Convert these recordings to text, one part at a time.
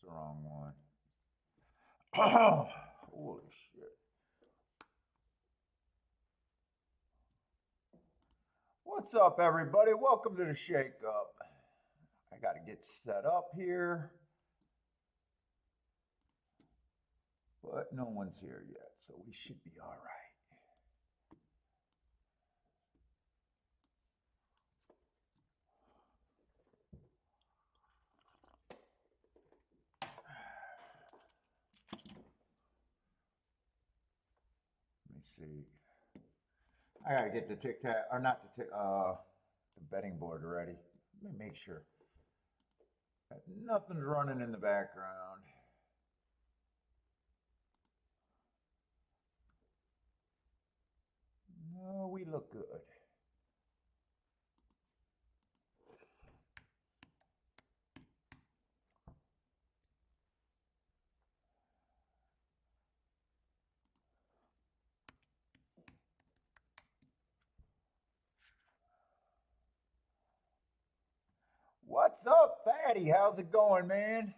That's the wrong one. Holy shit. What's up, everybody? Welcome to the Shake Up. I got to get set up here. But no one's here yet, so we should be all right. Let me see. I gotta get the tic-tac, or not the betting board ready. Let me make sure. Nothing's running in the background. No, we look good. What's up, Fatty? How's it going, man?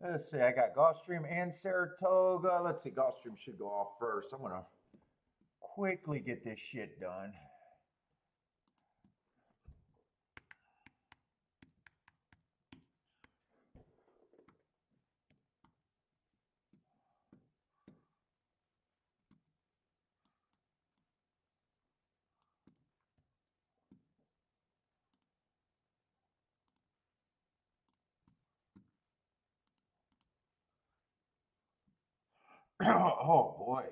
Let's see, I got Gulfstream and Saratoga. Let's see, Gulfstream should go off first. I'm gonna quickly get this shit done. Oh boy.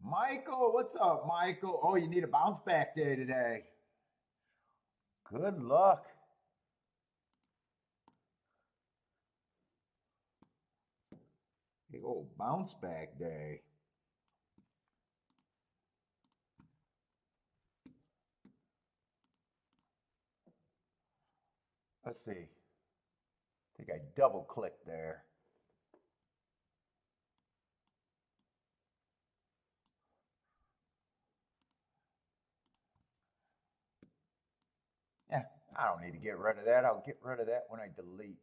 Michael, what's up, Michael? Oh, you need a bounce back day today. Good luck. Big old bounce back day. Let's see. I think I double clicked there. Yeah, I don't need to get rid of that. I'll get rid of that when I delete.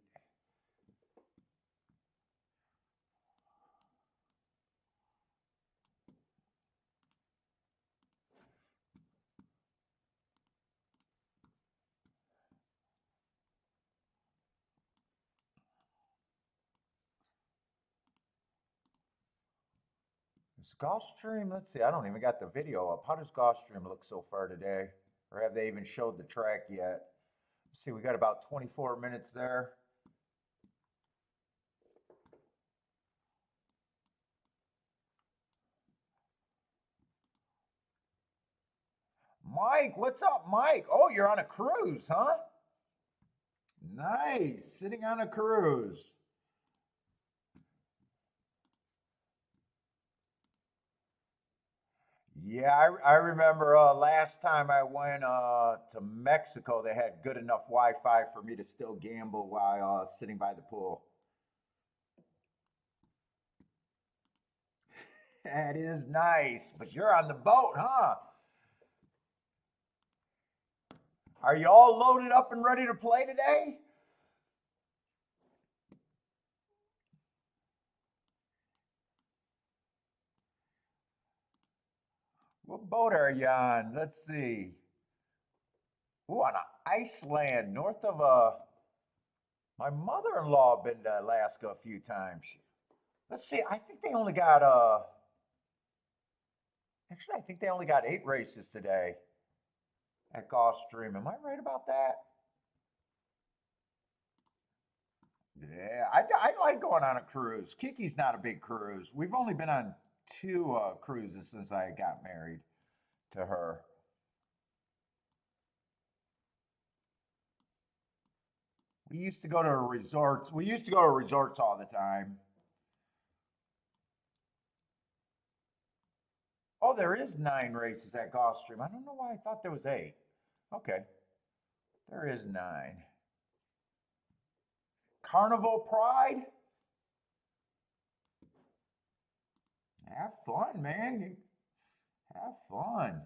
Is Gulfstream, let's see, I don't even got the video up. How does Gulfstream look so far today? Or have they even showed the track yet? Let's see, we got about 24 minutes there. Mike, what's up, Mike? Oh, you're on a cruise, huh? Nice, sitting on a cruise. Yeah, I remember last time I went to Mexico, they had good enough Wi-Fi for me to still gamble while sitting by the pool. That is nice, but you're on the boat, huh? Are you all loaded up and ready to play today? What boat are you on? Let's see. Ooh, on Iceland, north of my mother-in-law been to Alaska a few times. Let's see. I think they only got actually I think they only got 8 races today at Gulfstream. Am I right about that? Yeah, I like going on a cruise. Kiki's not a big cruise. We've only been on 2 cruises since I got married to her. We used to go to resorts. We used to go to resorts all the time. Oh, there is 9 races at Gulfstream. I don't know why I thought there was 8. Okay, there is 9. Carnival Pride? Have fun, man. Have fun.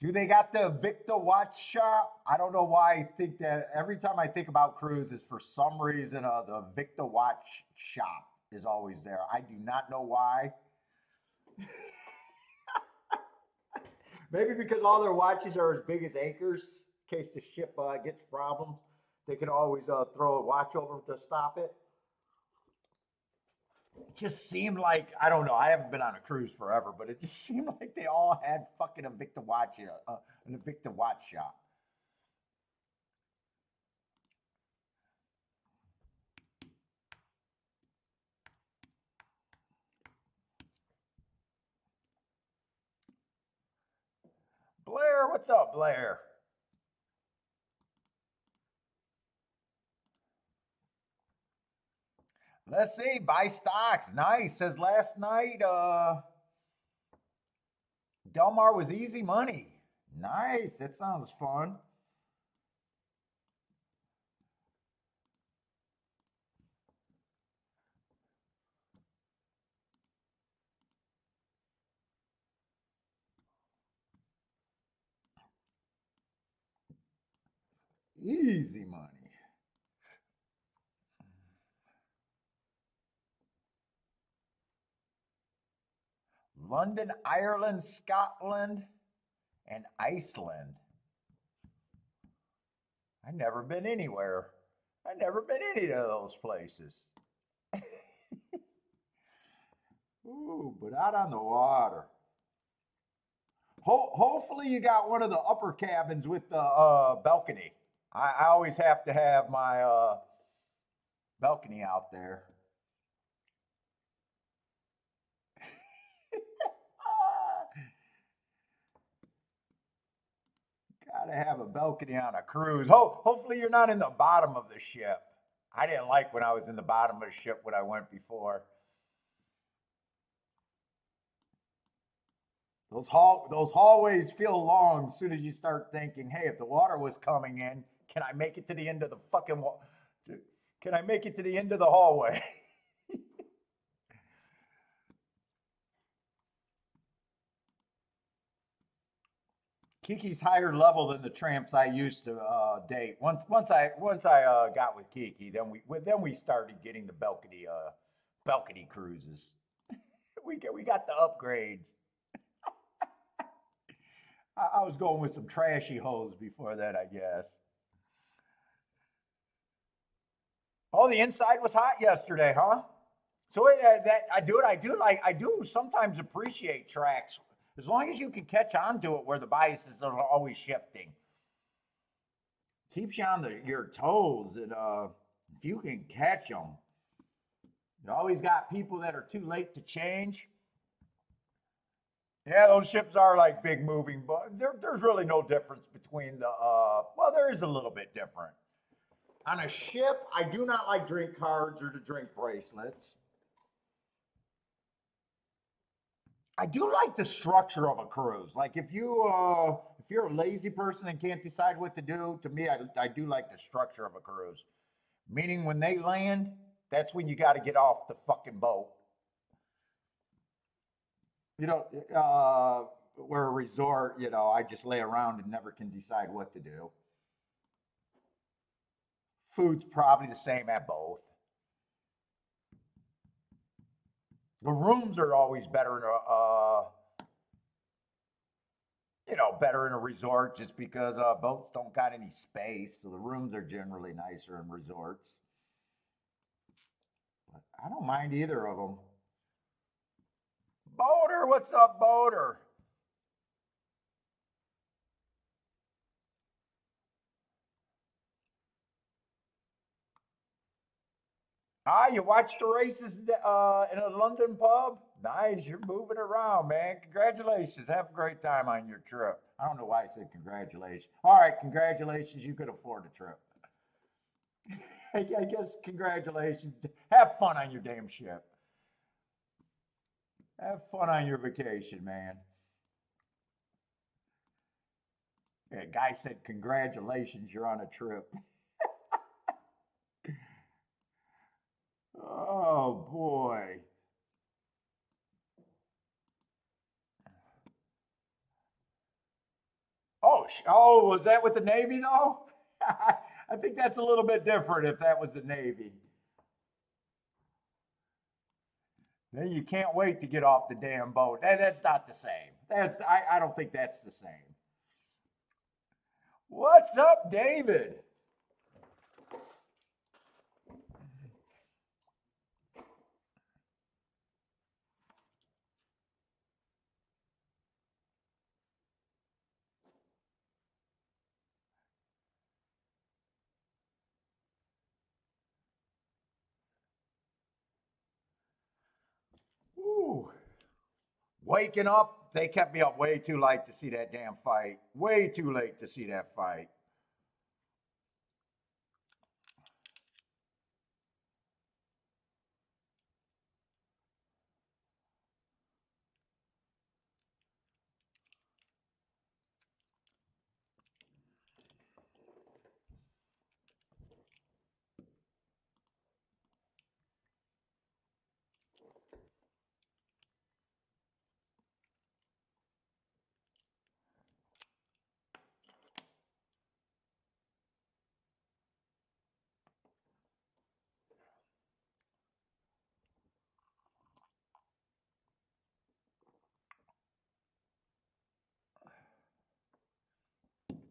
Do they got the Victor watch shop? I don't know why I think that every time I think about cruises, for some reason, the Victor watch shop is always there. I do not know why. Maybe because all their watches are as big as anchors, in case the ship gets problems, they can always throw a watch over to stop it. It just seemed like, I don't know. I haven't been on a cruise forever, but it just seemed like they all had fucking a Victor watch, an Victor watch shop. Blair, what's up, Blair? Let's see. Buy stocks. Nice. Says last night, Delmar was easy money. Nice. That sounds fun. Easy money. London, Ireland, Scotland, and Iceland. I never been anywhere. I never been any of those places. Ooh, but out on the water. Hopefully you got one of the upper cabins with the balcony. I always have to have my balcony out there. Gotta have a balcony on a cruise. Hopefully you're not in the bottom of the ship. I didn't like when I was in the bottom of the ship when I went before. Those hallways feel long as soon as you start thinking, hey, if the water was coming in, can I make it to the end of the fucking can I make it to the end of the hallway? Kiki's higher level than the tramps I used to date. Once I got with Kiki, then we started getting the balcony cruises. We got the upgrades. I was going with some trashy hoes before that, I guess. Oh, the inside was hot yesterday, huh? So that I do sometimes appreciate tracks as long as you can catch on to it where the biases are always shifting. Keeps you on your toes, and if you can catch them, you always got people that are too late to change. Yeah, those ships are like big moving, but there's really no difference between the. Well, there is a little bit different. On a ship, I do not like drink cards or to drink bracelets. I do like the structure of a cruise. Like if you're a lazy person and can't decide what to do, to me, I do like the structure of a cruise. Meaning when they land, that's when you got to get off the fucking boat. You know, we're a resort. I just lay around and never can decide what to do. Food's probably the same at both. The rooms are always better in better in a resort just because boats don't got any space, so the rooms are generally nicer in resorts. But I don't mind either of them. Boater, what's up, Boater? Ah, you watched the races in a London pub? Nice, you're moving around, man. Congratulations. Have a great time on your trip. I don't know why I said congratulations. All right, congratulations. You could afford a trip. I guess congratulations. Have fun on your damn ship. Have fun on your vacation, man. A guy said, congratulations, you're on a trip. Oh boy. Oh, was that with the Navy though? I think that's a little bit different if that was the Navy. Then you can't wait to get off the damn boat. That's not the same. I don't think that's the same. What's up, David? Ooh. Waking up, they kept me up way too late to see that damn fight. Way too late to see that fight.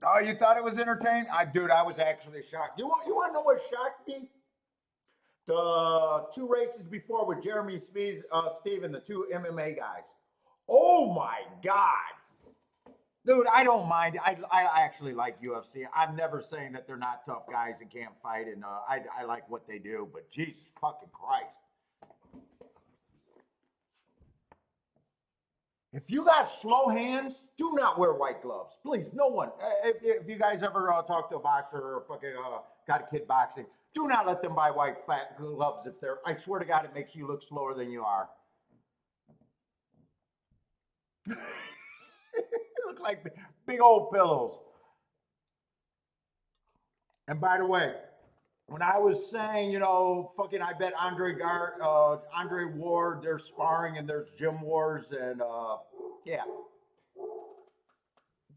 Oh, you thought it was entertaining? Dude, I was actually shocked. You want to know what shocked me? The two races before with Jeremy Steven, the two MMA guys. Oh my God. Dude, I don't mind. I actually like UFC. I'm never saying that they're not tough guys and can't fight, and I like what they do, but Jesus fucking Christ. If you got slow hands, do not wear white gloves. Please, no one. If you guys ever talk to a boxer or fucking got a kid boxing, do not let them buy white fat gloves if they're, I swear to God, it makes you look slower than you are. It looks like big old pillows. And by the way, when I was saying, fucking, I bet Andre Ward, they're sparring and there's gym wars and yeah,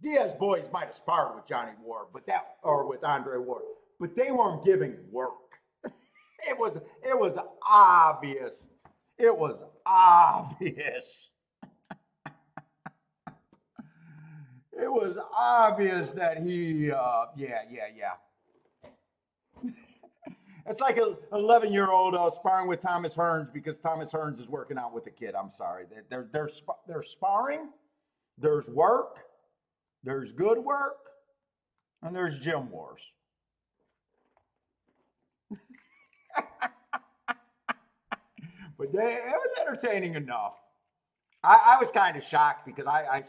Diaz boys might have sparred with Johnny Ward, or with Andre Ward, but they weren't giving work. It was obvious. It was obvious. It was obvious that he, yeah. It's like an 11-year-old sparring with Thomas Hearns because Thomas Hearns is working out with the kid. I'm sorry. They're sparring. There's work. There's good work. And there's gym wars. But it was entertaining enough. I was kind of shocked because I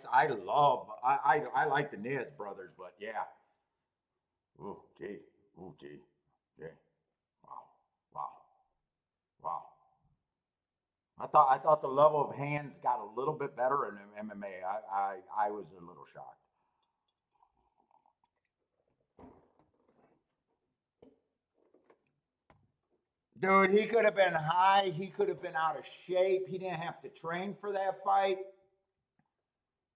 like the Niz brothers, but yeah. Ooh, gee. Ooh, gee. Yeah. Wow. Wow. Wow. I thought the level of hands got a little bit better in MMA. I was a little shocked. Dude, he could have been high. He could have been out of shape. He didn't have to train for that fight.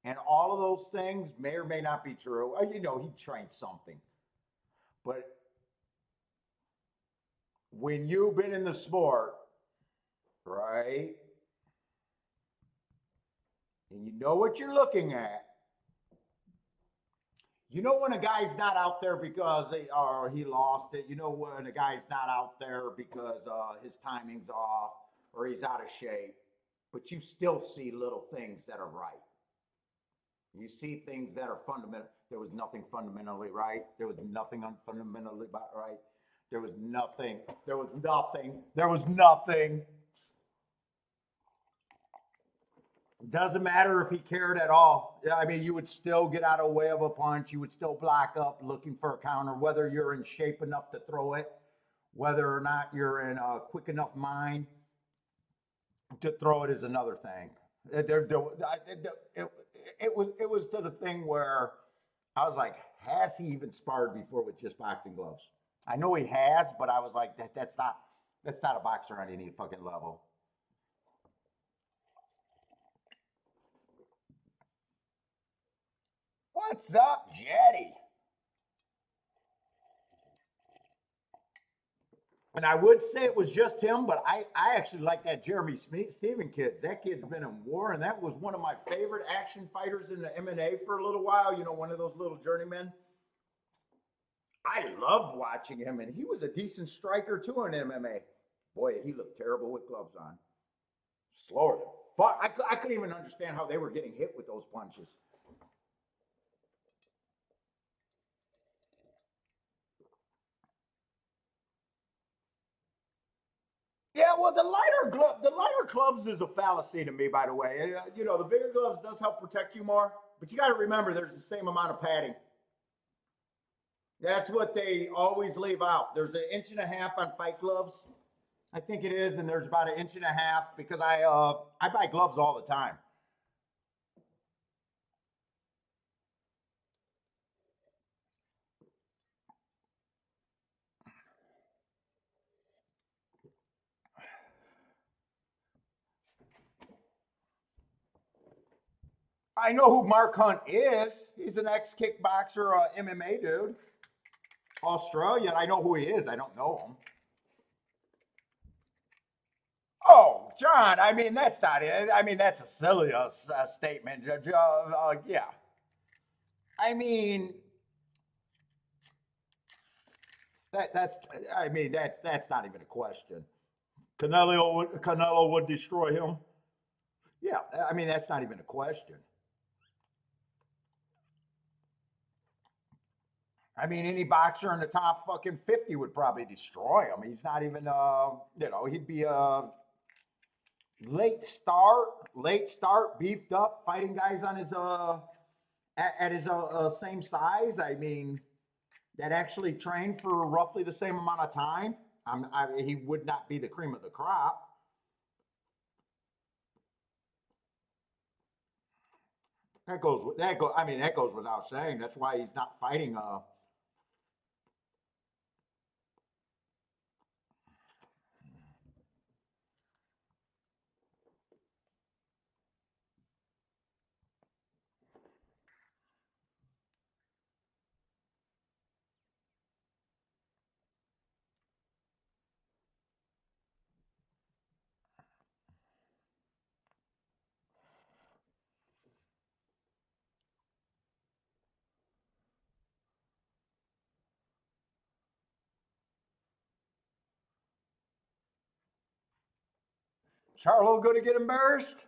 And all of those things may or may not be true. He trained something. But when you've been in the sport, right? And you know what you're looking at. You know when a guy's not out there because he lost it. You know when a guy's not out there because his timing's off or he's out of shape. But you still see little things that are right. You see things that are fundamental. There was nothing fundamentally right. There was nothing fundamentally right. There was nothing. There was nothing. There was nothing. Doesn't matter if he cared at all. I mean, you would still get out of the way of a punch. You would still block up looking for a counter, whether you're in shape enough to throw it, whether or not you're in a quick enough mind to throw it is another thing. It was to the thing where I was like, Has he even sparred before with just boxing gloves? I know he has, but I was like, that's not a boxer on any fucking level. What's up, Jetty? And I would say it was just him, but I actually like that Jeremy Steven kid. That kid's been in war, and that was one of my favorite action fighters in the MMA for a little while. You know, one of those little journeymen. I loved watching him, and he was a decent striker too in MMA. Boy, he looked terrible with gloves on. Slower than fuck. I couldn't even understand how they were getting hit with those punches. Yeah, well, the lighter clubs is a fallacy to me, by the way. You know, the bigger gloves does help protect you more, but you got to remember there's the same amount of padding. That's what they always leave out. There's an inch and a half on fight gloves. I think it is, and there's about an inch and a half because I buy gloves all the time. I know who Mark Hunt is. He's an ex kickboxer, MMA dude, Australian. I know who he is. I don't know him. Oh, John. I mean, that's not it. I mean, that's a silly statement. Yeah. I mean, that's. I mean, that's not even a question. Canelo would destroy him. Yeah. I mean, that's not even a question. I mean, any boxer in the top fucking 50 would probably destroy him. He's not even, he'd be a late start, beefed up, fighting guys on his, at his same size. I mean, that actually trained for roughly the same amount of time. He would not be the cream of the crop. I mean, that goes without saying. That's why he's not fighting. Charlo going to get embarrassed?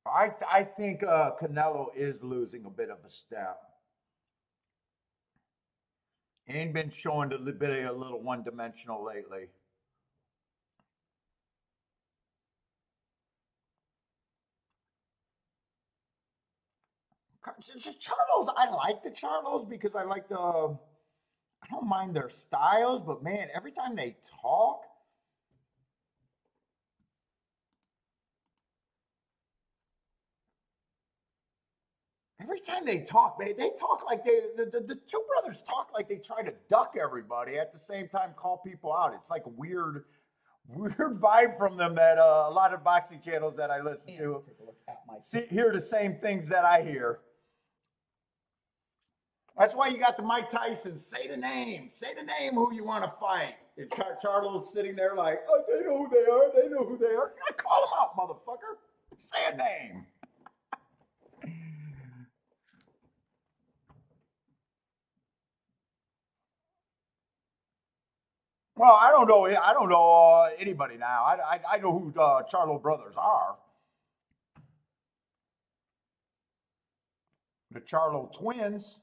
I think Canelo is losing a bit of a step. Ain't been showing a little one dimensional lately. Charlos, I like the Charlos because I like I don't mind their styles, but man, every time they talk, they talk like the two brothers talk like they try to duck everybody at the same time call people out. It's like a weird vibe from them that a lot of boxing channels that I listen to hear the same things that I hear. That's why you got the Mike Tyson. Say the name who you want to fight. And Charlo's sitting there like, oh, they know who they are. They know who they are. I call them out, motherfucker. Say a name. Well, I don't know. I don't know anybody now. I know who Charlo brothers are. The Charlo twins.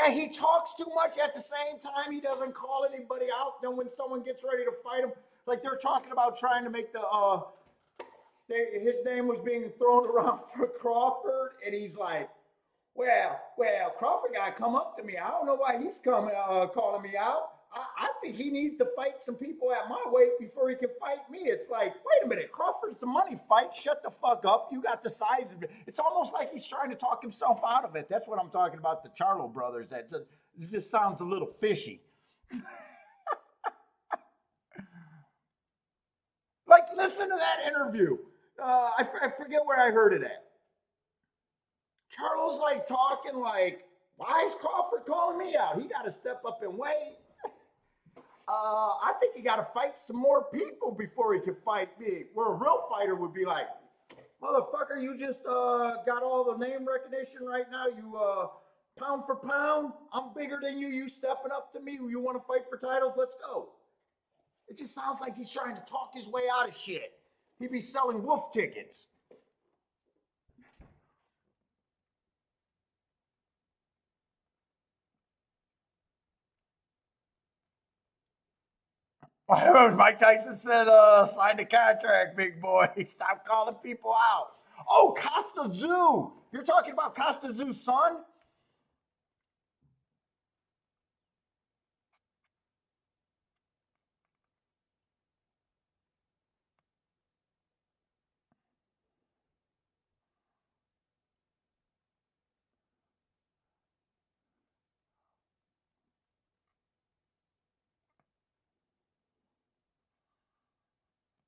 And he talks too much at the same time. He doesn't call anybody out. Then when someone gets ready to fight him, like they're talking about trying to make his name was being thrown around for Crawford, and he's like, well, Crawford got to come up to me. I don't know why he's coming calling me out. I think he needs to fight some people at my weight before he can fight me. It's like, wait a minute, Crawford's the money fight. Shut the fuck up. You got the size of it. It's almost like he's trying to talk himself out of it. That's what I'm talking about, the Charlo brothers. That just sounds a little fishy. Like, listen to that interview. I forget where I heard it at. Charlo's like talking like, why is Crawford calling me out? He got to step up and weigh. I think he got to fight some more people before he can fight me. Where a real fighter would be like, motherfucker, you just got all the name recognition right now. You pound for pound, I'm bigger than you. You stepping up to me. You want to fight for titles? Let's go. It just sounds like he's trying to talk his way out of shit. He'd be selling wolf tickets. Mike Tyson said, sign the contract, big boy. Stop calling people out. Oh, Costa Zoo. You're talking about Costa Zoo's son?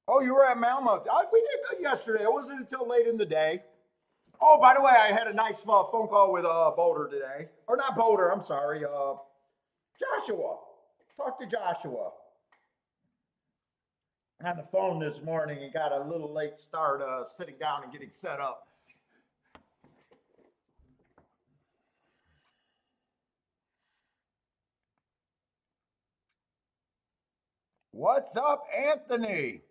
Oh, you were at Malmo. We did good yesterday. It wasn't until late in the day. Oh, by the way, I had a nice phone call with Boulder today. Or not Boulder, I'm sorry. Joshua. Talked to Joshua on the phone this morning and got a little late start sitting down and getting set up. What's up, Anthony?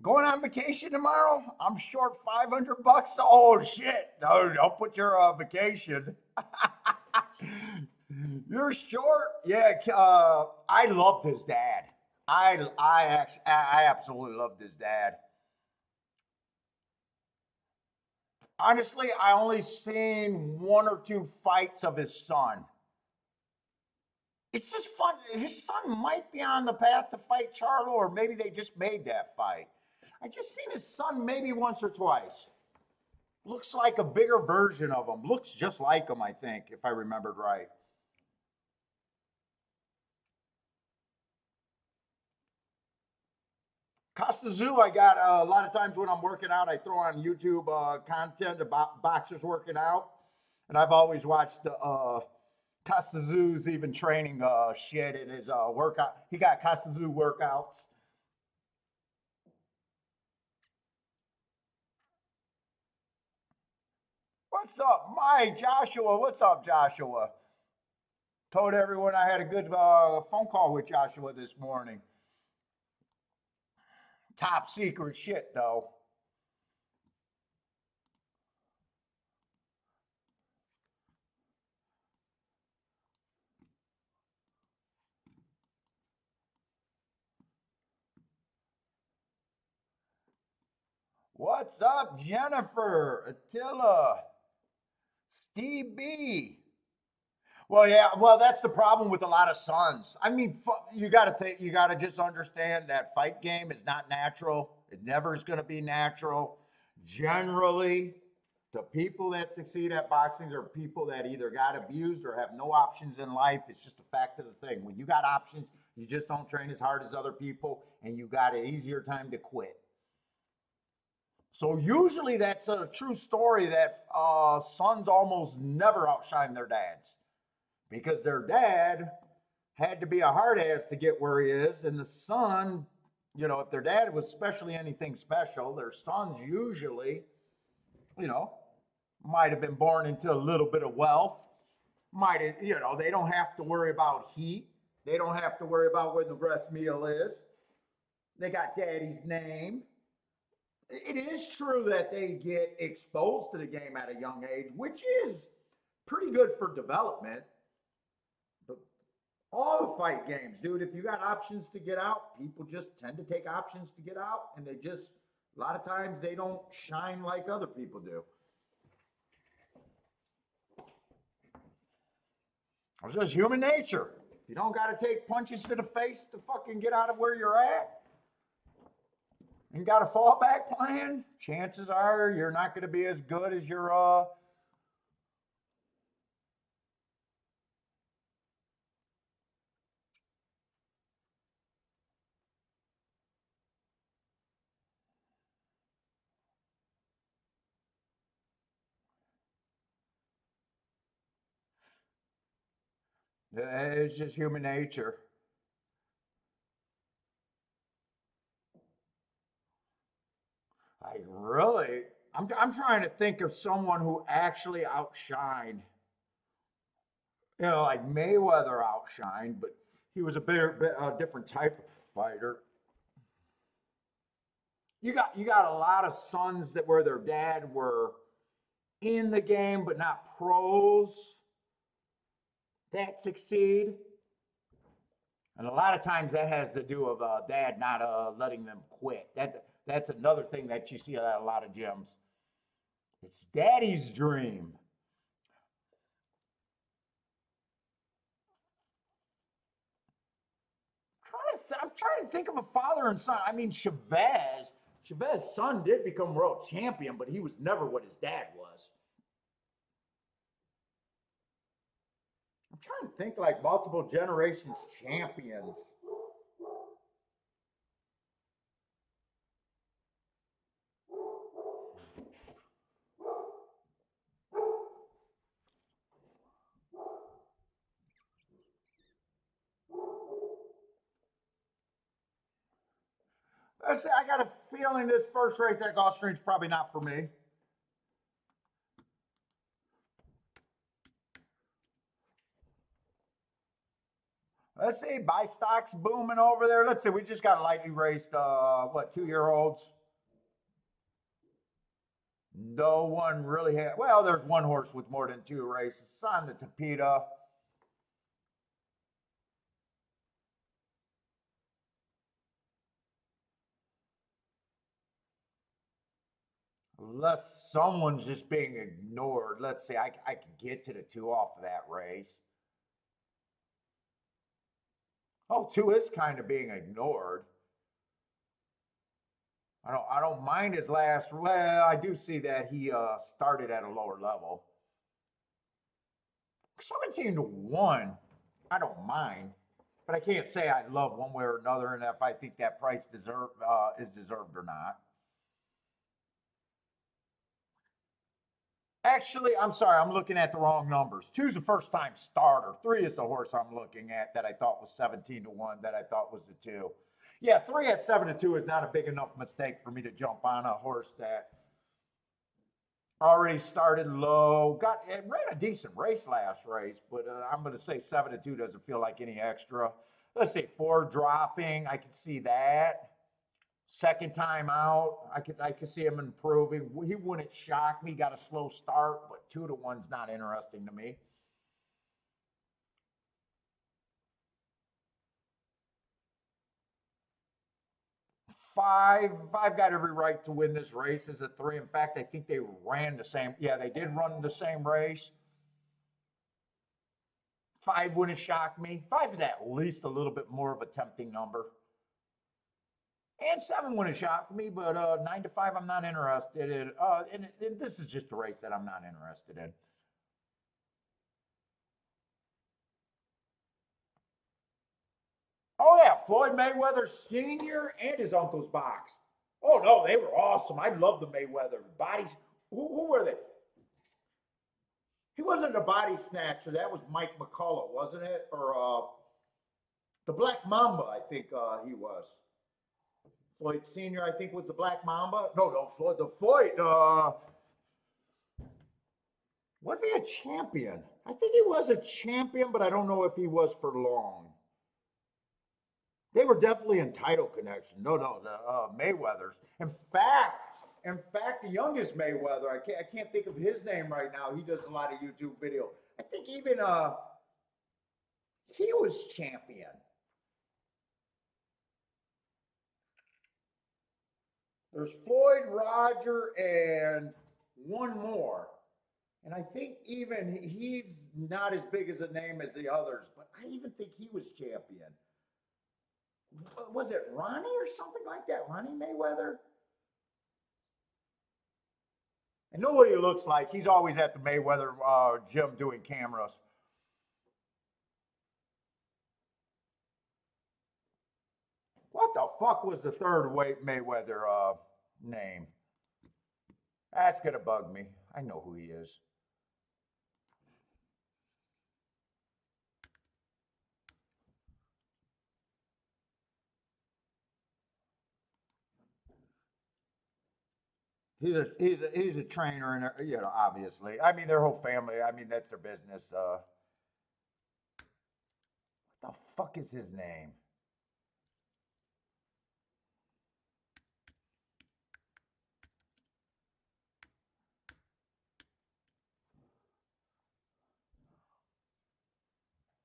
Going on vacation tomorrow? I'm short $500. Oh shit! No, don't put your vacation. You're short. Yeah, I loved his dad. I absolutely loved his dad. Honestly, I only seen one or two fights of his son. It's just fun. His son might be on the path to fight Charlo, or maybe they just made that fight. I just seen his son maybe once or twice. Looks like a bigger version of him. Looks just like him, I think, if I remembered right. Costa Zoo, I got a lot of times when I'm working out, I throw on YouTube content about boxers working out. And I've always watched Costa Zoo's even training shit in his workout. He got Costa Zoo workouts. What's up, my Joshua? What's up, Joshua? Told everyone I had a good phone call with Joshua this morning. Top secret shit, though. What's up, Jennifer, Attila, Steve B? Well, yeah, well, that's the problem with a lot of sons. I mean, you got to think, you got to just understand that fight game is not natural. It never is going to be natural. Generally, the people that succeed at boxing are people that either got abused or have no options in life. It's just a fact of the thing. When you got options, you just don't train as hard as other people, and you got an easier time to quit. So usually that's a true story that sons almost never outshine their dads because their dad had to be a hard ass to get where he is, and the son, you know, if their dad was especially anything special, their sons usually, you know, might have been born into a little bit of wealth. Might have, you know, they don't have to worry about heat. They don't have to worry about where the breast meal is. They got daddy's name. It is true that they get exposed to the game at a young age, which is pretty good for development. But all the fight games, dude, if you got options to get out, people just tend to take options to get out, and they just, a lot of times, they don't shine like other people do. It's just human nature. If you don't got to take punches to the face to fucking get out of where you're at and got a fallback plan, chances are you're not going to be as good as your it's just human nature. I really, I'm trying to think of someone who actually outshined, like Mayweather outshined, but he was a different type of fighter. You got a lot of sons that where their dad were in the game but not pros that succeed. And a lot of times that has to do with dad not letting them quit. That's another thing that you see at a lot of gyms. It's daddy's dream. I'm trying to think of a father and son. I mean, Chavez's son did become world champion, but he was never what his dad was. I'm trying to think like multiple generations champions. I got a feeling this first race at Gulfstream is probably not for me. Let's see, buy stocks booming over there. Let's see, we just got lightly raced, 2-year-olds? No one really had, well, there's one horse with more than 2 races. It's on the Tapeta. Unless someone's just being ignored. Let's see, I could get to the 2 off of that race. Oh, 2 is kind of being ignored. I don't mind his last. Well, I do see that he started at a lower level. 17-1, I don't mind, but I can't say I love one way or another, and if I think that price is deserved or not. Actually, I'm sorry, I'm looking at the wrong numbers. 2's the first time starter. 3 is the horse I'm looking at that I thought was 17-1, that I thought was the 2. Yeah, 3 at 7-2 is not a big enough mistake for me to jump on a horse that already started low. It ran a decent race last race, but I'm going to say 7-2 doesn't feel like any extra. Let's see, 4 dropping. I could see that. Second time out, I could see him improving. He wouldn't shock me. Got a slow start, but 2-1's not interesting to me. Five got every right to win this race as a 3. In fact, I think they ran the same. Yeah, they did run the same race. 5 wouldn't shock me. 5 is at least a little bit more of a tempting number. And 7 wouldn't shock me, but 9-5, I'm not interested in. And this is just a race that I'm not interested in. Oh yeah, Floyd Mayweather Sr. and his uncle's box. Oh no, they were awesome. I love the Mayweather bodies. Who were they? He wasn't a body snatcher. That was Mike McCullough, wasn't it? Or the Black Mamba, I think he was. Floyd Sr., I think, was the Black Mamba. No, Floyd. The Floyd. Was he a champion? I think he was a champion, but I don't know if he was for long. They were definitely in title connection. No, the Mayweathers. In fact, the youngest Mayweather, I can't think of his name right now. He does a lot of YouTube video. I think even he was champion. There's Floyd, Roger, and one more. And I think even he's not as big as a name as the others, but I even think he was champion. Was it Ronnie or something like that? Ronnie Mayweather? And know what he looks like. He's always at the Mayweather gym doing cameras. What the fuck was the third weight Mayweather name? That's gonna bug me. I know who he is. He's a trainer, and you know, obviously. I mean, their whole family. I mean, that's their business. What the fuck is his name?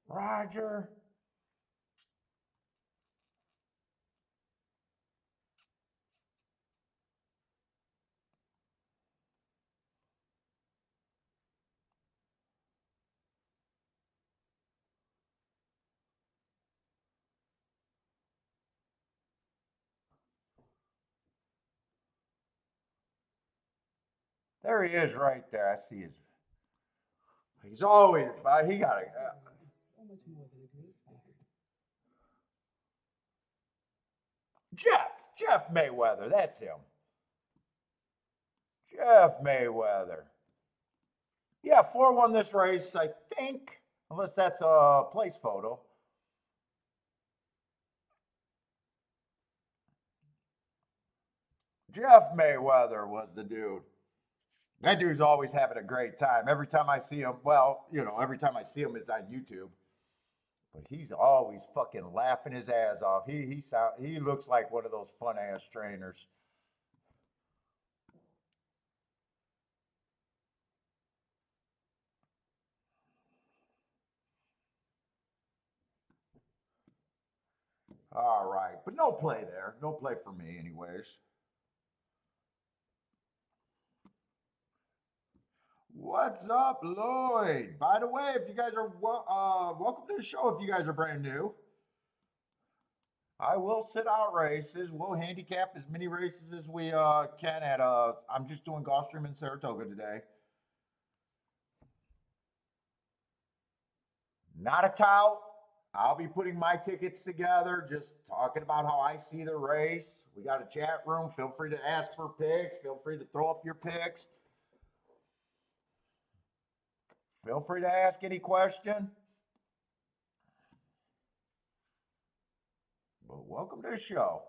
Roger. There he is, right there. I see his. He's always. He got a. Jeff Mayweather. That's him. Jeff Mayweather. Yeah, 4-1 this race, I think, unless that's a place photo. Jeff Mayweather was the dude. That dude's always having a great time. Every time I see him, well, you know, every time I see him is on YouTube. But he's always fucking laughing his ass off. He looks like one of those fun ass trainers. All right, but no play there. No play for me, anyways. What's up, Lloyd? By the way, if you guys are welcome to the show, if you guys are brand new, I will sit out races. We'll handicap as many races as we can at. I'm just doing Gulfstream and Saratoga today. Not a tout. I'll be putting my tickets together, just talking about how I see the race. We got a chat room. Feel free to ask for picks. Feel free to throw up your picks. Feel free to ask any question. Well, welcome to the show.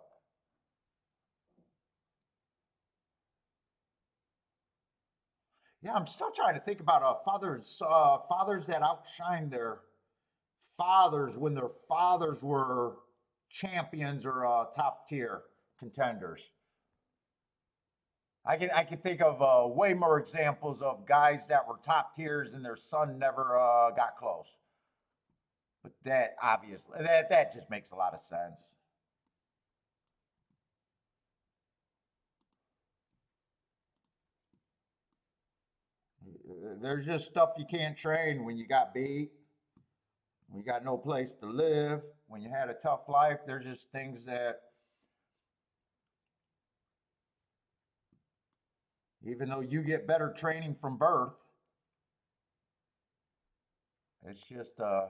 Yeah, I'm still trying to think about fathers that outshine their fathers when their fathers were champions or top tier contenders. I can think of way more examples of guys that were top tiers and their son never got close. But that obviously that just makes a lot of sense. There's just stuff you can't train when you got beat, when you got no place to live, when you had a tough life. There's just things that, even though you get better training from birth, it's just kind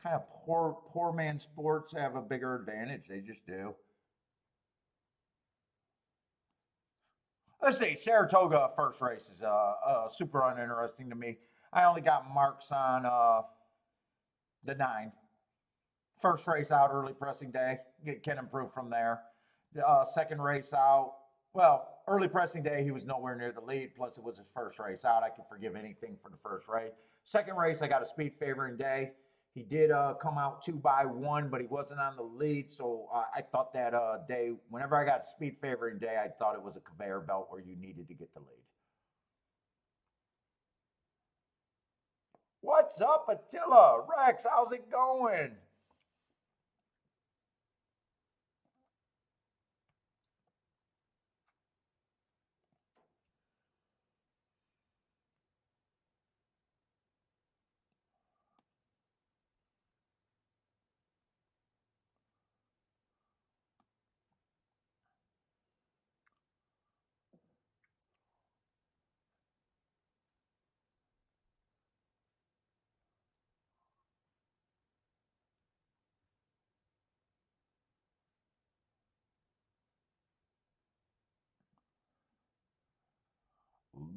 of poor man sports have a bigger advantage. They just do. Let's see, Saratoga first race is super uninteresting to me. I only got marks on the 9. First race out, early pressing day, can improve from there. Second race out, well, early pressing day, he was nowhere near the lead. Plus, it was his first race out. I can forgive anything for the first race. Second race, I got a speed favoring day. He did come out 2-1, but he wasn't on the lead. So I thought that day, whenever I got a speed favoring day, I thought it was a conveyor belt where you needed to get the lead. What's up, Attila? Rex, how's it going?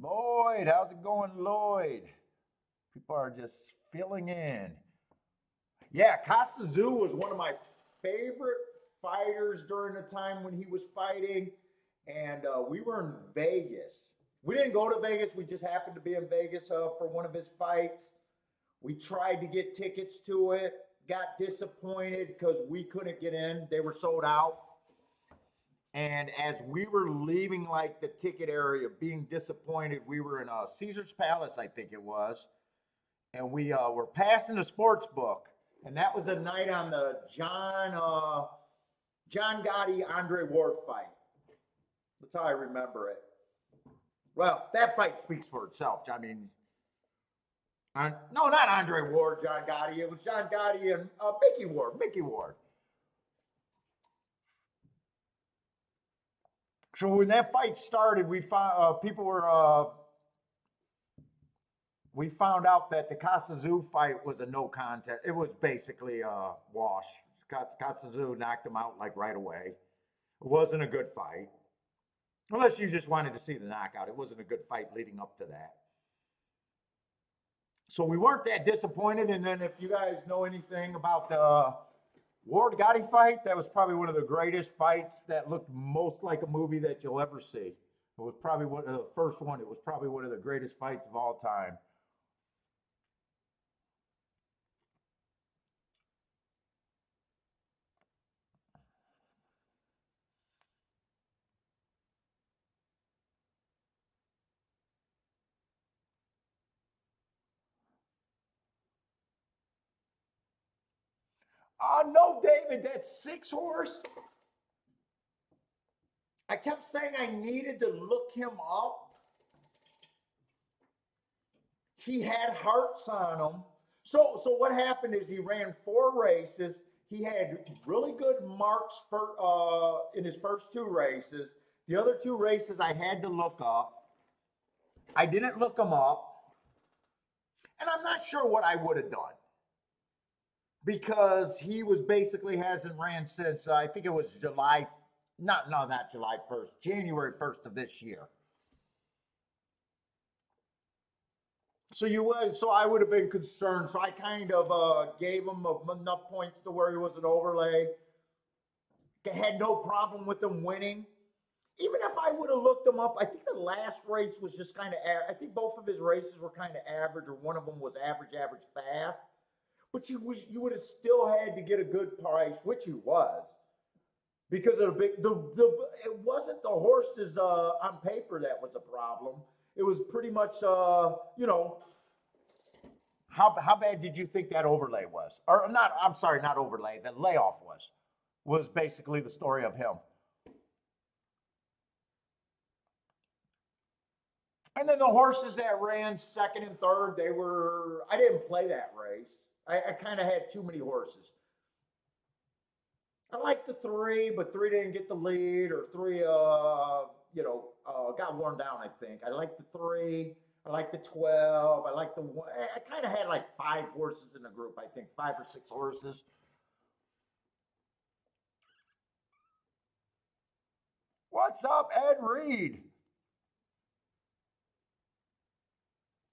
Lloyd, how's it going, Lloyd? People are just filling in. Yeah, Costa was one of my favorite fighters during the time when he was fighting. And we were in Vegas. We didn't go to Vegas. We just happened to be in Vegas for one of his fights. We tried to get tickets to it, got disappointed because we couldn't get in. They were sold out. And as we were leaving like the ticket area, being disappointed, we were in Caesar's Palace, I think it was. And we were passing the sports book. And that was a night on the John Gotti, Andre Ward fight. That's how I remember it. Well, that fight speaks for itself. I mean, no, not Andre Ward, John Gotti. It was John Gotti and Mickey Ward. So when that fight started, we found we found out that the Costa fight was a no contest. It was basically a wash. Costa knocked him out like right away. It wasn't a good fight. Unless you just wanted to see the knockout. It wasn't a good fight leading up to that. So we weren't that disappointed. And then if you guys know anything about the Ward Gotti fight, that was probably one of the greatest fights that looked most like a movie that you'll ever see. It was probably one of the first one. It was probably one of the greatest fights of all time. No, David, that's 6 horse. I kept saying I needed to look him up. He had hearts on him. So what happened is he ran 4 races. He had really good marks in his first 2 races. The other 2 races I had to look up. I didn't look them up. And I'm not sure what I would have done. Because he was basically hasn't ran since, I think it was not July 1st, January 1st of this year. So I would have been concerned. So I kind of gave him enough points to where he was an overlay. Had no problem with him winning. Even if I would have looked him up, I think the last race was just kind of, I think both of his races were kind of average, or one of them was average fast. But you would have still had to get a good price, which he was, because of it wasn't the horses on paper that was a problem. It was pretty much how bad did you think that overlay was? Or not? I'm sorry, not overlay. The layoff was basically the story of him. And then the horses that ran second and third, I didn't play that race. I kind of had too many horses. I liked the 3, but 3 didn't get the lead, or 3, got worn down, I think. I liked the 3. I liked the 12. I liked the 1. I kind of had like 5 horses in the group, I think. 5 or 6 horses. What's up, Ed Reed?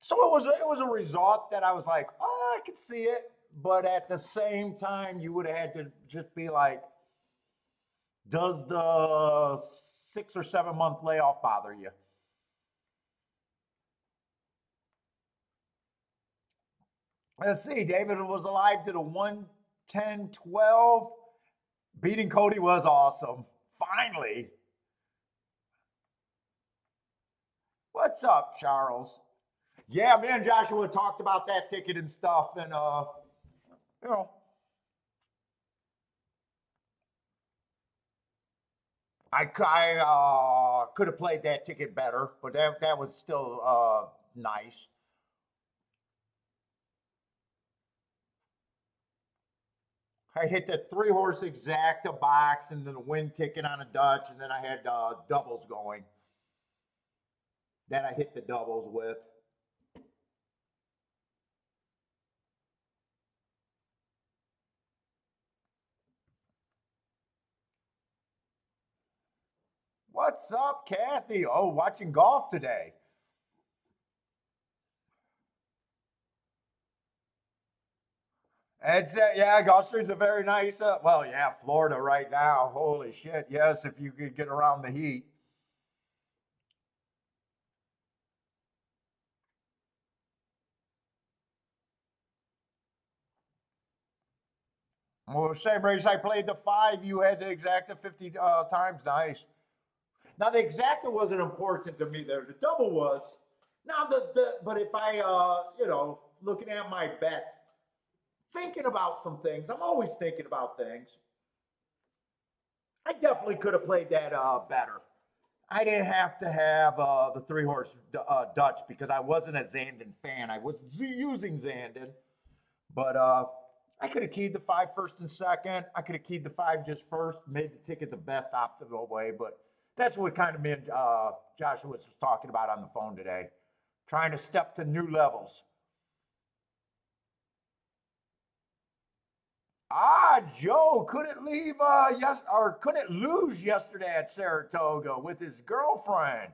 So it was a result that I was like, oh, I could see it. But at the same time, you would have had to just be like, does the 6 or 7 month layoff bother you? Let's see, David was alive to the 110-12. Beating Cody was awesome. Finally. What's up, Charles? Yeah, me and Joshua talked about that ticket and stuff, and I could have played that ticket better, but that was still nice. I hit the 3-horse exacta box and then the win ticket on a Dutch, and then I had doubles going. Then I hit the doubles with. What's up, Kathy? Oh, watching golf today. It's yeah, Gulfstream's a very nice. Well, yeah, Florida right now. Holy shit! Yes, if you could get around the heat. Well, same race I played the five. You had the exacta 50 times. Nice. Now the exacta wasn't important to me there. The double was. Now the but if I looking at my bets, thinking about some things. I'm always thinking about things. I definitely could have played that better. I didn't have to have the three horse Dutch because I wasn't a Zandon fan. I was using Zandon, but I could have keyed the five first and second. I could have keyed the five just first, made the ticket the best optimal way. But that's what kind of me and Joshua was talking about on the phone today, trying to step to new levels. Joe couldn't leave or couldn't lose yesterday at Saratoga with his girlfriend.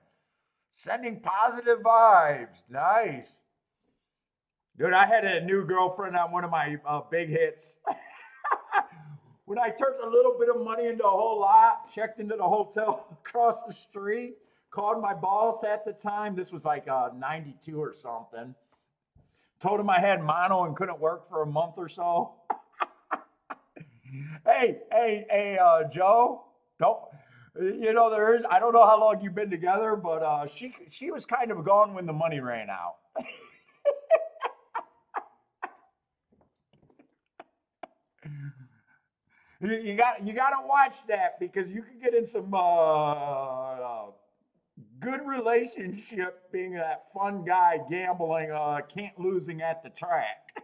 Sending positive vibes. Nice. Dude, I had a new girlfriend on one of my big hits. When I turned a little bit of money into a whole lot, checked into the hotel across the street, called my boss at the time. This was like 92 or something. Told him I had mono and couldn't work for a month or so. Hey, Joe, don't. There is. I don't know how long you've been together, but she was kind of gone when the money ran out. You got to watch that because you can get in some good relationship being that fun guy gambling, can't losing at the track.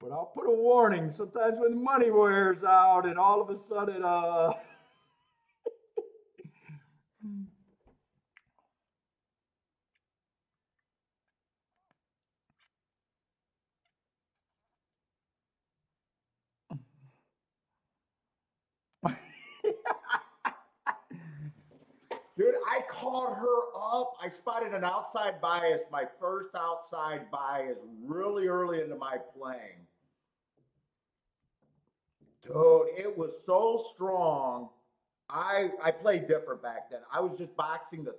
But I'll put a warning. Sometimes when the money wears out, and all of a sudden, dude, I called her up. I spotted an outside bias, my first outside bias, really early into my playing. Dude, it was so strong. I played different back then. I was just boxing the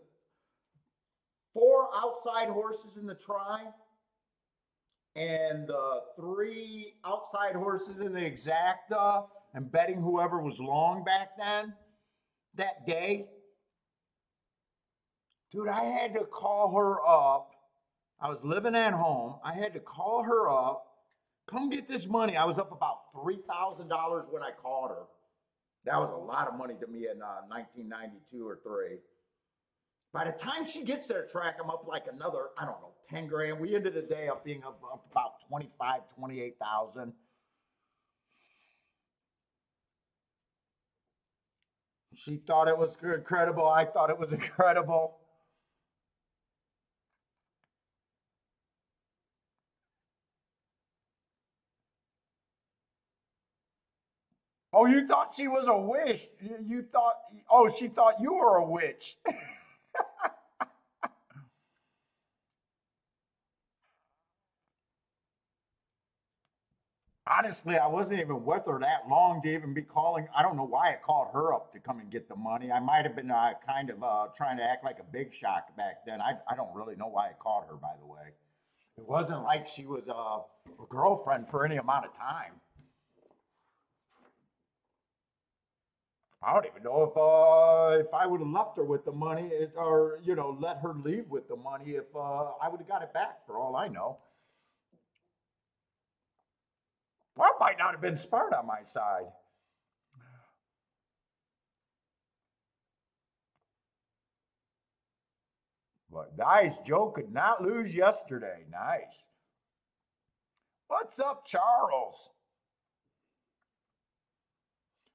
four outside horses in the try and the three outside horses in the exacta and betting whoever was long back then that day. Dude, I had to call her up. I was living at home. I had to call her up. Come get this money. I was up about $3,000 when I called her. That was a lot of money to me in 1992 or three. By the time she gets there, track, I'm up like another, I don't know, 10 grand. We ended the day up being up about 25, 28,000. She thought it was incredible. I thought it was incredible. Oh, you thought she was a witch. You thought, oh, she thought you were a witch. Honestly, I wasn't even with her that long to even be calling. I don't know why I called her up to come and get the money. I might have been kind of trying to act like a big shot back then. I don't really know why I called her, by the way. It wasn't like she was a girlfriend for any amount of time. I don't even know if I would have left her with the money or let her leave with the money if I would have got it back for all I know. Well, I might not have been smart on my side. But nice, Joe could not lose yesterday. Nice. What's up, Charles?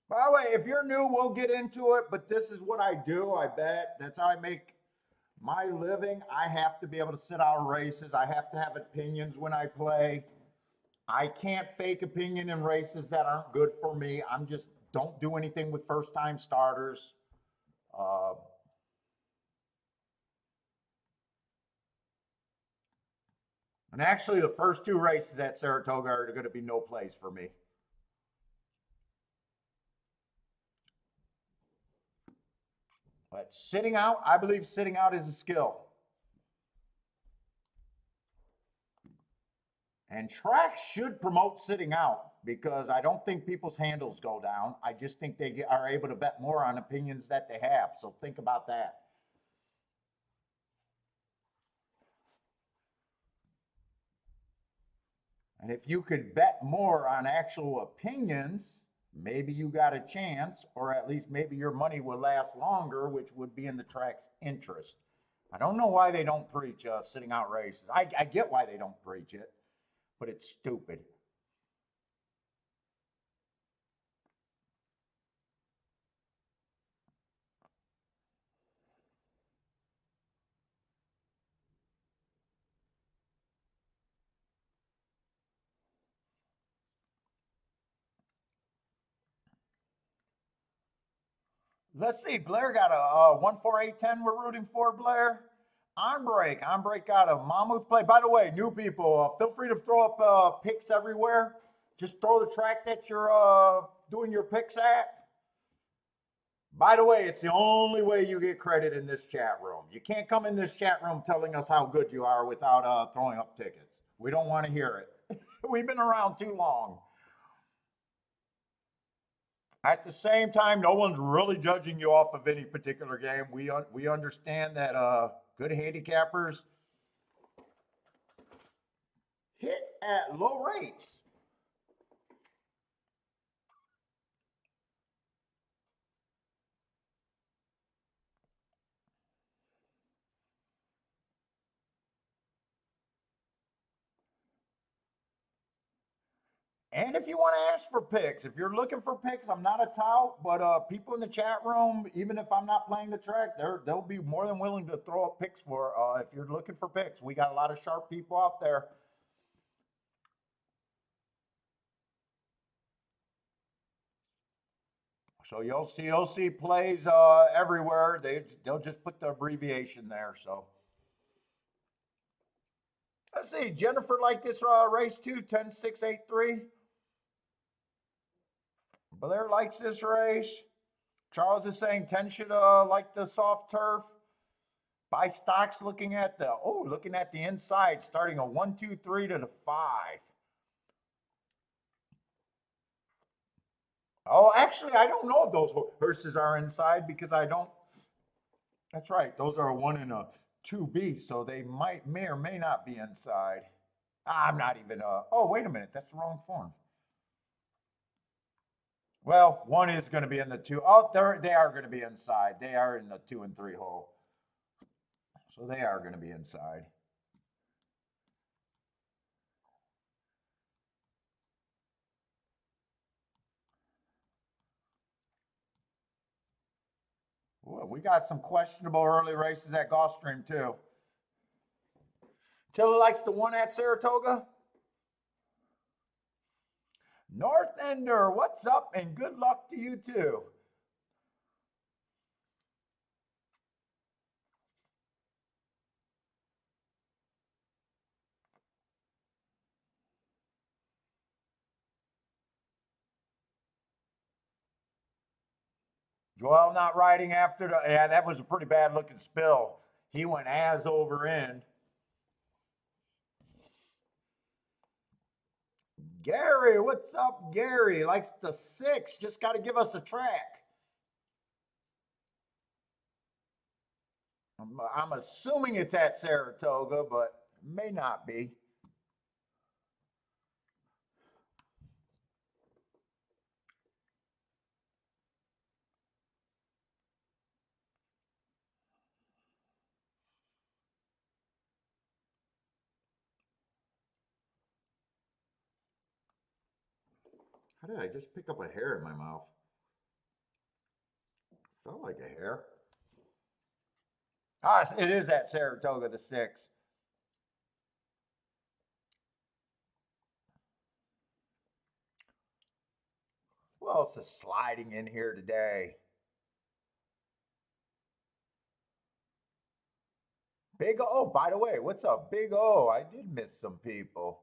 By the way, if you're new, we'll get into it, but this is what I do. I bet that's how I make my living. I have to be able to sit out races. I have to have opinions when I play. I can't fake opinion in races that aren't good for me. I'm just don't do anything with first time starters. Uh, And actually, the first two races at Saratoga are going to be no place for me. But sitting out, I believe sitting out is a skill. And tracks should promote sitting out because I don't think people's handles go down. I just think they are able to bet more on opinions that they have. So think about that. And if you could bet more on actual opinions, maybe you got a chance, or at least maybe your money would last longer, which would be in the track's interest. I don't know why they don't preach sitting out races. I get why they don't preach it, but it's stupid. Let's see. Blair got a 14810 we're rooting for, Blair. On break. On break got a Mammoth play. By the way, new people, feel free to throw up picks everywhere. Just throw the track that you're doing your picks at. By the way, it's the only way you get credit in this chat room. You can't come in this chat room telling us how good you are without throwing up tickets. We don't want to hear it. We've been around too long. At the same time, no one's really judging you off of any particular game. We understand that good handicappers hit at low rates. And if you want to ask for picks, if you're looking for picks, I'm not a tout, but people in the chat room, even if I'm not playing the track, they'll be more than willing to throw up picks for if you're looking for picks. We got a lot of sharp people out there. So you'll see plays everywhere. They'll just put the abbreviation there. So let's see. Jennifer liked this race too, 10-6-8-3. Blair likes this race. Charles is saying 10 should like the soft turf. Buy stocks looking at the inside, starting a 1, 2, 3 to the 5. Oh, actually, I don't know if those horses are inside because I don't. That's right. Those are a 1 and a 2B, so they may or may not be inside. I'm not even. Oh, wait a minute. That's the wrong form. Well, one is going to be in the 2. Oh, they are going to be inside. They are in the 2 and 3 hole. So they are going to be inside. Ooh, we got some questionable early races at Gulfstream too. Tilly likes the 1 at Saratoga. North Ender, what's up? And good luck to you too. Joel not riding after the. Yeah, that was a pretty bad looking spill. He went as over end. Gary, what's up, Gary? Likes the 6. Just got to give us a track. I'm assuming it's at Saratoga, but may not be. How did I just pick up a hair in my mouth? Felt like a hair. Ah, it is at Saratoga, the 6. Who else is sliding in here today? Big O, by the way, what's up? Big O. I did miss some people.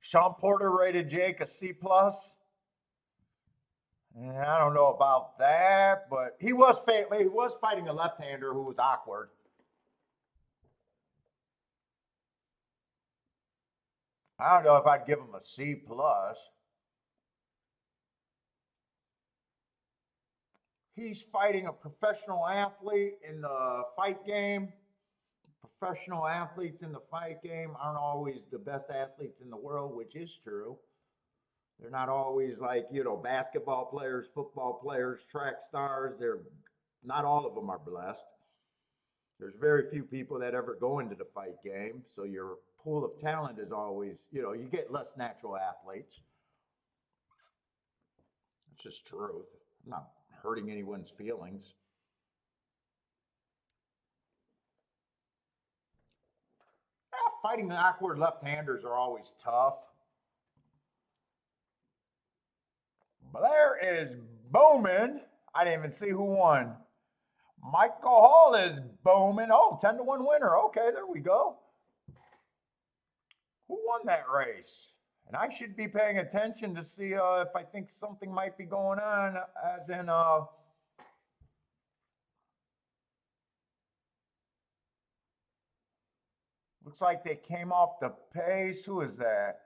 Sean Porter rated Jake a C plus. I don't know about that, but he was fighting a left-hander who was awkward. I don't know if I'd give him a C plus. He's fighting a professional athlete in the fight game. Professional athletes in the fight game aren't always the best athletes in the world, which is true. They're not always like, basketball players, football players, track stars. They're not all of them are blessed. There's very few people that ever go into the fight game. So your pool of talent is always, you get less natural athletes. It's just truth. I'm not hurting anyone's feelings. Fighting awkward left-handers are always tough. Blair is booming. I didn't even see who won. Michael Hall is booming. Oh, 10-1 winner. Okay, there we go. Who won that race? And I should be paying attention to see if I think something might be going on, as in looks like they came off the pace. Who is that?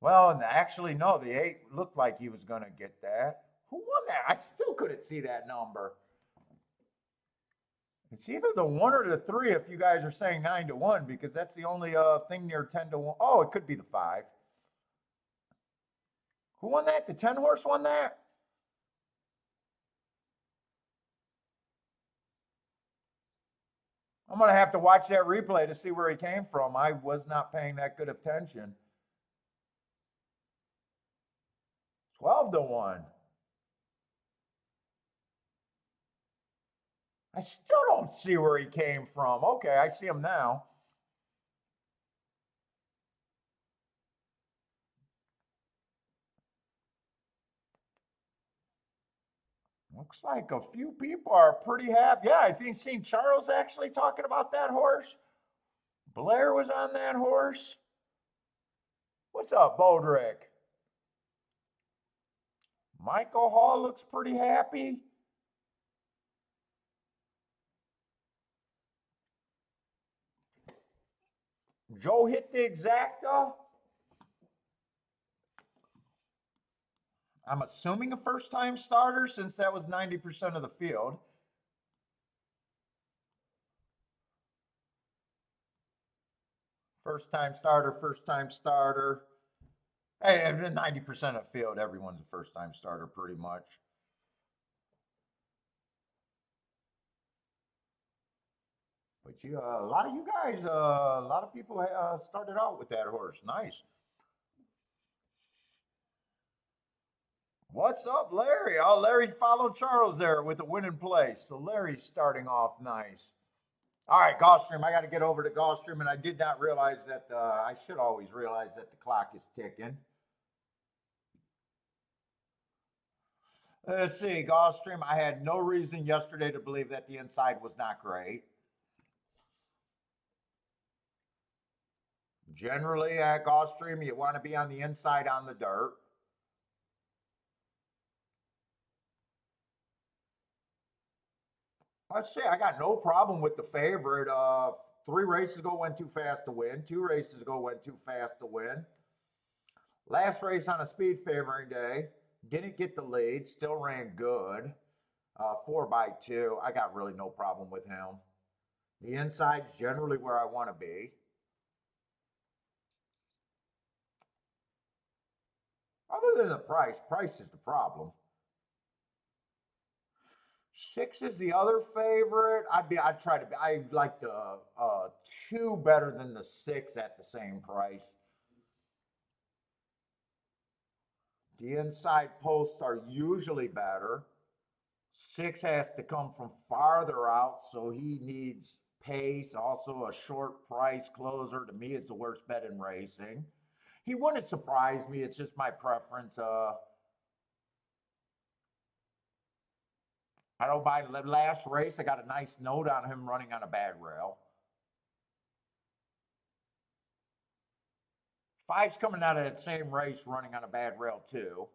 Well, actually, no, the 8 looked like he was going to get that. Who won that? I still couldn't see that number. It's either the 1 or the 3 if you guys are saying 9-1, because that's the only thing near 10-1. Oh, it could be the 5. Who won that? The 10 horse won that? I'm going to have to watch that replay to see where he came from. I was not paying that good attention. 12-1. I still don't see where he came from. Okay, I see him now. Looks like a few people are pretty happy. Yeah, I think seen Charles actually talking about that horse. Blair was on that horse. What's up, Bodrick? Michael Hall looks pretty happy. Joe hit the exacta. I'm assuming a first-time starter since that was 90% of the field. First-time starter, first-time starter. Hey, 90% of the field, everyone's a first-time starter pretty much. But a lot of you guys, a lot of people started out with that horse. Nice. What's up, Larry? Oh, Larry followed Charles there with a winning place. So Larry's starting off nice. All right, Gulfstream. I got to get over to Gulfstream, and I did not realize that I should always realize that the clock is ticking. Let's see, Gulfstream. I had no reason yesterday to believe that the inside was not great. Generally, at Gulfstream, you want to be on the inside on the dirt. Let's see. I got no problem with the favorite. 3 races ago went too fast to win. 2 races ago went too fast to win. Last race on a speed favoring day, didn't get the lead, still ran good. 4x2. I got really no problem with him. The inside's generally where I want to be. Other than the price is the problem. 6 is the other favorite. I like the 2 better than the 6 at the same price. The inside posts are usually better. 6 has to come from farther out, so he needs pace, also a short price closer. To me, is the worst bet in racing. He wouldn't surprise me. It's just my preference. I don't mind. The last race, I got a nice note on him running on a bad rail. Five's coming out of that same race running on a bad rail too.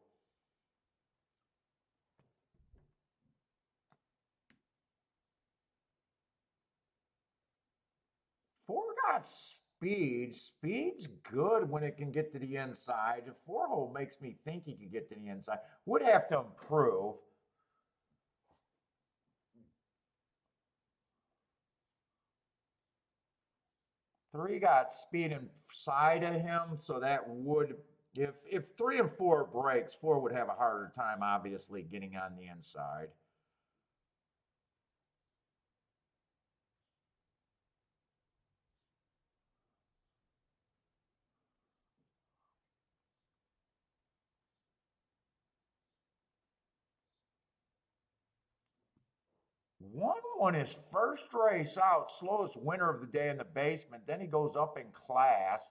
Four got speed. Speed's good when it can get to the inside. The four hole makes me think he can get to the inside. Would have to improve. Three got speed inside of him, so that would, if 3 and 4 breaks, 4 would have a harder time, obviously, getting on the inside. Won his first race out, slowest winner of the day in the basement. Then he goes up in class.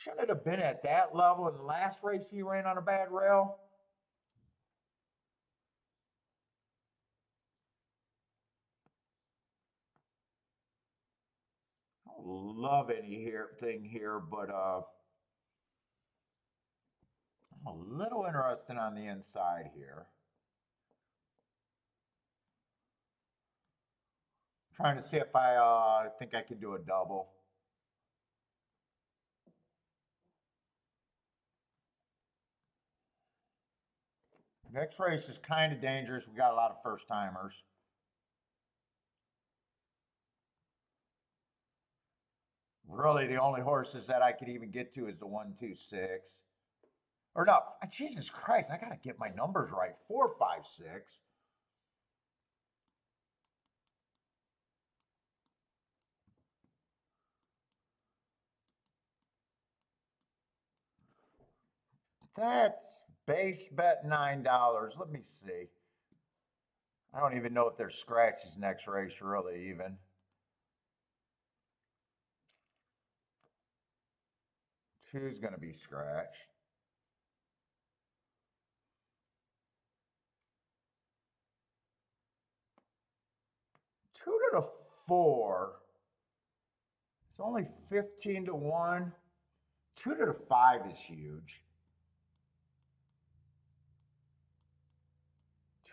Shouldn't have been at that level in the last race he ran on a bad rail. I don't love anything here, but I'm a little interested on the inside here. Trying to see if I think I can do a double. Next race is kind of dangerous. We got a lot of first timers. Really, the only horses that I could even get to is the 1, 2, 6. Or no, Jesus Christ, I got to get my numbers right. 4, 5, 6. That's base bet $9. Let me see. I don't even know if there's scratches next race, really, even. Two's going to be scratched. Two to the 4. It's only 15 to 1. 2 to the 5 is huge.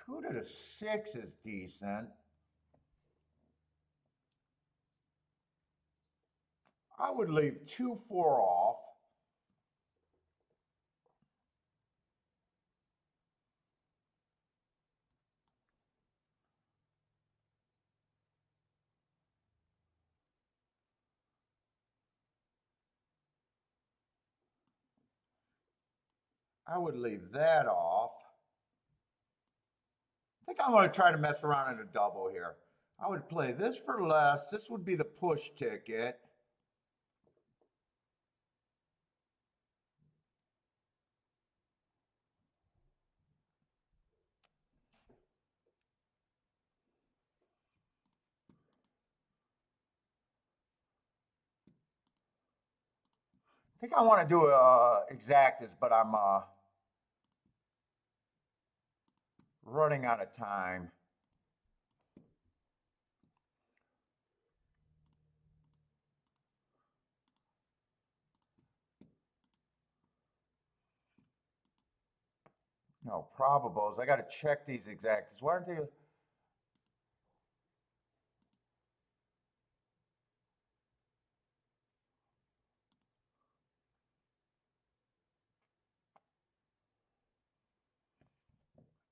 2 to the 6 is decent. I would leave 2, 4 off. I would leave that off. I think I'm going to try to mess around in a double here. I would play this for less. This would be the push ticket. I think I want to do exactas, but I'm running out of time. No, probables. I got to check these exactas. Why aren't they?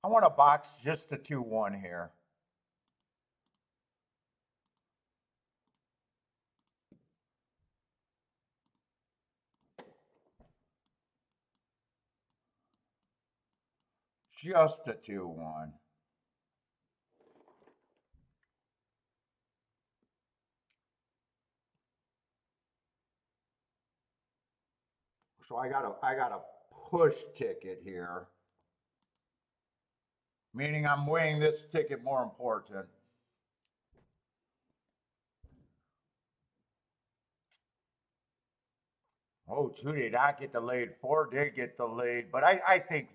I want to box just the 2-1 here. Just a 2-1. So I got a push ticket here, meaning I'm weighing this ticket more important. Oh, two did not get the lead. Four did get the lead, but I think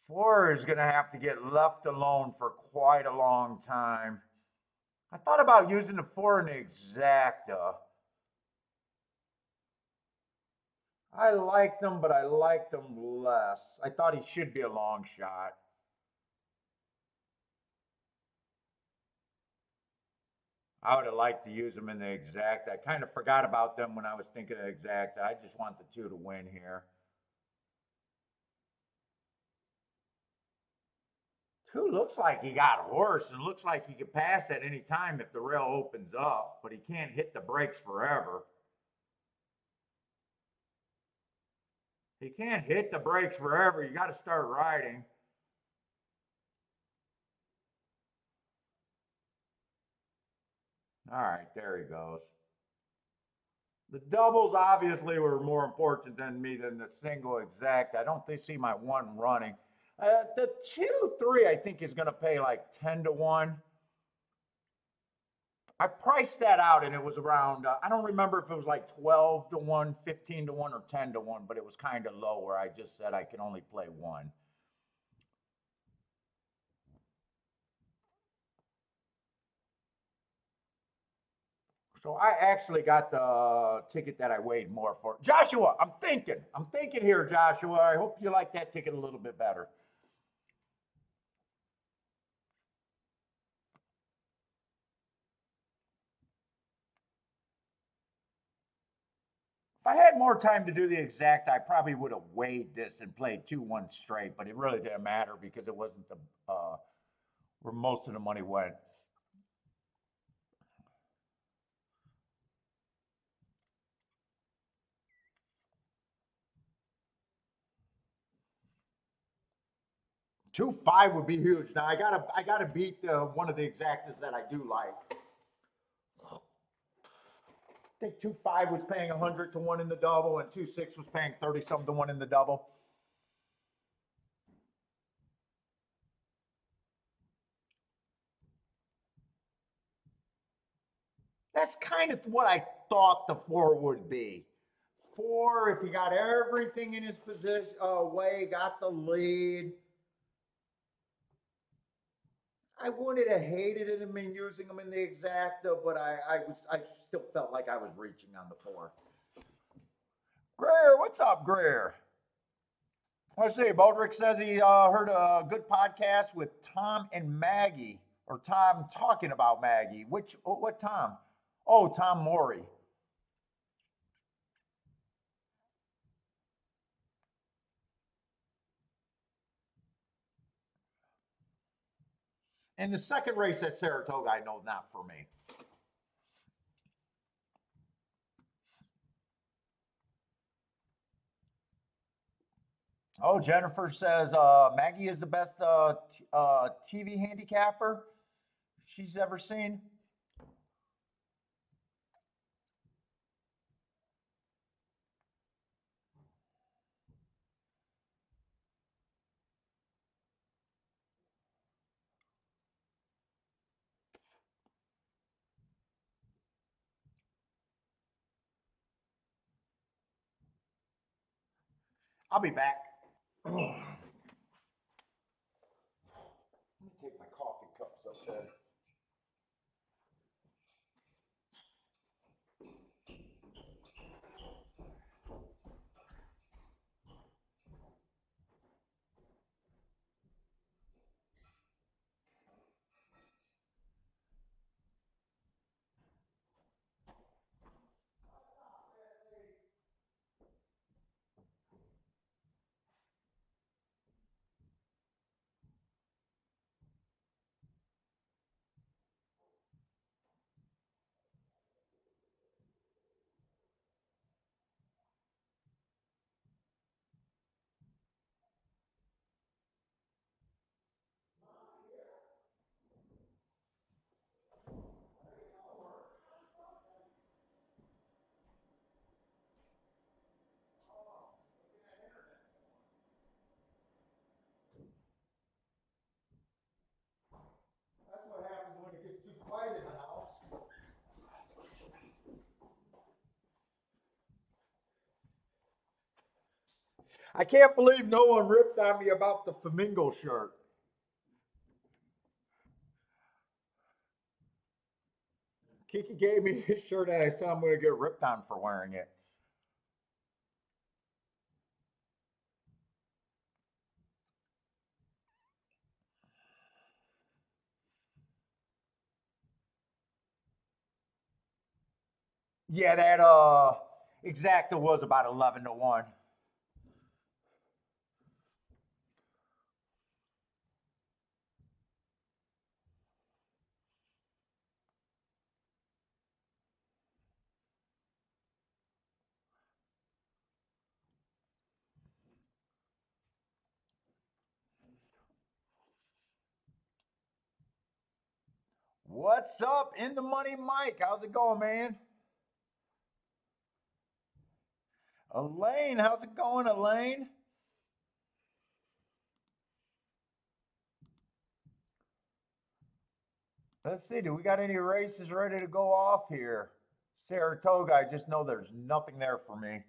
four is going to have to get left alone for quite a long time. I thought about using the four in the exacta. I liked him, but I liked him less. I thought he should be a long shot. I would have liked to use them in the exact. I kind of forgot about them when I was thinking of exact. I just want the two to win here. Two looks like he got horse and looks like he could pass at any time if the rail opens up, but he can't hit the brakes forever. He can't hit the brakes forever. You got to start riding. All right, there he goes. The doubles obviously were more important than me than the single exact. I don't see my one running. The 2-3, I think, is going to pay like 10 to 1. I priced that out and it was around, I don't remember if it was like 12 to 1, 15 to 1, or 10 to 1, but it was kind of low where I just said I can only play one. So I actually got the ticket that I weighed more for. Joshua, I'm thinking here, Joshua. I hope you like that ticket a little bit better. If I had more time to do the exact, I probably would have weighed this and played 2-1 straight, but it really didn't matter because it wasn't the where most of the money went. 2-5 would be huge. Now I gotta beat one of the exactas that I do like. I think 2-5 was paying 100 to 1 in the double, and 2-6 was paying 30 something to 1 in the double. That's kind of what I thought the four would be. Four, if he got everything in his position way, got the lead. I wouldn't have hated him and using him in the exacta, but I still felt like I was reaching on the four. Greer, what's up, Greer? Let's see. Bodrick says he heard a good podcast with Tom and Maggie, or Tom talking about Maggie. What Tom? Oh, Tom Morey. And the second race at Saratoga, I know not for me. Oh, Jennifer says Maggie is the best TV handicapper she's ever seen. I'll be back. Let me take my coffee cups up there. I can't believe no one ripped on me about the flamingo shirt. Kiki gave me his shirt and I said I'm going to get ripped on for wearing it. Yeah, that exacta was about 11-1. What's up, in the money, Mike? How's it going, man? Elaine, how's it going, Elaine? Let's see, do we got any races ready to go off here? Saratoga, I just know there's nothing there for me.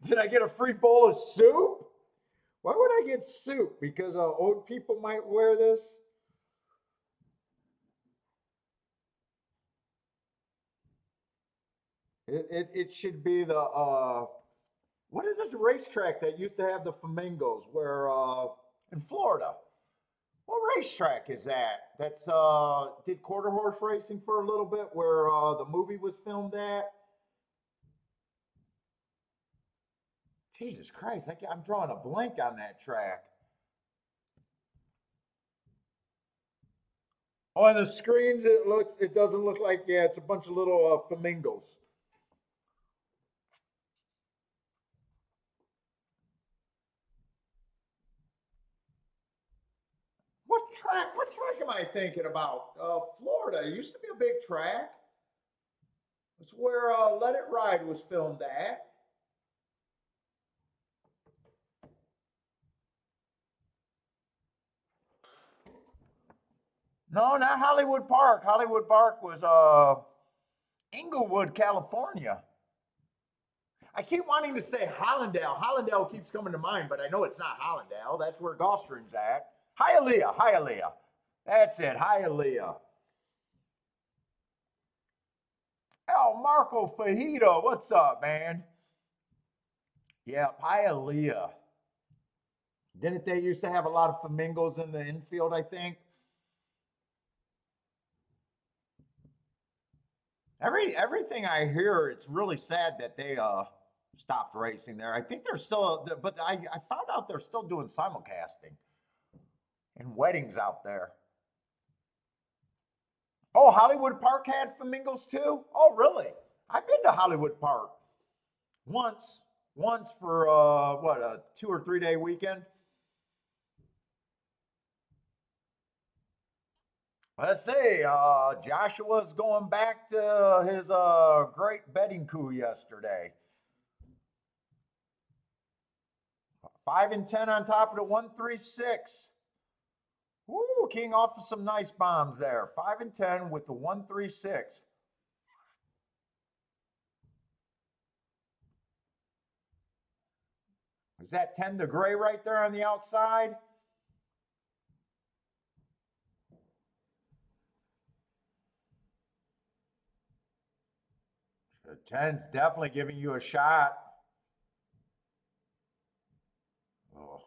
Did I get a free bowl of soup? Why would I get soup? Because old people might wear this? It should be the, what is it, the racetrack that used to have the flamingos where, in Florida? What racetrack is that? That's did quarter horse racing for a little bit, where the movie was filmed at. Jesus Christ, I'm drawing a blank on that track. On the screens, it doesn't look like, yeah, it's a bunch of little flamingos. What track? What track am I thinking about? Florida. It used to be a big track. It's where Let It Ride was filmed at. No, not Hollywood Park. Hollywood Park was Inglewood, California. I keep wanting to say Hollandale. Hollandale keeps coming to mind, but I know it's not Hollandale. That's where Gulfstream's at. Hialeah, Hialeah. That's it, Hialeah. Oh, Marco Fajito, what's up, man? Yeah, Hialeah. Didn't they used to have a lot of flamingos in the infield, I think? Everything I hear, it's really sad that they stopped racing there. I think they're still, but I found out they're still doing simulcasting and weddings out there. Oh, Hollywood Park had flamingos too? Oh, really? I've been to Hollywood Park once, once for what, a 2 or 3 day weekend. Let's see. Joshua's going back to his great betting coup yesterday. 5 and 10 on top of the 136. Woo, King off of some nice bombs there. 5 and 10 with the 136. Is that 10 the gray right there on the outside? The 10's definitely giving you a shot. Oh.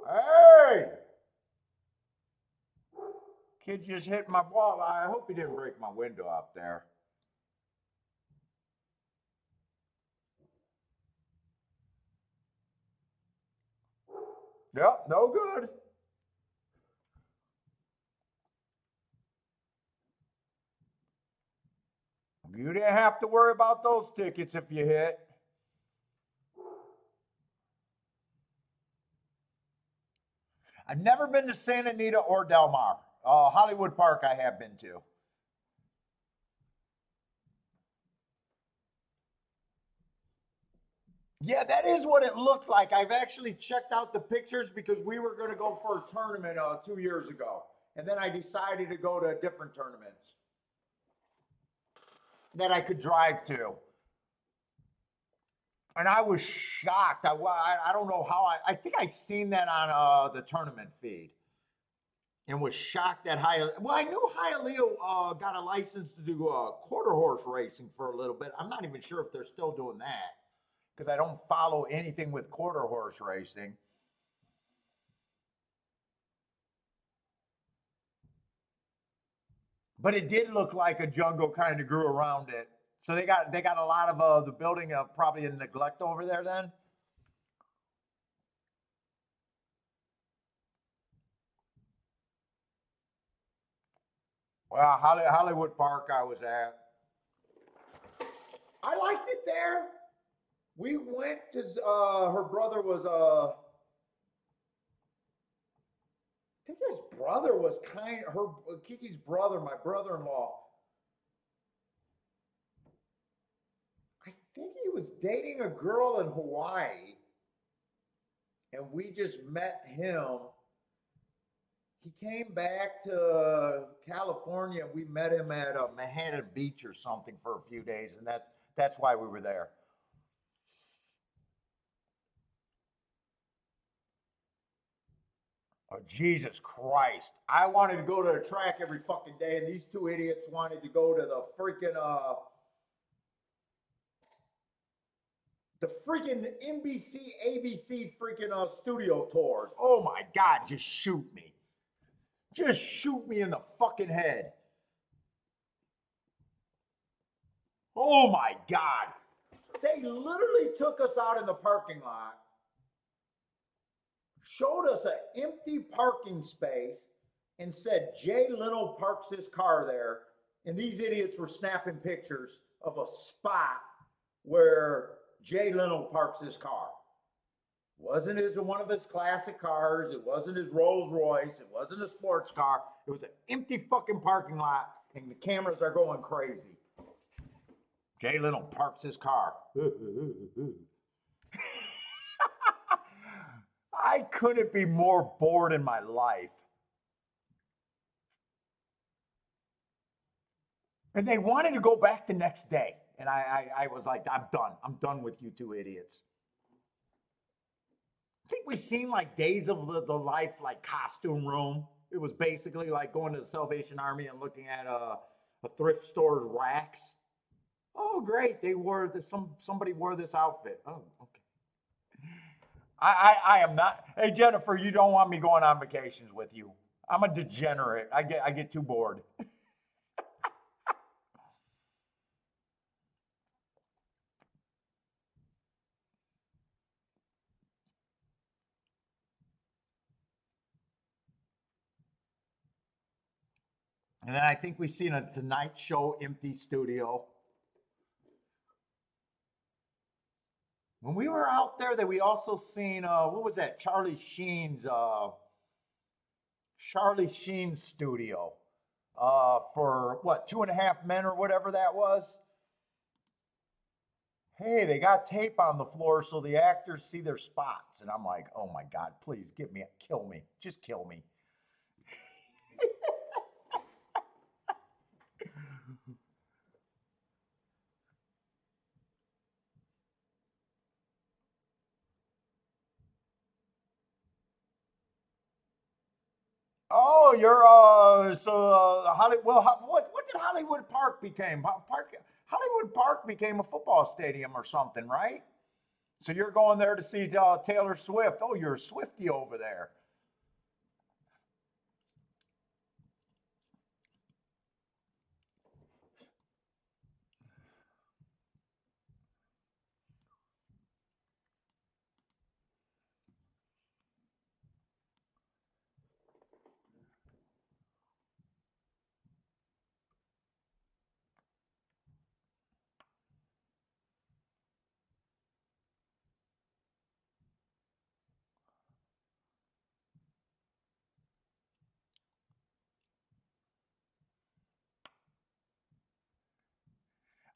Hey! Kid just hit my ball. I hope he didn't break my window out there. Yep, no good. You didn't have to worry about those tickets if you hit. I've never been to Santa Anita or Del Mar. Hollywood Park, I have been to. Yeah, that is what it looked like. I've actually checked out the pictures because we were going to go for a tournament 2 years ago. And then I decided to go to different tournaments that I could drive to. And I was shocked. I don't know how I think I'd seen that on the tournament feed and was shocked that well, I knew Hialeah got a license to do quarter horse racing for a little bit. I'm not even sure if they're still doing that because I don't follow anything with quarter horse racing. But it did look like a jungle kind of grew around it. So they got a lot of the building probably in neglect over there then. Well, Hollywood Park I was at. I liked it there. We went to her brother was I think his brother was her Kiki's brother, my brother-in-law. I think he was dating a girl in Hawaii, and we just met him. He came back to California. We met him at Manhattan Beach or something for a few days, and that's why we were there. Oh, Jesus Christ. I wanted to go to the track every fucking day, and these two idiots wanted to go to the freaking NBC, ABC freaking studio tours. Oh my God, just shoot me. Just shoot me in the fucking head. Oh my God. They literally took us out in the parking lot, showed us an empty parking space, and said Jay Leno parks his car there. And these idiots were snapping pictures of a spot where Jay Leno parks his car. Wasn't his one of his classic cars. It wasn't his Rolls Royce. It wasn't a sports car. It was an empty fucking parking lot, and the cameras are going crazy. Jay Leno parks his car. I couldn't be more bored in my life. And they wanted to go back the next day. And I was like, I'm done. I'm done with you two idiots. I think we seen like Days of the Life, like costume room. It was basically like going to the Salvation Army and looking at a thrift store's racks. Oh, great! They wore this. Somebody wore this outfit. Oh, okay. I am not. Hey Jennifer, you don't want me going on vacations with you. I'm a degenerate. I get too bored. And then I think we've seen a Tonight Show empty studio. When we were out there, that we also seen what was that? Charlie Sheen's studio for what 2.5 Men or whatever that was. Hey, they got tape on the floor so the actors see their spots, and I'm like, oh my God, please kill me, just kill me. Oh, you're Hollywood. Well, what did Hollywood Park became? Hollywood Park became a football stadium or something, right? So you're going there to see Taylor Swift. Oh, you're a Swifty over there.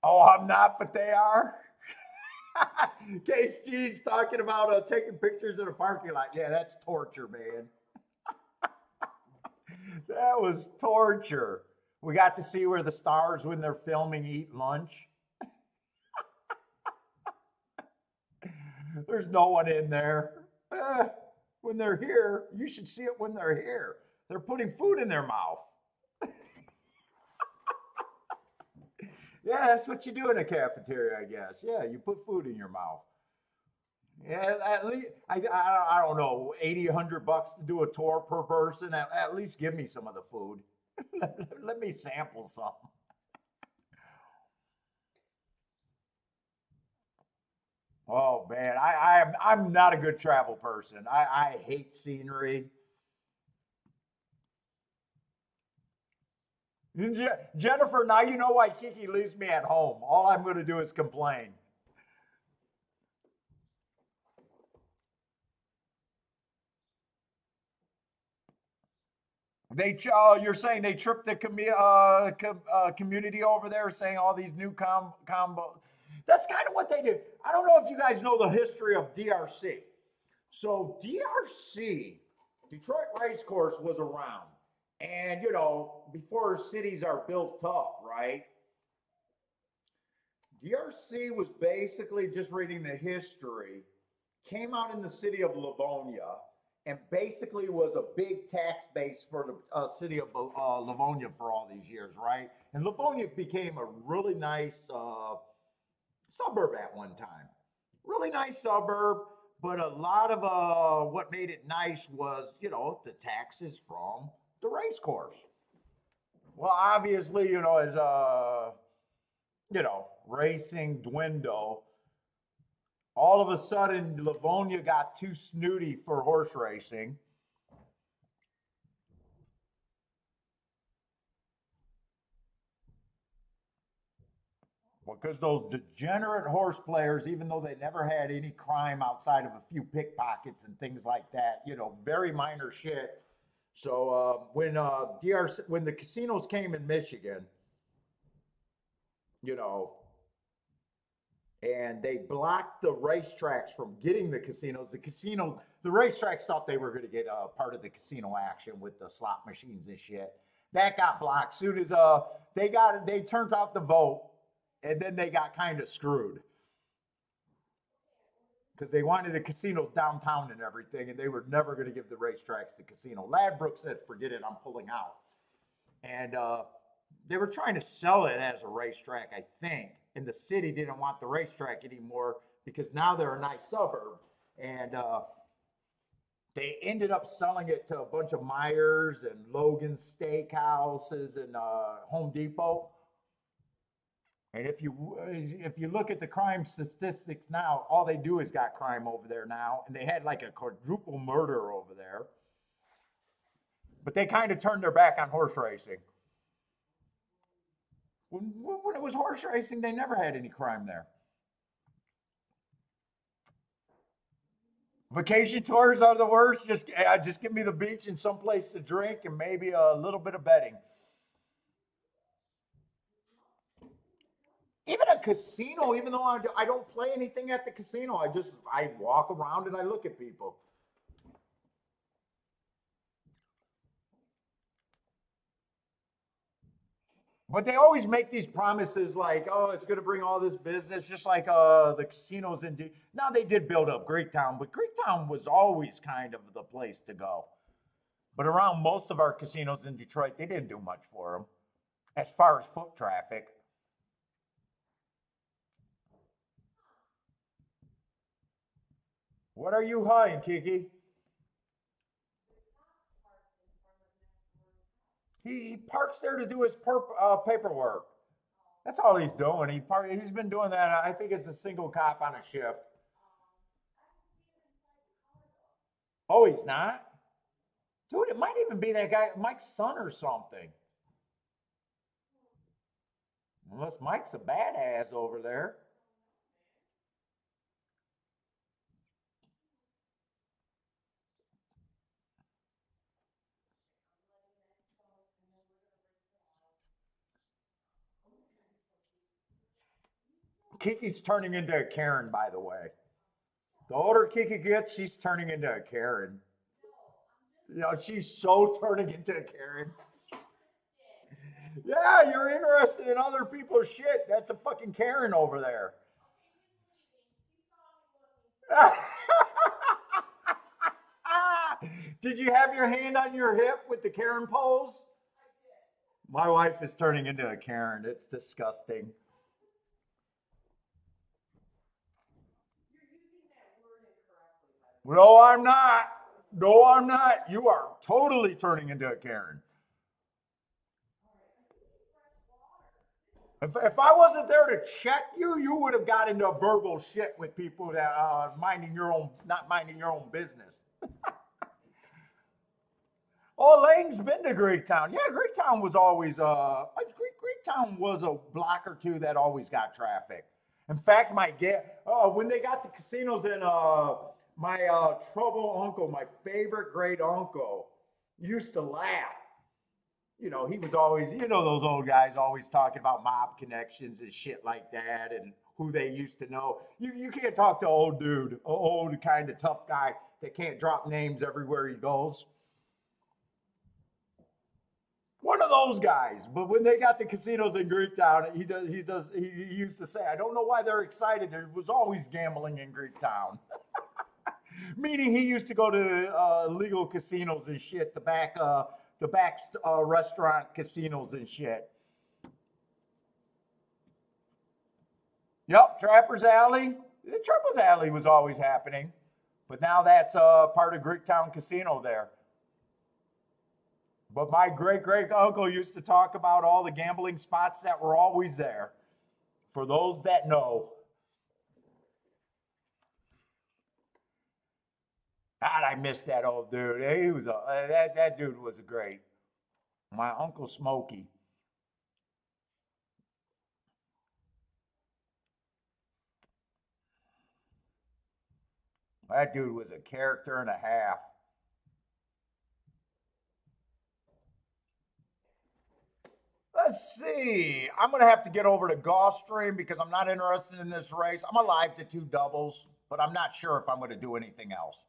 Oh, I'm not, but they are. Case G's talking about taking pictures in a parking lot. Yeah, that's torture, man. That was torture. We got to see where the stars, when they're filming, eat lunch. There's no one in there. Eh, when they're here, you should see it when they're here. They're putting food in their mouth. Yeah, that's what you do in a cafeteria, I guess. Yeah, you put food in your mouth. Yeah, at least I don't know, 80, $100 to do a tour per person. At least give me some of the food. Let me sample some. Oh man, I'm not a good travel person. I hate scenery. Jennifer, now you know why Kiki leaves me at home. All I'm going to do is complain. You're saying they tripped the community over there, saying all these new combo. That's kind of what they do. I don't know if you guys know the history of DRC. So DRC, Detroit Racecourse, was around, and before cities are built up, right? DRC was basically, just reading the history, came out in the city of Livonia and basically was a big tax base for the city of Livonia for all these years, right? And Livonia became a really nice suburb at one time. Really nice suburb, but a lot of what made it nice was, the taxes from the race course. Well, obviously, as racing dwindle, all of a sudden Livonia got too snooty for horse racing. Because those degenerate horse players, even though they never had any crime outside of a few pickpockets and things like that, very minor shit. So when DRC, when the casinos came in Michigan, you know, and they blocked the racetracks from getting the casinos. The racetracks thought they were going to get part of the casino action with the slot machines and shit. That got blocked. Soon as they turned out the vote, and then they got kind of screwed because they wanted the casinos downtown and everything, and they were never going to give the racetracks the casino. Ladbroke said, "Forget it, I'm pulling out." And they were trying to sell it as a racetrack, I think, and the city didn't want the racetrack anymore because now they're a nice suburb, and they ended up selling it to a bunch of Myers and Logan Steakhouses and Home Depot. And if you look at the crime statistics now, all they do is got crime over there now, and they had like a quadruple murder over there. But they kind of turned their back on horse racing. When it was horse racing, they never had any crime there. Vacation tours are the worst. Just give me the beach and some place to drink and maybe a little bit of betting. Even a casino, even though I don't play anything at the casino, I walk around and I look at people. But they always make these promises like, oh, it's going to bring all this business, just like the casinos in. Now they did build up Greektown, but Greektown was always kind of the place to go. But around most of our casinos in Detroit, they didn't do much for them as far as foot traffic. What are you hiding, Kiki? He parks there to do his paperwork. That's all he's doing. He's been doing that. I think it's a single cop on a shift. Oh, he's not? Dude, it might even be that guy, Mike's son or something. Unless Mike's a badass over there. Kiki's turning into a Karen, by the way. The older Kiki gets, she's turning into a Karen. You know, she's so turning into a Karen. Yeah, you're interested in other people's shit. That's a fucking Karen over there. Did you have your hand on your hip with the Karen pose? My wife is turning into a Karen. It's disgusting. No, I'm not. No, I'm not. You are totally turning into a Karen. If I wasn't there to check you, you would have got into verbal shit with people that minding your own, not minding your own business. Oh, Lane's been to Greektown. Yeah, Greektown was always Greektown was a block or two that always got traffic. In fact, when they got the casinos in my trouble uncle, my favorite great uncle, used to laugh. You know, he was always, you know, those old guys always talking about mob connections and shit like that and who they used to know. You can't talk to old dude, old kind of tough guy that can't drop names everywhere he goes. One of those guys. But when they got the casinos in Greektown, he used to say, I don't know why they're excited. There was always gambling in Greektown. Meaning he used to go to legal casinos and shit, the back restaurant casinos and shit. Yep, Trapper's Alley. The Trapper's Alley was always happening. But now that's part of Greektown Casino there. But my great uncle used to talk about all the gambling spots that were always there. For those that know. God, I miss that old dude. He was that dude was great. My Uncle Smokey. That dude was a character and a half. Let's see. I'm going to have to get over to Gulfstream because I'm not interested in this race. I'm alive to 2 doubles, but I'm not sure if I'm going to do anything else.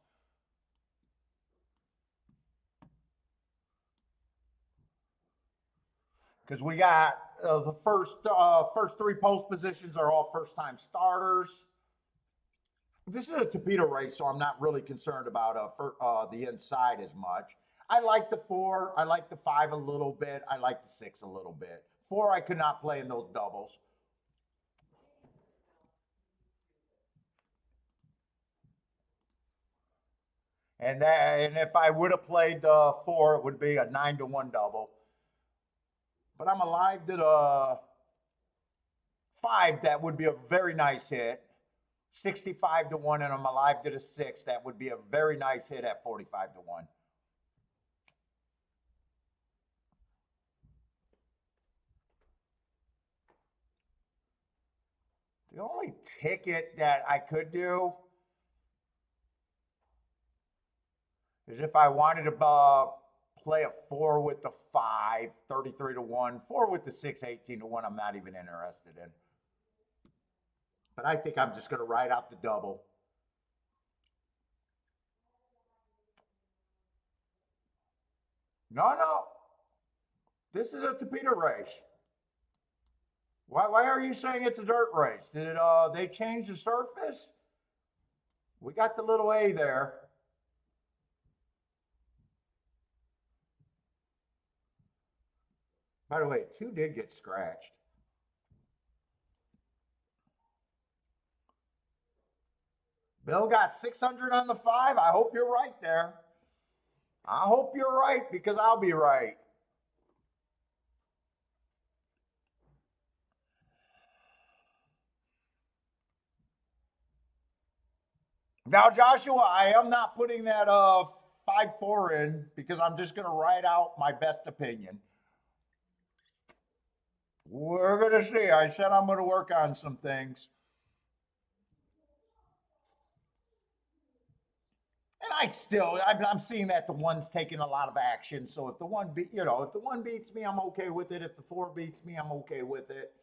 Because we got the first 3 post positions are all first-time starters. This is a torpedo race, so I'm not really concerned about the inside as much. I like the 4. I like the 5 a little bit. I like the 6 a little bit. 4, I could not play in those doubles. And if I would have played the 4, it would be a 9-1 double. But I'm alive to the 5. That would be a very nice hit. 65-1, and I'm alive to the 6. That would be a very nice hit at 45-1. The only ticket that I could do is if I wanted to play a 4 with the 5, 33-1, 4 with the 6, 18-1. I'm not even interested in. But I think I'm just going to ride out the double. No. This is a torpedo race. Why are you saying it's a dirt race? Did they change the surface? We got the little A there. By the way, 2 did get scratched. Bill got 600 on the 5. I hope you're right there. I hope you're right because I'll be right. Now, Joshua, I am not putting that 5-4 in because I'm just going to write out my best opinion. We're going to see. I said I'm going to work on some things. And I'm seeing that the 1's taking a lot of action. So if the 1 if the 1 beats me, I'm okay with it. If the 4 beats me, I'm okay with it.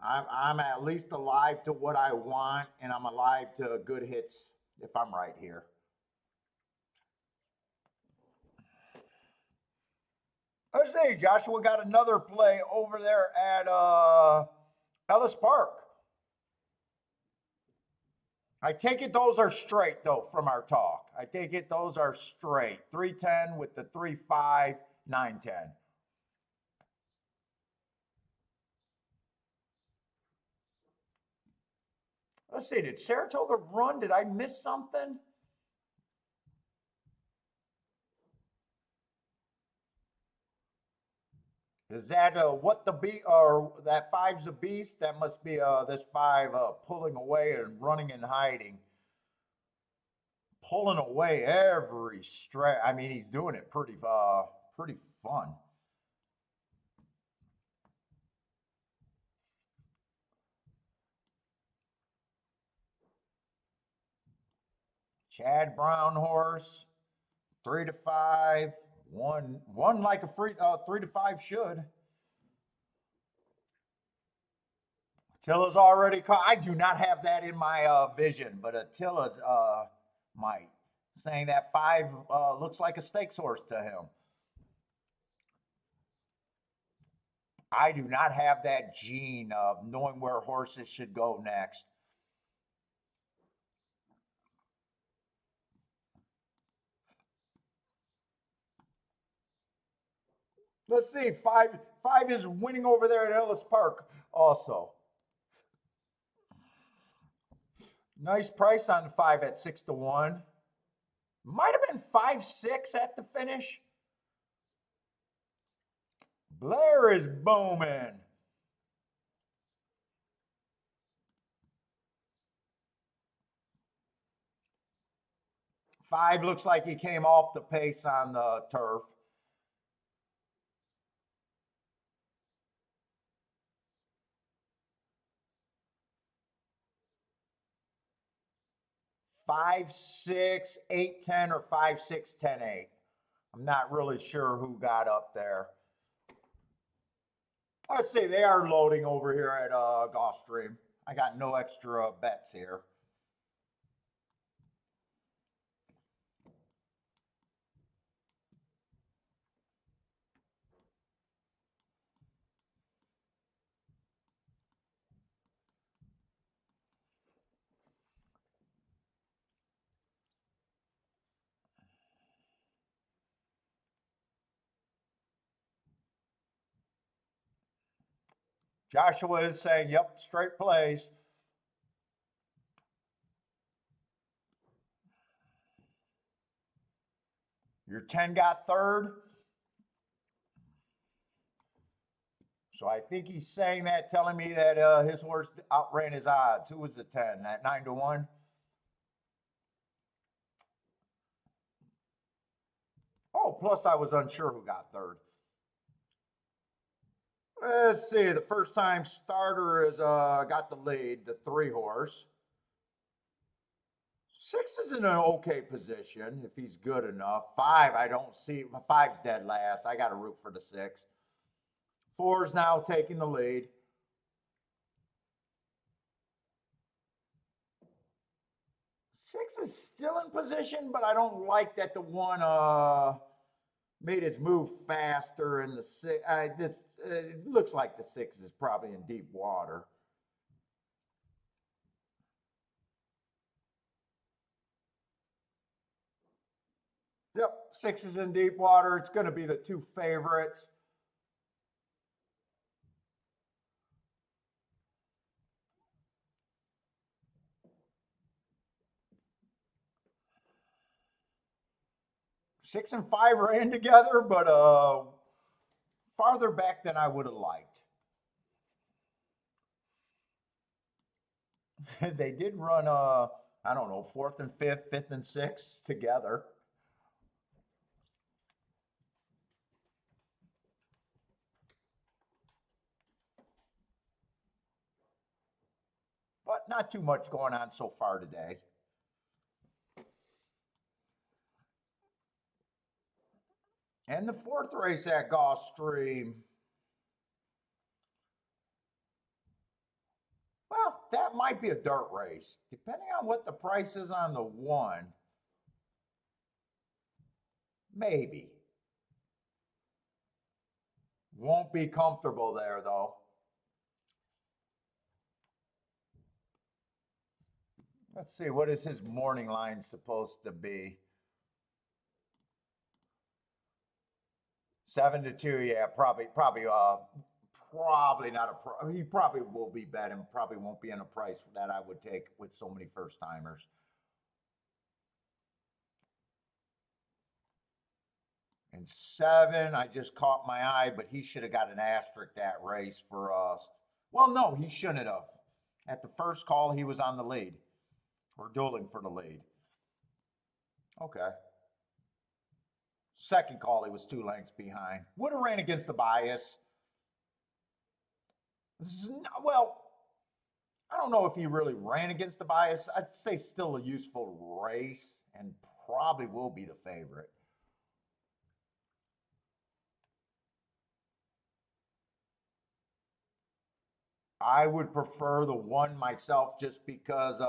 I'm at least alive to what I want, and I'm alive to good hits if I'm right here. Let's see, Joshua got another play over there at Ellis Park. I take it those are straight though from our talk. I take it those are straight. 310 with the 3-5, 9-10. Let's see, did Saratoga run? Did I miss something? Is that what the beat or that five's a beast? That must be this five pulling away and running and hiding. Pulling away every stretch. I mean, he's doing it pretty fun. Chad Brown horse, 3-5, one like a free 3-5 should. Attila's already caught. I do not have that in my vision, but Attila's might. Saying that 5 looks like a stakes horse to him. I do not have that gene of knowing where horses should go next. Let's see, five is winning over there at Ellis Park also. Nice price on the 5 at 6-1. Might have been 5-6 at the finish. Blair is booming. Five looks like he came off the pace on the turf. Five, 6, 8, 10, or 5, 6, 10, 8. I'm not really sure who got up there. Let's see, they are loading over here at Gulfstream. I got no extra bets here. Joshua is saying, yep, straight plays. Your 10 got third. So I think he's saying that, telling me that his horse outran his odds. Who was the 10? That 9-1? Oh, plus I was unsure who got third. Let's see. The first time starter has got the lead, the 3 horse. 6 is in an okay position if he's good enough. 5, I don't see. 5's dead last. I got to root for the 6. 4 is now taking the lead. 6 is still in position, but I don't like that the 1 made his move faster, and the 6. It looks like the 6 is probably in deep water. Yep, 6 is in deep water. It's going to be the 2 favorites. Six and 5 are in together, but farther back than I would have liked. They did run, I don't know, 4th and 5th, 5th and 6th together. But not too much going on so far today. And the 4th race at Gulfstream. Well, that might be a dirt race. Depending on what the price is on the one, maybe. Won't be comfortable there though. Let's see, what is his morning line supposed to be? 7-2, yeah, probably not a pro. He probably will be betting, probably won't be in a price that I would take with so many first timers. And 7, I just caught my eye, but he should have got an asterisk that race for us. Well, no, he shouldn't have. At the first call, he was on the lead. We're dueling for the lead. Okay. Second call, he was 2 lengths behind. Would have ran against the bias. Well, I don't know if he really ran against the bias. I'd say still a useful race and probably will be the favorite. I would prefer the 1 myself just because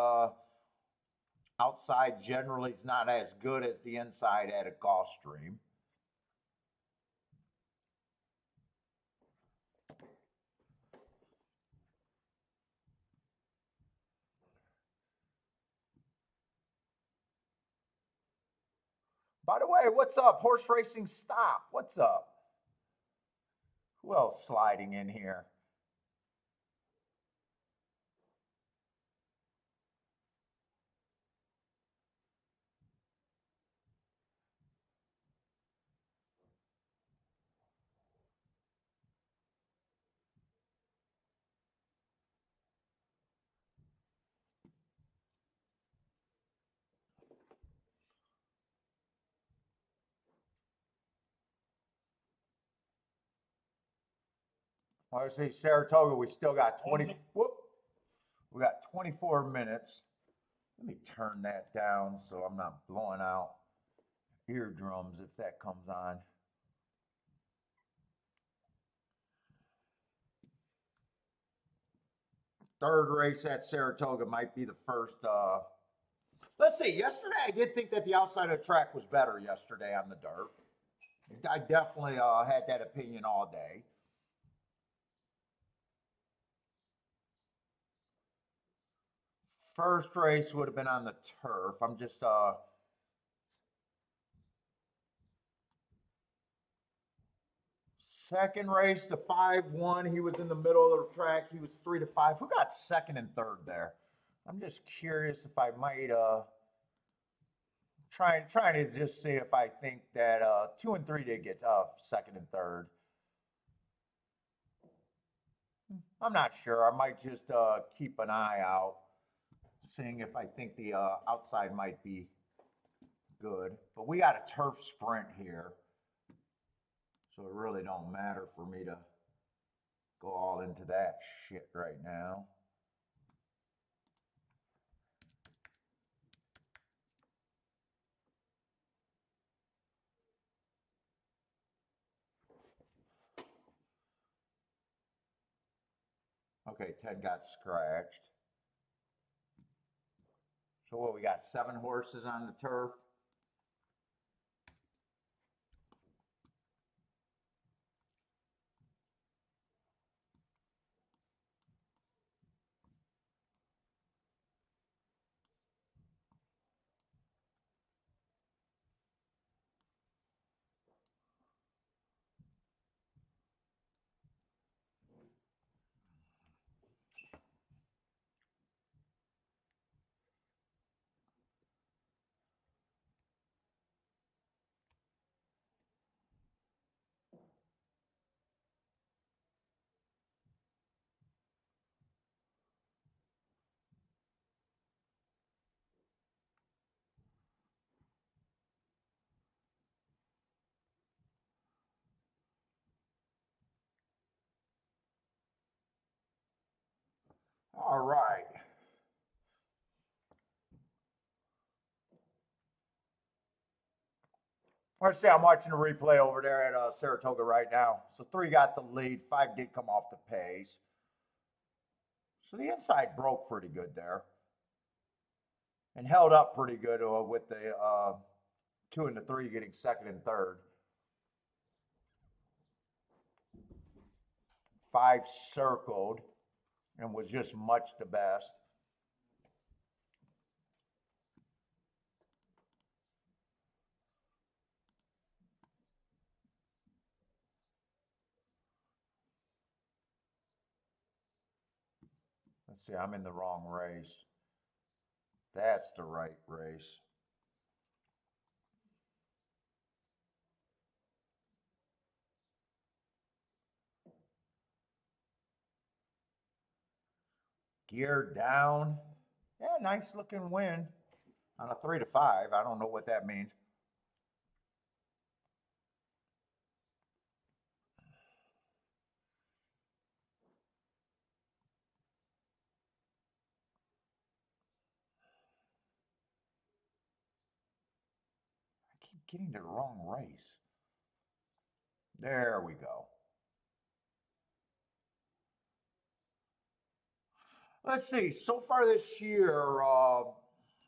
outside generally is not as good as the inside at a Gulfstream. By the way, what's up? Horse Racing Stop. What's up? Who else sliding in here? I say Saratoga, we still got 20. Whoop, we got 24 minutes. Let me turn that down so I'm not blowing out eardrums if that comes on. Third race at Saratoga might be the first. Let's see. Yesterday, I did think that the outside of the track was better yesterday on the dirt. I definitely had that opinion all day. First race would have been on the turf. I'm just second race, the 5-1. He was in the middle of the track. He was 3-5. Who got second and third there? I'm just curious if I might trying to just see if I think that 2 and 3 did get second and third. I'm not sure. I might just keep an eye out, seeing if I think the outside might be good. But we got a turf sprint here, so it really don't matter for me to go all into that shit right now. Okay, Ted got scratched. So what, we got 7 horses on the turf? All right. Let's see, I'm watching the replay over there at Saratoga right now. So 3 got the lead, 5 did come off the pace. So the inside broke pretty good there and held up pretty good with the 2 and the 3 getting second and third. 5 circled and was just much the best. Let's see, I'm in the wrong race. That's the right race. Gear down. Yeah, nice looking win on a 3 to 5. I don't know what that means. I keep getting the wrong race. There we go. Let's see. So far this year,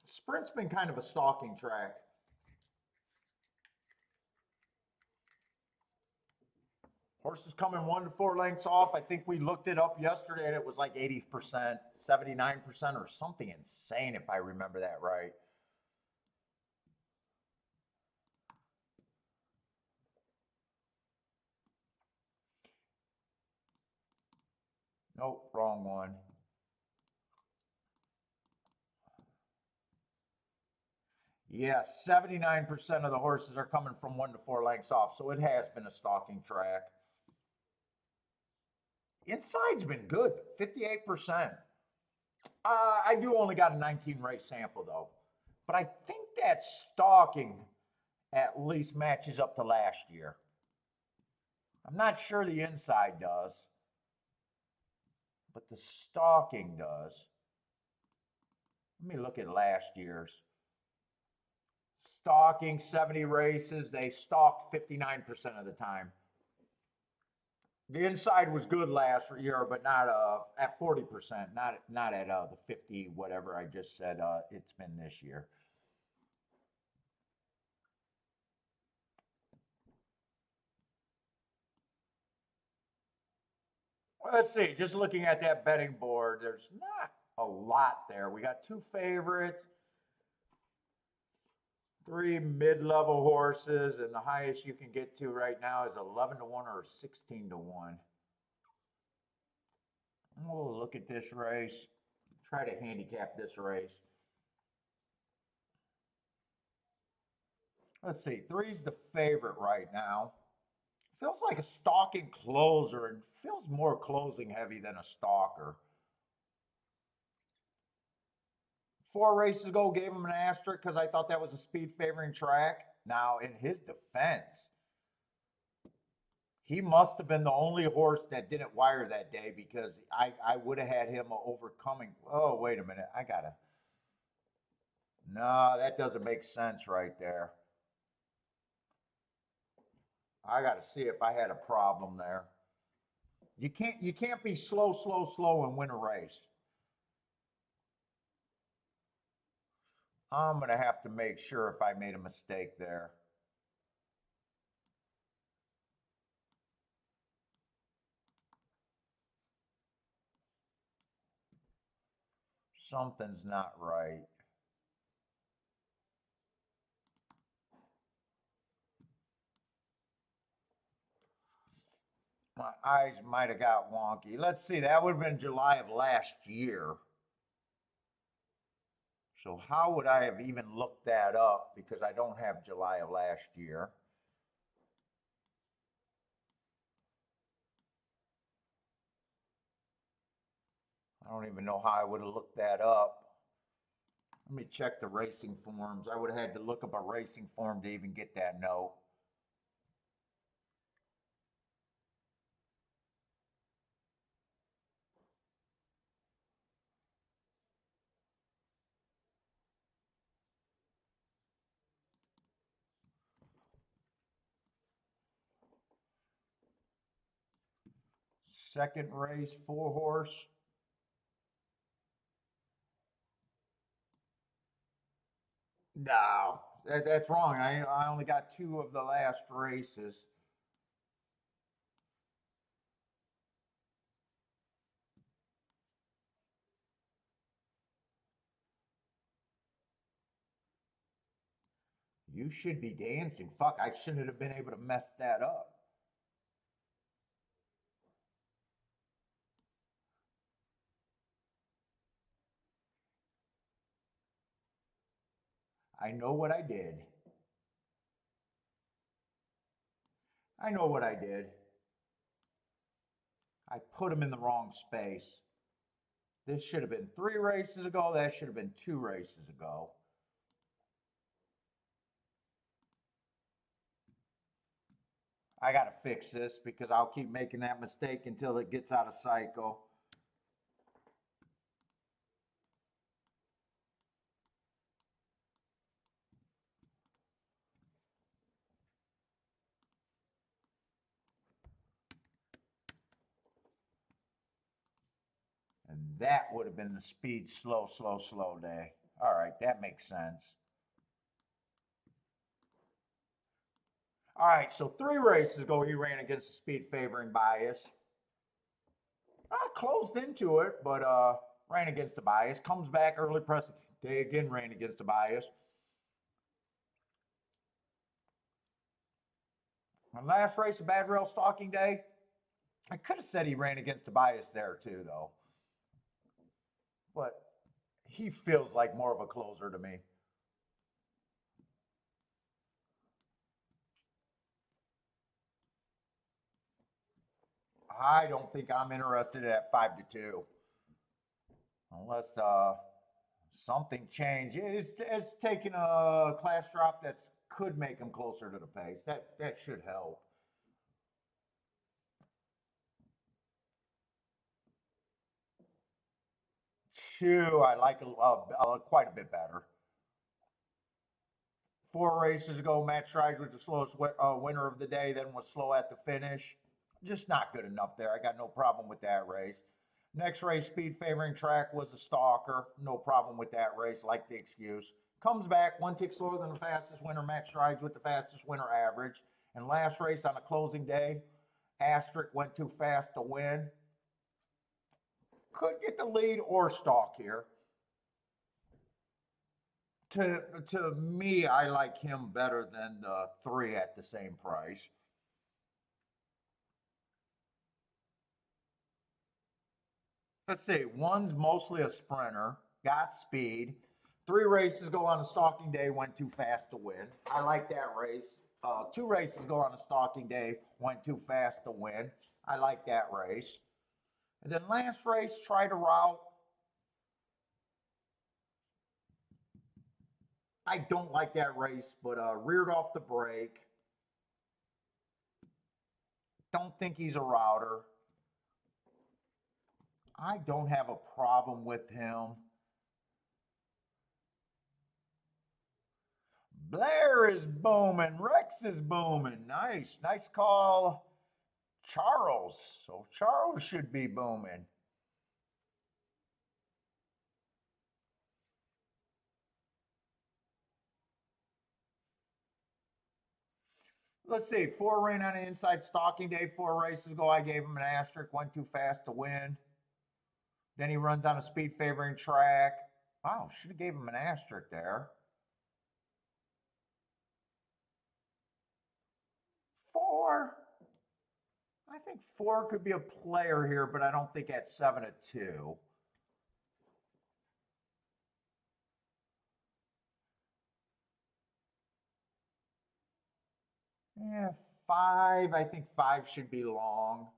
Sprint's been kind of a stalking track. Horses coming 1 to 4 lengths off. I think we looked it up yesterday and it was like 80%, 79% or something insane if I remember that right. Nope, wrong one. Yes, 79% of the horses are coming from 1 to 4 lengths off, so it has been a stalking track. Inside's been good, 58%. I do only got a 19 race sample though, but I think that stalking at least matches up to last year. I'm not sure the inside does, but the stalking does. Let me look at last year's. Stalking 70 races, they stalked 59% of the time. The inside was good last year, but not at 40%, not at the 50 whatever I just said it's been this year. Well, let's see, just looking at that betting board, there's not a lot there. We got 2 favorites, 3 mid-level horses, and the highest you can get to right now is 11 to 1 or 16 to 1. We'll look at this race, try to handicap this race. Let's see, 3's the favorite right now. Feels like a stalking closer and feels more closing heavy than a stalker. 4 races ago, gave him an asterisk because I thought that was a speed favoring track. Now, in his defense, he must have been the only horse that didn't wire that day because I would have had him overcoming. Oh, wait a minute. No, that doesn't make sense right there. I got to see if I had a problem there. You can't be slow and win a race. I'm going to have to make sure if I made a mistake there. Something's not right. My eyes might have got wonky. Let's see, that would have been July of last year. So how would I have even looked that up because I don't have July of last year? I don't even know how I would have looked that up. Let me check the racing forms. I would have had to look up a racing form to even get that note. Second race, 4 horse. No, that's wrong. I only got two of the last races. You should be dancing. Fuck, I shouldn't have been able to mess that up. I know what I did. I know what I did. I put him in the wrong space. This should have been 3 races ago. That should have been 2 races ago. I got to fix this because I'll keep making that mistake until it gets out of cycle. And that would have been the speed slow, slow, slow day. All right, that makes sense. All right, so 3 races ago, he ran against the speed favoring bias. I closed into it, but ran against the bias. Comes back early press day again, ran against the bias. My last race, a bad rail stalking day. I could have said he ran against the bias there too, though. But he feels like more of a closer to me. I don't think I'm interested at 5-2, unless something changed. It's taking a class drop that could make him closer to the pace. That should help. 2, I like quite a bit better. 4 races ago, Matt Strides was the slowest winner of the day, then was slow at the finish. Just not good enough there. I got no problem with that race. Next race, speed favoring track was a stalker. No problem with that race, like the excuse. Comes back, 1 tick slower than the fastest winner. Matt Strides with the fastest winner average. And last race on a closing day, Asterisk went too fast to win. Could get the lead or stalk here. To me, I like him better than the 3 at the same price. Let's see, 1's mostly a sprinter, got speed. 3 races go on a stalking day, went too fast to win. I like that race. 2 races go on a stalking day, went too fast to win. I like that race. And then last race, tried a route. I don't like that race, but reared off the break. Don't think he's a router. I don't have a problem with him. Blair is booming. Rex is booming. Nice. Nice call, Charles. So Charles should be booming. Let's see. 4 ran on an inside stalking day 4 races ago. I gave him an asterisk. Went too fast to win. Then he runs on a speed favoring track. Wow, should have gave him an asterisk there. 4. I think 4 could be a player here, but I don't think at 7-2. Yeah, 5. I think 5 should be long.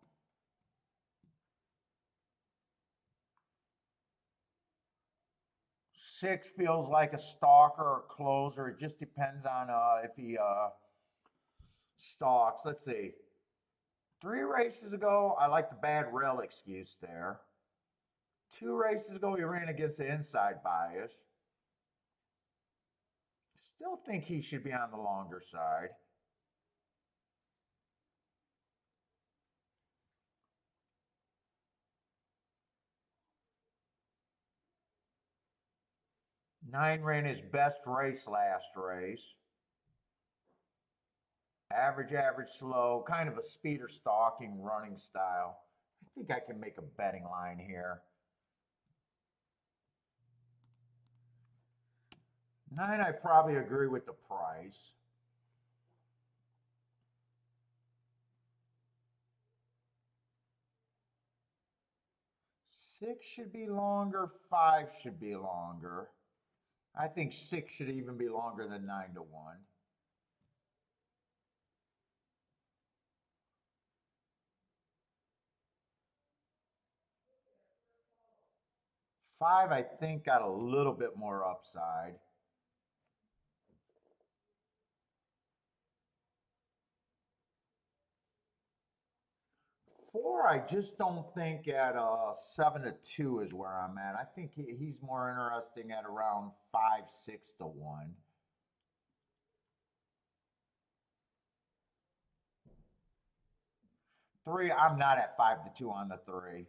6 feels like a stalker or closer. It just depends on if he stalks. Let's see. 3 races ago, I like the bad rail excuse there. 2 races ago, he ran against the inside bias. Still think he should be on the longer side. 9 ran his best race last race. Average, average, slow, kind of a speeder stalking running style. I think I can make a betting line here. 9, I probably agree with the price. Six should be longer, 5 should be longer. I think 6 should even be longer than 9-1. 5, I think, got a little bit more upside. 4, I just don't think at 7-2 is where I'm at. I think he's more interesting at around 5-6-1. 3, I'm not at 5-2 on the 3.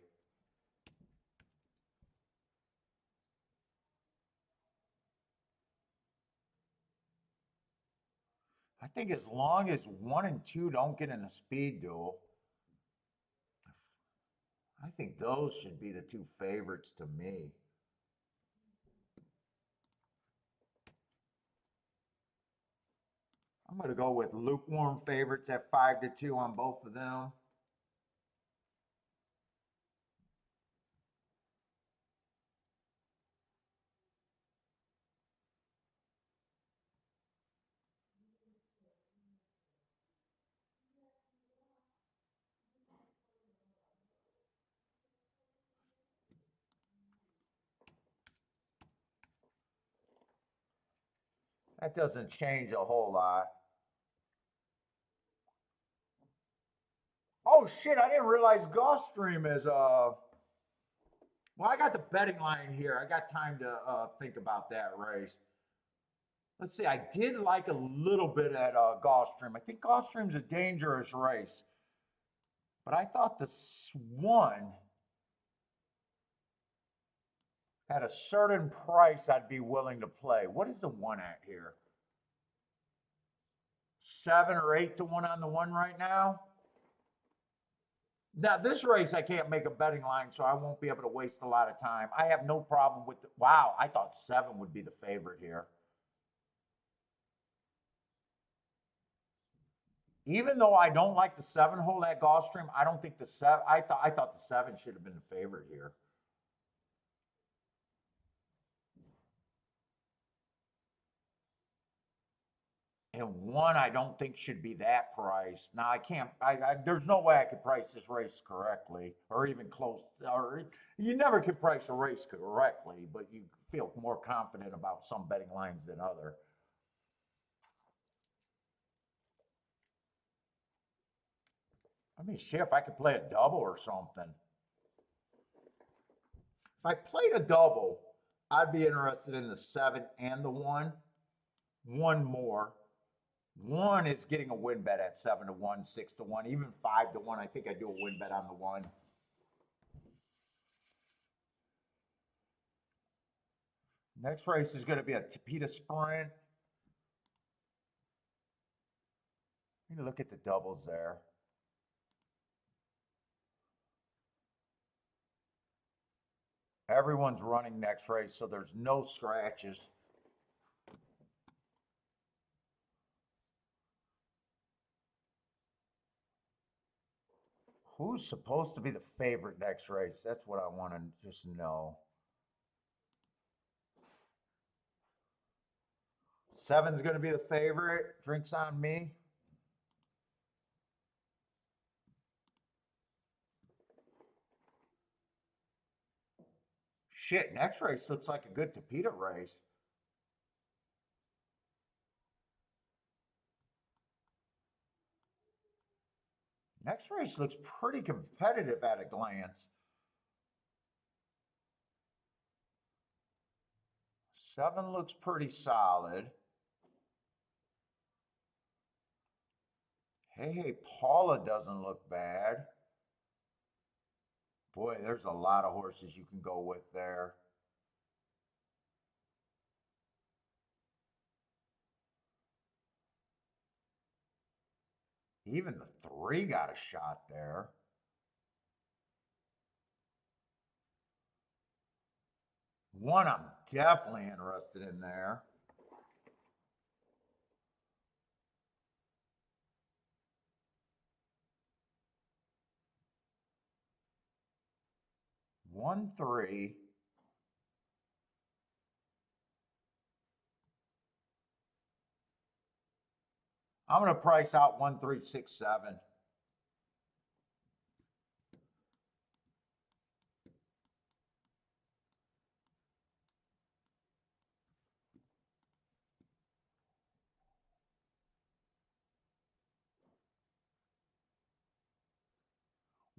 I think as long as 1 and 2 don't get in a speed duel, I think those should be the 2 favorites to me. I'm going to go with lukewarm favorites at 5-2 on both of them. That doesn't change a whole lot. Oh shit, I didn't realize Gulfstream is well, I got the betting line here. I got time to think about that race. Let's see, I did like a little bit at Gulfstream. I think Gulfstream's a dangerous race. But I thought the one at a certain price I'd be willing to play. What is the one at here? 7 or 8-1 on the one right now? Now, this race, I can't make a betting line, so I won't be able to waste a lot of time. I have no problem with wow, I thought 7 would be the favorite here. Even though I don't like the 7 hole at Gulfstream, I don't think the 7, I thought the 7 should have been the favorite here. And 1, I don't think should be that price. Now I can't. There's no way I could price this race correctly, or even close. Or you never could price a race correctly, but you feel more confident about some betting lines than other. Let me see if I could play a double or something. If I played a double, I'd be interested in the 7 and the 1. One more. 1 is getting a win bet at 7-1, 6-1, even 5-1. I think I do a win bet on the 1. Next race is going to be a Tapeta Sprint. You look at the doubles there. Everyone's running next race, so there's no scratches. Who's supposed to be the favorite next race? That's what I want to just know. 7's going to be the favorite. Drinks on me. Shit, next race looks like a good Tapeta race. Next race looks pretty competitive at a glance. 7 looks pretty solid. Hey, Paula doesn't look bad. Boy, there's a lot of horses you can go with there. Even the three got a shot there. One I'm definitely interested in there. One, three. I'm going to price out 1367.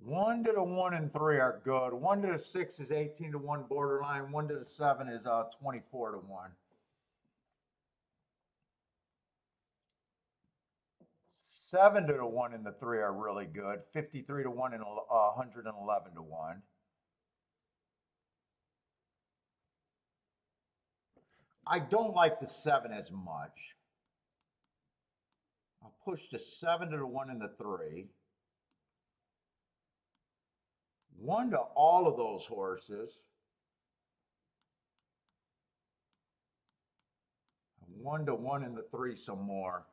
One to the one and three are good. One to the six is 18 to one borderline. One to the seven is 24 to one. Seven to the one and the three are really good. 53 to one and 111 to one. I don't like the seven as much. I'll push the seven to the one and the three. One to all of those horses. One to one and the three some more.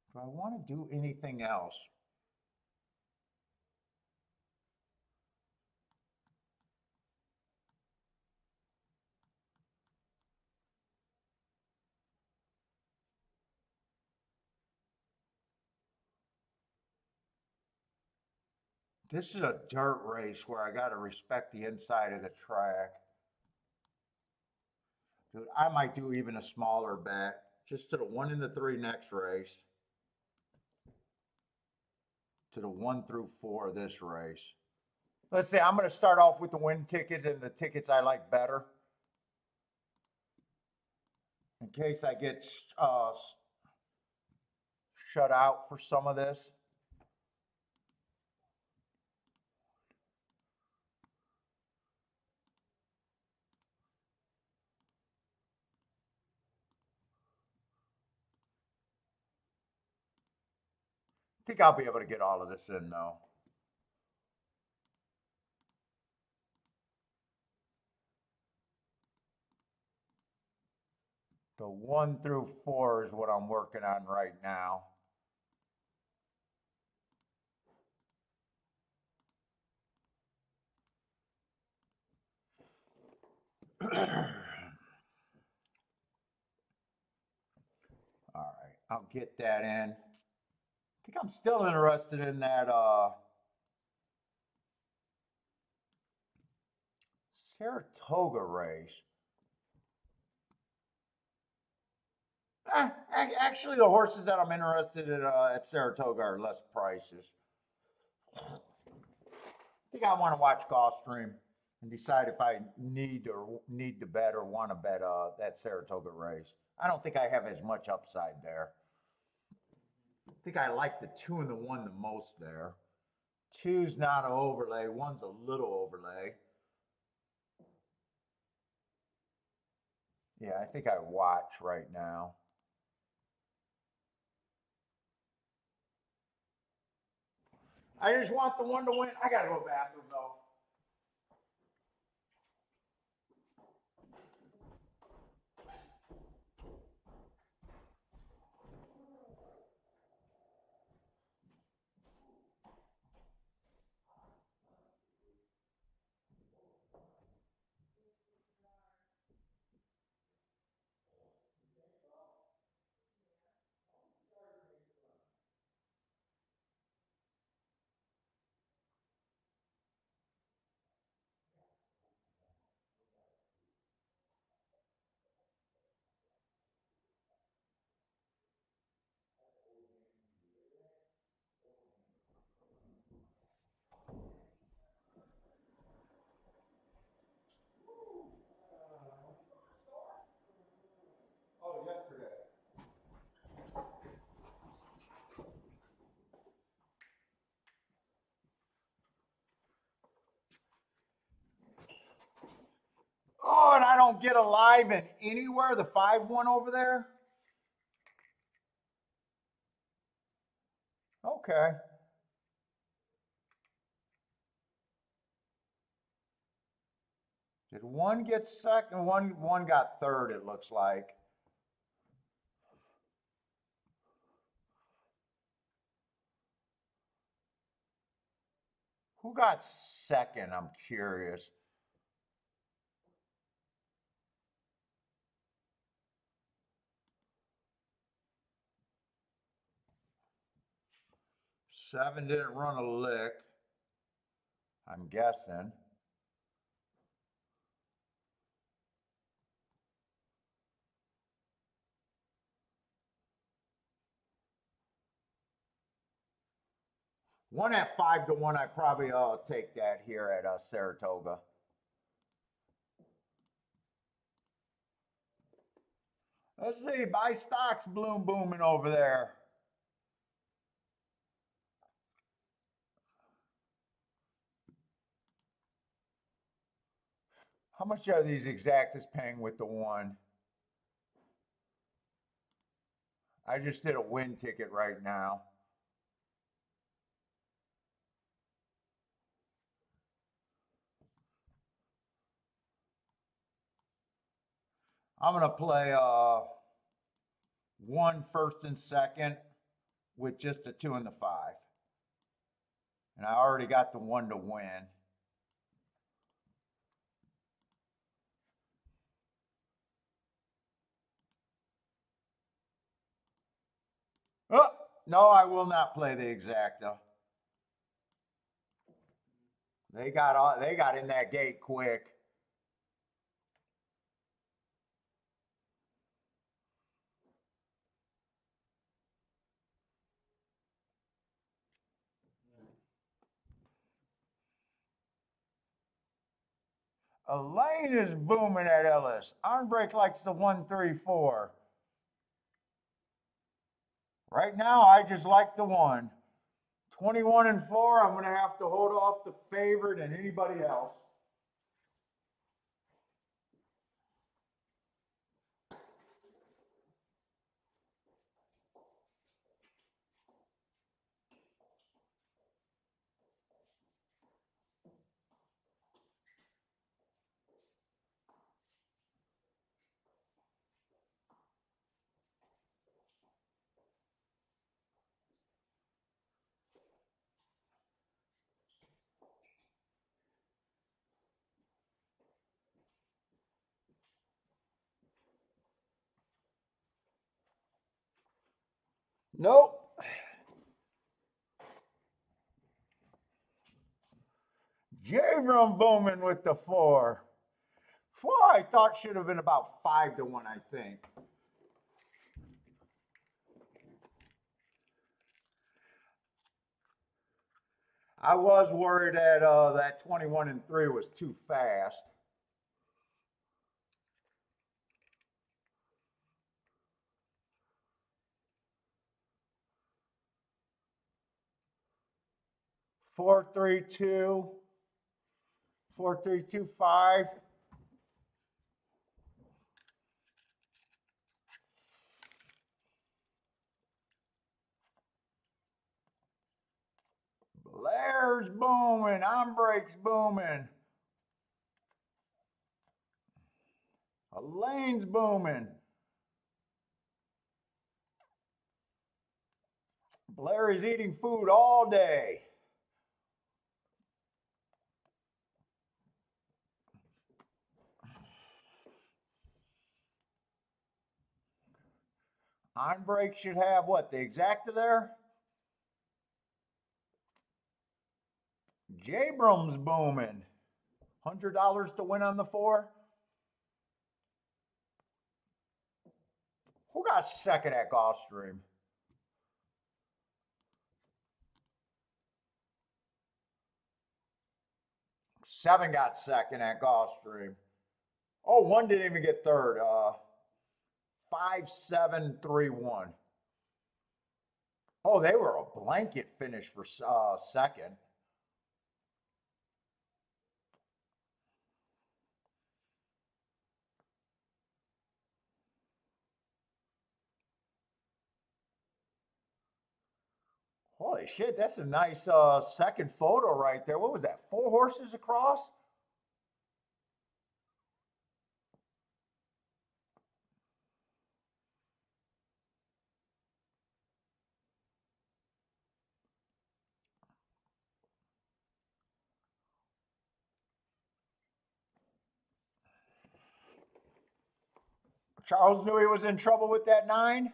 If I want to do anything else, this is a dirt race where I got to respect the inside of the track. Dude, I might do even a smaller bet, just to the one and the three next race, to the 1 through 4 of this race. Let's see, I'm going to start off with the win ticket and the tickets I like better, in case I get shut out for some of this. I think I'll be able to get all of this in though. The 1 through 4 is what I'm working on right now. All right, I'll get that in. I think I'm still interested in that Saratoga race. Actually, the horses that I'm interested in at Saratoga are less prices. I think I want to watch Gulfstream and decide if I need to bet or want to bet that Saratoga race. I don't think I have as much upside there. I think I like the 2 and the 1 the most there. 2's not an overlay. 1's a little overlay. Yeah, I think I watch right now. I just want the 1 to win. I gotta go to the bathroom though. don't get a live in anywhere, the 5-1 over there? Okay. Did one get second? One got third, it looks like. Who got second? I'm curious. Seven didn't run a lick, I'm guessing. One at 5-1, I probably take that here at Saratoga. Let's see, buy stocks booming over there. How much are these exactas paying with the one? I just did a win ticket right now. I'm gonna play one first and second with just a 2 and the 5. And I already got the 1 to win. Oh, no, I will not play the exacta. They got in that gate quick. Elaine is booming at Ellis. Arnold likes the 1-3-4. Right now, I just like the 1. 21 and 4, I'm going to have to hold off the favorite and anybody else. Nope. Javram booming with the 4. 4 I thought should have been about 5-1, I think. I was worried that that 21 and 3 was too fast. Four, 3, 2. 4, 3, 2, 5. Blair's booming. Ombreak's booming. Elaine's booming. Blair is eating food all day. On break should have what? The exacta there? Jabrum's booming. $100 to win on the 4. Who got second at Gulfstream? Seven got second at Gulfstream. Oh, one didn't even get third. 5, 7, 3, 1. Oh, they were a blanket finish for second. Holy shit, that's a nice second photo right there. What was that? Four horses across? Charles knew he was in trouble with that nine.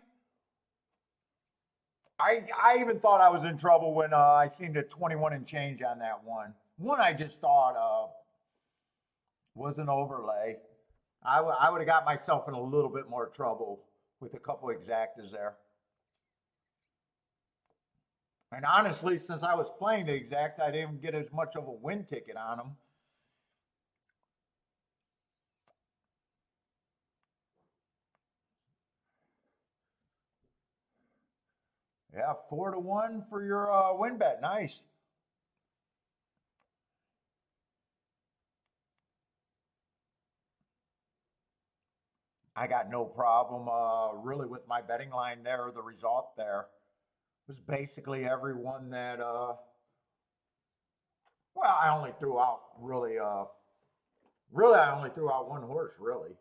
I even thought I was in trouble when I seen the 21 and change on that one. One I just thought was an overlay. I would have got myself in a little bit more trouble with a couple exactas there. And honestly, since I was playing the exact, I didn't get as much of a win ticket on them. Yeah, 4-1 for your win bet. Nice. I got no problem really with my betting line there, or the result there. It was basically everyone that, well, I only threw out really, I only threw out one horse, really.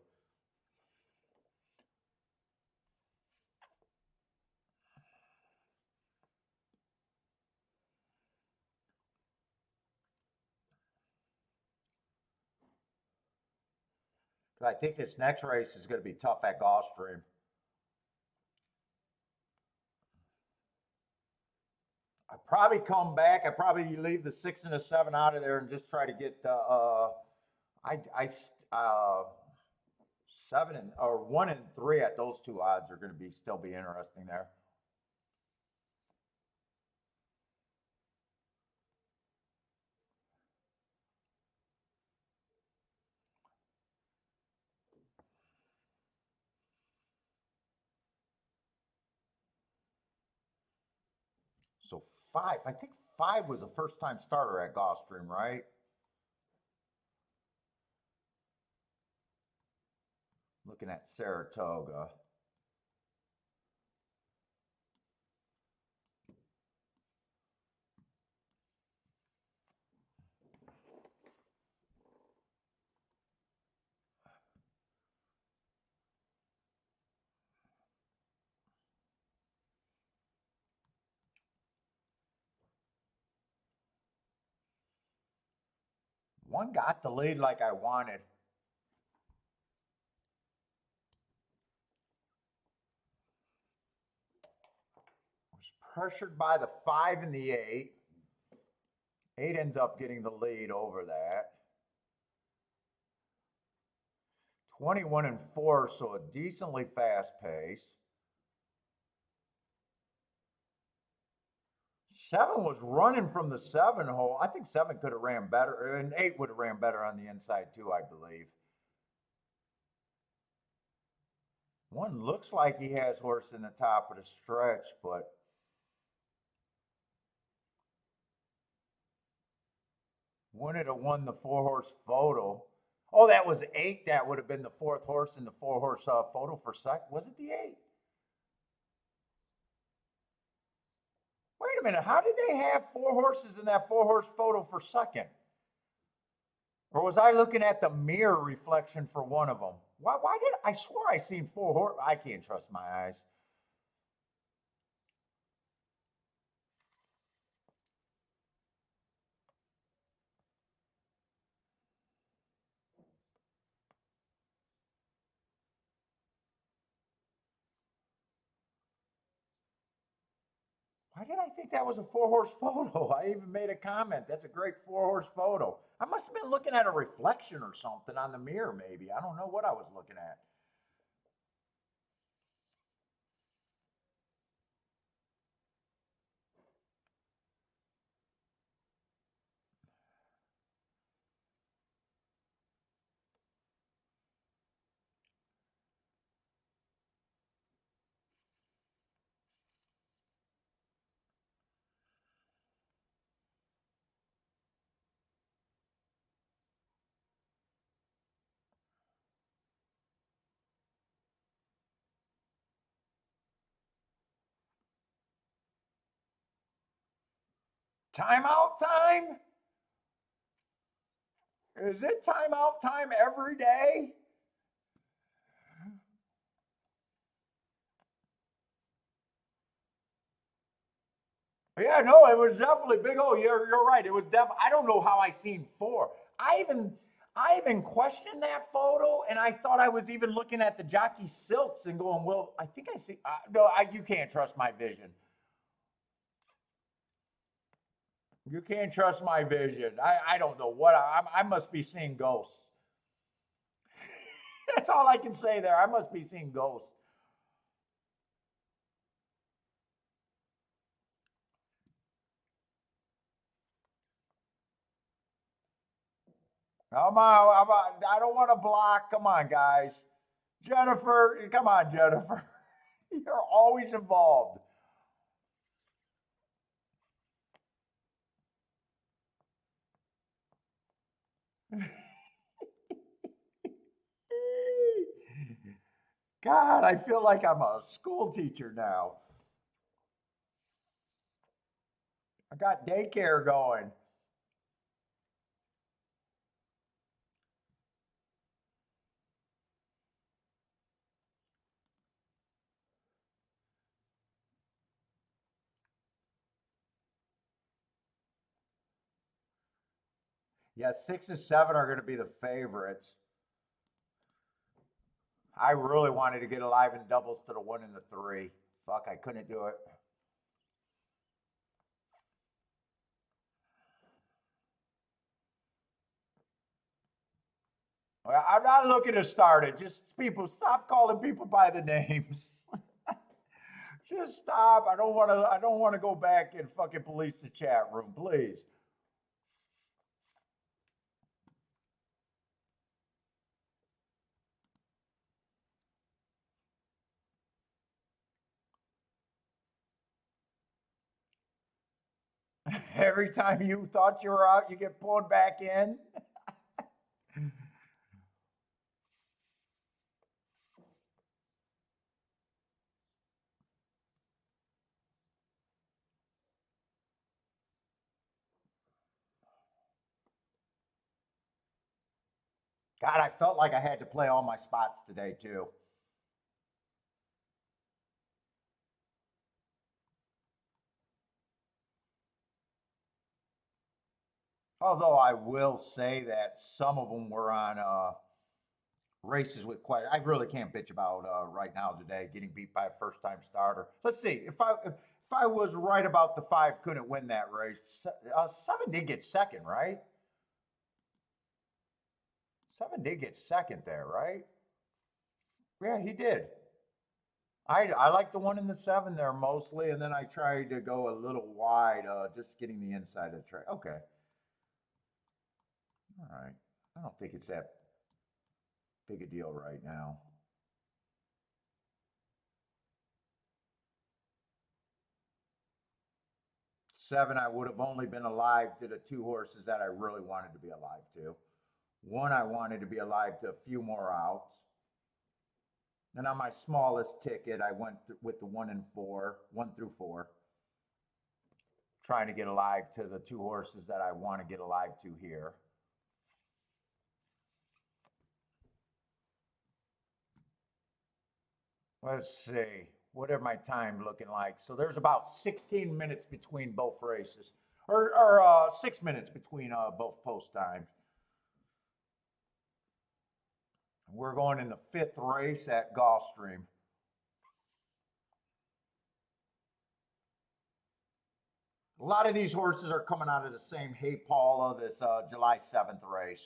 I think this next race is going to be tough at Gulfstream. I probably come back. I probably leave the 6 and the 7 out of there and just try to get I 7 and or 1 and 3 at those two odds are going to be still be interesting there. So 5, I think 5 was a first time starter at Gulfstream, right? Looking at Saratoga. One got the lead like I wanted. Was pressured by the 5 and the 8. 8 ends up getting the lead over that. 21 and 4, so a decently fast pace. 7 was running from the 7 hole. I think 7 could have ran better, and 8 would have ran better on the inside too, I believe. 1 looks like he has horse in the top of the stretch, but wouldn't have won the 4-horse photo. Oh, that was 8. That would have been the 4th horse in the 4-horse photo for second. Was it the 8? Wait a minute. How did they have 4 horses in that 4-horse photo for second? Or was I looking at the mirror reflection for one of them? Why did I swore I seen 4 horse? I can't trust my eyes. Why did I think that was a 4-horse photo? I even made a comment. That's a great 4-horse photo. I must have been looking at a reflection or something on the mirror, maybe. I don't know what I was looking at. Timeout time? Is it timeout time every day? Yeah, no, it was definitely big. Oh, you're right. It was definitely. I don't know how I seen four. I even questioned that photo, and I thought I was even looking at the jockey silks and going, well, I think I see. No, you can't trust my vision. You can't trust my vision. I don't know what I must be seeing ghosts. That's all I can say there. I must be seeing ghosts. Come on, I don't want to block. Come on, guys. Jennifer, come on, Jennifer. You're always involved. God, I feel like I'm a school teacher now. I got daycare going. Yeah, 6 and 7 are going to be the favorites. I really wanted to get alive in doubles to the 1 and the 3. Fuck, I couldn't do it. Well, I'm not looking to start it. Just people, stop calling people by the names. Just stop. I don't want to. I don't want to go back and fucking police the chat room, please. Every time you thought you were out, you get pulled back in. God, I felt like I had to play all my spots today too. Although I will say that some of them were on races with quite. I really can't bitch about right now today getting beat by a first time starter. Let's see if I was right about the 5 couldn't win that race. 7 did get second, right? 7 did get second there, right? Yeah, he did. I like the 1 and the 7 there mostly, and then I tried to go a little wide, just getting the inside of the track. Okay, all right. I don't think it's that big a deal right now. 7, I would have only been alive to the 2 horses that I really wanted to be alive to. 1, I wanted to be alive to a few more outs. And on my smallest ticket, I went with the 1 and 4, 1 through 4, trying to get alive to the 2 horses that I want to get alive to here. Let's see. What are my time looking like? So there's about 16 minutes between both races, or 6 minutes between both post times. We're going in the 5th race at Gulfstream. A lot of these horses are coming out of the same Hey Paula, this July 7th race.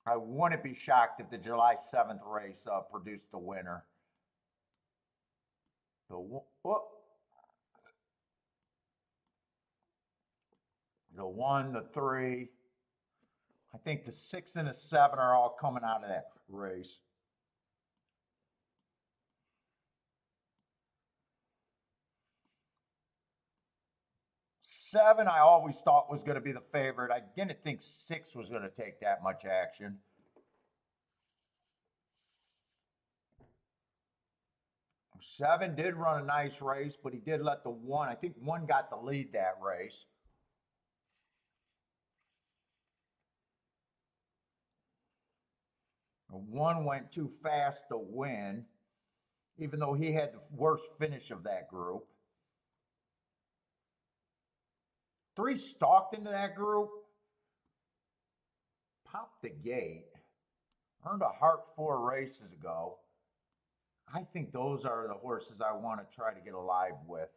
I wouldn't be shocked if the July 7th race produced a winner. The, the 1, the 3, I think the 6 and the 7 are all coming out of that race. 7, I always thought was going to be the favorite. I didn't think 6 was going to take that much action. 7 did run a nice race, but he did let the 1. I think 1 got the lead that race. The 1 went too fast to win, even though he had the worst finish of that group. 3 stalked into that group, popped the gate, earned a heart 4 races ago. I think those are the horses I want to try to get alive with.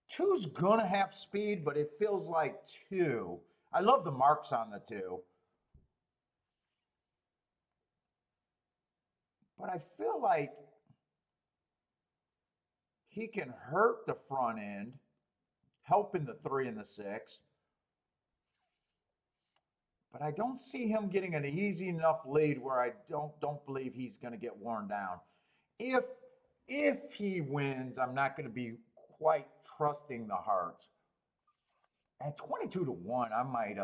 Two's gonna have speed, but it feels like 2. I love the marks on the 2. But I feel like he can hurt the front end, helping the 3 and the 6. But I don't see him getting an easy enough lead where I don't believe he's going to get worn down. If he wins, I'm not going to be quite trusting the hearts. At 22 to 1, I might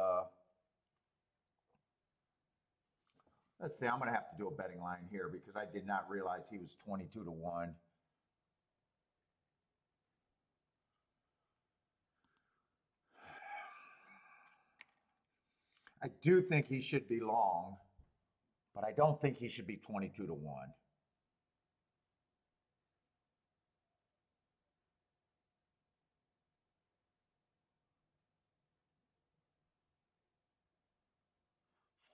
let's see, I'm going to have to do a betting line here because I did not realize he was 22 to 1. I do think he should be long, but I don't think he should be 22 to 1.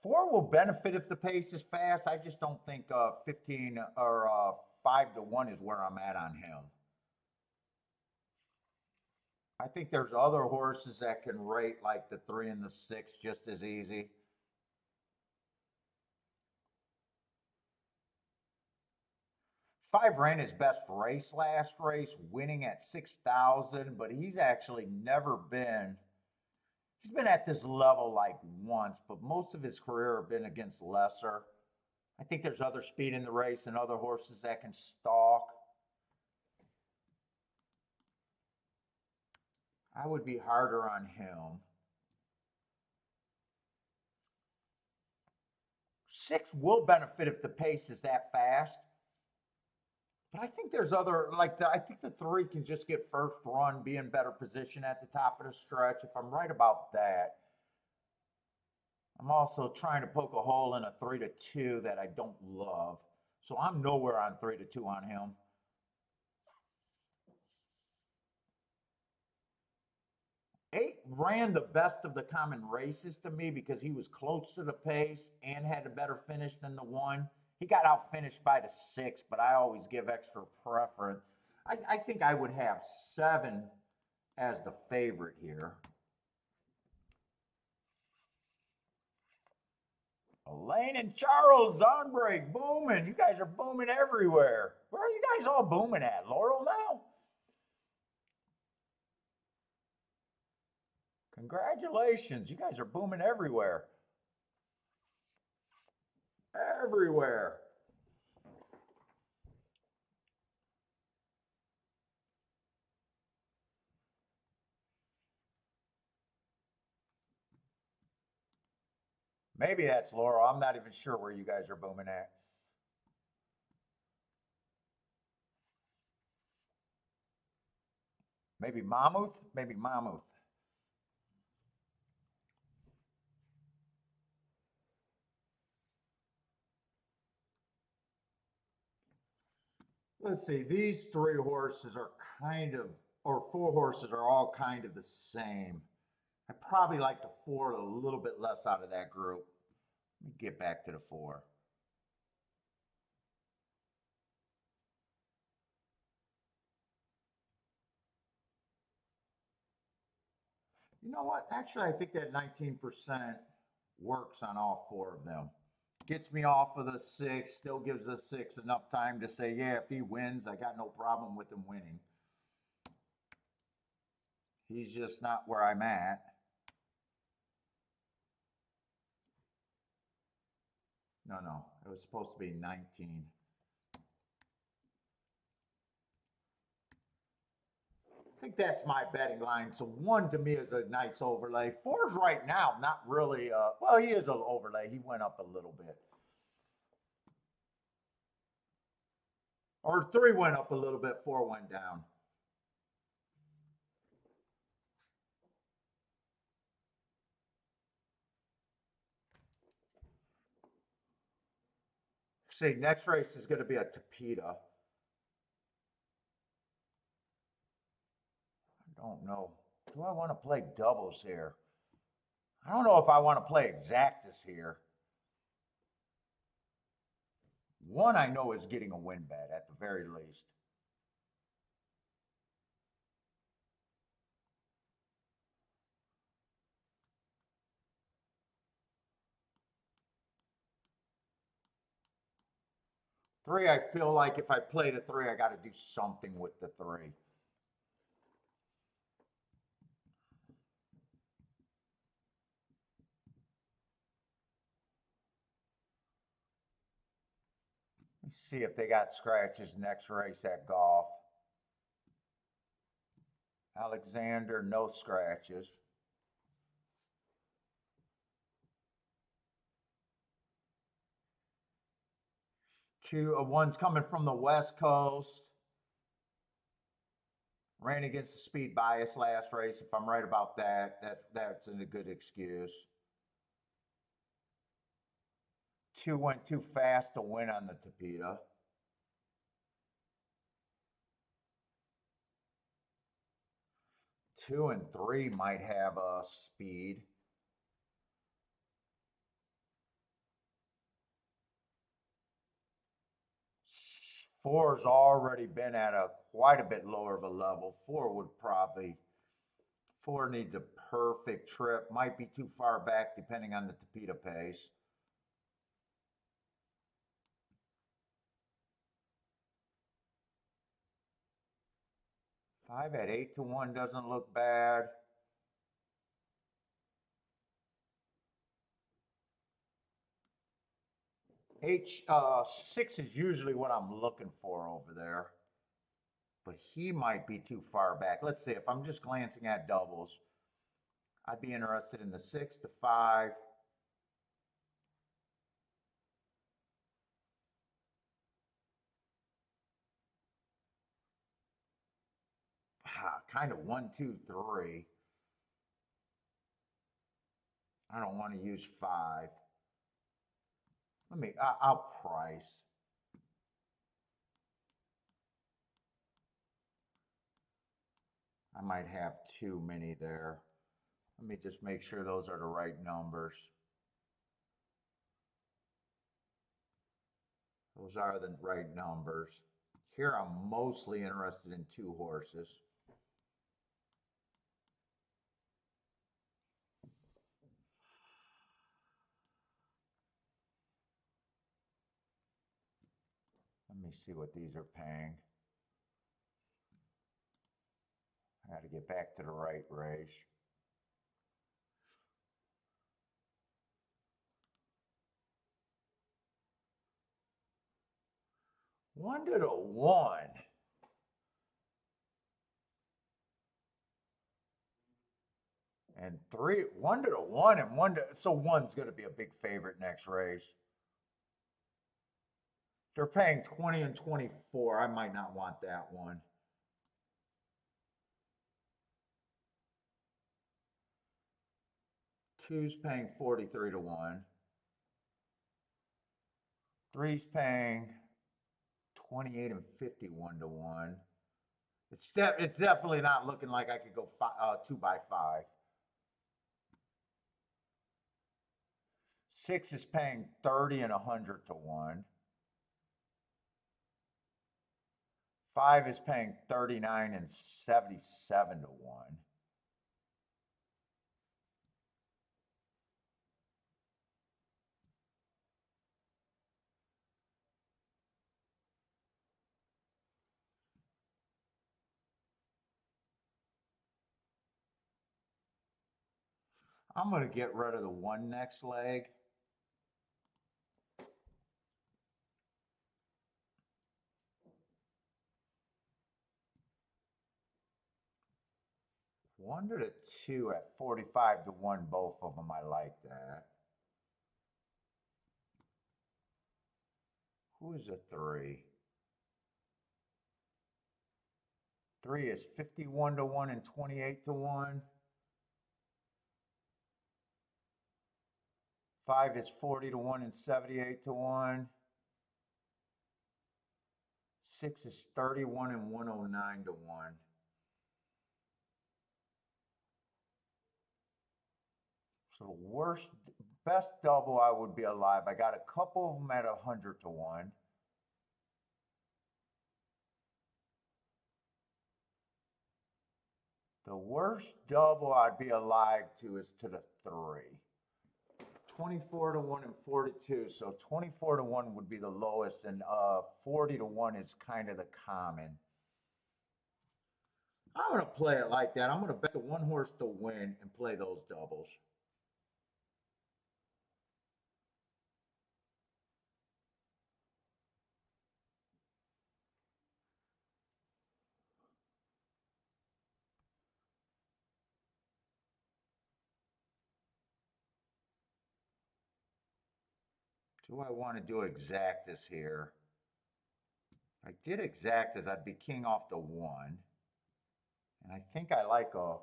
Four will benefit if the pace is fast. I just don't think 15 or 5 to 1 is where I'm at on him. I think there's other horses that can rate like the 3 and the 6 just as easy. Five ran his best race last race, winning at 6,000, but he's actually never been. He's been at this level like once, but most of his career have been against lesser. I think there's other speed in the race and other horses that can stalk. I would be harder on him. 6 will benefit if the pace is that fast. But I think there's other, I think the 3 can just get first run, be in better position at the top of the stretch. If I'm right about that, I'm also trying to poke a hole in a 3 to 2 that I don't love. So I'm nowhere on 3 to 2 on him. Eight ran the best of the common races to me because he was close to the pace and had a better finish than the 1. He got out finished by the 6, but I always give extra preference. I think I would have 7 as the favorite here. Elaine and Charles on break, booming. You guys are booming everywhere. Where are you guys all booming at? Laurel now? Congratulations. You guys are booming everywhere. Everywhere. Maybe that's Laurel. I'm not even sure where you guys are booming at. Maybe Mammoth? Maybe Mammoth. Let's see, these 3 horses are kind of, or 4 horses are all kind of the same. I probably like the 4 a little bit less out of that group. Let me get back to the 4. You know what? Actually, I think that 19% works on all 4 of them. Gets me off of the 6, still gives the 6 enough time to say, yeah, if he wins, I got no problem with him winning. He's just not where I'm at. No, it was supposed to be 19. I think that's my betting line. So one to me is a nice overlay. Four's right now, not really. Well, he is an overlay. He went up a little bit. Or three went up a little bit, four went down. See, next race is going to be a Tapeta. I don't know. Do I want to play doubles here? I don't know if I want to play exactus here. One I know is getting a win bet at the very least. Three, I feel like if I play the three, I got to do something with the three. Let's see if they got scratches next race at golf. Alexander, no scratches. One's coming from the West Coast. Ran against the speed bias last race. If I'm right about that, that's a good excuse. Two went too fast to win on the Tapeta. Two and three might have a speed. Four's already been at a quite a bit lower of a level. Four needs a perfect trip. Might be too far back depending on the Tapeta pace. Five at 8-1 doesn't look bad. Six is usually what I'm looking for over there. But he might be too far back. Let's see, if I'm just glancing at doubles, I'd be interested in the 6-5. Kind of 1-2-3. I don't want to use 5. I'll price. I might have too many there. Let me just make sure those are the right numbers. Those are the right numbers. Here I'm mostly interested in 2 horses. Let me see what these are paying. I got to get back to the right race. One to the one. And three, 1 to the one and so one's going to be a big favorite next race. They're paying 20 and 24. I might not want that one. Two's paying 43 to 1. Three's paying 28 and 51 to 1. It's definitely not looking like I could go 2 by 5. 6 is paying 30 and 100 to 1. 5 is paying 39 and 77 to 1. I'm going to get rid of the 1 next leg. 1 to the 2 at 45 to 1, both of them. I like that. Who is a 3? 3 is 51 to 1 and 28 to 1. 5 is 40 to 1 and 78 to 1. 6 is 31 and 109 to 1. So the best double I would be alive. I got a couple of them at 100 to 1. The worst double I'd be alive to is to the 3. 24 to 1 and 42. So 24 to 1 would be the lowest, and 40 to 1 is kind of the common. I'm going to play it like that. I'm going to bet the 1 horse to win and play those doubles. Do I want to do exactas here? If I did exactas, I'd be king off the 1. And I think I like a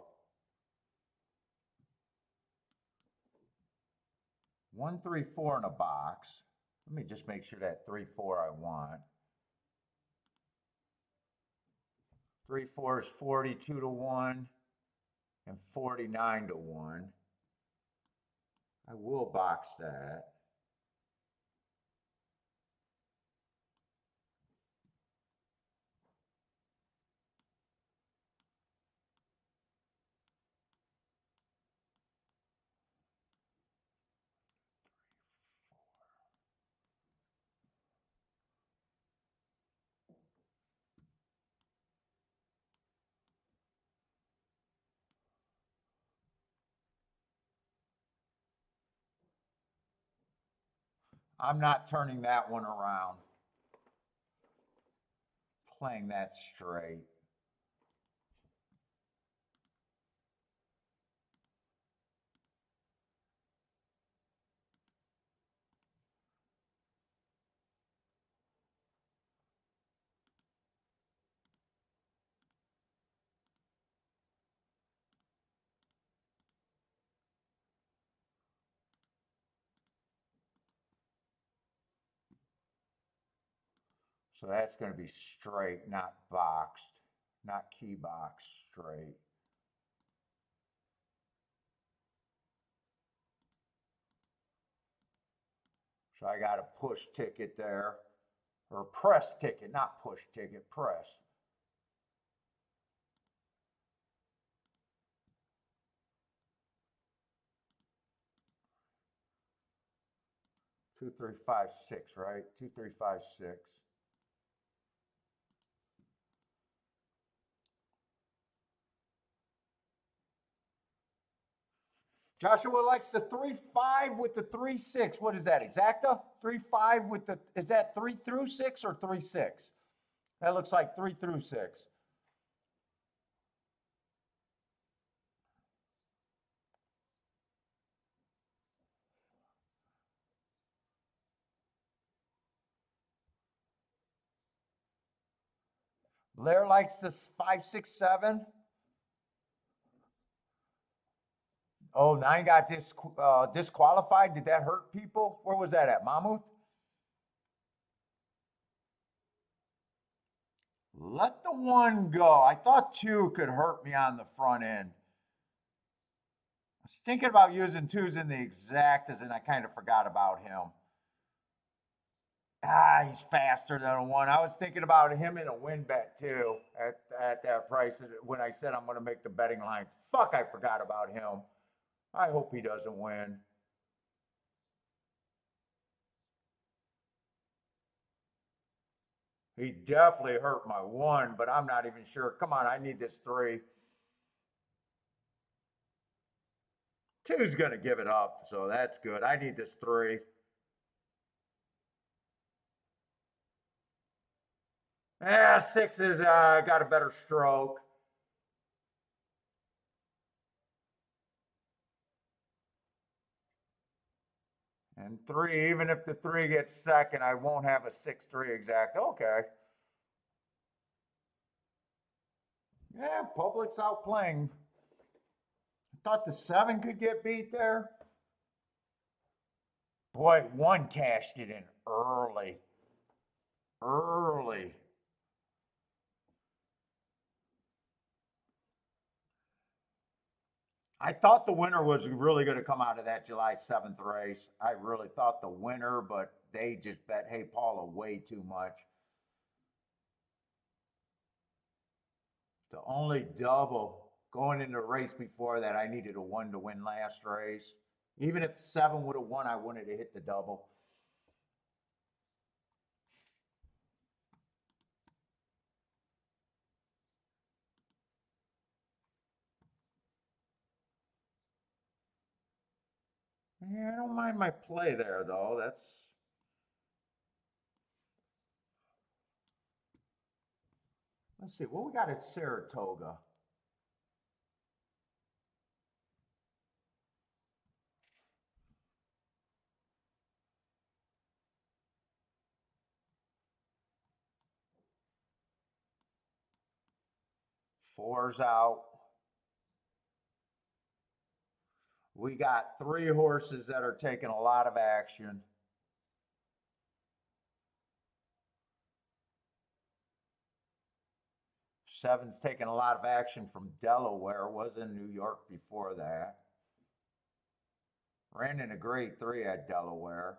1, 3, 4 in a box. Let me just make sure that 3, 4 I want. 3, 4 is 42 to 1 and 49 to 1. I will box that. I'm not turning that one around. Playing that straight. So that's going to be straight, not boxed, not key box, straight. So I got a push ticket there, or press ticket, not push ticket, press. Two, three, five, six, right? 2, 3, 5, 6. Joshua likes the 3-5 with the 3-6. What is that? Exacta? 3-5 with the, is that 3 through 6 or 3-6? That looks like 3 through 6. Blair likes this 5, 6, 7. Oh, 9 got disqualified. Did that hurt people? Where was that at? Mammoth? Let the 1 go. I thought 2 could hurt me on the front end. I was thinking about using 2s in the exactas, and I kind of forgot about him. He's faster than a 1. I was thinking about him in a win bet too at that price when I said I'm going to make the betting line. Fuck, I forgot about him. I hope he doesn't win. He definitely hurt my 1, but I'm not even sure. Come on, I need this 3. 2's going to give it up, so that's good. I need this 3. Yeah, 6 is got a better stroke. And 3, even if the 3 gets second, I won't have a 6-3 exact. Okay. Yeah, public's outplaying. I thought the 7 could get beat there. Boy, 1 cashed it in early. Early. I thought the winner was really going to come out of that July 7th race. I really thought the winner, but they just bet, hey, Paula, way too much. The only double going into the race before that, I needed a 1 to win last race. Even if 7 would have won, I wanted to hit the double. Yeah, I don't mind my play there, though. Let's see, what we got at Saratoga? Four's out. We got 3 horses that are taking a lot of action. Seven's taking a lot of action from Delaware. Was in New York before that. Ran in a grade 3 at Delaware.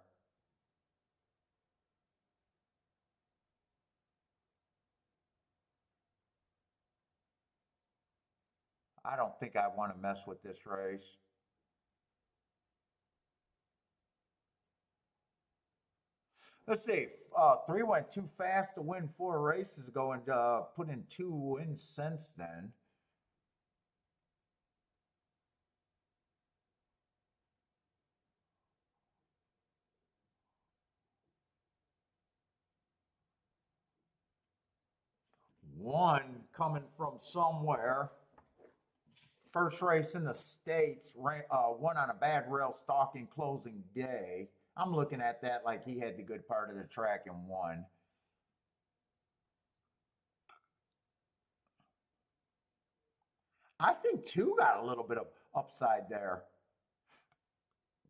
I don't think I want to mess with this race. Let's see. 3 went too fast to win 4 races ago and put in 2 wins since then. One coming from somewhere. First race in the States, won on a bad rail stalking closing day. I'm looking at that like he had the good part of the track and won. I think 2 got a little bit of upside there.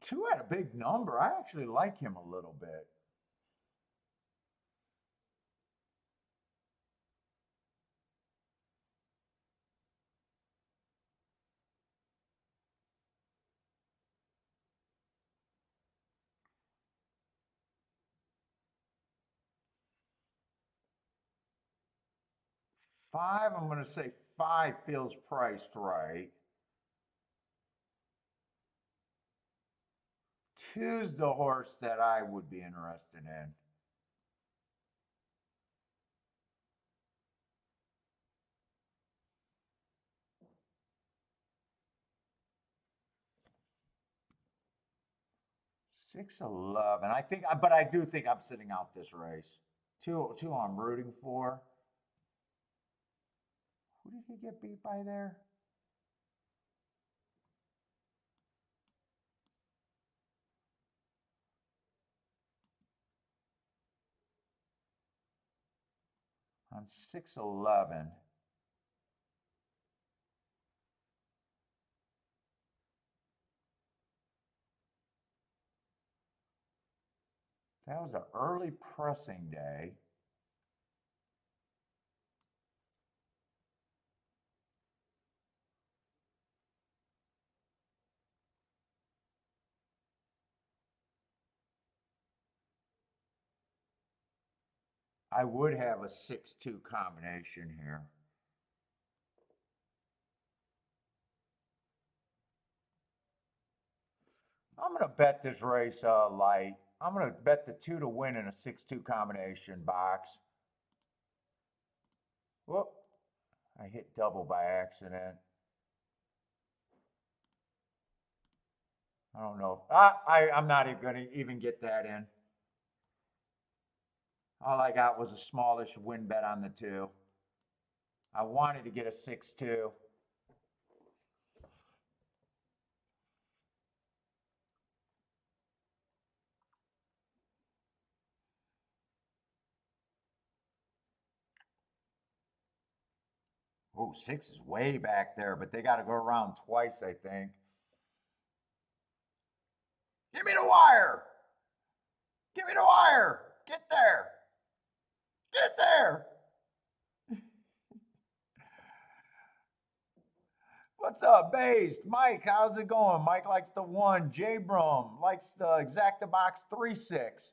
2 had a big number. I actually like him a little bit. Five, I'm going to say 5 feels priced right. Two's the horse that I would be interested in. Six 11. I think, but I do think I'm sitting out this race. Two I'm rooting for. Who did he get beat by there? On 6-11. That was an early pressing day. I would have a 6-2 combination here. I'm going to bet this race light. I'm going to bet the 2 to win in a 6-2 combination box. Whoop. I hit double by accident. I don't know. I'm not even going to even get that in. All I got was a smallish win bet on the 2. I wanted to get a 6-2. Oh, 6 is way back there, but they got to go around twice, I think. Give me the wire. Give me the wire. Get there. Get there. What's up, Based? Mike, how's it going? Mike likes the 1. J Brum likes the Exacta Box 3-6.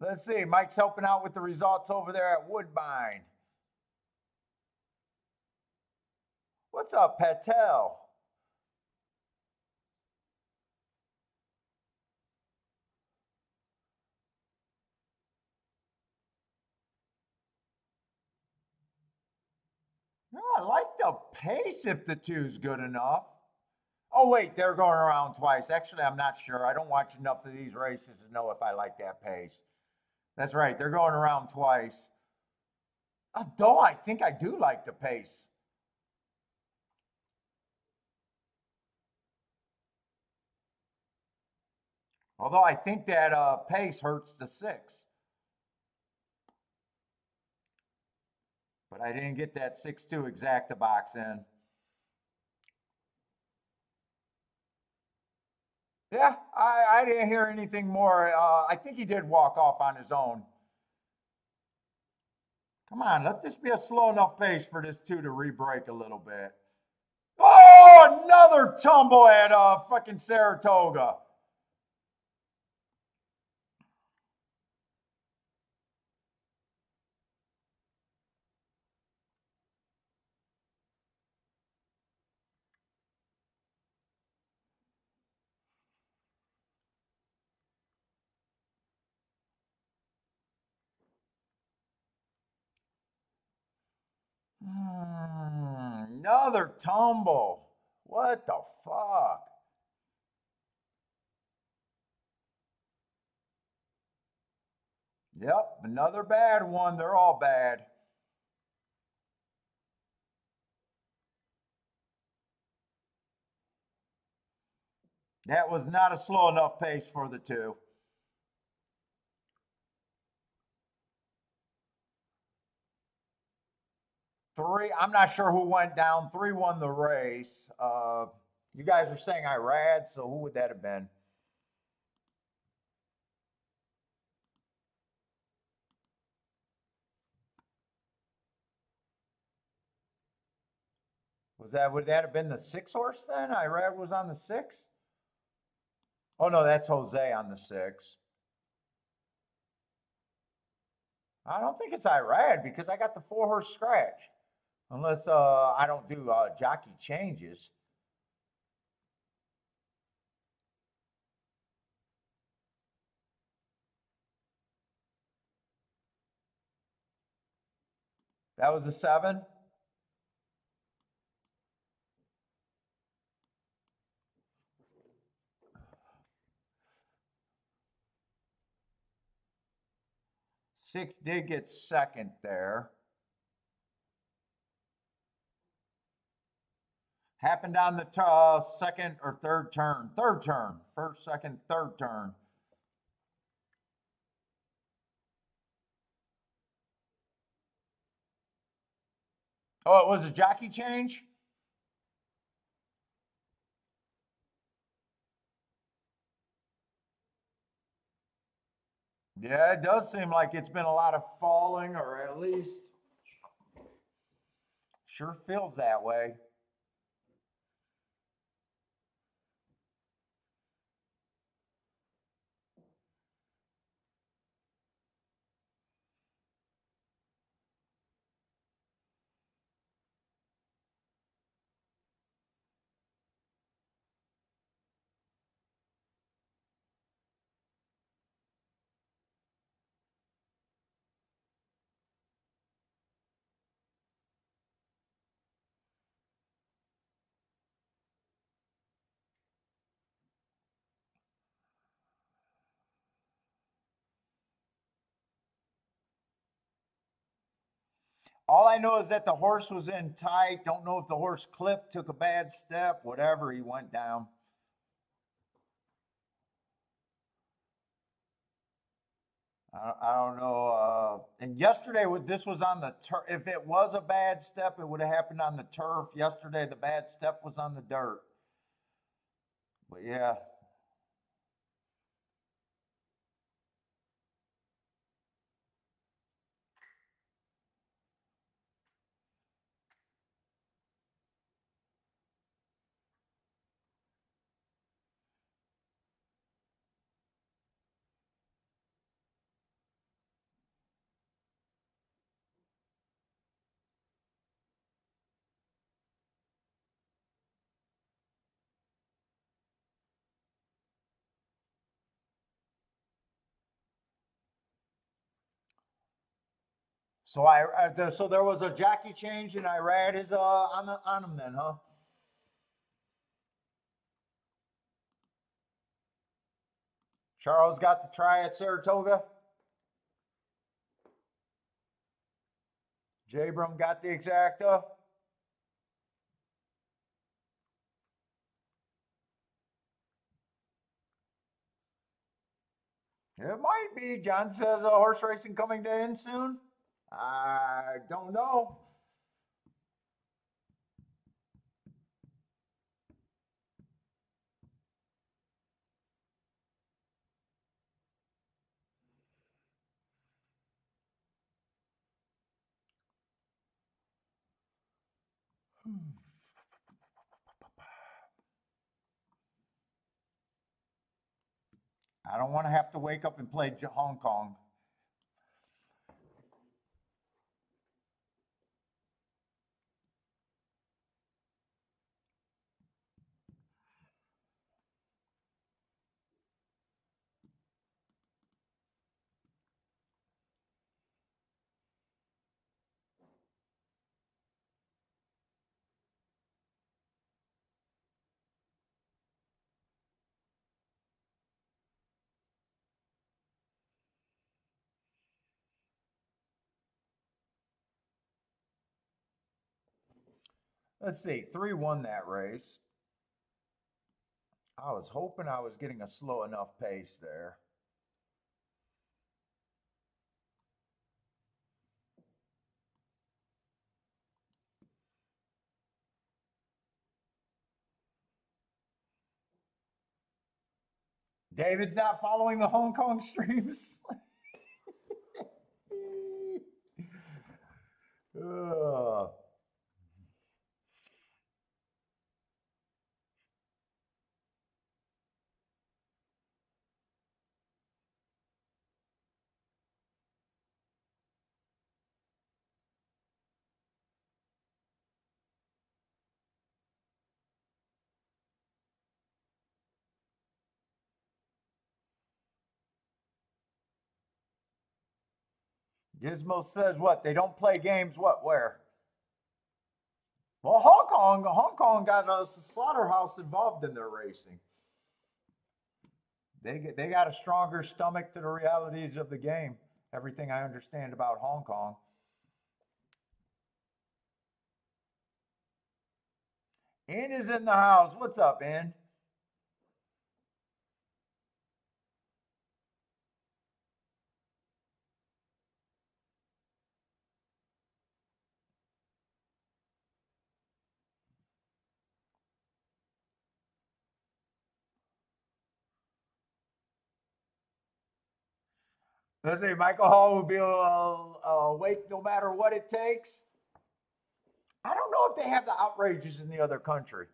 Let's see. Mike's helping out with the results over there at Woodbine. What's up, Patel? No, I like the pace if the 2's good enough. Oh, wait, they're going around twice. Actually, I'm not sure. I don't watch enough of these races to know if I like that pace. That's right. They're going around twice. Although I think I do like the pace. Although I think that pace hurts the 6. But I didn't get that 6-2 Exacta Box in. Yeah, I didn't hear anything more. I think he did walk off on his own. Come on, let this be a slow enough pace for this 2 to re-brake a little bit. Oh, another tumble at fucking Saratoga. Another tumble. What the fuck? Yep, another bad one. They're all bad. That was not a slow enough pace for the 2. 3, I'm not sure who went down. 3 won the race. You guys are saying Irad, so who would that have been? Would that have been the 6 horse then? Irad was on the 6? Oh no, that's Jose on the 6. I don't think it's Irad because I got the 4 horse scratch. Unless I don't do jockey changes. That was a 7. Six did get second there. Happened on the second or third turn. Third turn. First, second, third turn. Oh, it was a jockey change? Yeah, it does seem like it's been a lot of falling, or at least sure feels that way. All I know is that the horse was in tight. Don't know if the horse clipped, took a bad step, whatever, he went down. I don't know. And yesterday, this was on the turf. If it was a bad step, it would have happened on the turf. Yesterday, the bad step was on the dirt. But yeah. So so there was a jockey change, and Irad is on him then, huh? Charles got the try at Saratoga. Jabram got the exacta. It might be. John says horse racing coming to end soon. I don't know. I don't want to have to wake up and play Hong Kong. Let's see. 3 won that race. I was hoping I was getting a slow enough pace there. David's not following the Hong Kong streams. Ugh. Gizmo says what? They don't play games. What? Where? Well, Hong Kong got a slaughterhouse involved in their racing. They got a stronger stomach to the realities of the game. Everything I understand about Hong Kong. In is in the house. What's up, In? Let's see. Michael Hall will be awake no matter what it takes. I don't know if they have the outrages in the other country.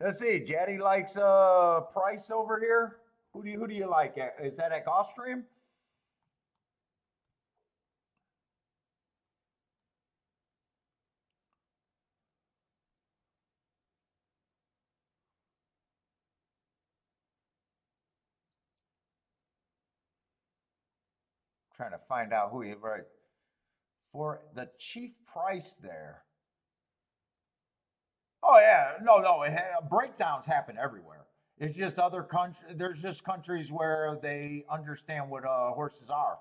Let's see. Jaddy likes Price over here. Who do you like? Is that at Gulfstream? Trying to find out who he right for the chief price there. Oh yeah, no. Breakdowns happen everywhere. It's just other countries. There's just countries where they understand what horses are.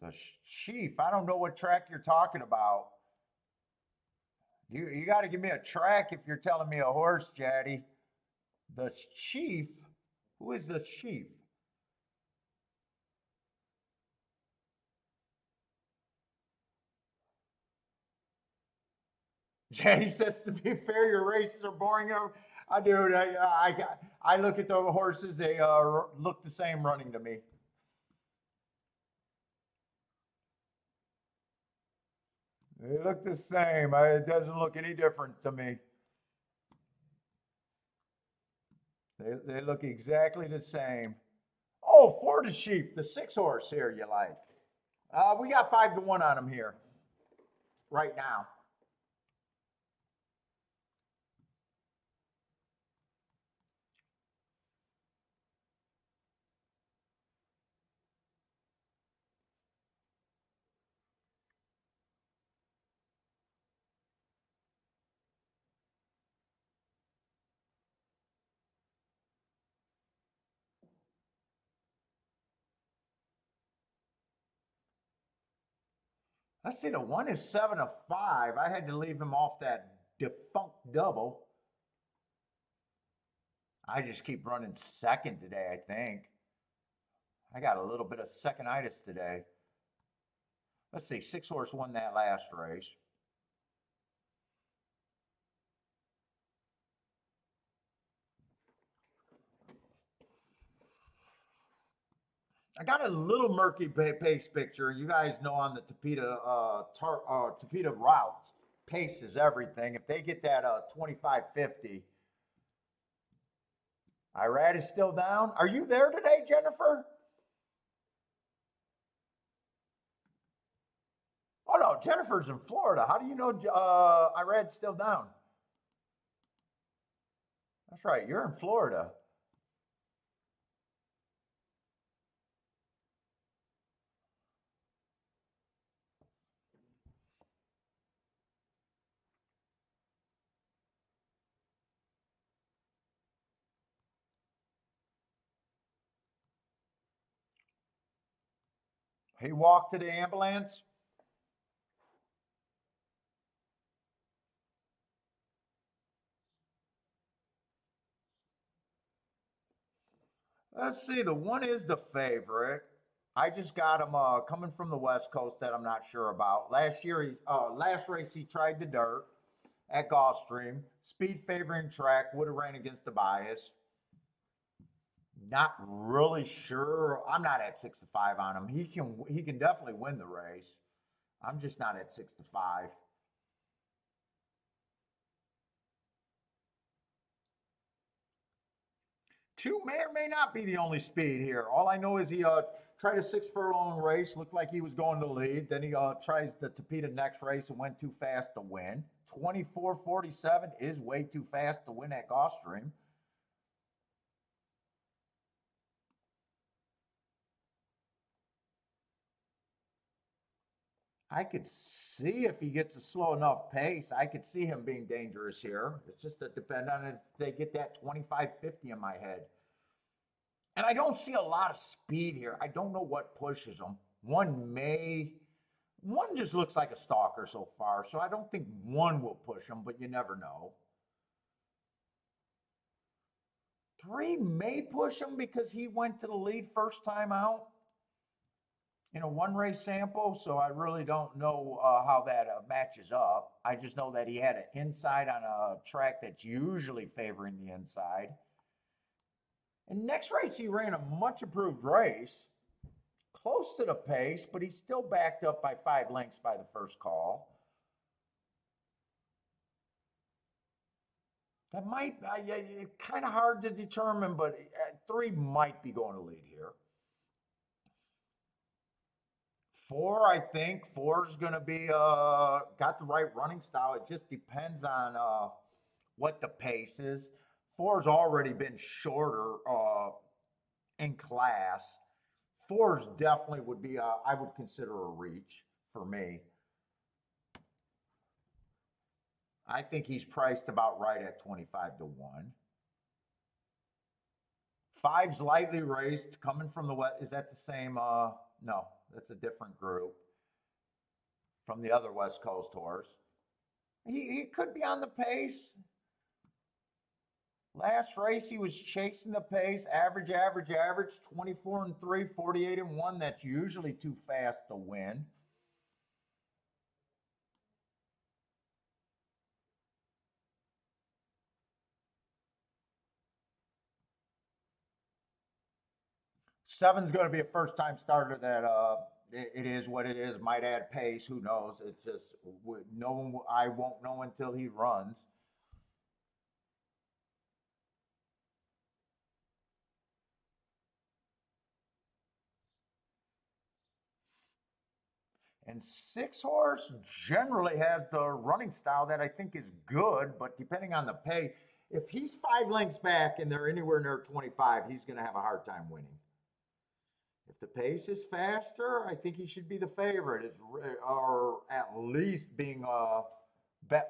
The Chief. I don't know what track you're talking about. You got to give me a track if you're telling me a horse, Jaddy. The Chief? Who is the Chief? Jaddy says, to be fair, your races are boring. I do. I look at the horses, they look the same running to me. They look the same. It doesn't look any different to me. They look exactly the same. Oh, Florida Chief, the 6 horse here you like. We got 5-1 on him here right now. Let's see, the one is 7-5. I had to leave him off that defunct double. I just keep running second today, I think. I got a little bit of seconditis today. Let's see, 6 horse won that last race. I got a little murky pace picture. You guys know on the Tapeta routes, pace is everything. If they get that 25-50, Irad is still down. Are you there today, Jennifer? Oh no, Jennifer's in Florida. How do you know Irad's still down? That's right, you're in Florida. He walked to the ambulance. Let's see. The one is the favorite. I just got him coming from the West Coast that I'm not sure about. Last race he tried the dirt at Gulfstream. Speed favoring track would have ran against the bias. Not really sure. I'm not at 6-5 on him. He can definitely win the race. I'm just not at 6-5. Two may or may not be the only speed here. All I know is he tried a 6 furlong race, looked like he was going to lead. Then he tries the Tapeta next race and went too fast to win. 24:47 is way too fast to win at Gulfstream. I could see if he gets a slow enough pace, I could see him being dangerous here. It's just that depend on if they get that 25-50 in my head. And I don't see a lot of speed here. I don't know what pushes them. One just looks like a stalker so far, so I don't think one will push them, but you never know. 3 may push him because he went to the lead first time out in a one race sample, so I really don't know how that matches up. I just know that he had an inside on a track that's usually favoring the inside. And next race, he ran a much improved race, close to the pace, but he's still backed up by 5 lengths by the first call. That might, kind of hard to determine, but 3 might be going to lead here. 4, I think. 4 is going to be got the right running style. It just depends on what the pace is. 4's already been shorter in class. 4's definitely would be I would consider a reach for me. I think he's priced about right at 25-1. 5's lightly raced, coming from the west. Is that the same? No. That's a different group from the other West Coast horse. He could be on the pace. Last race, he was chasing the pace, average, 24 and 3, 48 and 1. That's usually too fast to win. Seven's going to be a first time starter that it is what it is. Might add pace. Who knows? It's just no one. I won't know until he runs. And six horse generally has the running style that I think is good, but depending on the pay, if he's 5 lengths back and they're anywhere near 25, he's going to have a hard time winning. If the pace is faster, I think he should be the favorite, or at least being a bet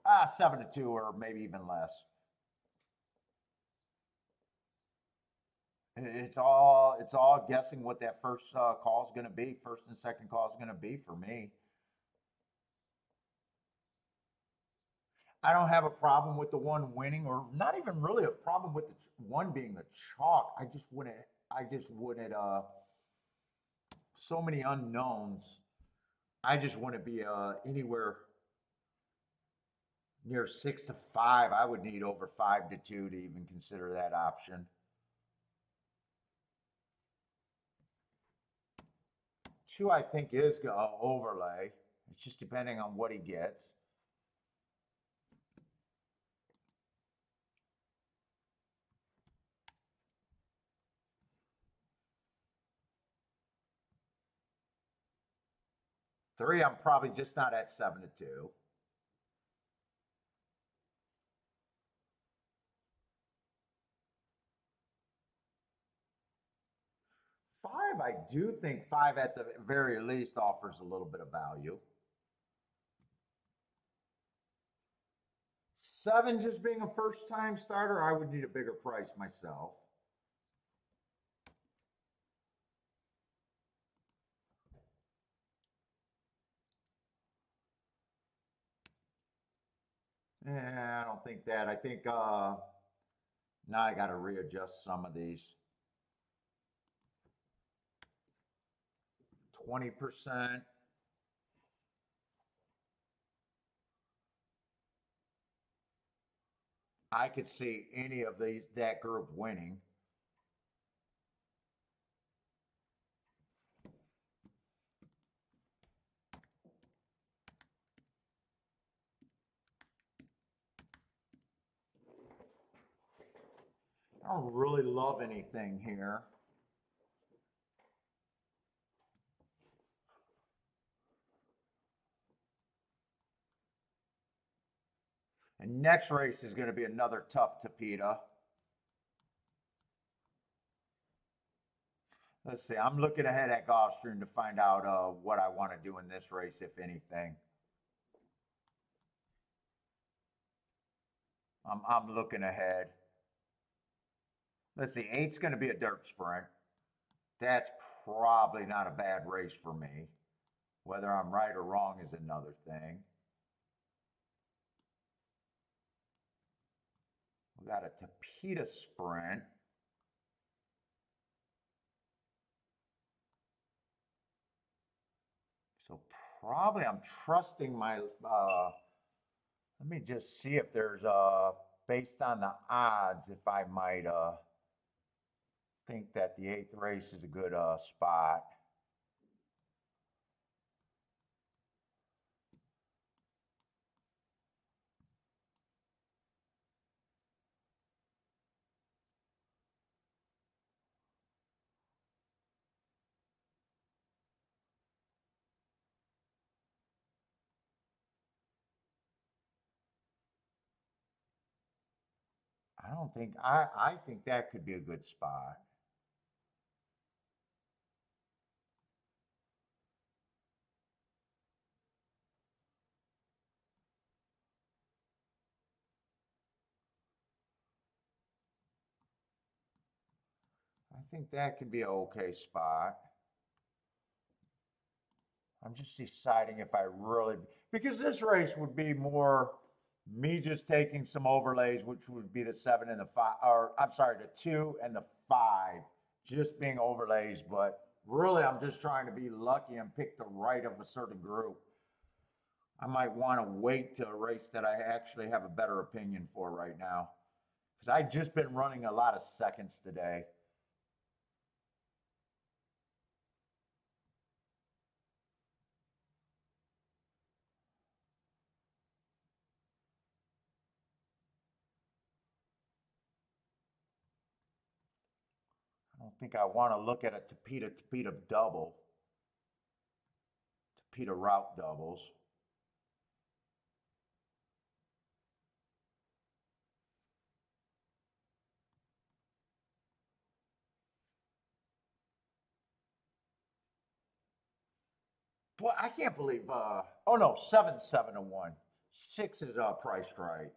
7-2 or maybe even less. It's all guessing what that first call is going to be. First and second call is going to be for me. I don't have a problem with the one winning, or not even really a problem with the one being the chalk. I just wouldn't. I just wouldn't. So many unknowns. I just wouldn't be anywhere near 6-5. I would need over 5-2 to even consider that option. Two, I think, is overlay. It's just depending on what he gets. Three, I'm probably just not at 7-2. Five, I do think five at the very least offers a little bit of value. Seven, just being a first time starter, I would need a bigger price myself. Yeah, I don't think that. I think now I got to readjust some of these. 20%. I could see any of that group winning. I don't really love anything here. And next race is going to be another tough Tapeta. Let's see. I'm looking ahead at Gulfstream to find out what I want to do in this race, if anything. I'm looking ahead. Let's see. Eight's going to be a dirt sprint. That's probably not a bad race for me. Whether I'm right or wrong is another thing. We got a Tapeta sprint. So probably I'm trusting my, let me just see if there's, based on the odds, if I might think that the eighth race is a good spot. I think that could be a good spot. I think that could be an okay spot. I'm just deciding if I really, because this race would be more me just taking some overlays, which would be the 7 and the 5, or I'm sorry, the 2 and the 5, just being overlays. But really, I'm just trying to be lucky and pick the right of a certain group. I might want to wait to a race that I actually have a better opinion for right now. Because I've just been running a lot of seconds today. I don't think I want to look at a Tapeta double, Tapeta route doubles. Boy, I can't believe. Oh no, 7-7-1. 6 is priced right.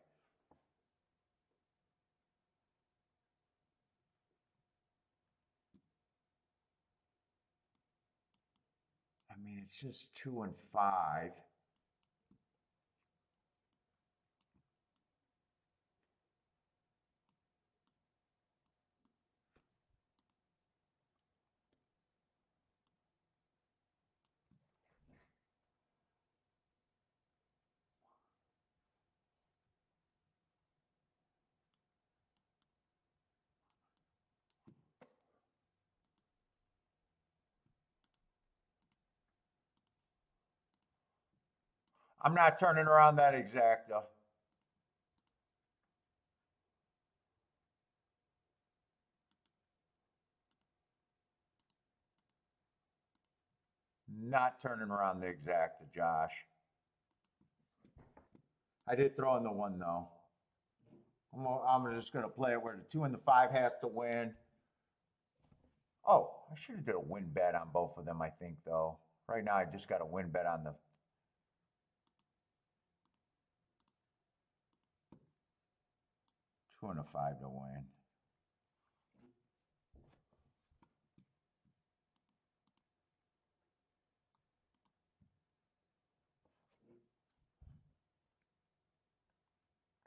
I mean, it's just 2 and 5. I'm not turning around that exacta. Not turning around the exacta, Josh. I did throw in the 1 though. I'm just going to play it where the 2 and the 5 has to win. Oh, I should have did a win bet on both of them, I think, though. Right now, I just got a win bet on the 2 and a 5 to win.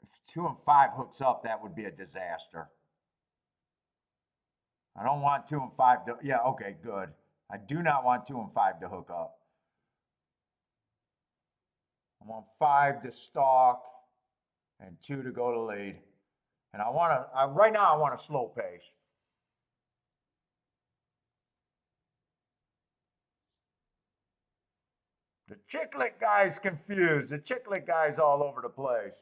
If 2 and 5 hooks up, that would be a disaster. I don't want 2 and 5 to, yeah, okay, good. I do not want 2 and 5 to hook up. I want 5 to stalk and 2 to go to lead. And I want to, right now, I want a slow pace. The chicklet guy's confused. The chicklet guy's all over the place.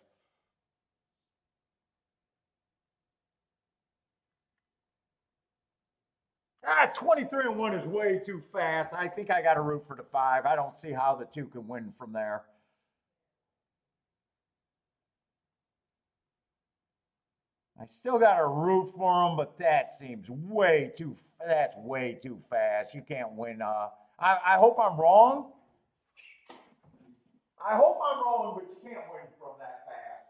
23 and 1 is way too fast. I think I got to root for the 5. I don't see how the 2 can win from there. I still got to root for them, but that seems way too. That's way too fast. You can't win. I hope I'm wrong. I hope I'm wrong, but you can't win from that fast.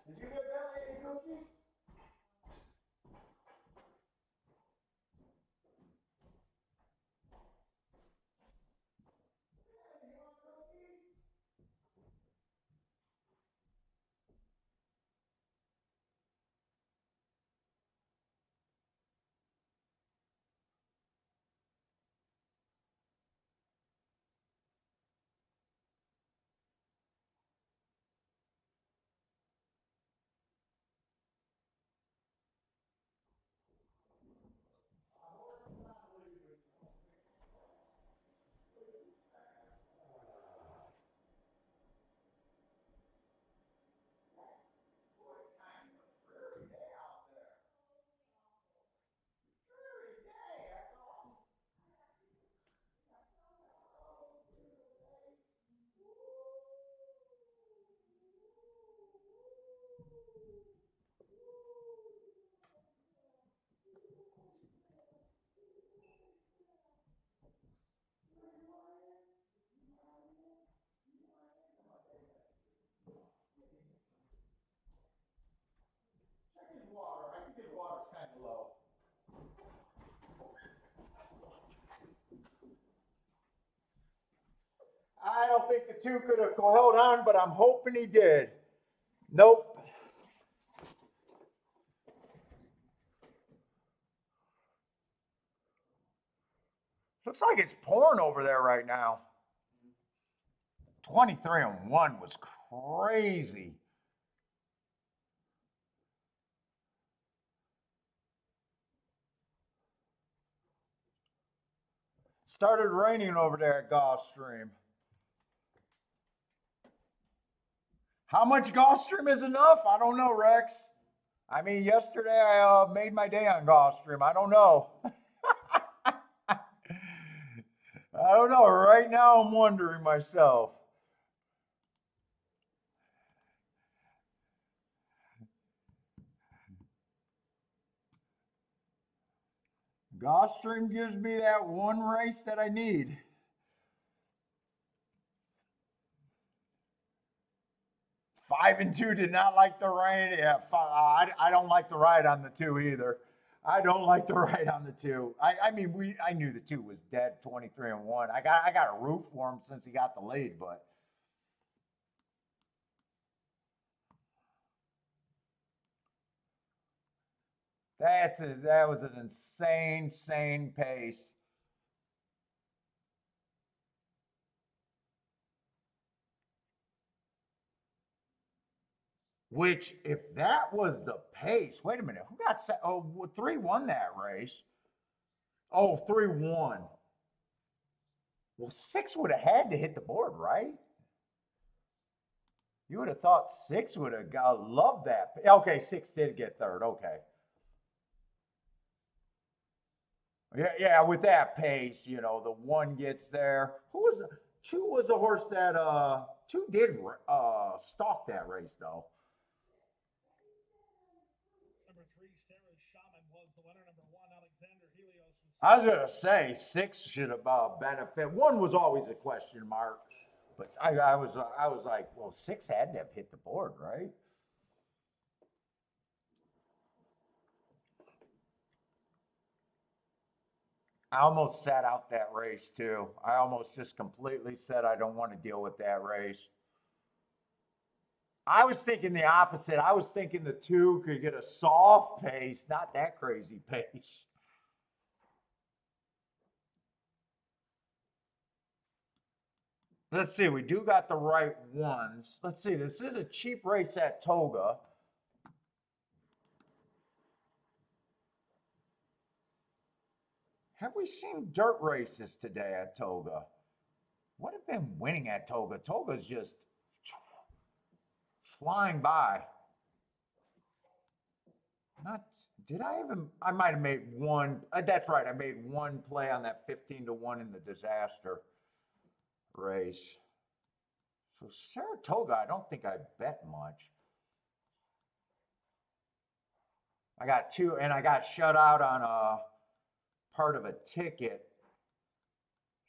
Did you get Bentley any cookies? I don't think the two could have held on, but I'm hoping he did. Nope. Looks like it's pouring over there right now. 23-1 was crazy. Started raining over there at Gulfstream. How much Gulfstream is enough? I don't know, Rex. I mean, yesterday I made my day on Gulfstream. I don't know. I don't know. Right now I'm wondering myself. Gulfstream gives me that one race that I need. Five and two did not like the rain. Yeah, I don't like the ride on the two either. I don't like the ride on the two. I mean, I knew the two was dead, 23-1. I got a root for him since he got the lead, but that was an insane pace. Which, if that was the pace, wait a minute, who got set? Oh, 3 won that race. Oh, 3-1. Well, 6 would have had to hit the board, right? You would have thought 6 would have loved that. Okay, 6 did get third. Okay. Yeah, with that pace, you know, the 1 gets there. Who was 2 was a horse that 2 did stalk that race though. I was gonna say 6 should have benefit. 1 was always a question mark, but I was like, well, 6 had to have hit the board, right? I almost sat out that race too. I almost just completely said I don't want to deal with that race. I was thinking the opposite. I was thinking the 2 could get a soft pace, not that crazy pace. Let's see, we do got the right ones. Let's see, this is a cheap race at Toga. Have we seen dirt races today at Toga? What have been winning at Toga? Toga's just flying by. Not did I even? I might have made one. That's right. I made one play on that 15-1 in the disaster race. So Saratoga, I don't think I bet much. I got 2, and I got shut out on a part of a ticket.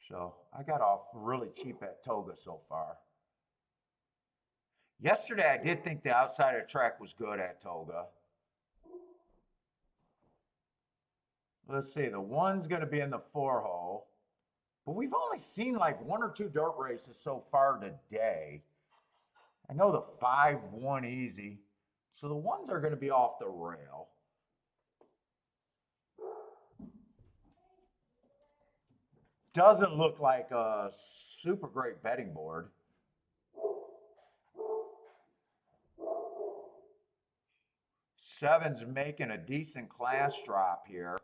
So I got off really cheap at Toga so far. Yesterday, I did think the outside of the track was good at Toga. Let's see, the 1's going to be in the 4 hole. But we've only seen like 1 or 2 dirt races so far today. I know the 5 won easy. So the 1's are going to be off the rail. Doesn't look like a super great betting board. Seven's making a decent class drop here.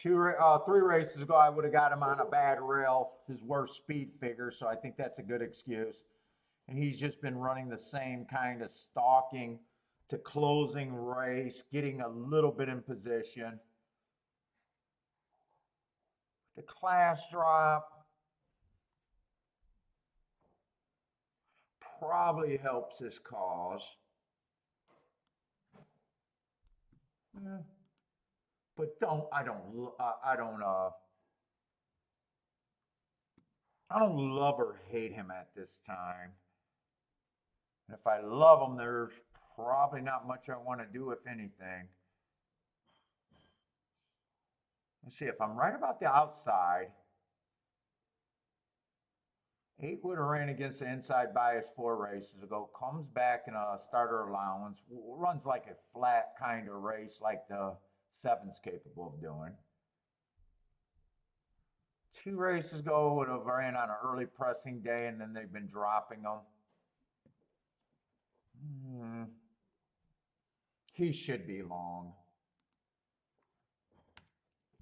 Three races ago, I would have got him on a bad rail, his worst speed figure, so I think that's a good excuse. And he's just been running the same kind of stalking to closing race, getting a little bit in position. The class drop probably helps his cause. Yeah. But I don't love or hate him at this time. And if I love him, there's probably not much I want to do, if anything. Let's see, if I'm right about the outside, 8 would have ran against the inside bias 4 races ago, comes back in a starter allowance, runs like a flat kind of race like the 7's capable of doing. 2 races ago would have ran on an early pressing day, and then they've been dropping them. He should be long.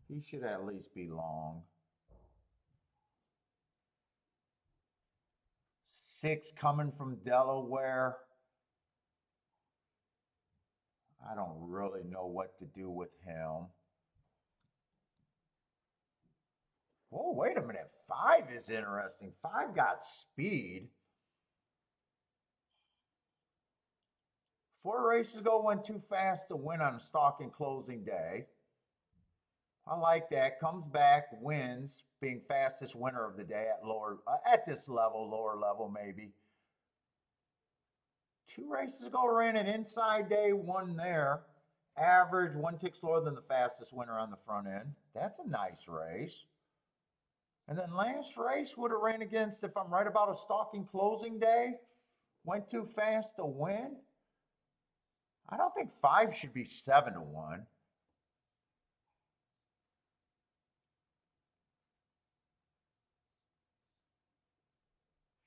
He should at least be long. 6 coming from Delaware. I don't really know what to do with him. Oh, wait a minute. 5 is interesting. 5 got speed. 4 races ago went too fast to win on a stalking closing day. I like that. Comes back, wins, being fastest winner of the day at this level, lower level maybe. 2 races ago ran an inside day, won there. Average, 1 tick slower than the fastest winner on the front end. That's a nice race. And then last race would have ran against, if I'm right about a stalking closing day, went too fast to win. I don't think 5 should be 7 to 1.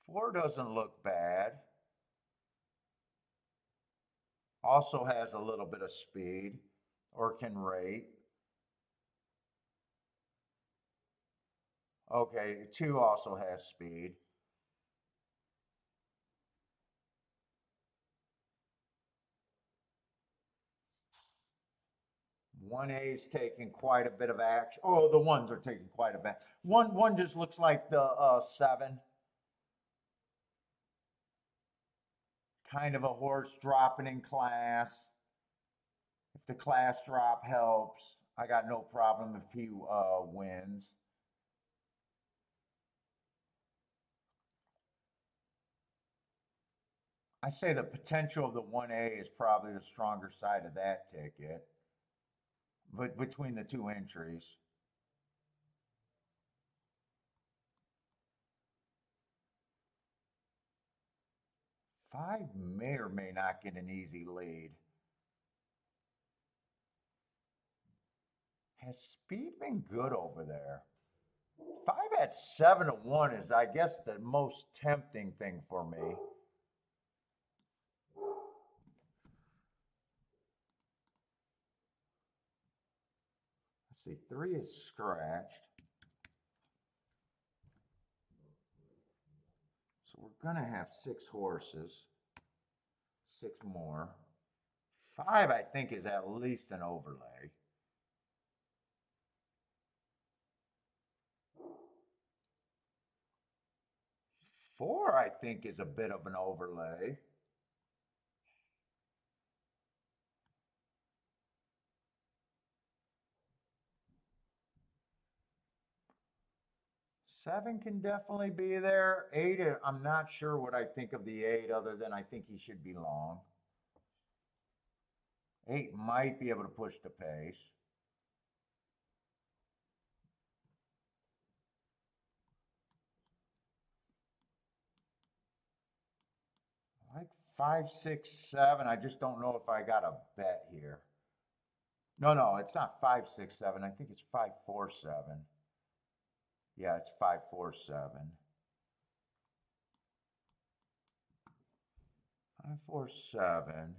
Four doesn't look bad. Also has a little bit of speed or can rate. Okay, 2 also has speed. One A is taking quite a bit of action. Oh, the 1s are taking quite a bit. One just looks like the 7. Kind of a horse dropping in class. If the class drop helps, I got no problem if he wins. I say the potential of the 1A is probably the stronger side of that ticket. But between the 2 entries. 5 may or may not get an easy lead. Has speed been good over there? 5 at 7 to 1 is, I guess, the most tempting thing for me. Let's see, 3 is scratched. So we're going to have 6 horses. 6 more. 5, I think, is at least an overlay. 4, I think, is a bit of an overlay. 7 can definitely be there. 8, I'm not sure what I think of the 8 other than I think he should be long. 8 might be able to push the pace. Like 5, 6, 7. I just don't know if I got a bet here. No, it's not 5, 6, 7. I think it's 5, 4, 7. Yeah, it's 5, 4, 7. 5, 4, 7.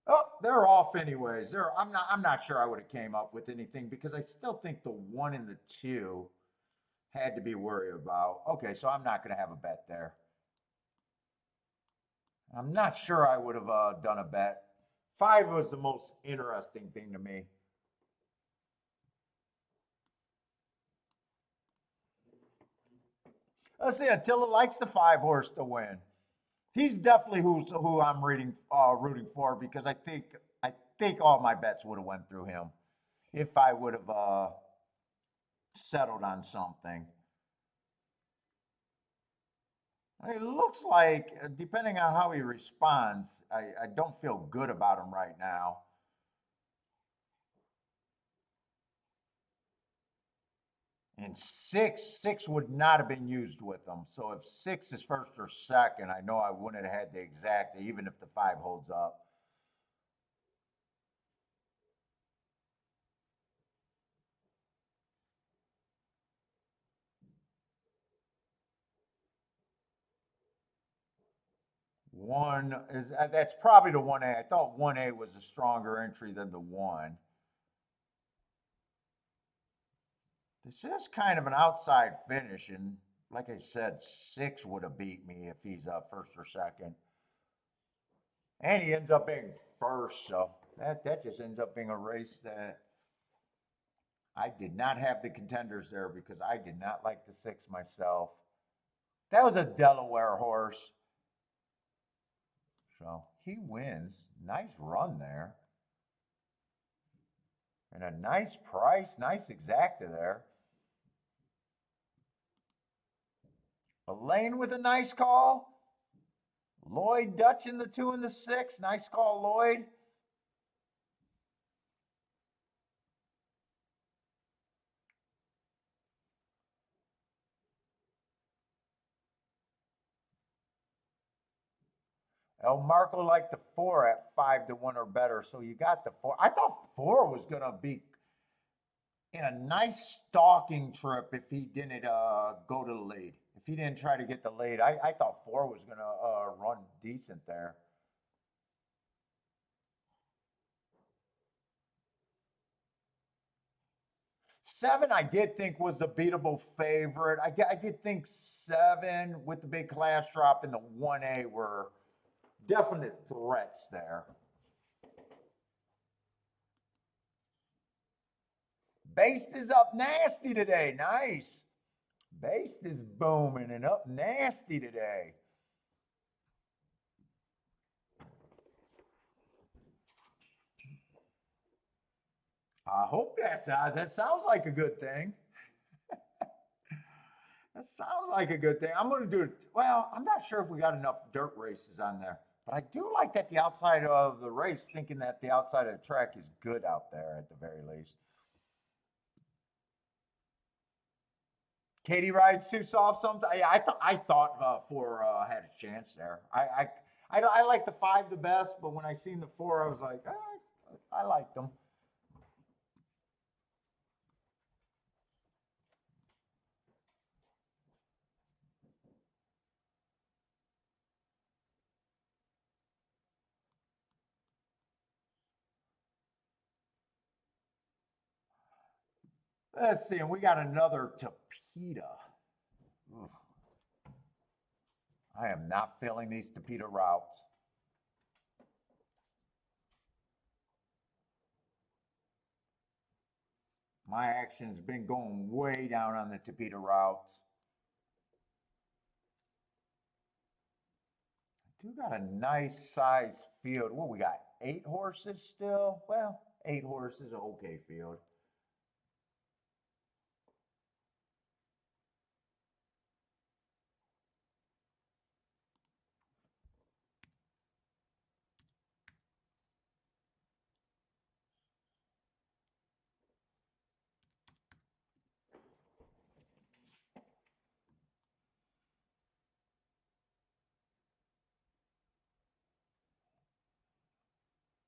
Oh, they're off anyways. I'm not sure I would have came up with anything because I still think the 1 and the 2 had to be worried about. Okay, so I'm not going to have a bet there. I'm not sure I would have done a bet. 5 was the most interesting thing to me. Let's see. Attila likes the 5 horse to win. He's definitely who I'm rooting for because I think all my bets would have went through him if I would have settled on something. It looks like, depending on how he responds, I don't feel good about him right now. And six would not have been used with him. So if six is first or second, I know I wouldn't have had the exact, even if the five holds up. One is that's probably the 1A. I thought 1A was a stronger entry than the one. This is kind of an outside finish, and like I said, six would have beat me if he's first or second. And he ends up being first, so that just ends up being a race that I did not have the contenders there because I did not like the six myself. That was a Delaware horse. So he wins. Nice run there. And a nice price, nice exacta there. Elaine with a nice call. Lloyd Dutch in the 2 and the 6. Nice call, Lloyd. El Marco liked the 4 at 5-1 or better. So you got the 4. I thought 4 was going to be in a nice stalking trip if he didn't go to the lead. If he didn't try to get the lead, I thought 4 was going to run decent there. Seven, I did think was the beatable favorite. I did think 7 with the big class drop and the 1A were definite threats there. Based is up nasty today. Nice. Based is booming and up nasty today. I hope that sounds like a good thing. That sounds like a good thing. I'm going to do it. Well, I'm not sure if we got enough dirt races on there, but I do like that the outside of the race, thinking that the outside of the track is good out there at the very least. Katie rides too soft sometimes. Yeah, I thought 4 had a chance there. I like the 5 the best, but when I seen the 4, I was like, I like them. Let's see, and we got another Tapeta. Oof. I am not feeling these Tapeta routes. My action's been going way down on the Tapeta routes. I do got a nice size field. What we got? 8 horses still? Well, 8 horses, okay field.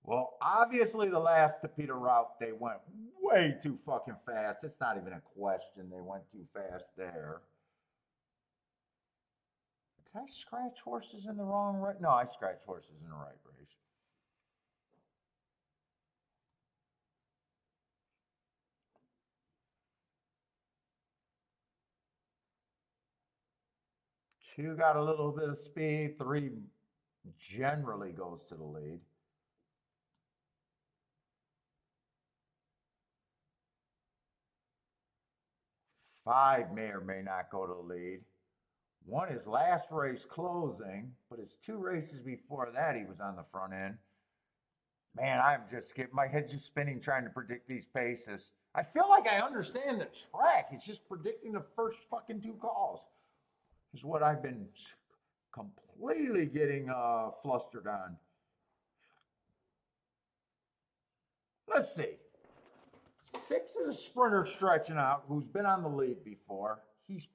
Well, obviously the last Tapeta route, they went way too fucking fast. It's not even a question. They went too fast there. Did I scratch horses in the wrong race? No, I scratched horses in the right race. Two got a little bit of speed. 3 generally goes to the lead. 5 may or may not go to the lead. 1 is last race closing, but it's 2 races before that he was on the front end. Man, I'm just getting my head's just spinning trying to predict these paces. I feel like I understand the track. It's just predicting the first fucking 2 calls. Is what I've been completely getting flustered on. Let's see. 6 is a sprinter stretching out who's been on the lead before. He's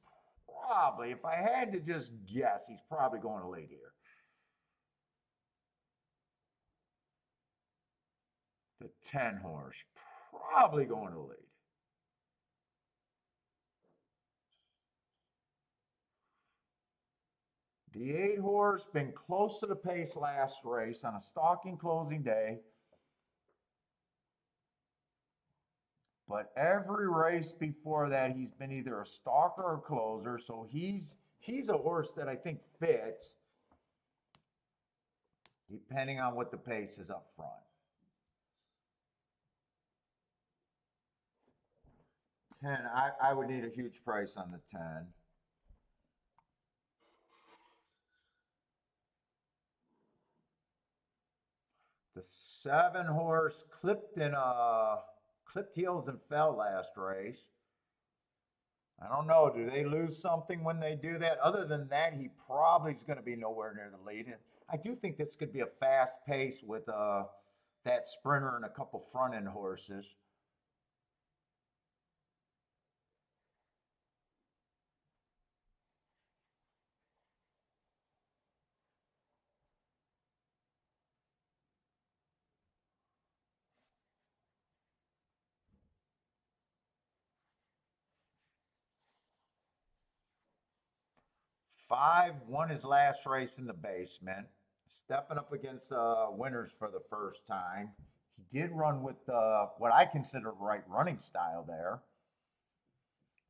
probably, if I had to just guess, he's probably going to lead here. The 10 horse, probably going to lead. The 8 horse, been close to the pace last race on a stalking closing day. But every race before that, he's been either a stalker or closer. So he's a horse that I think fits, depending on what the pace is up front. 10, I would need a huge price on the 10. The 7 horse clipped heels and fell last race. I don't know. Do they lose something when they do that? Other than that, he probably is going to be nowhere near the lead. And I do think this could be a fast pace with that sprinter and a couple front end horses. Five won his last race in the basement, stepping up against winners for the first time. He did run with what I consider right running style there.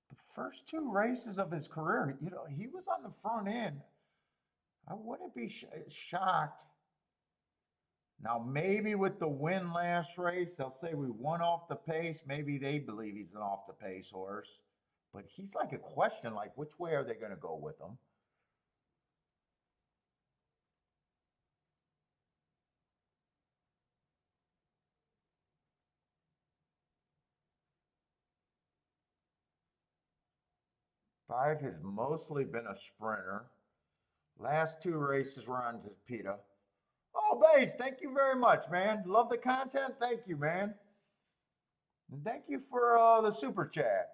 The first 2 races of his career, he was on the front end. I wouldn't be shocked. Now, maybe with the win last race, they'll say we won off the pace. Maybe they believe he's an off the pace horse. But he's like a question, like which way are they going to go with him? Five has mostly been a sprinter. Last 2 races were on to PETA. Oh, Bass, thank you very much, man. Love the content. Thank you, man. And thank you for the super chat.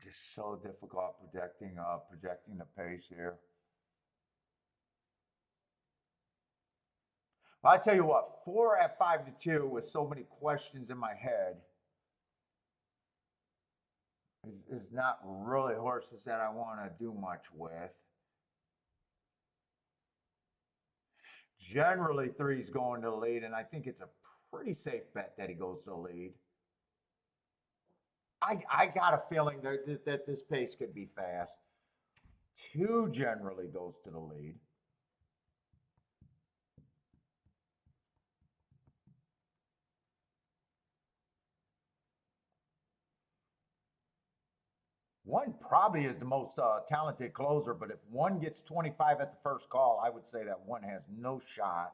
Just so difficult projecting the pace here. Well, I tell you what, 4 at 5-2 with so many questions in my head is not really horses that I want to do much with. Generally, 3's going to the lead, and I think it's a pretty safe bet that he goes to the lead. I got a feeling that this pace could be fast. 2 generally goes to the lead. One probably is the most talented closer, but if 1 gets 25 at the first call, I would say that 1 has no shot.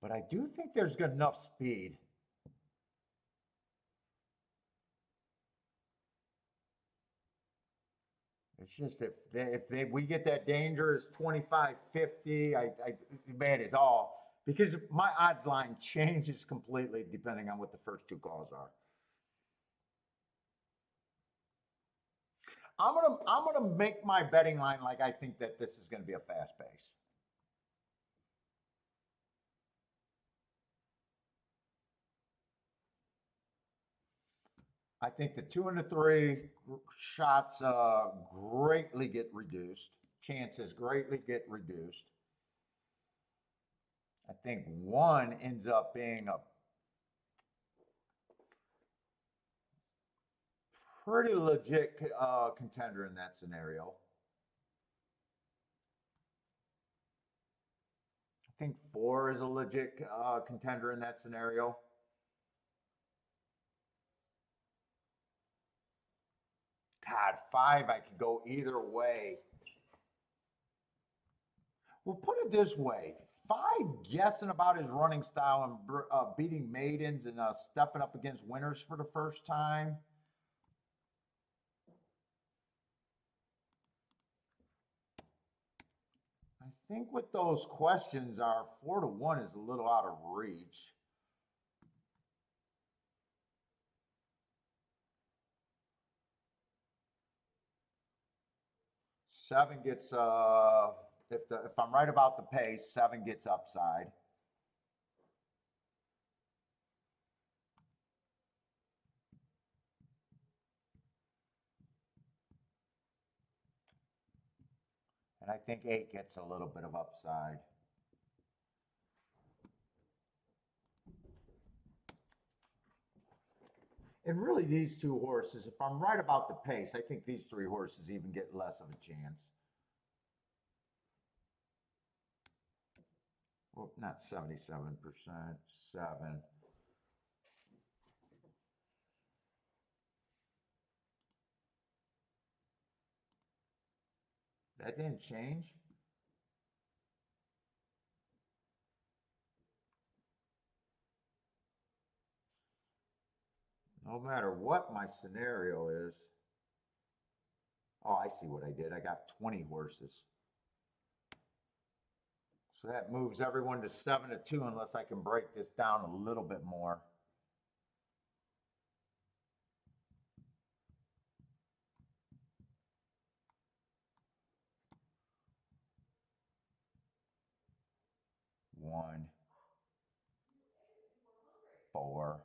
But I do think there's good enough speed. It's just if we get that dangerous 25, 50, man, it's all because my odds line changes completely depending on what the first 2 calls are. I'm gonna make my betting line like I think that this is gonna be a fast pace. I think the 2 and the 3 shots greatly get reduced. Chances greatly get reduced. I think 1 ends up being a pretty legit contender in that scenario. I think 4 is a legit contender in that scenario. God, 5, I could go either way. Well, put it this way. 5 guessing about his running style and beating maidens and stepping up against winners for the first time. I think with those questions, our 4-1 is a little out of reach. Seven gets if I'm right about the pace, 7 gets upside. And I think 8 gets a little bit of upside. And really, these 2 horses, if I'm right about the pace, I think these 3 horses even get less of a chance. Well, not 77%, 7. That didn't change. No matter what my scenario is. Oh, I see what I did. I got 20 horses. So that moves everyone to 7-2 unless I can break this down a little bit more. One, 4.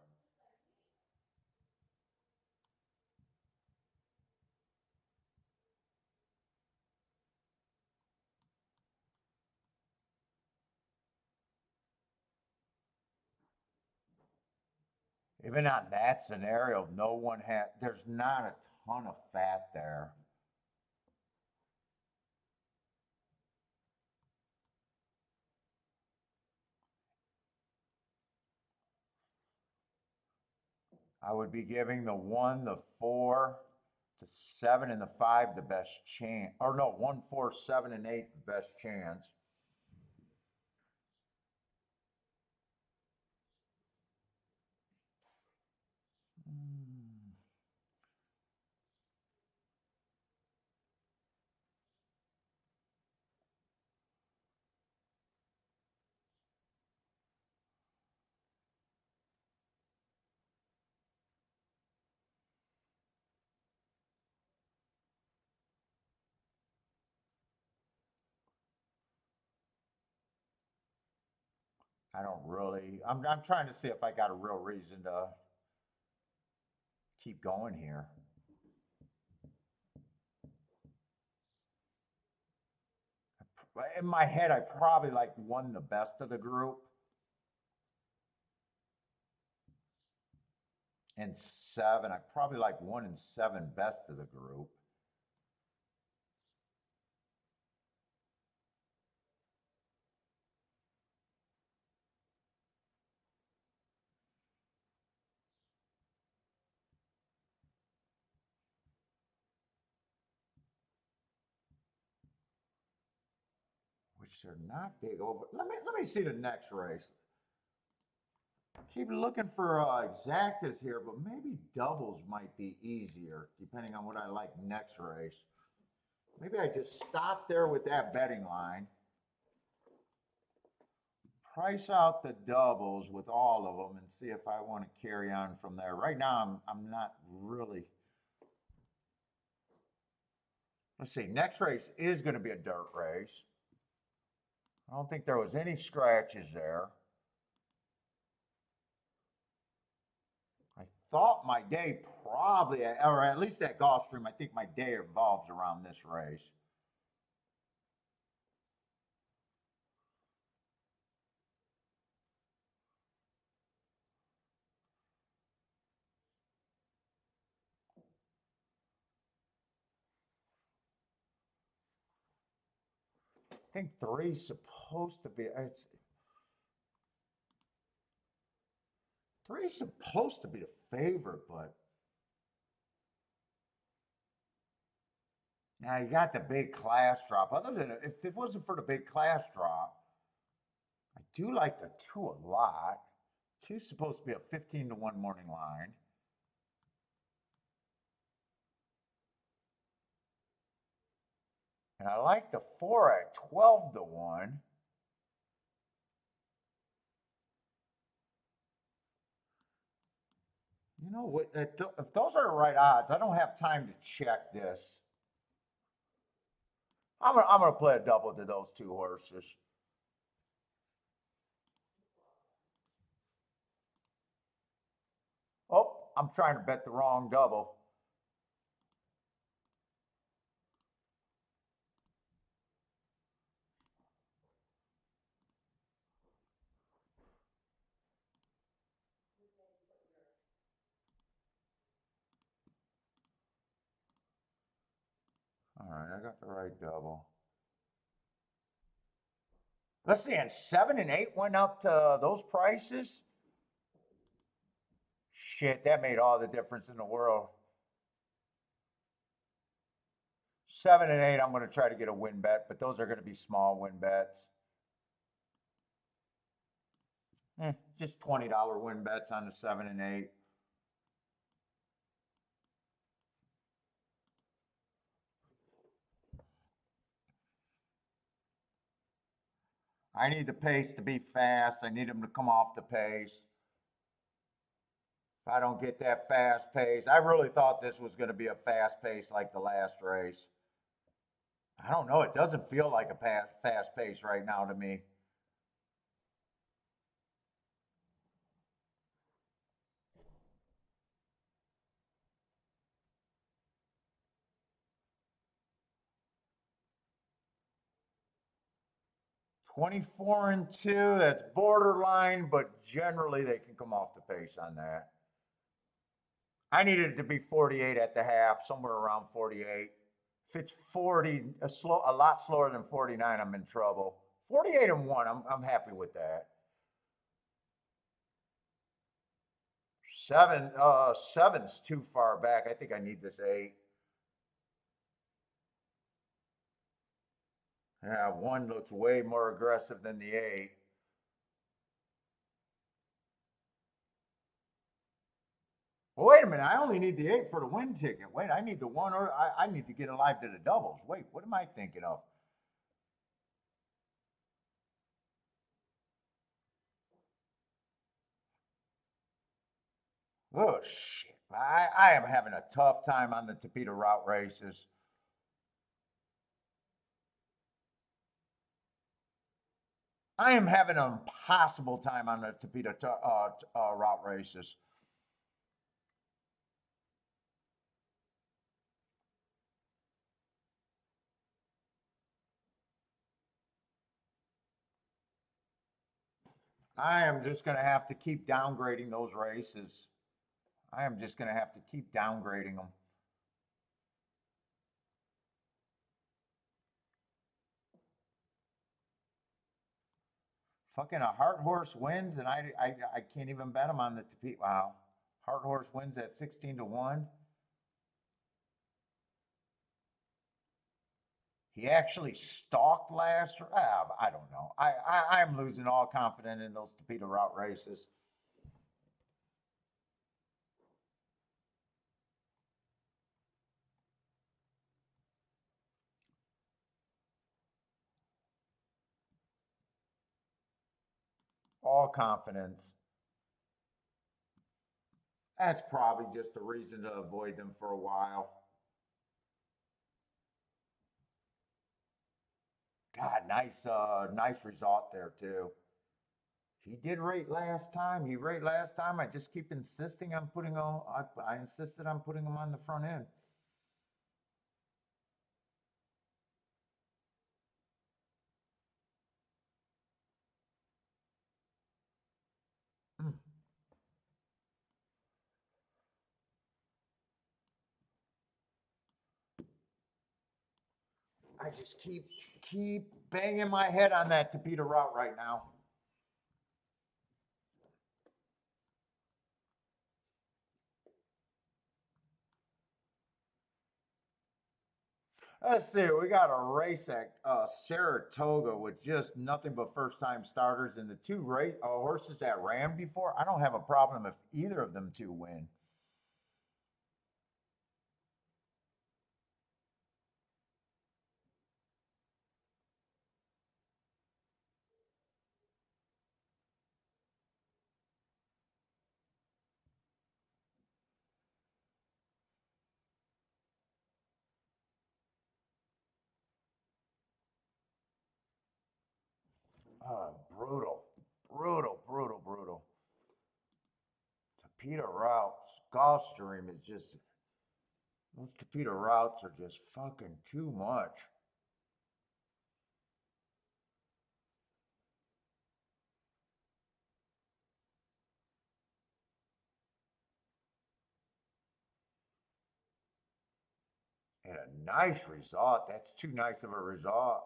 Even on that scenario, no one had, there's not a ton of fat there. I would be giving the 1, the 4, the 7, and the 5 the best chance. Or no, 1, 4, 7, and 8 the best chance. I don't really, I'm trying to see if I got a real reason to keep going here. In my head, I probably like 1 the best of the group. And 7, I probably like 1 and 7 best of the group. Which they're not big over. Let me see the next race. Keep looking for exactas here, but maybe doubles might be easier depending on what I like next race. Maybe I just stop there with that betting line. Price out the doubles with all of them and see if I want to carry on from there. Right now, I'm not really. Let's see. Next race is going to be a dirt race. I don't think there was any scratches there. I thought my day probably, or at least at Gulfstream, I think my day revolves around this race. I think 3's supposed to be, it's 3's supposed to be the favorite, but now you got the big class drop. Other than if it wasn't for the big class drop, I do like the 2 a lot. 2's supposed to be a 15-1 morning line. And I like the 4 at 12-1. You know what? If those are the right odds, I don't have time to check this. I'm gonna play a double to those 2 horses. Oh, I'm trying to bet the wrong double. All right, I got the right double. Let's see, and 7 and 8 went up to those prices. Shit, that made all the difference in the world. 7 and 8, I'm going to try to get a win bet, but those are going to be small win bets. Just $20 win bets on the 7 and 8. I need the pace to be fast. I need them to come off the pace. If I don't get that fast pace, I really thought this was going to be a fast pace like the last race. I don't know. It doesn't feel like a fast pace right now to me. $24 and 2, that's borderline, but generally they can come off the pace on that. I needed it to be 48 at the half, somewhere around 48. If it's 40, a lot slower than 49, I'm in trouble. 48 and 1, I'm happy with that. Seven's too far back. I think I need this 8. Yeah, 1 looks way more aggressive than the 8. Well, wait a minute. I only need the 8 for the win ticket. Wait, I need the 1, or I need to get alive to the doubles. Wait, what am I thinking of? Oh, shit. I am having a tough time on the Topeka route races. I am having an impossible time on the Topeka route races. I am just going to have to keep downgrading those races. I am just going to have to keep downgrading them. Fucking a Heart Horse wins, and I can't even bet him on the Topeka. Wow. Heart Horse wins at 16-1. He actually stalked last. I don't know. I'm losing all confidence in those Topeka route races. All confidence. That's probably just a reason to avoid them for a while. God, nice result there too. He did rate last time. He rate last time. I just keep insisting on putting on. I insisted on putting him on the front end. Mm. I just keep banging my head on that Topeka route right now. Let's see. We got a race at Saratoga with just nothing but first-time starters, and the two horses that ran before. I don't have a problem if either of them two win. Brutal, brutal, brutal, brutal. Peter routes, Gulfstream is just those Peter routes are just fucking too much. And a nice result. That's too nice of a result.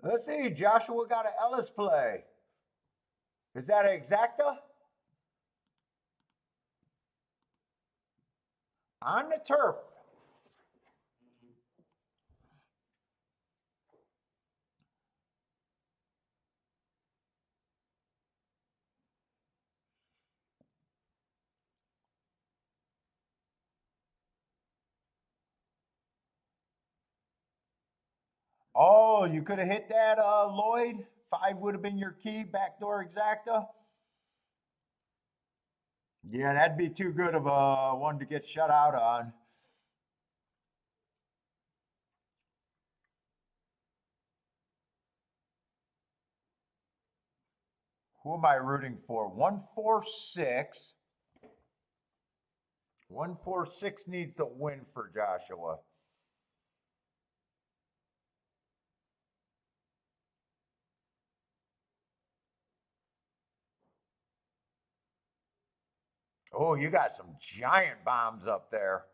Let's see. Joshua got an Ellis play. Is that an exacta? On the turf. Oh, you could have hit that, Lloyd. 5 would have been your key, backdoor exacta. Yeah, that'd be too good of a one to get shut out on. Who am I rooting for? 146. 146 needs to win for Joshua. Oh, you got some giant bombs up there.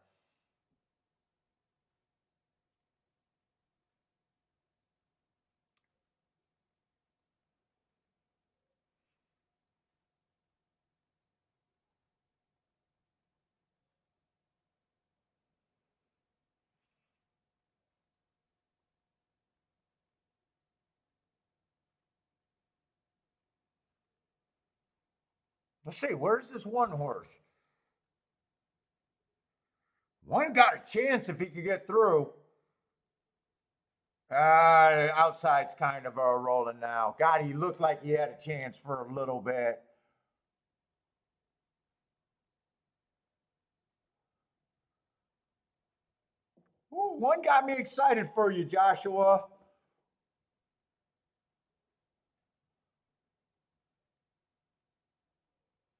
Let's see, where's this one horse? One got a chance if he could get through. Outside's kind of rolling now. God, he looked like he had a chance for a little bit. Ooh, one got me excited for you, Joshua.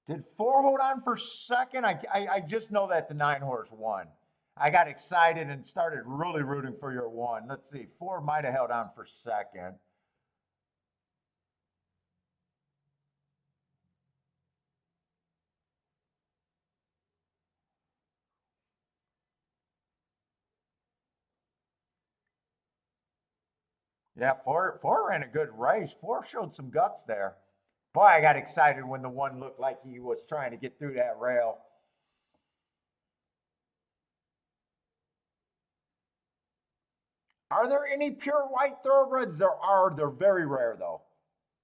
Did 4 hold on for second? I just know that the 9 horse won. I got excited and started really rooting for your one. Let's see, 4 might have held on for second. Yeah, 4 ran a good race. 4 showed some guts there. Boy, I got excited when the one looked like he was trying to get through that rail. Are there any pure white thoroughbreds? There are. They're very rare, though.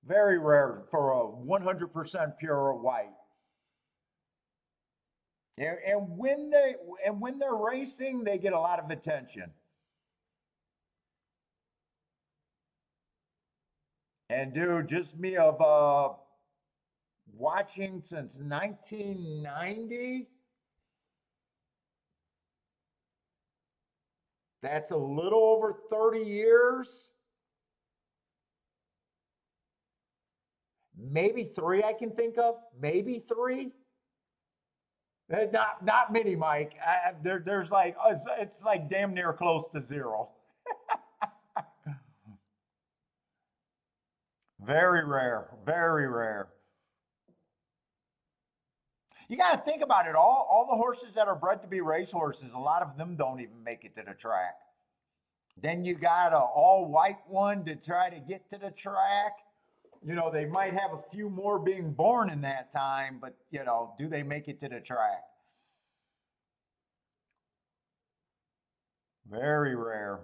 Very rare for a 100% pure white. And when they're racing, they get a lot of attention. And dude, just me of watching since 1990. That's a little over 30 years. maybe three I can think of. Maybe three. Not many, Mike. There's like it's like damn near close to zero. Very rare. Very rare. You got to think about it. All the horses that are bred to be race horses, a lot of them don't even make it to the track. Then you got a all white one to try to get to the track. You know, they might have a few more being born in that time, but you know, do they make it to the track? Very rare.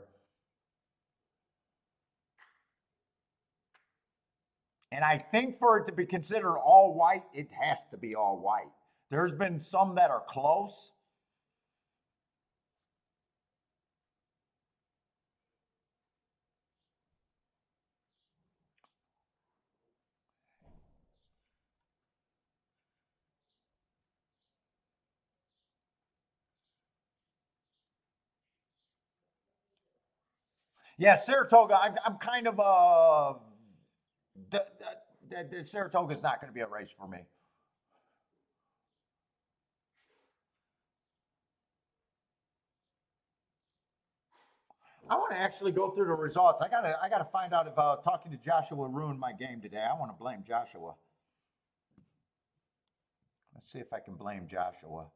And I think for it to be considered all white, it has to be all white. There's been some that are close. Yeah, Saratoga. I'm kind of the Saratoga is not going to be a race for me. I want to actually go through the results. I gotta find out if talking to Joshua ruined my game today. I want to blame Joshua. Let's see if I can blame Joshua.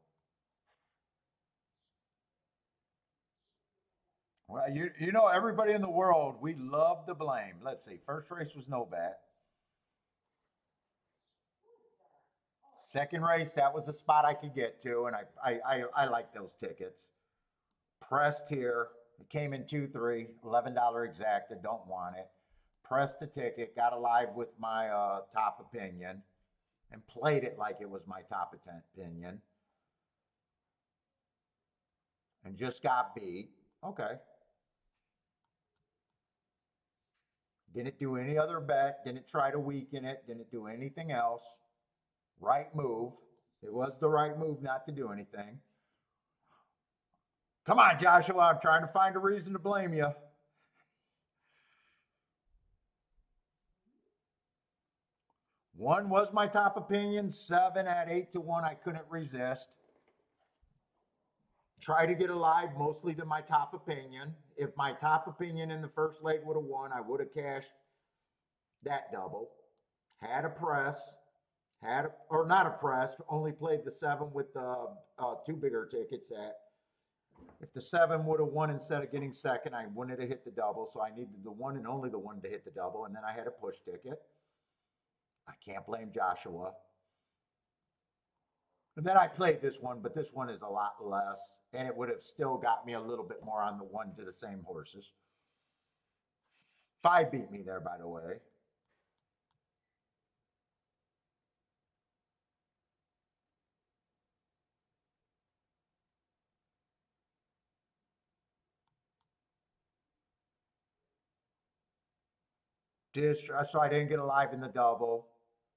Well, you know everybody in the world we love to blame. Let's see. First race was no bet. Second race that was a spot I could get to, and I like those tickets. Pressed here. It came in 2-3, $11 exacta. Don't want it. Pressed the ticket. Got alive with my top opinion, and played it like it was my top opinion, and just got beat. Okay. Didn't do any other bet. Didn't try to weaken it. Didn't do anything else. Right move. It was the right move not to do anything. Come on, Joshua. I'm trying to find a reason to blame you. One was my top opinion. Seven at 8-1. I couldn't resist. Try to get alive mostly to my top opinion. If my top opinion in the first leg would have won, I would have cashed that double. Had a press. Or not a press, only played the seven with the two bigger tickets at. If the seven would have won instead of getting second, I wouldn't have hit the double. So I needed the one and only the one to hit the double. And then I had a push ticket. I can't blame Joshua. And then I played this one, but this one is a lot less. And it would have still got me a little bit more on the one to the same horses. Five beat me there, by the way. So I didn't get alive in the double.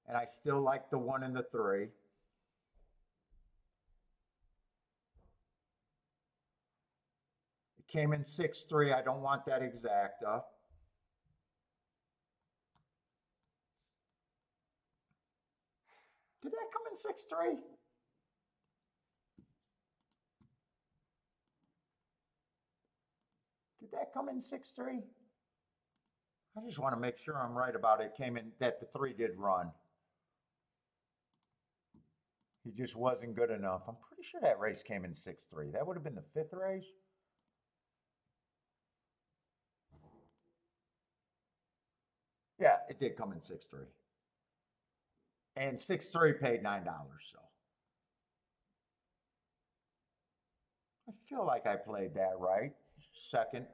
And I still like the one and the three. It came in 6-3. I don't want that exacta. Did that come in 6-3? Did that come in 6-3? I just want to make sure I'm right about it. Came in that the three did run. He just wasn't good enough. I'm pretty sure that race came in 6-3. That would have been the fifth race. Yeah, it did come in 6-3. And 6-3 paid $9. So I feel like I played that right. Second.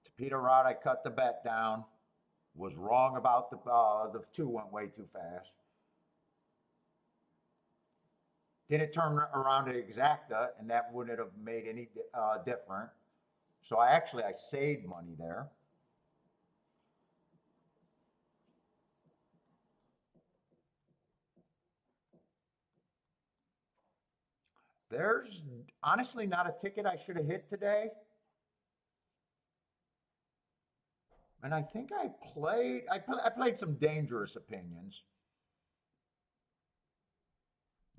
To Peter Rod, I cut the bet down. Was wrong about the two went way too fast. Didn't turn around to exacta, and that wouldn't have made any different. So I saved money there. There's honestly not a ticket I should have hit today. And I think I played some dangerous opinions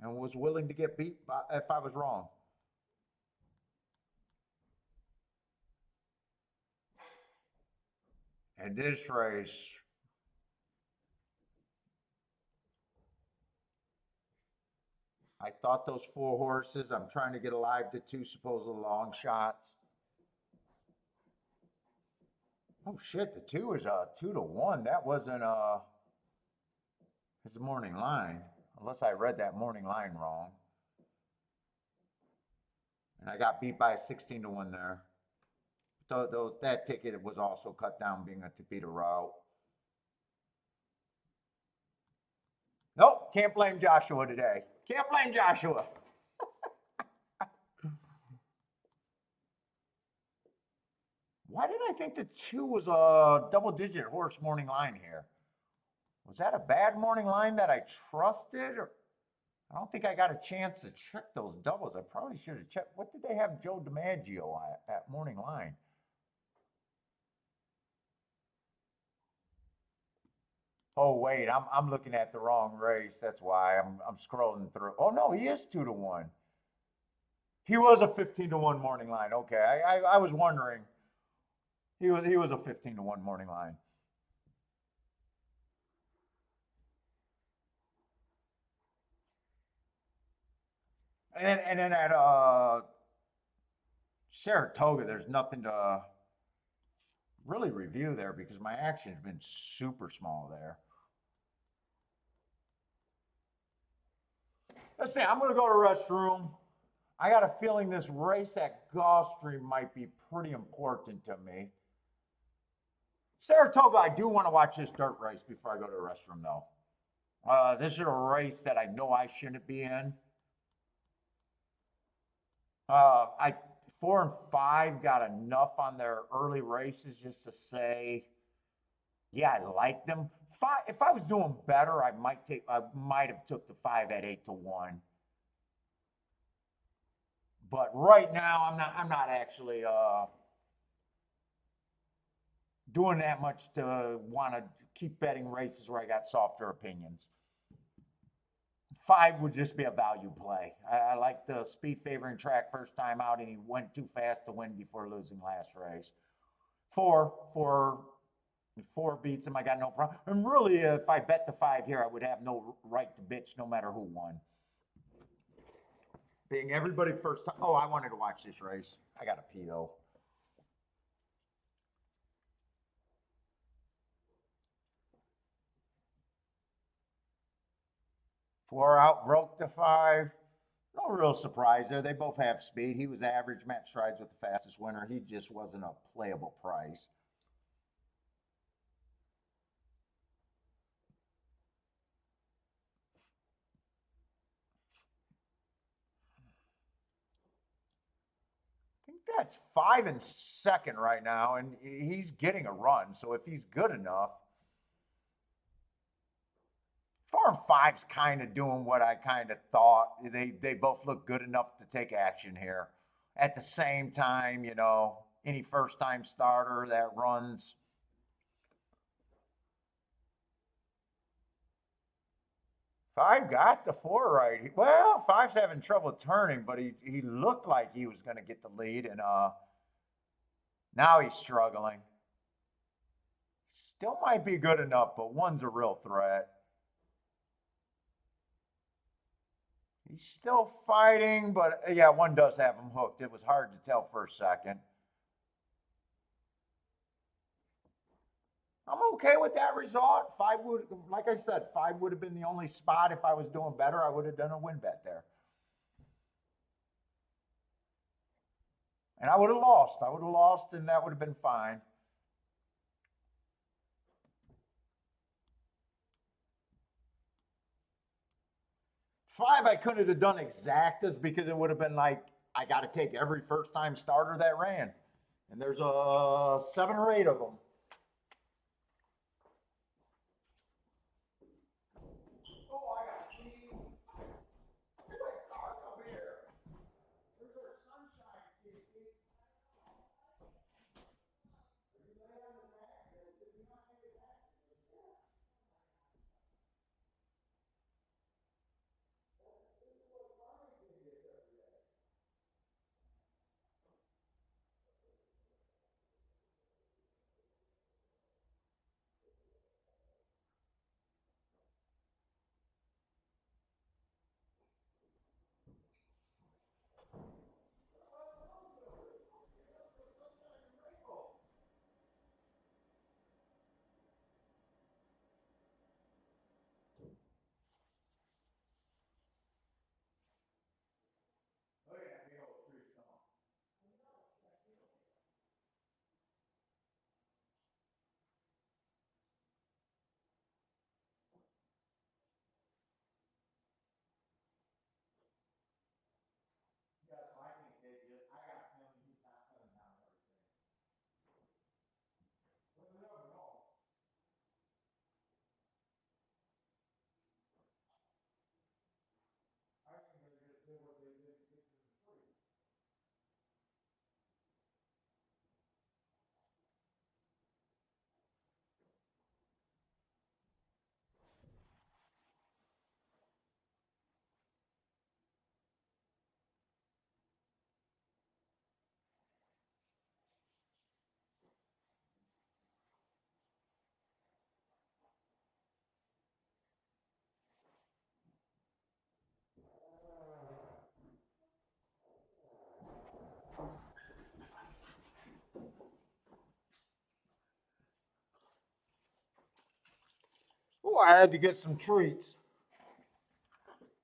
and was willing to get beat if I was wrong. And this race, I thought those four horses, I'm trying to get alive to two supposed long shots. Oh shit, the two is 2 to 1. That wasn't his morning line, unless I read that morning line wrong. And I got beat by a 16 to 1 there. So that ticket was also cut down being a Tapeta route. Nope, can't blame Joshua today. Can't blame Joshua. Why did I think the 2 was a double-digit horse morning line here? Was that a bad morning line that I trusted? Or I don't think I got a chance to check those doubles. I probably should have checked. What did they have Joe DiMaggio at morning line? Oh wait, I'm looking at the wrong race. That's why I'm scrolling through. Oh no, he is 2 to 1. He was a 15 to 1 morning line. Okay, I was wondering. He was a 15 to 1 morning line. And then at Saratoga, there's nothing to really review there because my action's been super small there. Let's see, I'm going to go to the restroom. I got a feeling this race at Gulfstream might be pretty important to me. Saratoga, I do want to watch this dirt race before I go to the restroom, though. This is a race that I know I shouldn't be in. I 4 and 5 got enough on their early races just to say, yeah, I like them. If I was doing better, I might have took the 5 at 8 to 1. But right now, I'm not actually doing that much to want to keep betting races where I got softer opinions. 5 would just be a value play. I like the speed favoring track first time out, and he went too fast to win before losing last race. 4 beats him. I got no problem. And really, if I bet the 5 here, I would have no right to bitch no matter who won. Being everybody first time. Oh, I wanted to watch this race. I got to pee though. 4 out, broke the 5. No real surprise there. They both have speed. He was average. Matt Strides with the fastest winner. He just wasn't a playable price. I think that's 5 and second right now, and he's getting a run. So if he's good enough, 4 and 5's kind of doing what I kind of thought. They both look good enough to take action here. At the same time, any first time starter that runs 5 got the 4 right. Well, 5's having trouble turning, but he looked like he was going to get the lead, and now he's struggling. Still might be good enough, but 1's a real threat. He's still fighting, but yeah, 1 does have him hooked. It was hard to tell for a second. I'm okay with that result. 5 would, like I said, 5 would have been the only spot. If I was doing better, I would have done a win bet there. And I would have lost. And that would have been fine. Five, I couldn't have done exactas because it would have been like, I got to take every first time starter that ran. And there's 7 or 8 of them. Oh, I got cheese. It's like dark up here. There's our sunshine. Oh, I had to get some treats.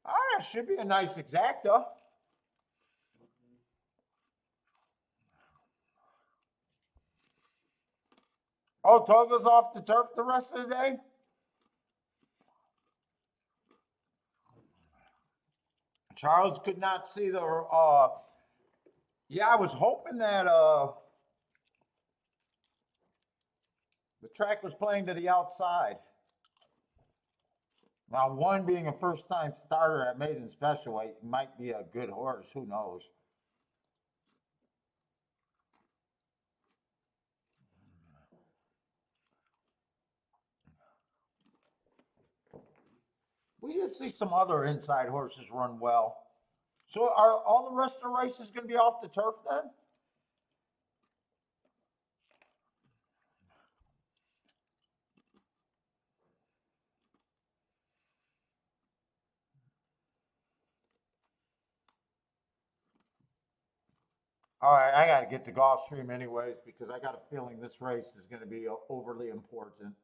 Ah, should be a nice exacta. Oh, Toga's off the turf the rest of the day? Charles could not see the, yeah, I was hoping that the track was playing to the outside. Now, one being a first-time starter at maiden special weight might be a good horse. Who knows? We did see some other inside horses run well. So are all the rest of the races going to be off the turf then? All right, I got to get to Gulfstream anyways because I got a feeling this race is going to be overly important.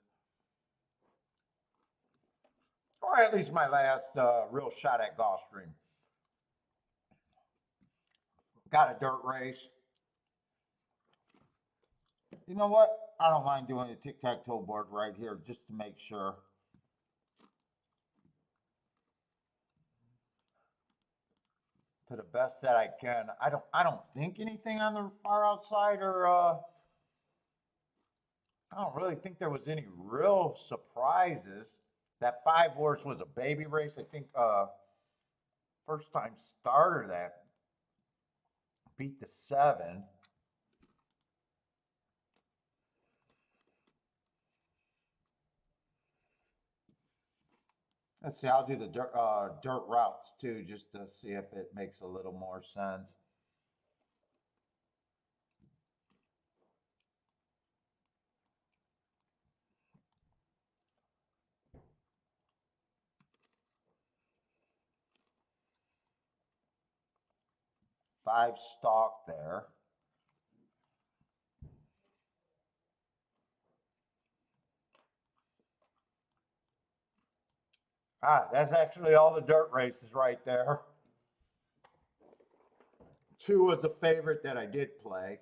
Or at least my last real shot at Gulfstream. Got a dirt race. You know what? I don't mind doing a tic-tac-toe board right here just to make sure. To the best that I can. I don't think anything on the far outside or I don't really think there was any real surprises. That 5 horse was a baby race. I think first time starter that beat the 7. Let's see, I'll do the dirt routes too, just to see if it makes a little more sense. Five stalk there. Ah, that's actually all the dirt races right there. 2 was a favorite that I did play.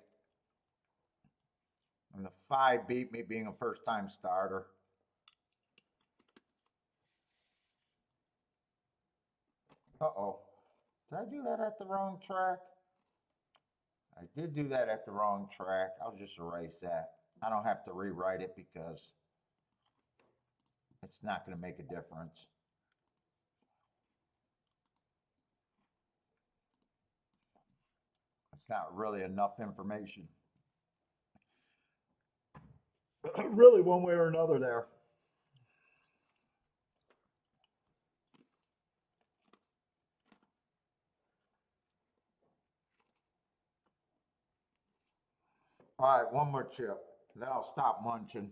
And the 5 beat me being a first time starter. Uh-oh. Did I do that at the wrong track? I did do that at the wrong track. I'll just erase that. I don't have to rewrite it because it's not going to make a difference. It's not really enough information. Really, one way or another there. All right, one more chip. Then I'll stop munching.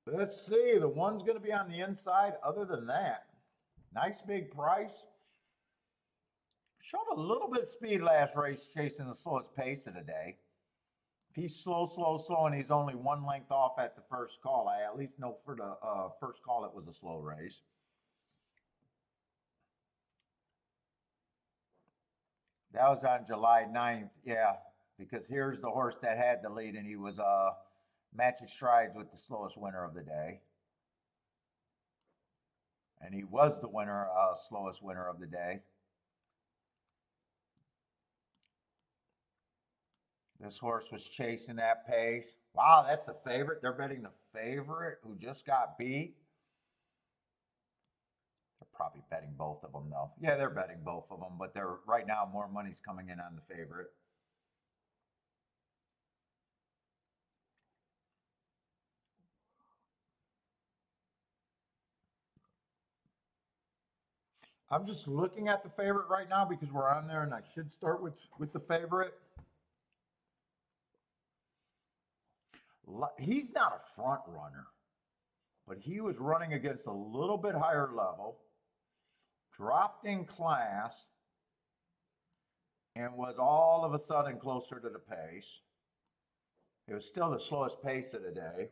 Let's see. The one's going to be on the inside. Other than that, nice big price. Showed a little bit of speed last race, chasing the slowest pace of the day. If he's slow, and he's only 1 length off at the first call, I at least know for the first call it was a slow race. That was on July 9th, yeah, because here's the horse that had the lead, and he was matching strides with the slowest winner of the day. And he was the winner, slowest winner of the day. This horse was chasing that pace. Wow, that's the favorite. They're betting the favorite who just got beat. They're probably betting both of them, though. Yeah, they're betting both of them, but they're right now more money's coming in on the favorite. I'm just looking at the favorite right now because we're on there, and I should start with the favorite. He's not a front runner, but he was running against a little bit higher level, dropped in class, and was all of a sudden closer to the pace. It was still the slowest pace of the day.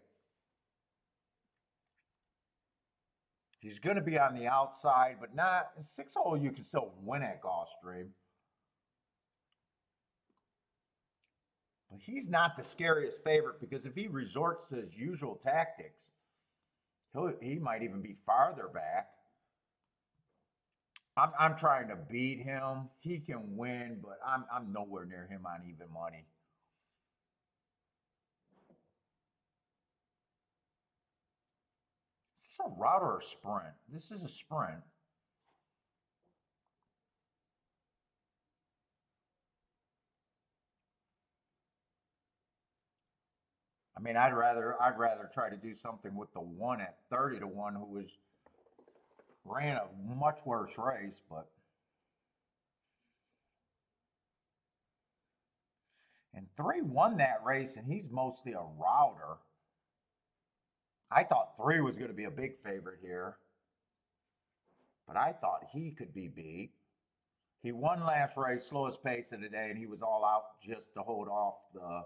He's going to be on the outside, but not in 6-hole. You can still win at Gulfstream. But he's not the scariest favorite because if he resorts to his usual tactics, he might even be farther back. I'm trying to beat him. He can win, but I'm nowhere near him on even money. Is this a route or a sprint? This is a sprint. I mean, I'd rather try to do something with the one at 30 to 1 who ran a much worse race, but and 3 won that race, and he's mostly a router. I thought 3 was going to be a big favorite here, but I thought he could be beat. He won last race, slowest pace of the day, and he was all out just to hold off the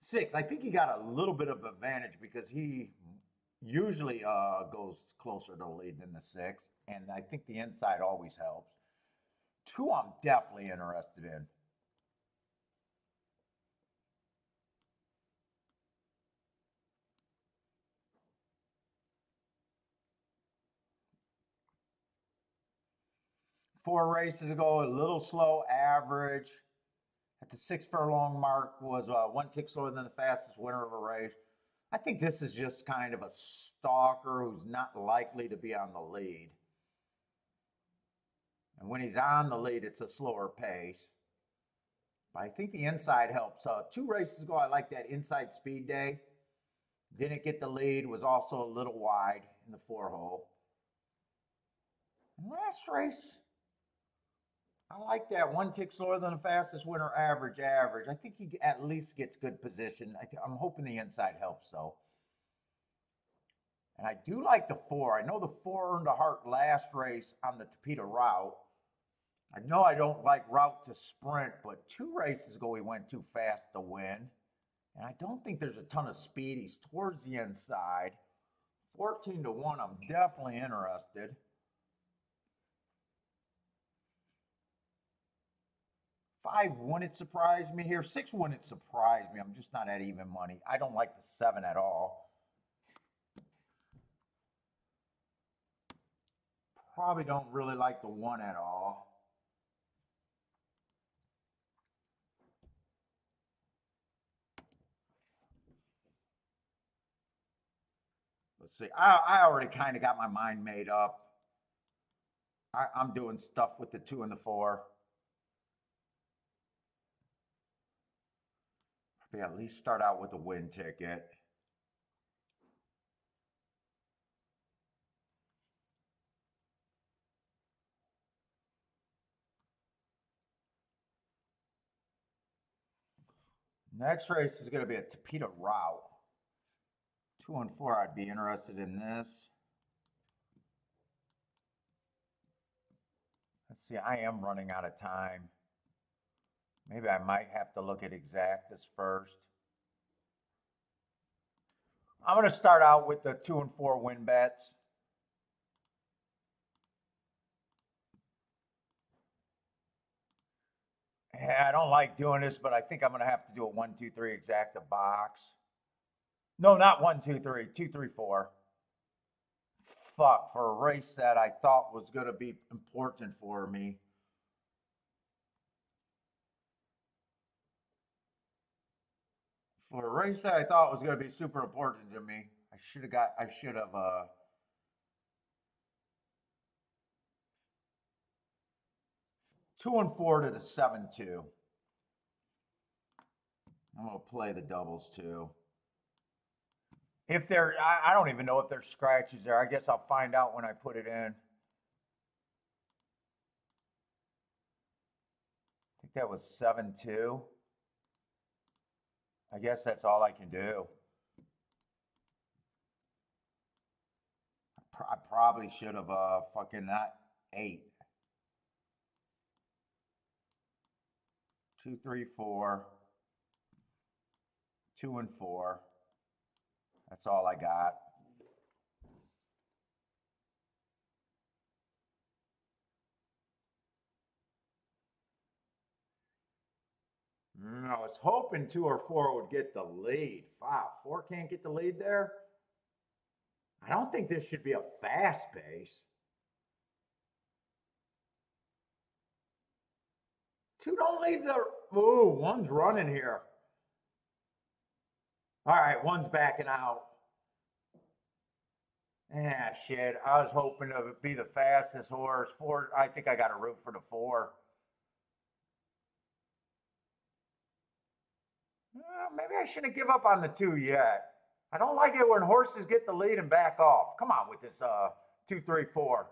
6. I think he got a little bit of advantage because he usually goes closer to the lead than the 6, and I think the inside always helps. 2, I'm definitely interested in. Four races ago, a little slow average. At the 6 furlong mark was 1 tick slower than the fastest winner of a race. I think this is just kind of a stalker who's not likely to be on the lead. And when he's on the lead, it's a slower pace. But I think the inside helps. 2 races ago, I liked that inside speed day. Didn't get the lead, was also a little wide in the 4-hole. And last race, I like that 1 tick slower than the fastest winner average. I think he at least gets good position. I'm hoping the inside helps, though. And I do like the 4. I know the 4 earned a heart last race on the Tapeta route. I know I don't like route to sprint, but 2 races ago he went too fast to win. And I don't think there's a ton of speed. He's towards the inside. 14 to 1, I'm definitely interested. 5 wouldn't surprise me here. 6 wouldn't surprise me. I'm just not at even money. I don't like the 7 at all. Probably don't really like the 1 at all. Let's see. I already kind of got my mind made up. I'm doing stuff with the 2 and the 4. Probably at least start out with a win ticket. Next race is going to be a Tapeta route. 2 and 4, I'd be interested in this. Let's see, I am running out of time. Maybe I might have to look at exactas first. I'm going to start out with the 2 and 4 win bets. Yeah, I don't like doing this, but I think I'm going to have to do a 1, 2, 3 exacta box. No, not 1, 2, 3, 2, 3, 4. Fuck, for a race that I thought was going to be important for me. For a race that I thought was going to be super important to me, I should have 2 and 4 to the 7-2. I'm going to play the doubles too. If there, I don't even know if there's scratches there. I guess I'll find out when I put it in. I think that was 7-2. I guess that's all I can do. I probably should have fucking not 8. 2, 3, 4. 2 and 4. That's all I got. I was hoping 2 or 4 would get the lead. Wow, 4 can't get the lead there? I don't think this should be a fast pace. 2 don't leave the... Ooh, 1's running here. All right, 1's backing out. Ah, shit. I was hoping to be the fastest horse. 4, I think I got to root for the 4. Maybe I shouldn't give up on the 2 yet. I don't like it when horses get the lead and back off. Come on with this 2, 3, 4.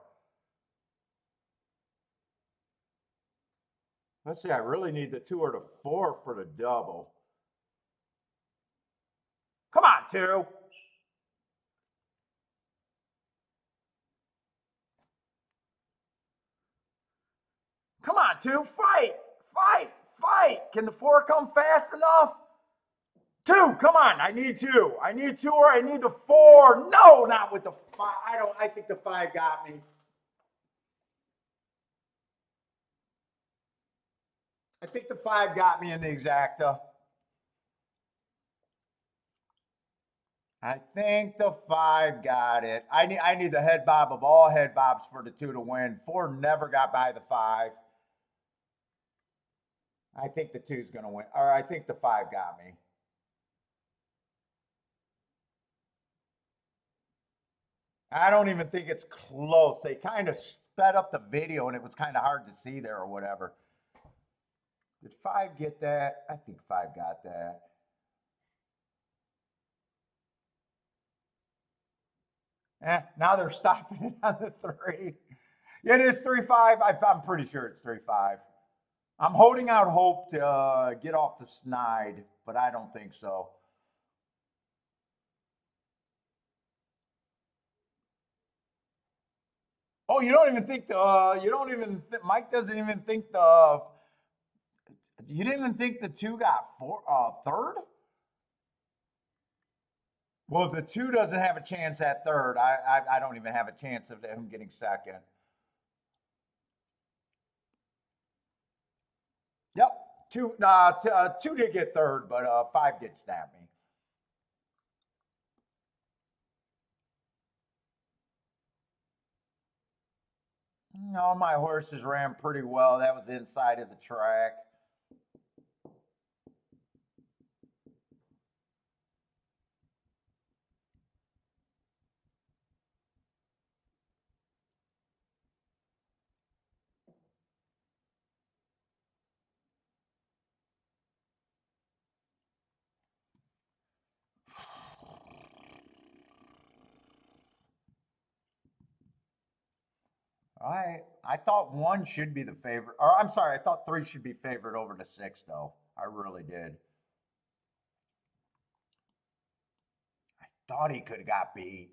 Let's see, I really need the 2 or the 4 for the double. Come on, 2. Come on, 2. Fight, fight, fight. Can the 4 come fast enough? 2, come on. I need 2. I need 2 or I need the 4. No, not with the 5. I think the 5 got me. I think the 5 got me in the exacta. I think the 5 got it. I need the head bob of all head bobs for the 2 to win. 4 never got by the 5. I think the 2's going to win. Or I think the 5 got me. I don't even think it's close. They kind of sped up the video and it was kind of hard to see there or whatever. Did 5 get that? I think 5 got that. Now they're stopping it on the 3. It is 3-5. I'm pretty sure it's 3-5. I'm holding out hope to get off the snide, but I don't think so. Oh, you don't even think Mike doesn't even think you didn't even think the 2 got 3rd? Well, if the 2 doesn't have a chance at 3rd, I don't even have a chance of him getting 2nd. Yep, 2 did get 3rd, but 5 did snap me. No, my horses ran pretty well. That was inside of the track. I thought 1 should be the favorite. Or I'm sorry, I thought 3 should be favored over the 6, though. I really did. I thought he could have got beat.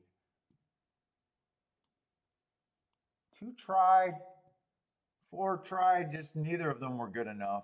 2 tried, 4 tried, just neither of them were good enough.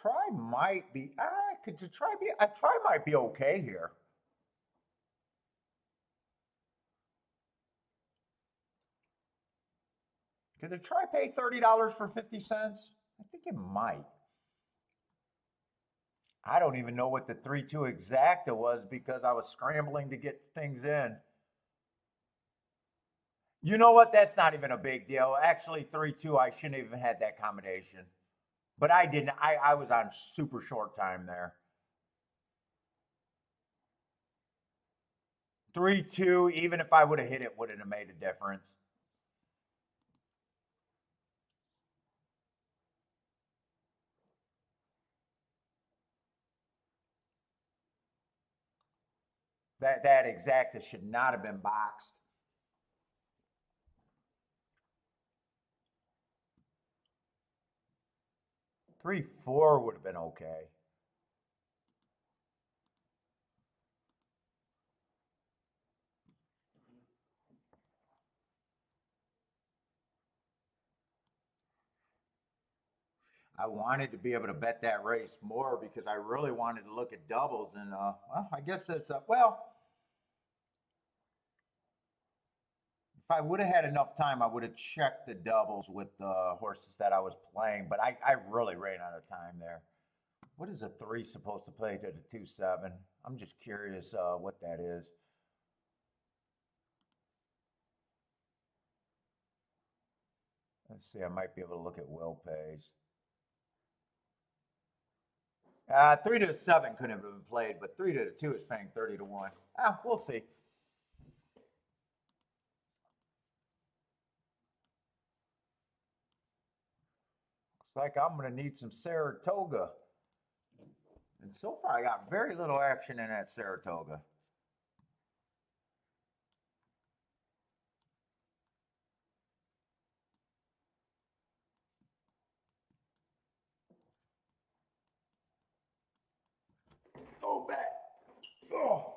Try might be, try might be okay here. Could the try pay $30 for 50 cents? I think it might. I don't even know what the 3-2 exacta was because I was scrambling to get things in. You know what? That's not even a big deal. Actually, 3-2, I shouldn't have even had that combination. But I didn't. I was on super short time there. 3-2, even if I would have hit it, wouldn't have made a difference. That exacta should not have been boxed. 3-4 would have been okay. I wanted to be able to bet that race more because I really wanted to look at doubles, and well, I guess that's well. If I would have had enough time, I would have checked the doubles with the horses that I was playing, but I really ran out of time there. What is a 3 supposed to play to the 2-7? I'm just curious what that is. Let's see, I might be able to look at Will Pays. 3 to 7 couldn't have been played, but 3 to 2 is paying 30 to 1. We'll see. Looks like I'm going to need some Saratoga. And so far, I got very little action in that Saratoga. Go back. Oh.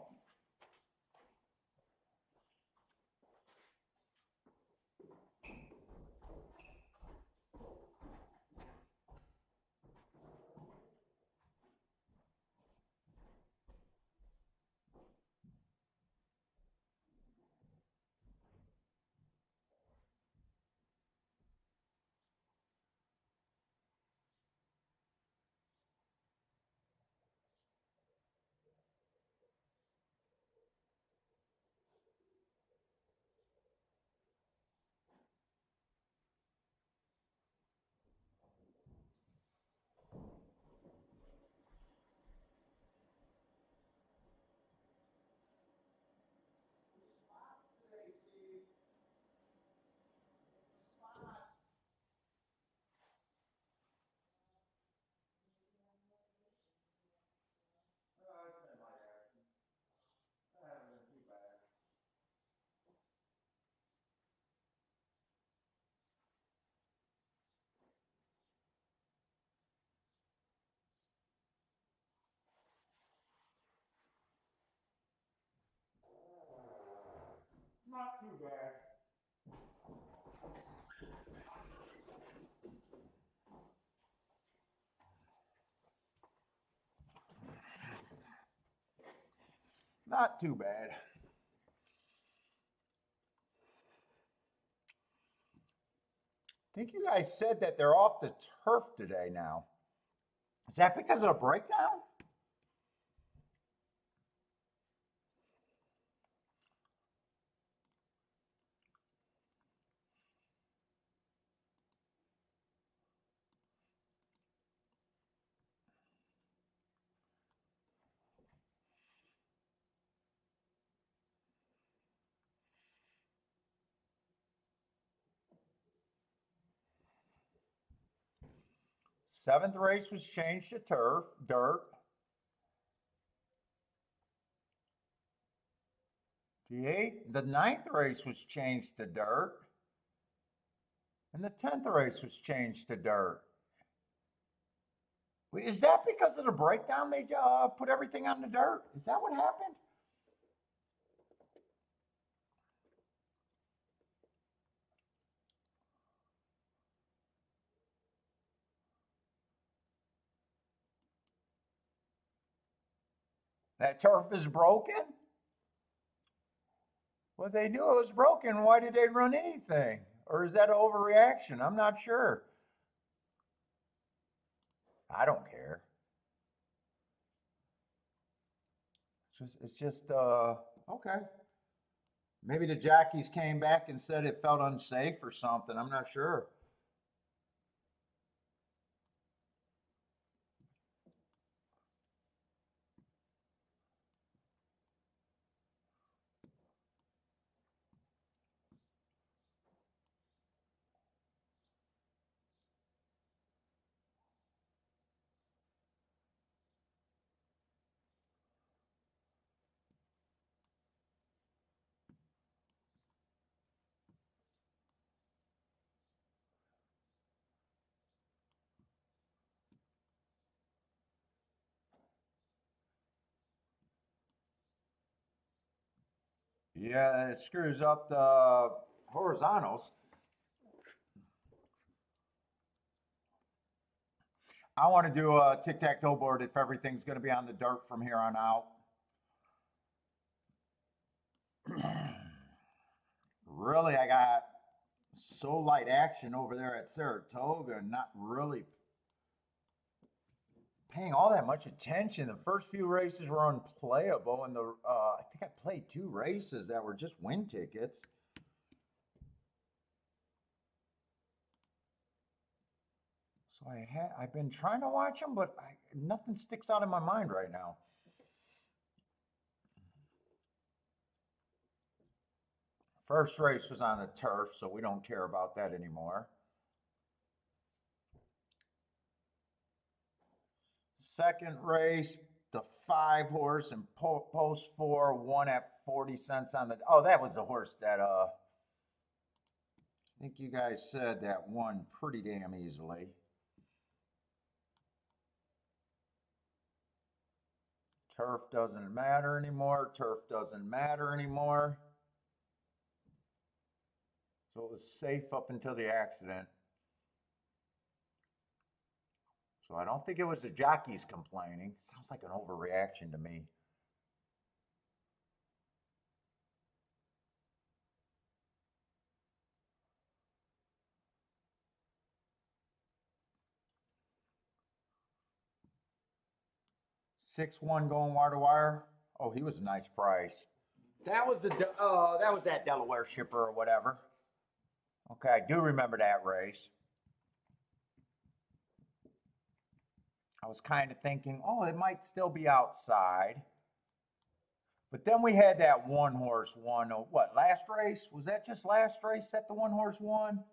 Not too bad. Not too bad. I think you guys said that they're off the turf today now. Is that because of a breakdown? Seventh race was changed to turf, dirt. The ninth race was changed to dirt. And the 10th race was changed to dirt. Is that because of the breakdown they put everything on the dirt? Is that what happened? That turf is broken? Well, they knew it was broken. Why did they run anything? Or is that an overreaction? I'm not sure. I don't care. It's just okay. Maybe the jockeys came back and said it felt unsafe or something. I'm not sure. Yeah, it screws up the horizontals. I want to do a tic-tac-toe board if everything's going to be on the dirt from here on out. Really, I got so light action over there at Saratoga, not really paying all that much attention. The first few races were unplayable, and I think I played 2 races that were just win tickets. So I've been trying to watch them, but nothing sticks out in my mind right now. First race was on the turf, so we don't care about that anymore. Second race, the 5 horse and post 4 won at 40 cents on the. Oh, that was the horse that I think you guys said that won pretty damn easily. Turf doesn't matter anymore. Turf doesn't matter anymore. So it was safe up until the accident. So I don't think it was the jockeys complaining. Sounds like an overreaction to me. Six one going wire to wire. Oh, he was a nice price. That was that Delaware shipper or whatever. Okay, I do remember that race. I was kind of thinking, oh, it might still be outside. But then we had that one horse won. What, last race? Was that just last race that the one horse won?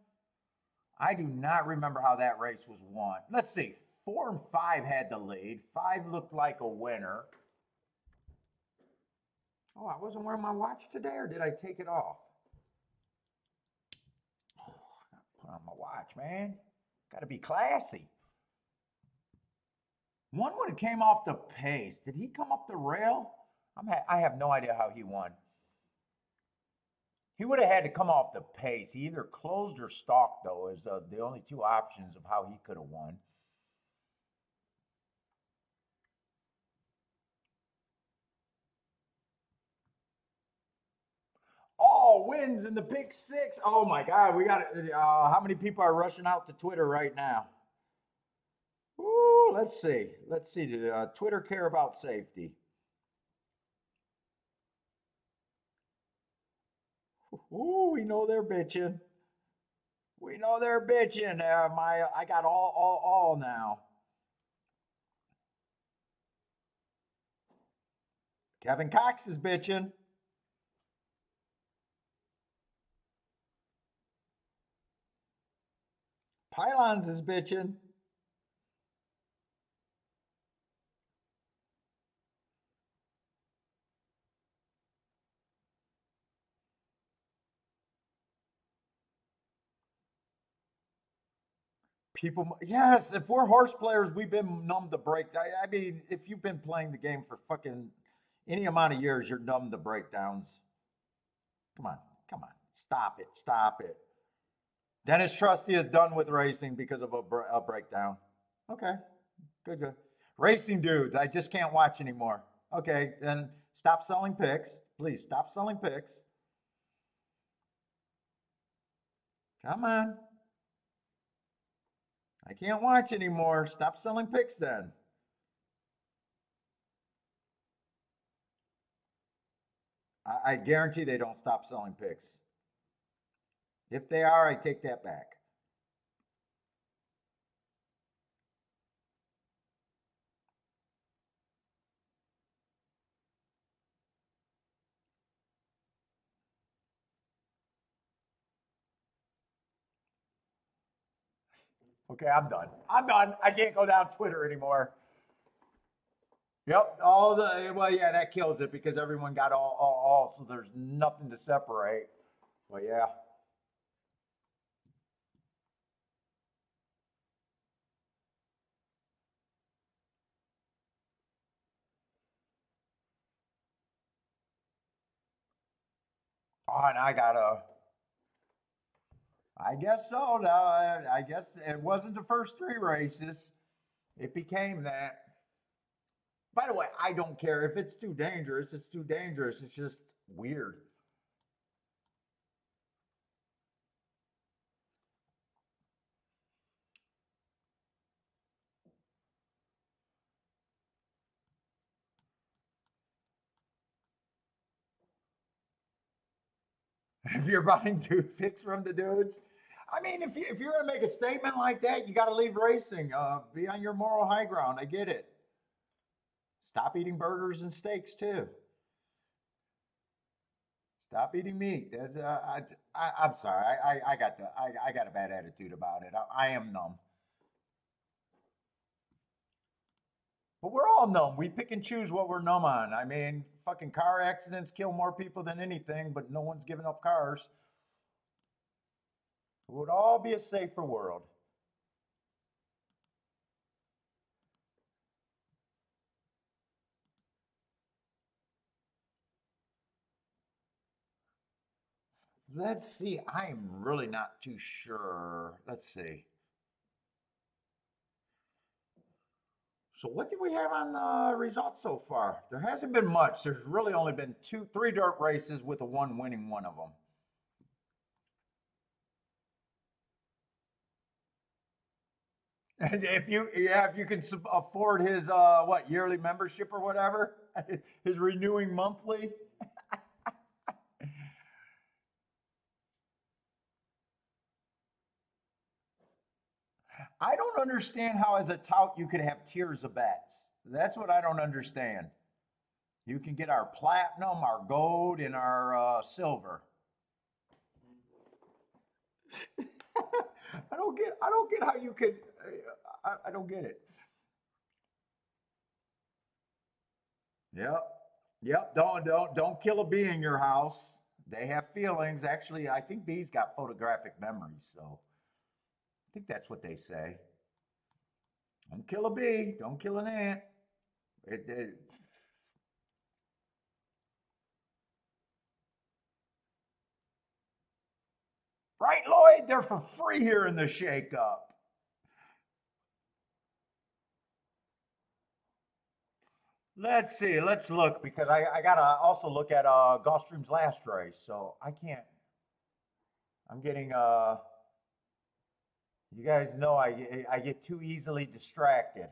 I do not remember how that race was won. Let's see. 4 and 5 had the lead. 5 looked like a winner. Oh, I wasn't wearing my watch today, or did I take it off? Oh, I gotta put on my watch, man. Got to be classy. One would have came off the pace. Did he come up the rail? I have no idea how he won. He would have had to come off the pace. He either closed or stalked, though, is the only 2 options of how he could have won. Oh, wins in the pick 6. Oh my God, we got it. How many people are rushing out to Twitter right now? Ooh, let's see. Let's see. Does Twitter care about safety? Ooh, we know they're bitching. We know they're bitching. I got all now. Kevin Cox is bitching. Pylons is bitching. People, yes, if we're horse players, we've been numb to break. I mean, if you've been playing the game for fucking any amount of years, you're numb to breakdowns. Come on, come on, stop it. Dennis Trusty is done with racing because of a breakdown. Okay, good. Racing dudes, I just can't watch anymore. Okay, then stop selling picks. Please stop selling picks. Come on. I can't watch anymore. Stop selling picks then. I guarantee they don't stop selling picks. If they are, I take that back. Okay, I'm done. I'm done. I can't go down Twitter anymore. Yep. Well, yeah, that kills it because everyone got all, so there's nothing to separate. Well, yeah. and I guess so. Now, I guess it wasn't the first three races. It became that. By the way, I don't care if it's too dangerous. It's too dangerous. It's just weird. If you're buying dude picks from the dudes, I mean, if you're gonna make a statement like that, you got to leave racing. Be on your moral high ground. I get it. Stop eating burgers and steaks too. Stop eating meat. I'm sorry. I got a bad attitude about it. I am numb. But we're all numb. We pick and choose what we're numb on. I mean, fucking car accidents kill more people than anything, but no one's giving up cars. It would all be a safer world. Let's see. I'm really not too sure. Let's see. So what did we have on the results so far? There hasn't been much. There's really only been three dirt races with a one winning one of them. And if you can afford his what yearly membership or whatever, his renewing monthly. I don't understand how, as a tout, you could have tiers of bets. That's what I don't understand. You can get our platinum, our gold, and our silver. I don't get how you could. I don't get it. Yep, yep. Don't kill a bee in your house. They have feelings. Actually, I think bees got photographic memories, so I think that's what they say. Don't kill a bee. Don't kill an ant. It, right, Lloyd? They're for free here in the shake up. Let's see. Let's look because I gotta also look at Gulfstream's last race. So I can't. I'm getting You guys know I get too easily distracted.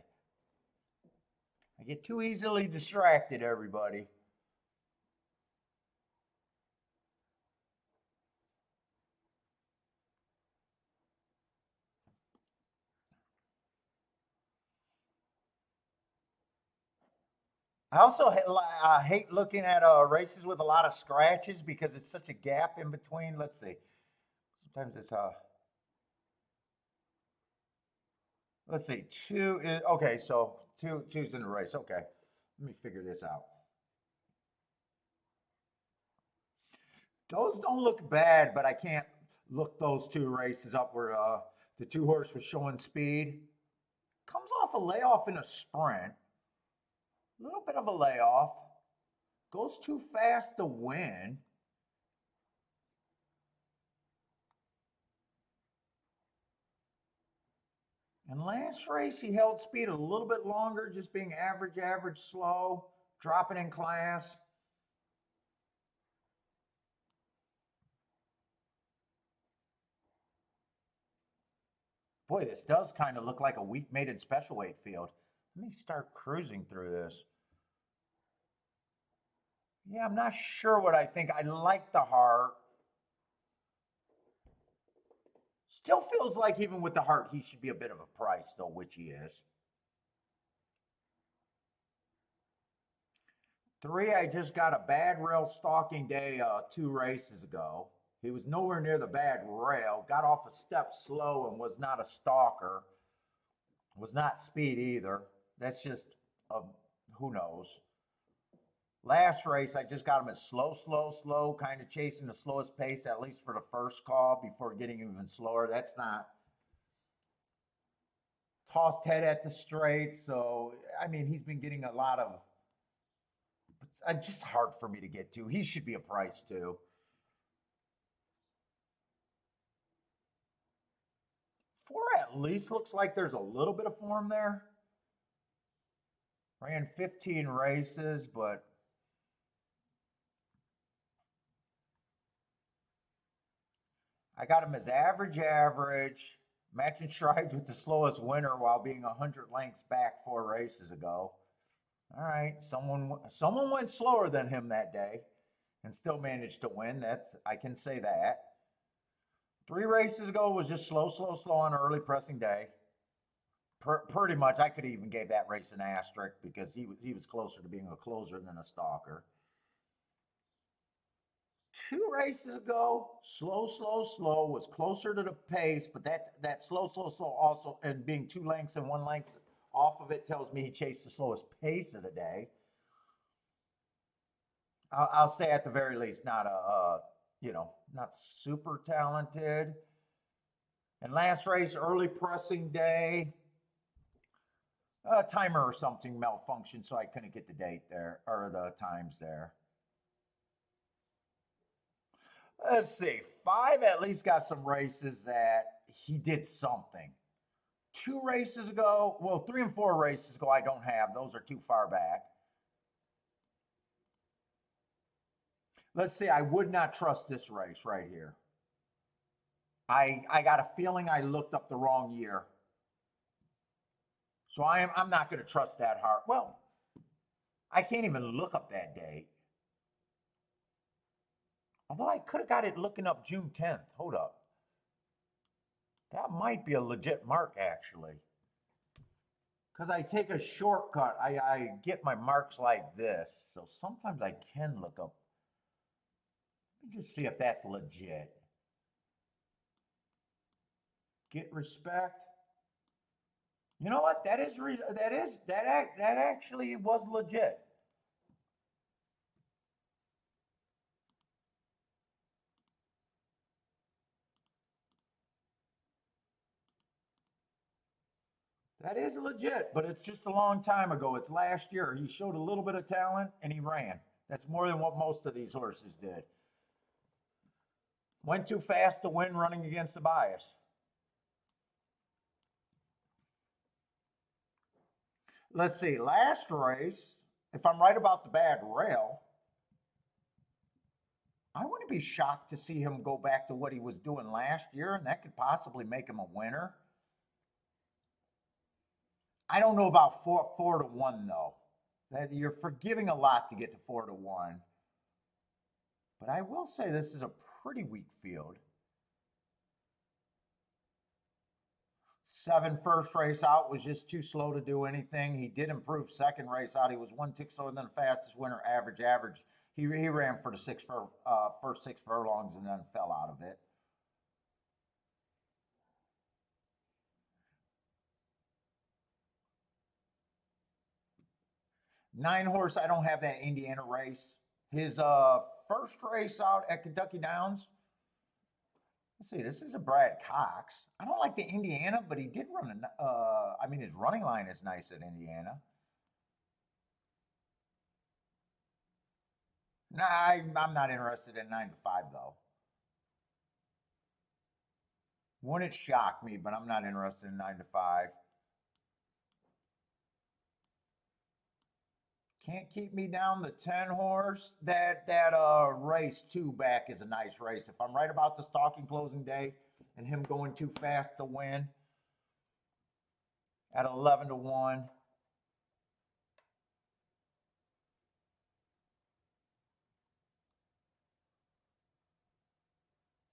I get too easily distracted. Everybody. I also hate looking at races with a lot of scratches because it's such a gap in between. Let's see. Sometimes it's let's see, two is okay. So two's in the race. Okay, let me figure this out. Those don't look bad, but I can't look those two races up where the two horse was showing speed. Comes off a layoff in a sprint, a little bit of a layoff. Goes too fast to win. And last race, he held speed a little bit longer, just being average, average, slow, dropping in class. Boy, this does kind of look like a weak mated special weight field. Let me start cruising through this. Yeah, I'm not sure what I think. I like the heart. Still feels like even with the heart, he should be a bit of a price, though, which he is. Three, I just got a bad rail stalking day 2 races ago. He was nowhere near the bad rail, got off a step slow and was not a stalker, was not speed either. That's just, who knows. Last race, I just got him as slow, slow, slow, kind of chasing the slowest pace, at least for the first call before getting even slower. That's not tossed head at the straight. So, I mean, he's been getting a lot of, it's just hard for me to get to. He should be a price too. 4 at least looks like there's a little bit of form there. Ran 15 races, but I got him as average, matching strides with the slowest winner while being 100 lengths back 4 races ago. All right, someone went slower than him that day and still managed to win. I can say that. 3 races ago was just slow on an early pressing day. Pretty much, I could even give that race an asterisk because he was closer to being a closer than a stalker. 2 races ago, slow was closer to the pace, but that slow also, and being 2 lengths and 1 length off of it tells me he chased the slowest pace of the day. I'll say at the very least, not not super talented. And last race, early pressing day, a timer or something malfunctioned, so I couldn't get the date there or the times there. Let's see, 5 at least got some races that he did something. 2 races ago, well, 3 and 4 races ago, I don't have. Those are too far back. Let's see, I would not trust this race right here. I got a feeling I looked up the wrong year. So I'm not going to trust that hard. Well, I can't even look up that date. Although I could have got it looking up June 10th. Hold up. That might be a legit mark, actually. Because I take a shortcut. I get my marks like this. So sometimes I can look up. Let me just see if that's legit. Get respect. You know what? That actually was legit. That is legit, but it's just a long time ago. It's last year. He showed a little bit of talent and he ran. That's more than what most of these horses did. Went too fast to win running against the bias. Let's see, last race, if I'm right about the bad rail, I wouldn't be shocked to see him go back to what he was doing last year, and that could possibly make him a winner. I don't know about 4-1 though. That you're forgiving a lot to get to 4-1. But I will say this is a pretty weak field. 7 first race out was just too slow to do anything. He did improve second race out. He was 1 tick slower than the fastest winner, average. He ran for the first 6 furlongs and then fell out of it. Nine horse, I don't have that Indiana race. His first race out at Kentucky Downs. Let's see, this is a Brad Cox. I don't like the Indiana, but he did run I mean, his running line is nice at Indiana. Nah, I'm not interested in 9 to 5 though. Wouldn't shock me, but I'm not interested in 9 to 5. Can't keep me down the 10 horse. That race 2 back is a nice race. If I'm right about the stalking closing day and him going too fast to win at 11-1.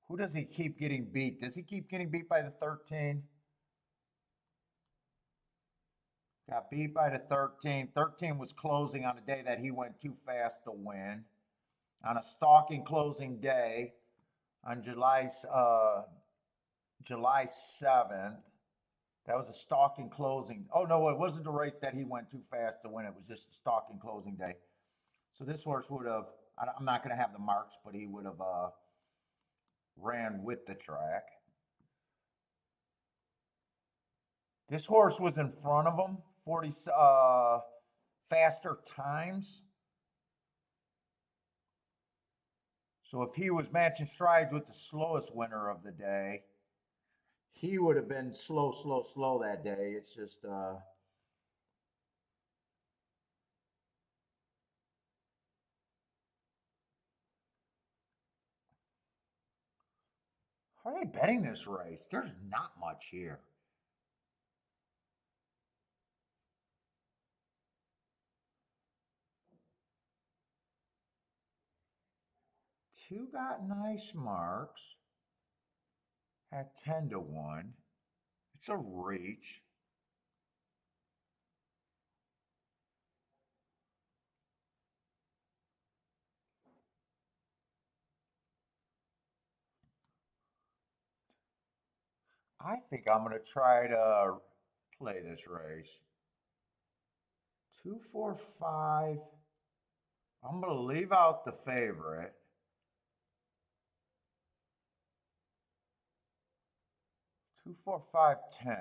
Who does he keep getting beat? Does he keep getting beat by the 13? Got beat by the 13. 13 was closing on a day that he went too fast to win. On a stalking closing day on July 7th. That was a stalking closing. Oh, no, it wasn't the race that he went too fast to win. It was just a stalking closing day. So this horse would have, I'm not going to have the marks, but he would have ran with the track. This horse was in front of him, 40 faster times. So if he was matching strides with the slowest winner of the day, he would have been slow, slow, slow that day. It's just how are they betting this race? There's not much here. Two got nice marks at 10-1. It's a reach. I think I'm going to try to play this race. 2, 4, 5. I'm going to leave out the favorite. 2, 4, 5, 10.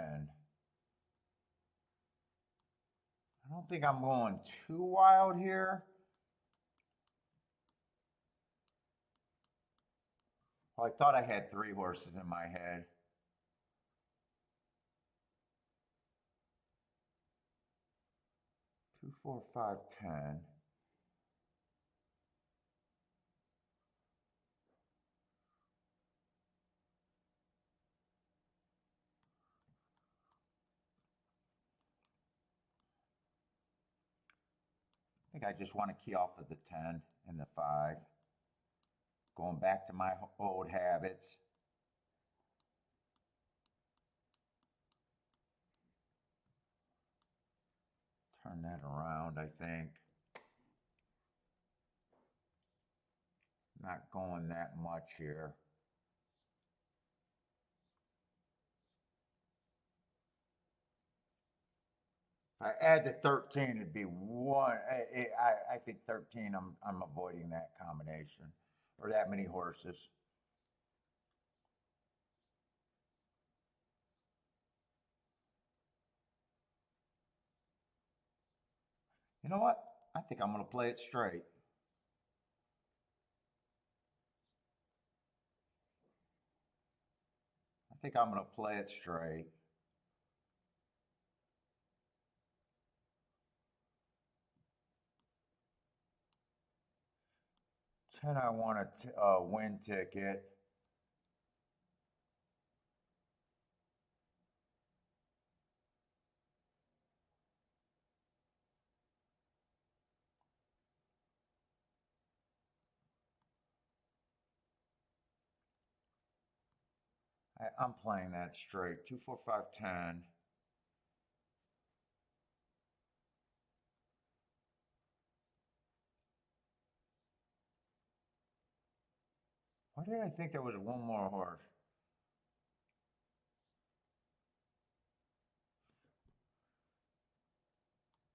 I don't think I'm going too wild here. Well, I thought I had 3 horses in my head. 2, 4, 5, 10. I think I just want to key off of the 10 and the 5. Going back to my old habits. Turn that around, I think. Not going that much here. I add the 13, it'd be one. I think 13, I'm avoiding that combination or that many horses. You know what? I think I'm going to play it straight. I think I'm going to play it straight. Ten, I want a win ticket. I'm playing that straight. 2, 4, 5, 10. Why did I think there was one more horse?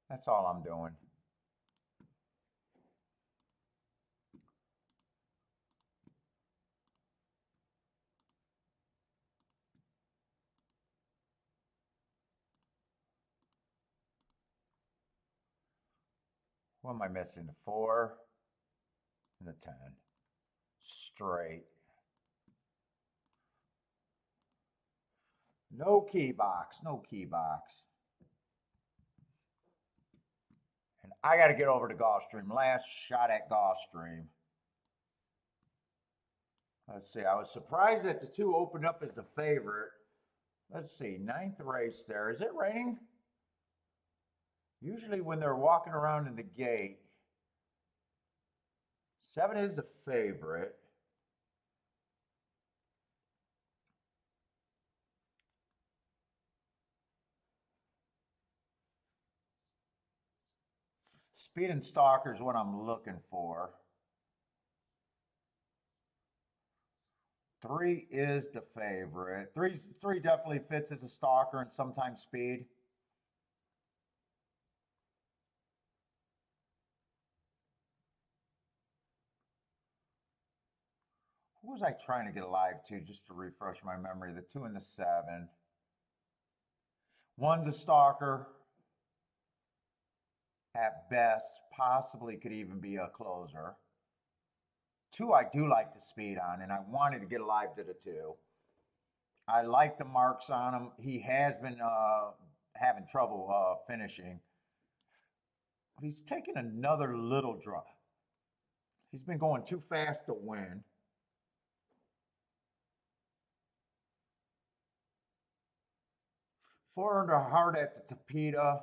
That's all I'm doing. What am I missing? The 4 and the 10. Straight. No key box. No key box. And I got to get over to Gulfstream. Last shot at Gulfstream. Let's see. I was surprised that the 2 opened up as the favorite. Let's see. 9th race there. Is it raining? Usually when they're walking around in the gate, 7 is the favorite. Speed and stalker is what I'm looking for. 3 is the favorite. Three definitely fits as a stalker and sometimes speed. Who was I trying to get alive to just to refresh my memory? The 2 and the 7. 1's a stalker. At best, possibly could even be a closer. 2 I do like the speed on, and I wanted to get alive to the 2. I like the marks on him. He has been having trouble finishing. But he's taking another little drop. He's been going too fast to win. Four under hard at the Tapeta.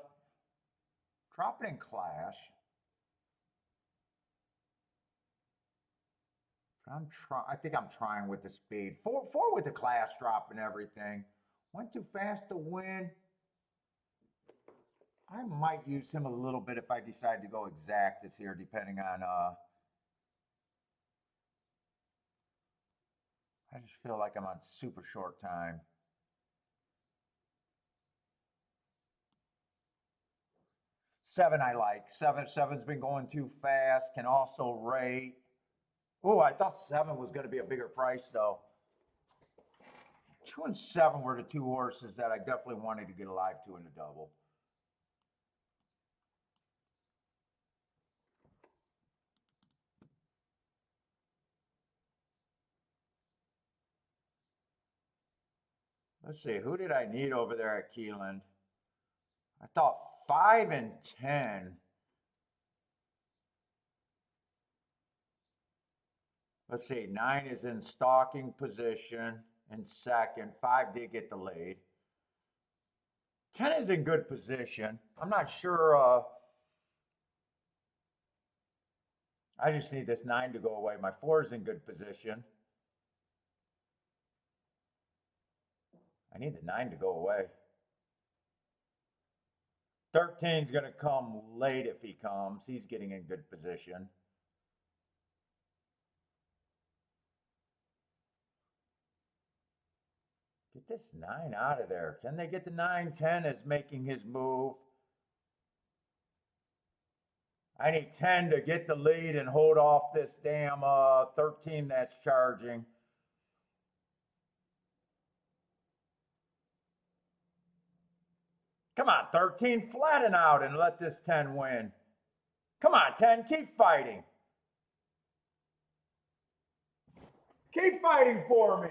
Dropping in clash. I think I'm trying with the speed. Four with the clash drop and everything. Went too fast to win. I might use him a little bit if I decide to go exact this here, depending on I just feel like I'm on super short time. Seven I like. Seven's been going too fast. Can also rate. Oh, I thought seven was going to be a bigger price though. 2 and 7 were the two horses that I definitely wanted to get alive to in the double. Let's see, who did I need over there at Keeneland? I thought 5 and 10. Let's see, 9 is in stalking position in second. 5 did get the lead. 10 is in good position. I'm not sure. I just need this 9 to go away. My 4 is in good position. I need the 9 to go away. 13's going to come late if he comes. He's getting in good position. Get this 9 out of there. Can they get the 9? 10 is making his move. I need 10 to get the lead and hold off this damn 13 that's charging. Come on, 13, flatten out and let this 10 win. Come on, 10, keep fighting. Keep fighting for me.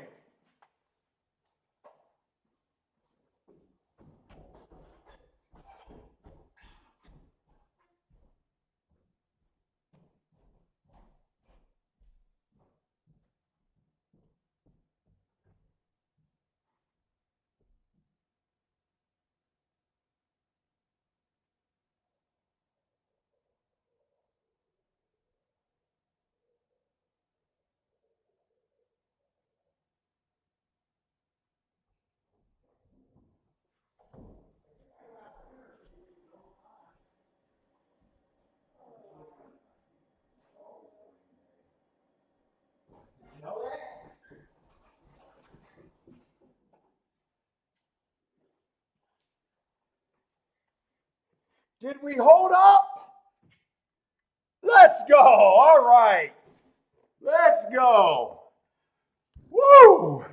Did we hold up? Let's go. All right. Let's go. Woo!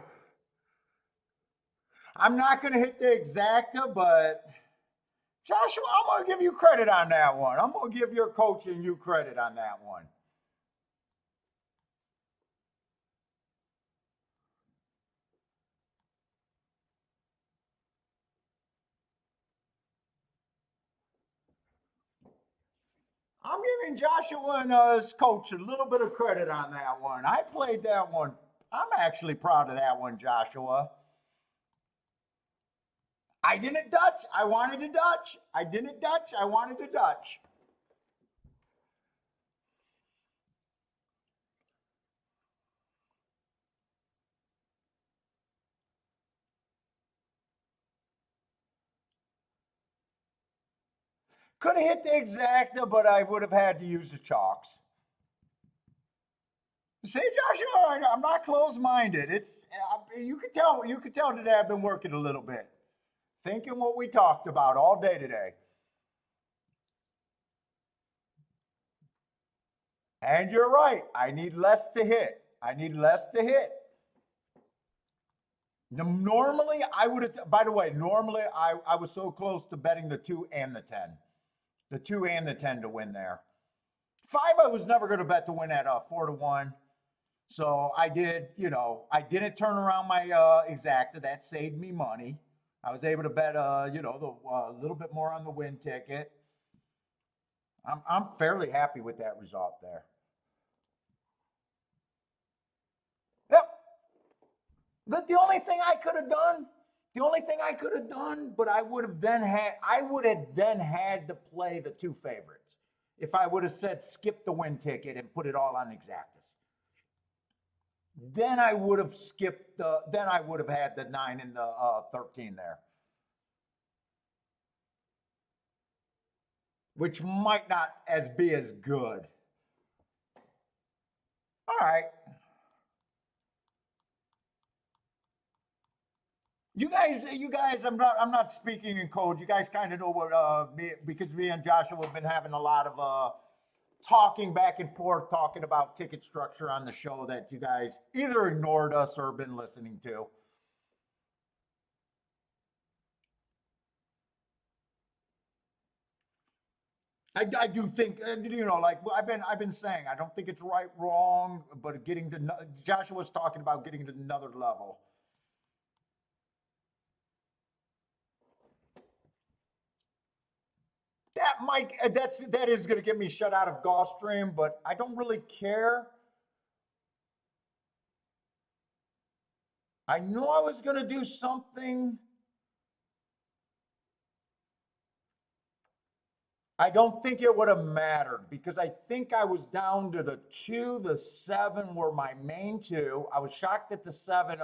I'm not going to hit the exacta, but Joshua, I'm going to give you credit on that one. I'm going to give your coach and you credit on that one. I'm giving Joshua and his coach a little bit of credit on that one. I played that one. I'm actually proud of that one, Joshua. I didn't Dutch. I wanted to Dutch. I didn't Dutch. I wanted to Dutch. Could have hit the exacta, but I would have had to use the chalks. See, Joshua, I'm not closed-minded. It's you could tell today I've been working a little bit, thinking what we talked about all day today. And you're right. I need less to hit. I need less to hit. Normally, I would have, by the way, normally I was so close to betting the 2 and the 10. The 2 and the 10 to win there. 5, I was never going to bet to win at 4 to 1. So I did, I didn't turn around my exacta. That saved me money. I was able to bet, a little bit more on the win ticket. I'm fairly happy with that result there. Yep. The only thing I could have done, but I would have then had to play the two favorites. If I would have said skip the win ticket and put it all on exactas, then I would have then I would have had the 9 and the 13 there, which might not be as good. All right. You guys, I'm not speaking in code. You guys kind of know what because me and Joshua have been having a lot of talking back and forth, talking about ticket structure on the show that you guys either ignored us or been listening to. I do think like I've been saying, I don't think it's right wrong, but getting to Joshua's talking about getting to another level. That is going to get me shut out of Gulfstream, but I don't really care. I knew I was going to do something. I don't think it would have mattered because I think I was down to the 2, the 7 were my main two. I was shocked that the 7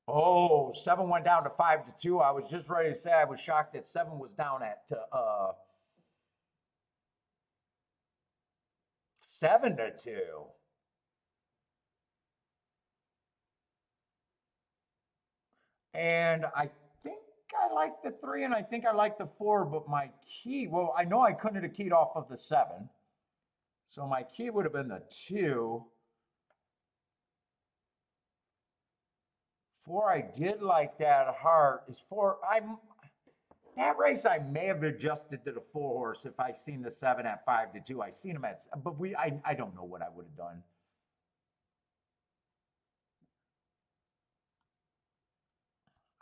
oh, 7 went down to 5-2. I was just ready to say I was shocked that 7 was down at 7-2. And I think I like the 3 and I think I like the 4, but my key, well, I know I couldn't have keyed off of the 7. So my key would have been the 2. 4, I did like that heart. Is 4, that race I may have adjusted to the 4 horse if I seen the 7 at 5-2. I seen him at, but I don't know what I would have done.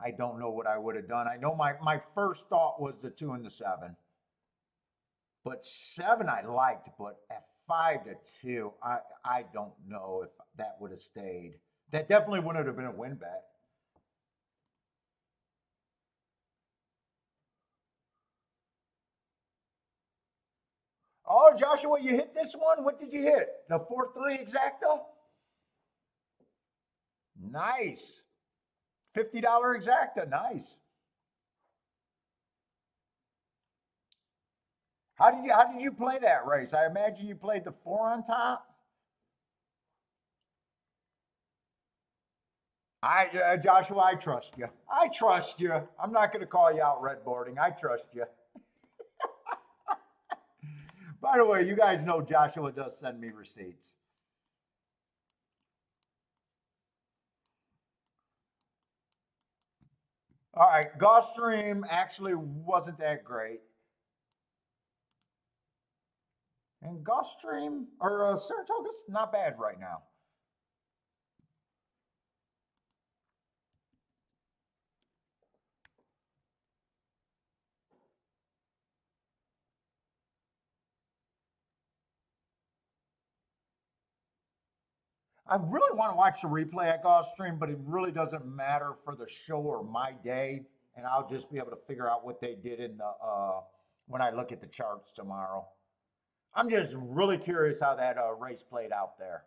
I don't know what I would have done. I know my first thought was the 2 and the 7. But 7 I liked, but at 5-2, I don't know if that would have stayed. That definitely wouldn't have been a win bet. Oh, Joshua, you hit this one? What did you hit? The 4-3 exacta? Nice. $50 exacta. Nice. How did you play that race? I imagine you played the 4 on top. Joshua, I trust you. I trust you. I'm not going to call you out red boarding. I trust you. By the way, you guys know Joshua does send me receipts. All right, Gulfstream actually wasn't that great. And Gulfstream or Saratoga's not bad right now. I really want to watch the replay at Gulfstream, but it really doesn't matter for the show or my day, and I'll just be able to figure out what they did in the when I look at the charts tomorrow. I'm just really curious how that race played out there.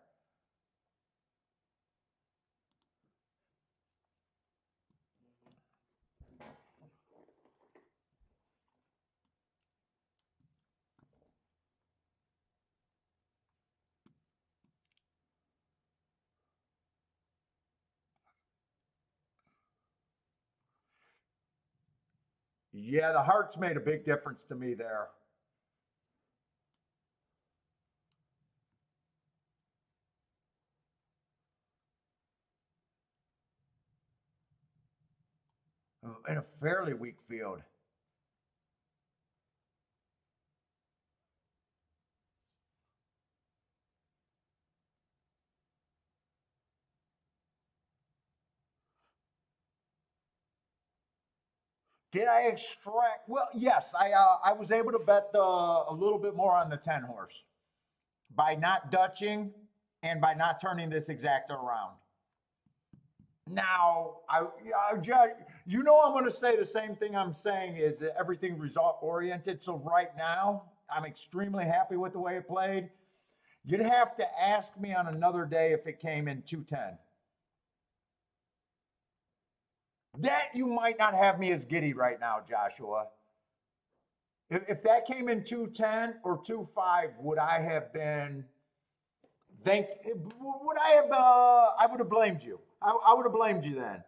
Yeah, the hearts made a big difference to me there. In a fairly weak field. Did I extract? Well, yes, I was able to bet a little bit more on the 10 horse by not dutching and by not turning this exacta around. Now, you know, I'm going to say the same thing I'm saying is that everything result oriented. So right now, I'm extremely happy with the way it played. You'd have to ask me on another day if it came in 210. That you might not have me as giddy right now, Joshua. If that came in 210 or 25, would I have been would I have I would have blamed you. I would have blamed you then.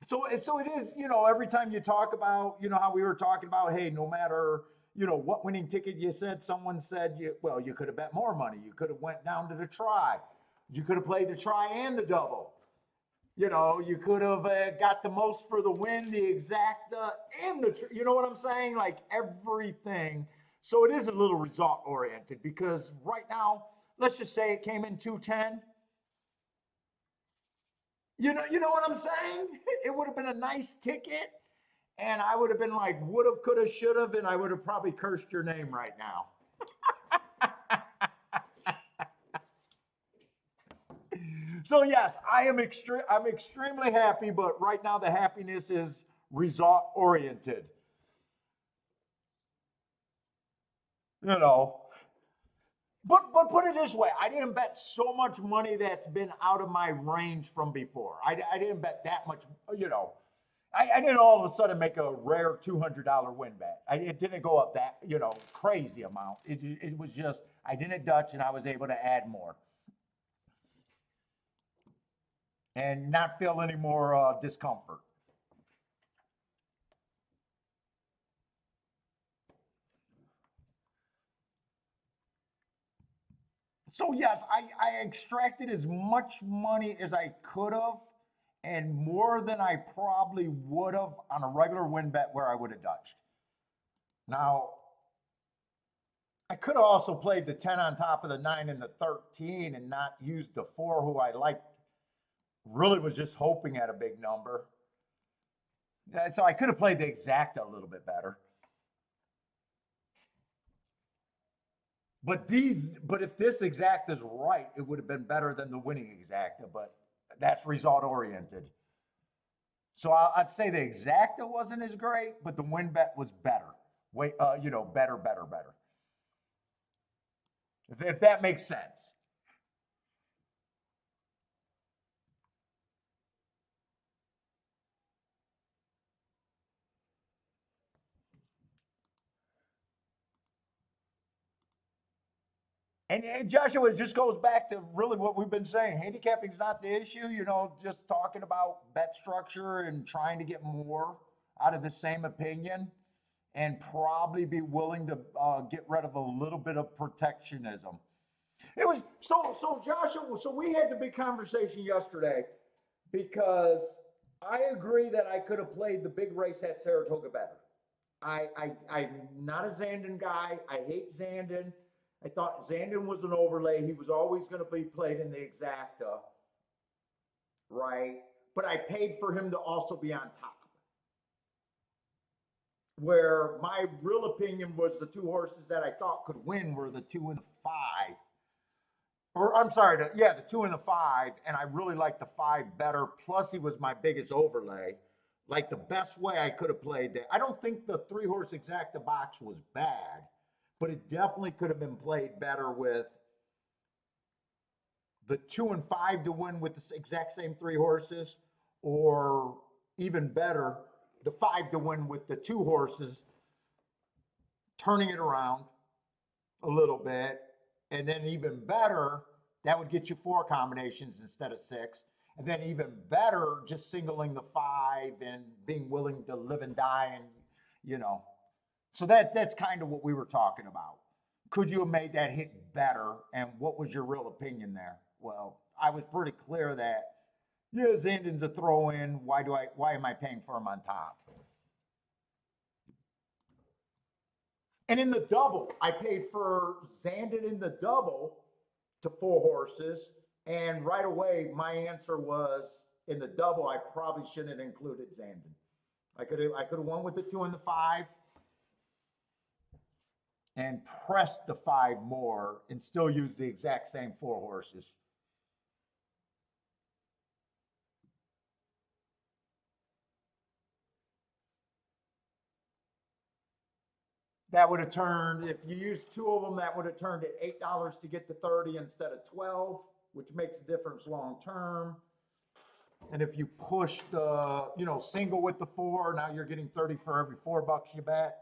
So it is, you know, every time you talk about, you know, how we were talking about, hey, no matter, you know, what winning ticket you said, someone said you could have bet more money. You could have went down to the try. You could have played the try and the double. You know, you could have got the most for the win, the exacta, and you know what I'm saying? Like everything. So it is a little result oriented because right now, let's just say it came in 210. You know what I'm saying? It would have been a nice ticket, and I would have been like, would have, could have, should have, and I would have probably cursed your name right now. So yes, I'm extremely happy, but right now the happiness is result oriented. You know, but put it this way, I didn't bet so much money that's been out of my range from before. I didn't bet that much. You know, I didn't all of a sudden make a rare $200 win bet. It didn't go up that, you know, crazy amount. It was just I didn't Dutch and I was able to add more. And not feel any more discomfort. So yes, I extracted as much money as I could have, and more than I probably would have on a regular win bet where I would have dutched. Now, I could have also played the 10 on top of the 9 and the 13 and not used the 4 who I liked. Really was just hoping at a big number. So I could have played the exacta a little bit better. But if this exacta is right, it would have been better than the winning exacta, but that's result oriented. So I'd say the exacta wasn't as great, but the win bet was better. Wait, you know, better. If that makes sense. And Joshua, it just goes back to really what we've been saying. Handicapping is not the issue. You know, just talking about bet structure and trying to get more out of the same opinion, and probably be willing to get rid of a little bit of protectionism. It was so Joshua. So we had the big conversation yesterday because I agree that I could have played the big race at Saratoga better. I'm not a Zandon guy. I hate Zandon. I thought Zandon was an overlay. He was always going to be played in the exacta, right? But I paid for him to also be on top. Where my real opinion was the two horses that I thought could win were the 2 and the 5. Or I'm sorry, the 2 and the 5, and I really liked the 5 better. Plus, he was my biggest overlay. Like the best way I could have played that. I don't think the 3 horse exacta box was bad, but it definitely could have been played better with the 2 and 5 to win with the exact same 3 horses, or even better, the 5 to win with the 2 horses, turning it around a little bit, and then even better, that would get you 4 combinations instead of 6. And then even better, just singling the 5 and being willing to live and die, and you know. So that's kind of what we were talking about. Could you have made that hit better? And what was your real opinion there? Well, I was pretty clear that yeah, Zandon's a throw in. Why am I paying for him on top? And in the double, I paid for Zandon in the double to 4 horses. And right away, my answer was in the double, I probably shouldn't have included Zandon. I could have won with the 2 and the 5 and pressed the 5 more and still use the exact same 4 horses. That would have turned, if you use 2 of them, that would have turned at $8 to get to 30 instead of 12, which makes a difference long term. And if you push the, single with the 4, now you're getting 30 for every $4 you bet.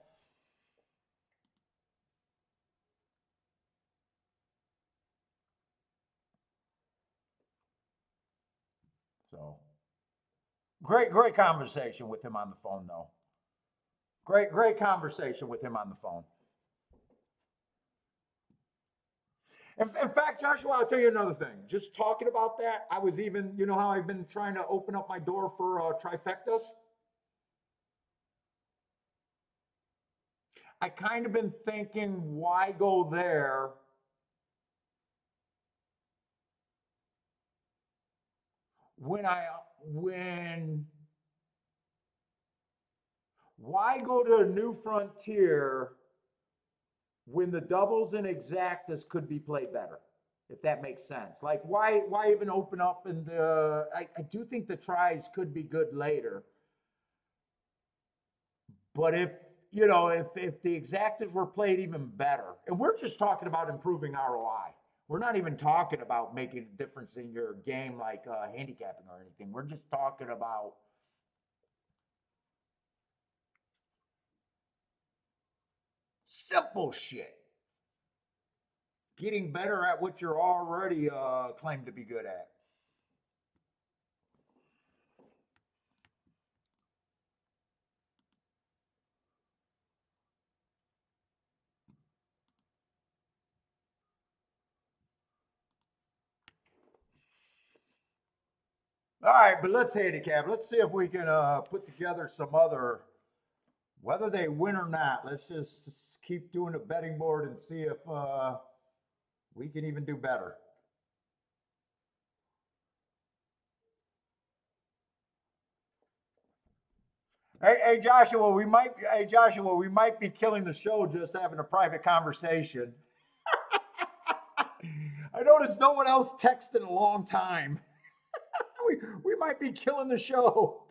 So great conversation with him on the phone, though. Great conversation with him on the phone. In fact, Joshua, I'll tell you another thing. Just talking about that, I was even, how I've been trying to open up my door for trifectas? I kind of been thinking, why go there why go to a New Frontier when the doubles and exactas could be played better, if that makes sense? Like, why even open up? And I do think the tries could be good later, but if the exactas were played even better, and we're just talking about improving ROI. We're not even talking about making a difference in your game, like handicapping or anything. We're just talking about simple shit. Getting better at what you're already claimed to be good at. All right, but let's handicap. Let's see if we can put together some other, whether they win or not. Let's just keep doing a betting board and see if we can even do better. Hey Joshua, we might be killing the show just having a private conversation. I noticed no one else texted in a long time. we might be killing the show.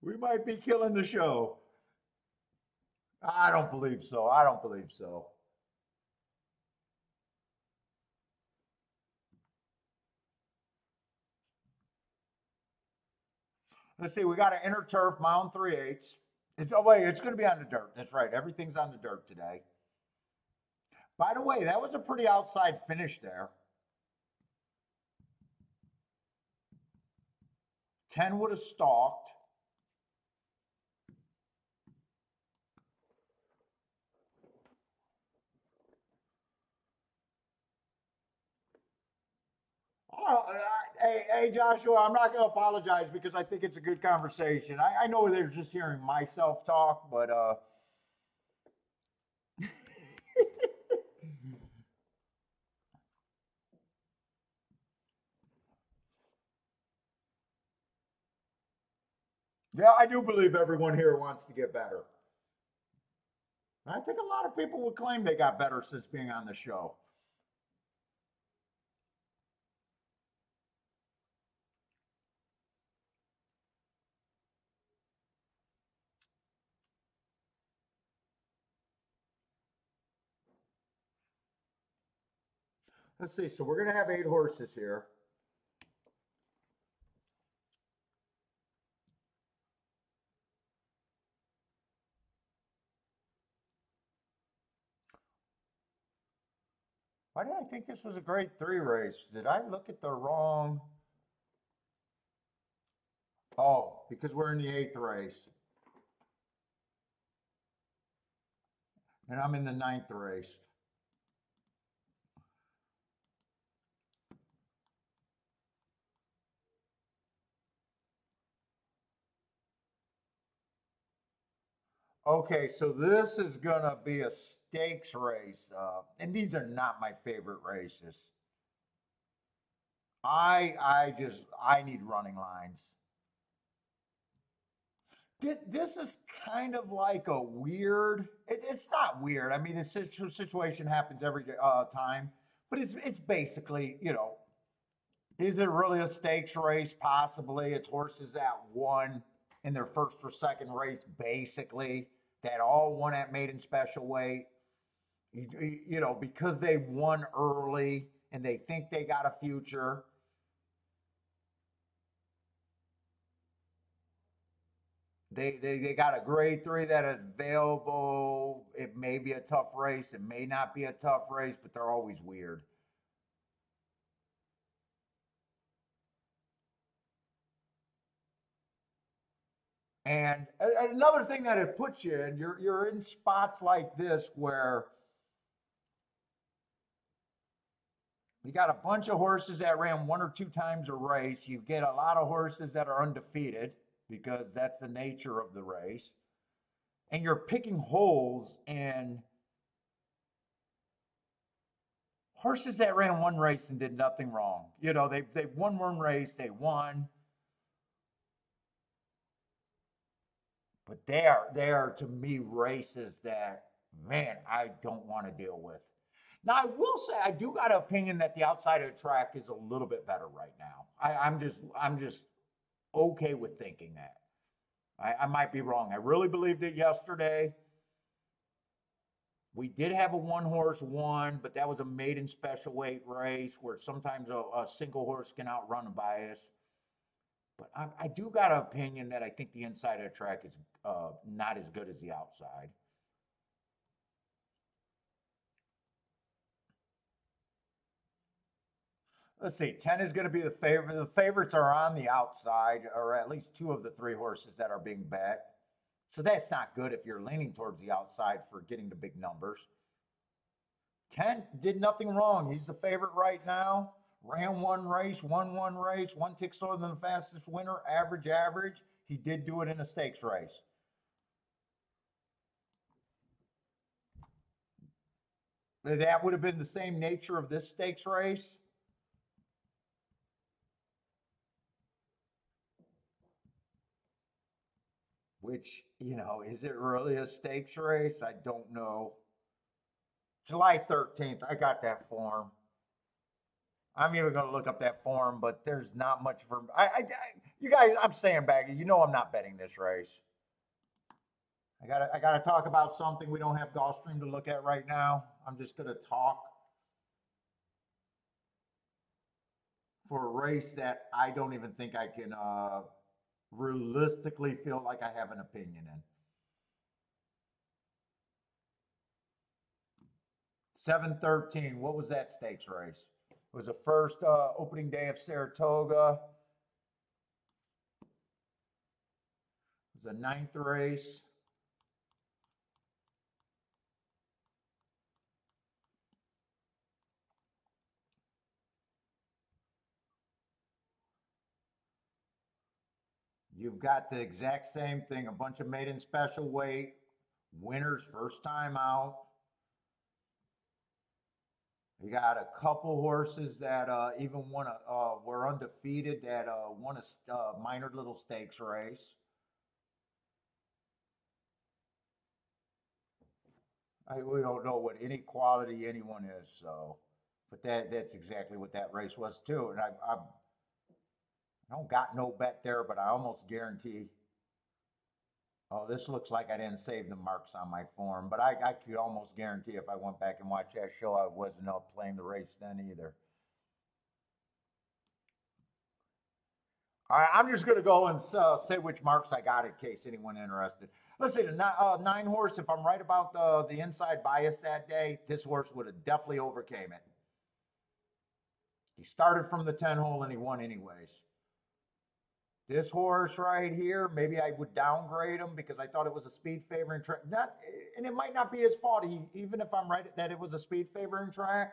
We might be killing the show. I don't believe so. I don't believe so. Let's see. We got an inner turf, mound 3/8. It's going to be on the dirt. That's right. Everything's on the dirt today. By the way, that was a pretty outside finish there. 10 would have stalked. Oh, hey, Joshua, I'm not going to apologize because I think it's a good conversation. I know they're just hearing myself talk, but yeah, I do believe everyone here wants to get better. I think a lot of people would claim they got better since being on the show. Let's see. So we're going to have 8 horses here. Why did I think this was a grade 3 race? Did I look at the wrong? Oh, because we're in the 8th race. And I'm in the 9th race. Okay, so this is gonna be a stakes race, and these are not my favorite races. I need running lines. This is kind of like a weird. It's not weird. I mean, a situation happens every time, but it's basically, is it really a stakes race? Possibly. It's horses that won in their first or second race, basically, that all won at maiden special weight. Because they won early and they think they got a future. They got a grade three that is available. It may be a tough race. It may not be a tough race, but they're always weird. And another thing that it puts you in, you're in spots like this where you got a bunch of horses that ran one or two times a race. You get a lot of horses that are undefeated because that's the nature of the race. And you're picking holes in horses that ran one race and did nothing wrong. They won one race, they won, but they are to me races that, man, I don't want to deal with. Now I will say I do got an opinion that the outside of the track is a little bit better right now. I'm just okay with thinking that. I might be wrong. I really believed it yesterday. We did have a one horse one, but that was a maiden special weight race where sometimes a single horse can outrun a bias. But I do got an opinion that I think the inside of the track is not as good as the outside. Let's see, 10 is going to be the favorite. The favorites are on the outside, or at least two of the three horses that are being bet. So that's not good if you're leaning towards the outside for getting the big numbers. 10 did nothing wrong. He's the favorite right now. Ran one race, won one race, one tick slower than the fastest winner, average, average. He did do it in a stakes race. That would have been the same nature of this stakes race. Which, is it really a stakes race? I don't know. July 13th, I got that form. I'm even going to look up that form, but there's not much for you guys. I'm saying, Baggy, I'm not betting this race. I gotta talk about something. We don't have Gulfstream to look at right now. I'm just gonna talk for a race that I don't even think I can realistically feel like I have an opinion in. 713. What was that stakes race? It was the first opening day of Saratoga. It was a ninth race. You've got the exact same thing, a bunch of maiden special weight, winners first time out. You got a couple horses that even were undefeated that won a minor little stakes race. We don't know what any quality anyone is, so, but that's exactly what that race was too. And I don't got no bet there, but I almost guarantee. Oh, this looks like I didn't save the marks on my form, but I could almost guarantee if I went back and watched that show, I wasn't up playing the race then either. All right, I'm just going to go and say which marks I got in case anyone interested. Let's see, the nine horse. If I'm right about the inside bias that day, this horse would have definitely overcame it. He started from the 10 hole and he won anyways. This horse right here, maybe I would downgrade him because I thought it was a speed favoring track. Not, and it might not be his fault. Even if I'm right that it was a speed favoring track,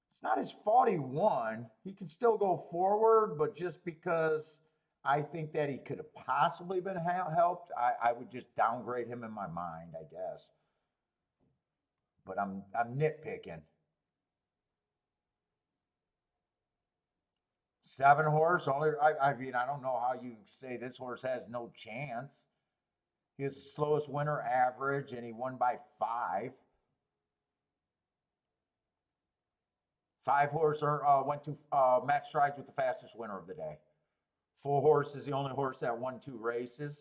it's not his fault he won. He can still go forward, but just because I think that he could have possibly been helped. I would just downgrade him in my mind, I guess. But I'm nitpicking. 7 horse only. I mean, I don't know how you say this horse has no chance. He has the slowest winner average, and he won by 5. 5 horse went to match strides with the fastest winner of the day. 4 horse is the only horse that won 2 races.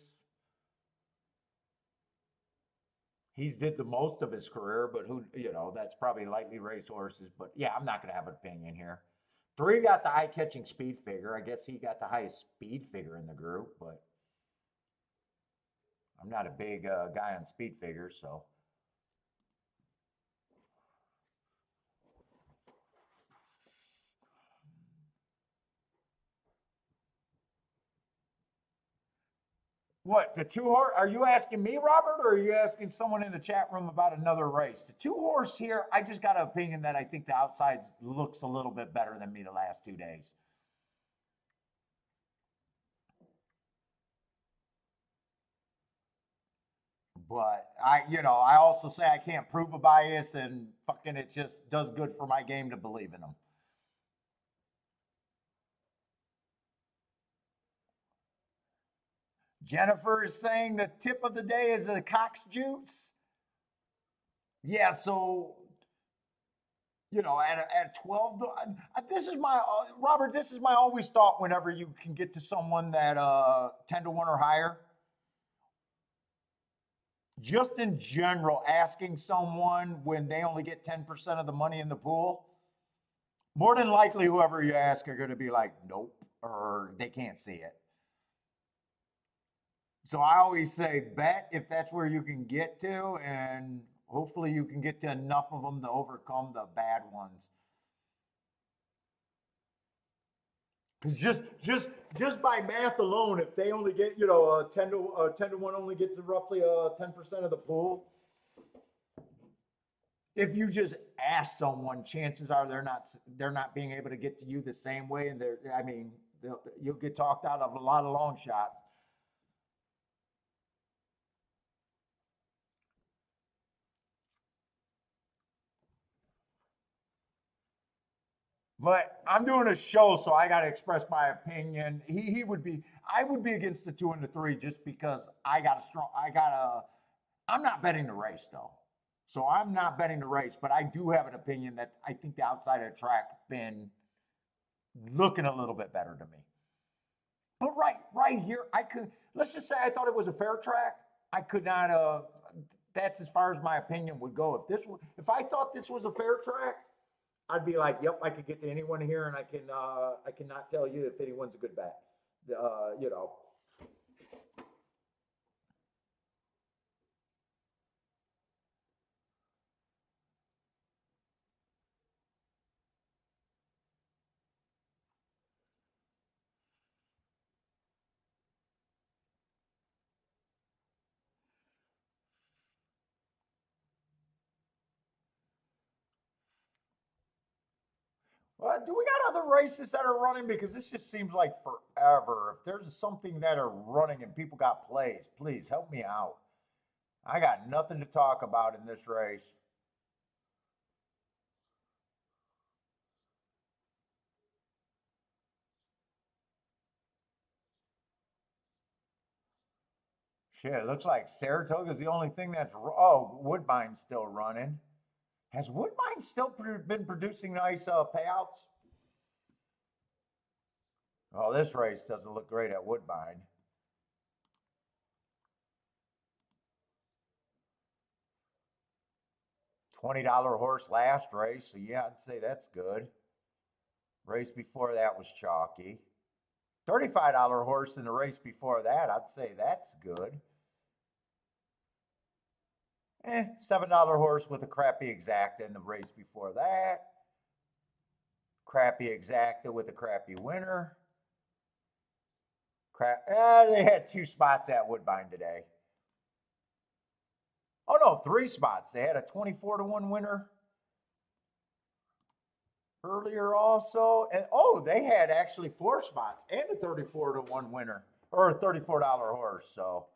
He's did the most of his career, but who, that's probably lightly raced horses. But yeah, I'm not going to have an opinion here. 3 got the eye-catching speed figure. I guess he got the highest speed figure in the group, but I'm not a big guy on speed figures, so. What, the 2 horse? Are you asking me, Robert, or are you asking someone in the chat room about another race? The 2 horse here, I just got an opinion that I think the outside looks a little bit better than me the last 2 days. But I also say I can't prove a bias, and fucking it just does good for my game to believe in them. Jennifer is saying the tip of the day is the Cox juice. Yeah, so at 12, this is my Robert. This is my always thought. Whenever you can get to someone that 10-1 or higher, just in general, asking someone when they only get 10% of the money in the pool, more than likely whoever you ask are going to be like, nope, or they can't see it. So I always say bet if that's where you can get to, and hopefully you can get to enough of them to overcome the bad ones. Because just by math alone, if they only get 10-1 only gets roughly 10% of the pool. If you just ask someone, chances are they're not being able to get to you the same way, and you'll get talked out of a lot of long shots. But I'm doing a show, so I got to express my opinion. I would be against the 2 and the 3 just because I'm not betting the race though. So I'm not betting the race, but I do have an opinion that I think the outside of the track been looking a little bit better to me. But right here, let's just say I thought it was a fair track. I could not, that's as far as my opinion would go. If I thought this was a fair track, I'd be like, yep, I could get to anyone here, and I cannot tell you if anyone's a good bet. Well, do we got other races that are running? Because this just seems like forever. If there's something that are running and people got plays, please help me out. I got nothing to talk about in this race. Shit, it looks like Saratoga is the only thing that's. Oh, Woodbine's still running. Has Woodbine still been producing nice payouts? Oh, this race doesn't look great at Woodbine. $20 horse last race, so yeah, I'd say that's good. Race before that was chalky. $35 horse in the race before that, I'd say that's good. $7 horse with a crappy exacta in the race before that. Crappy exacta with a crappy winner. They had 2 spots at Woodbine today. Oh no, 3 spots. They had a 24-1 winner. earlier also. And oh, they had actually 4 spots and a 34-1 winner or a $34 horse. So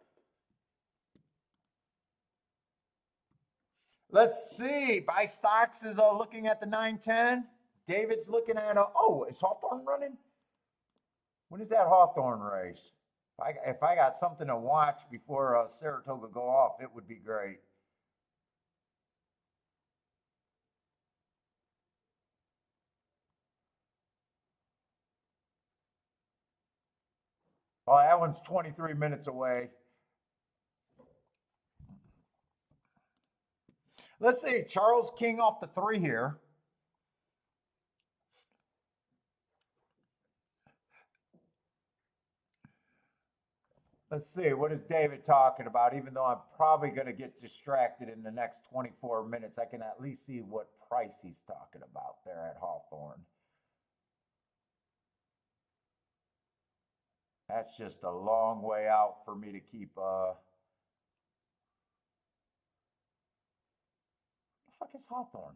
let's see. Buy stocks is looking at the 910. David's looking at oh, is Hawthorne running? When is that Hawthorne race? If I got something to watch before Saratoga go off, it would be great. Oh, that one's 23 minutes away. Let's see, Charles King off the 3 here. Let's see, what is David talking about? Even though I'm probably going to get distracted in the next 24 minutes, I can at least see what price he's talking about there at Hawthorne. That's just a long way out for me to keep. The fuck is Hawthorne?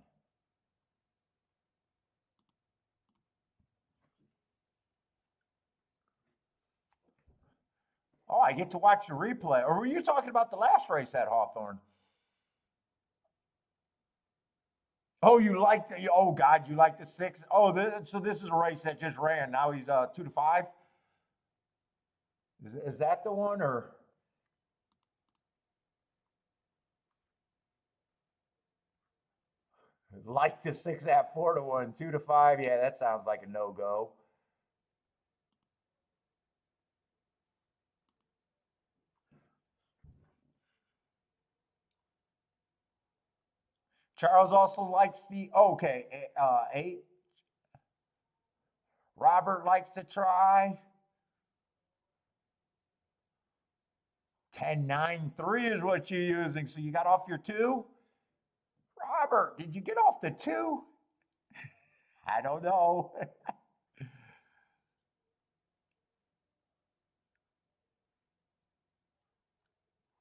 Oh, I get to watch the replay. Or were you talking about the last race at Hawthorne? Oh, you like the, oh God, you like the 6? Oh, so this is a race that just ran. Now he's 2-5. Is that the one or? Like the 6 at 4-1, 2-5. Yeah, that sounds like a no go. Charles also likes the okay 8. Robert likes to try 10-9-3 is what you're using. So you got off your 2. Robert, did you get off the 2? I don't know.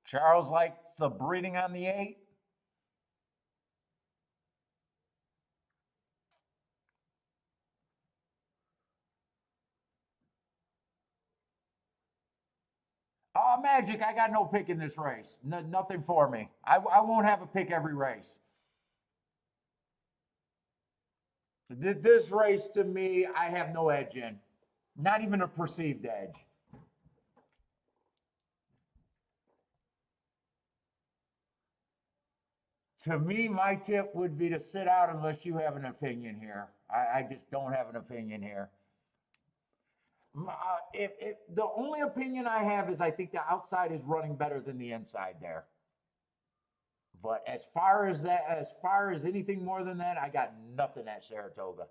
Charles likes the breeding on the 8. Oh, Magic, I got no pick in this race. No, nothing for me. I won't have a pick every race. This race, to me, I have no edge in. Not even a perceived edge. To me, my tip would be to sit out unless you have an opinion here. I just don't have an opinion here. If the only opinion I have is I think the outside is running better than the inside there. But as far as that, as far as anything more than that, I got nothing at Saratoga.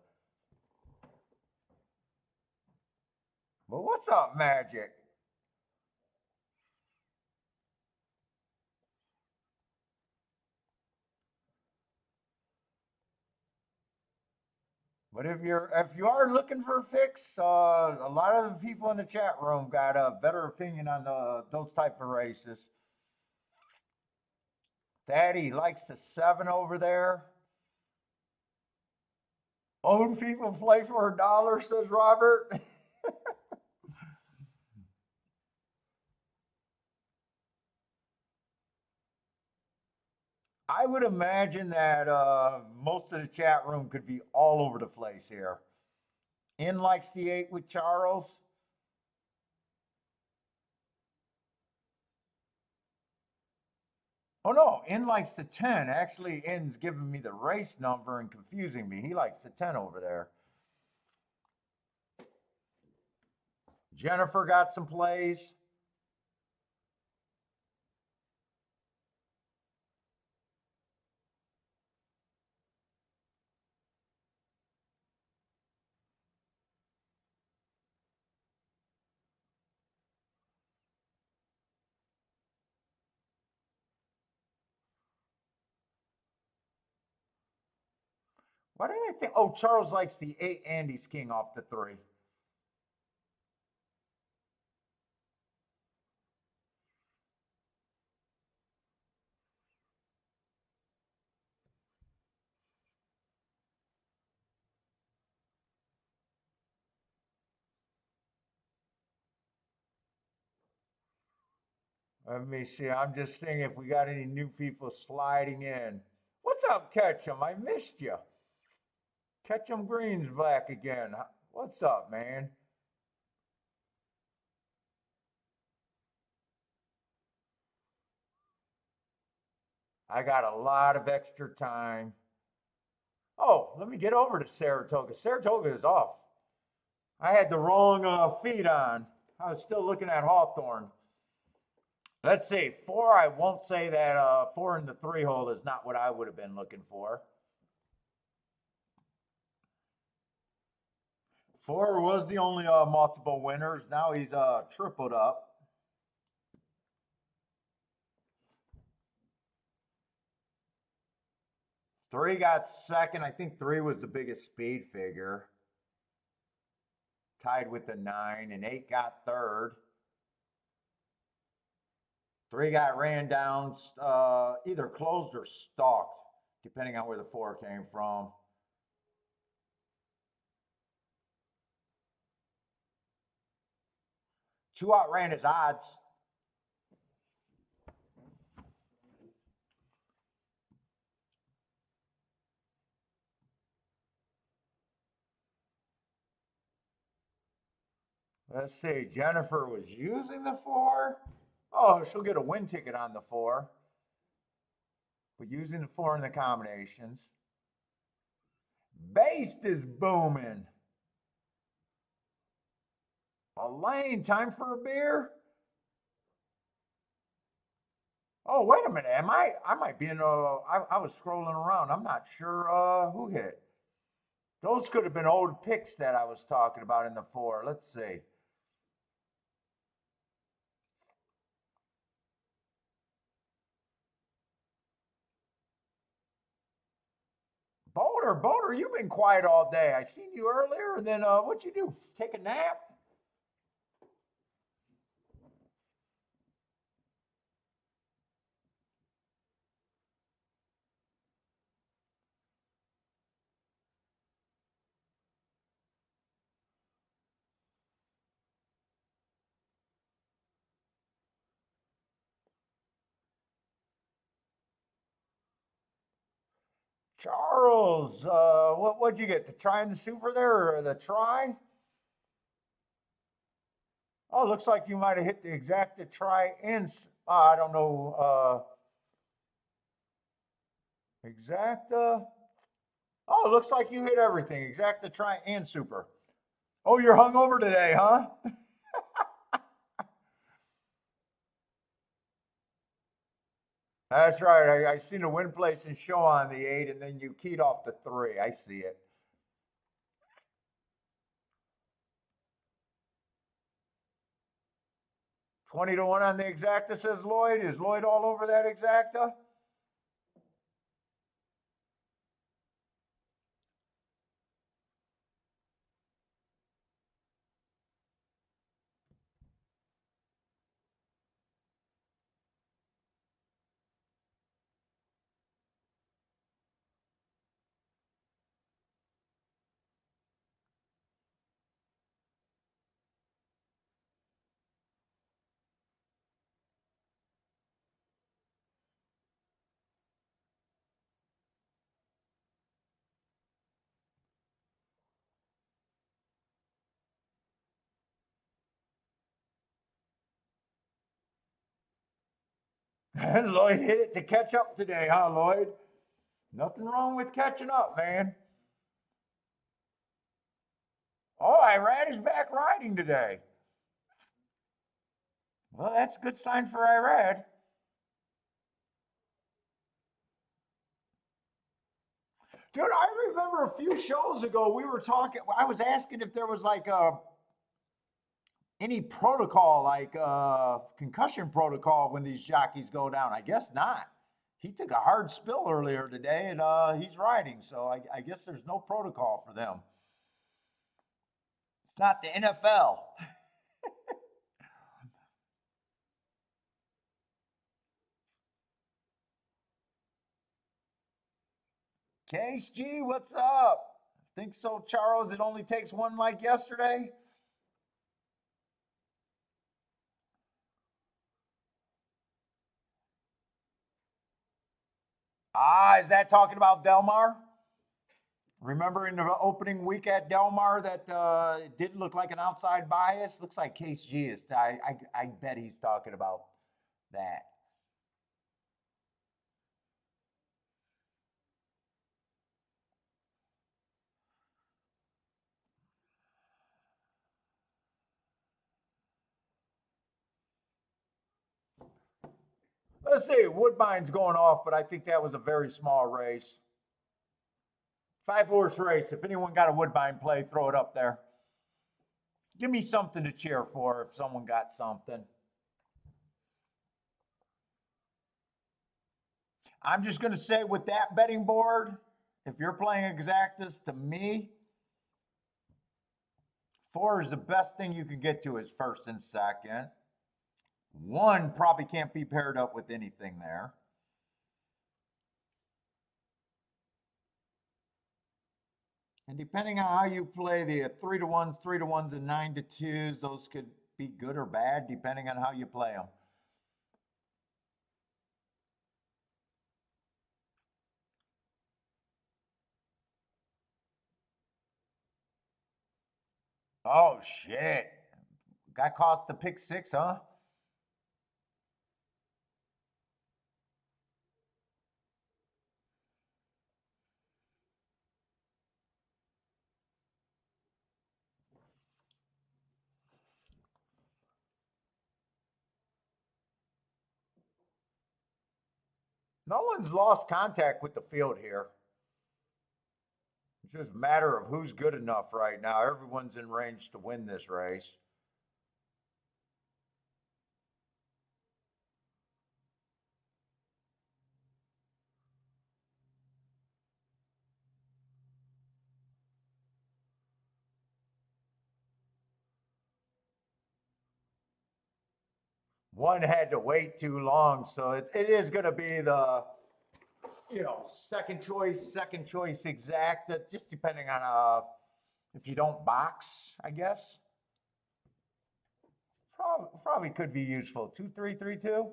But what's up, Magic? But if you are looking for a fix, a lot of the people in the chat room got a better opinion on those type of races. Daddy likes the 7 over there. Old people play for $1, says Robert. I would imagine that most of the chat room could be all over the place here. In likes the 8 with Charles. Oh no, In likes the 10. Actually, In's giving me the race number and confusing me. He likes the 10 over there. Jennifer got some plays. Why did I think? Oh, Charles likes the 8 Andy's King off the 3. Let me see. I'm just seeing if we got any new people sliding in. What's up, Ketchum? I missed you. Ketchum Green's back again. What's up, man? I got a lot of extra time. Oh, let me get over to Saratoga. Saratoga is off. I had the wrong feed on. I was still looking at Hawthorne. Let's see. Four, I won't say that four in the three hole is not what I would have been looking for. Four was the only multiple winners. Now he's tripled up. Three got second. I think three was the biggest speed figure. Tied with the nine, and eight got third. Three got ran down, either closed or stalked, depending on where the four came from. Two outran his odds. Let's see. Jennifer was using the four. Oh, she'll get a win ticket on the four. But using the four in the combinations. Based is booming. Elaine, time for a beer? Oh, wait a minute. I might be in I was scrolling around. I'm not sure who hit. Those could have been old picks that I was talking about in the four. Let's see. Boulder, you've been quiet all day. I seen you earlier, and then what'd you do? Take a nap? Charles, what'd you get? The try and the super there, or the try? Oh, looks like you might have hit the exacta try and I don't know exacta. Oh, it looks like you hit everything. Exacta try and super. Oh, you're hungover today, huh? That's right. I seen the win place and show on the eight, and then you keyed off the three. I see it. 20 to 1 on the exacta, says Lloyd. Is Lloyd all over that exacta? Lloyd hit it to catch up today, huh, Lloyd? Nothing wrong with catching up, man. Oh, Irad is back riding today. Well, that's a good sign for Irad. Dude, I remember a few shows ago we were talking. I was asking if there was like any protocol, like concussion protocol, when these jockeys go down. I guess not. He took a hard spill earlier today, and he's riding, so I guess there's no protocol for them. It's not the NFL. Case G, what's up? Think so, Charles? It only takes one like yesterday? Ah, is that talking about Del Mar? Remember in the opening week at Del Mar that it didn't look like an outside bias? Looks like Case G is. I bet he's talking about that. Let's see. Woodbine's going off, but I think that was a very small race. 5 horse race. If anyone got a Woodbine play, throw it up there. Give me something to cheer for if someone got something. I'm just going to say with that betting board, if you're playing exactas, to me, 4 is the best thing you can get to as first and second. 1 probably can't be paired up with anything there. And depending on how you play the 3-to-1s, 3-to-1s, and 9-to-2s, those could be good or bad depending on how you play them. Oh, shit. Got cost the pick 6, huh? No one's lost contact with the field here. It's just a matter of who's good enough right now. Everyone's in range to win this race. One had to wait too long, so it is going to be the second choice exact. Just depending on if you don't box, I guess. Probably could be useful. 2-3-3-2.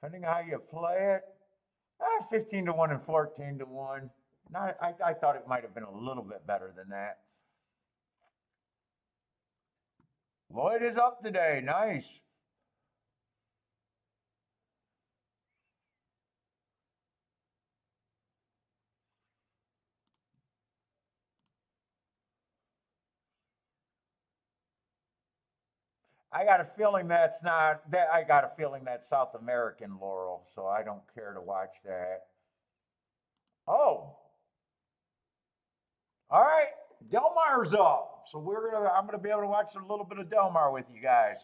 Depending on how you play it. 15-1 and 14-1. Not, I thought it might have been a little bit better than that. Lloyd is up today. Nice. I got a feeling that's not that. I got a feeling that's South American laurel, so I don't care to watch that. Oh, all right. Del Mar's up, so I'm gonna be able to watch a little bit of Del Mar with you guys.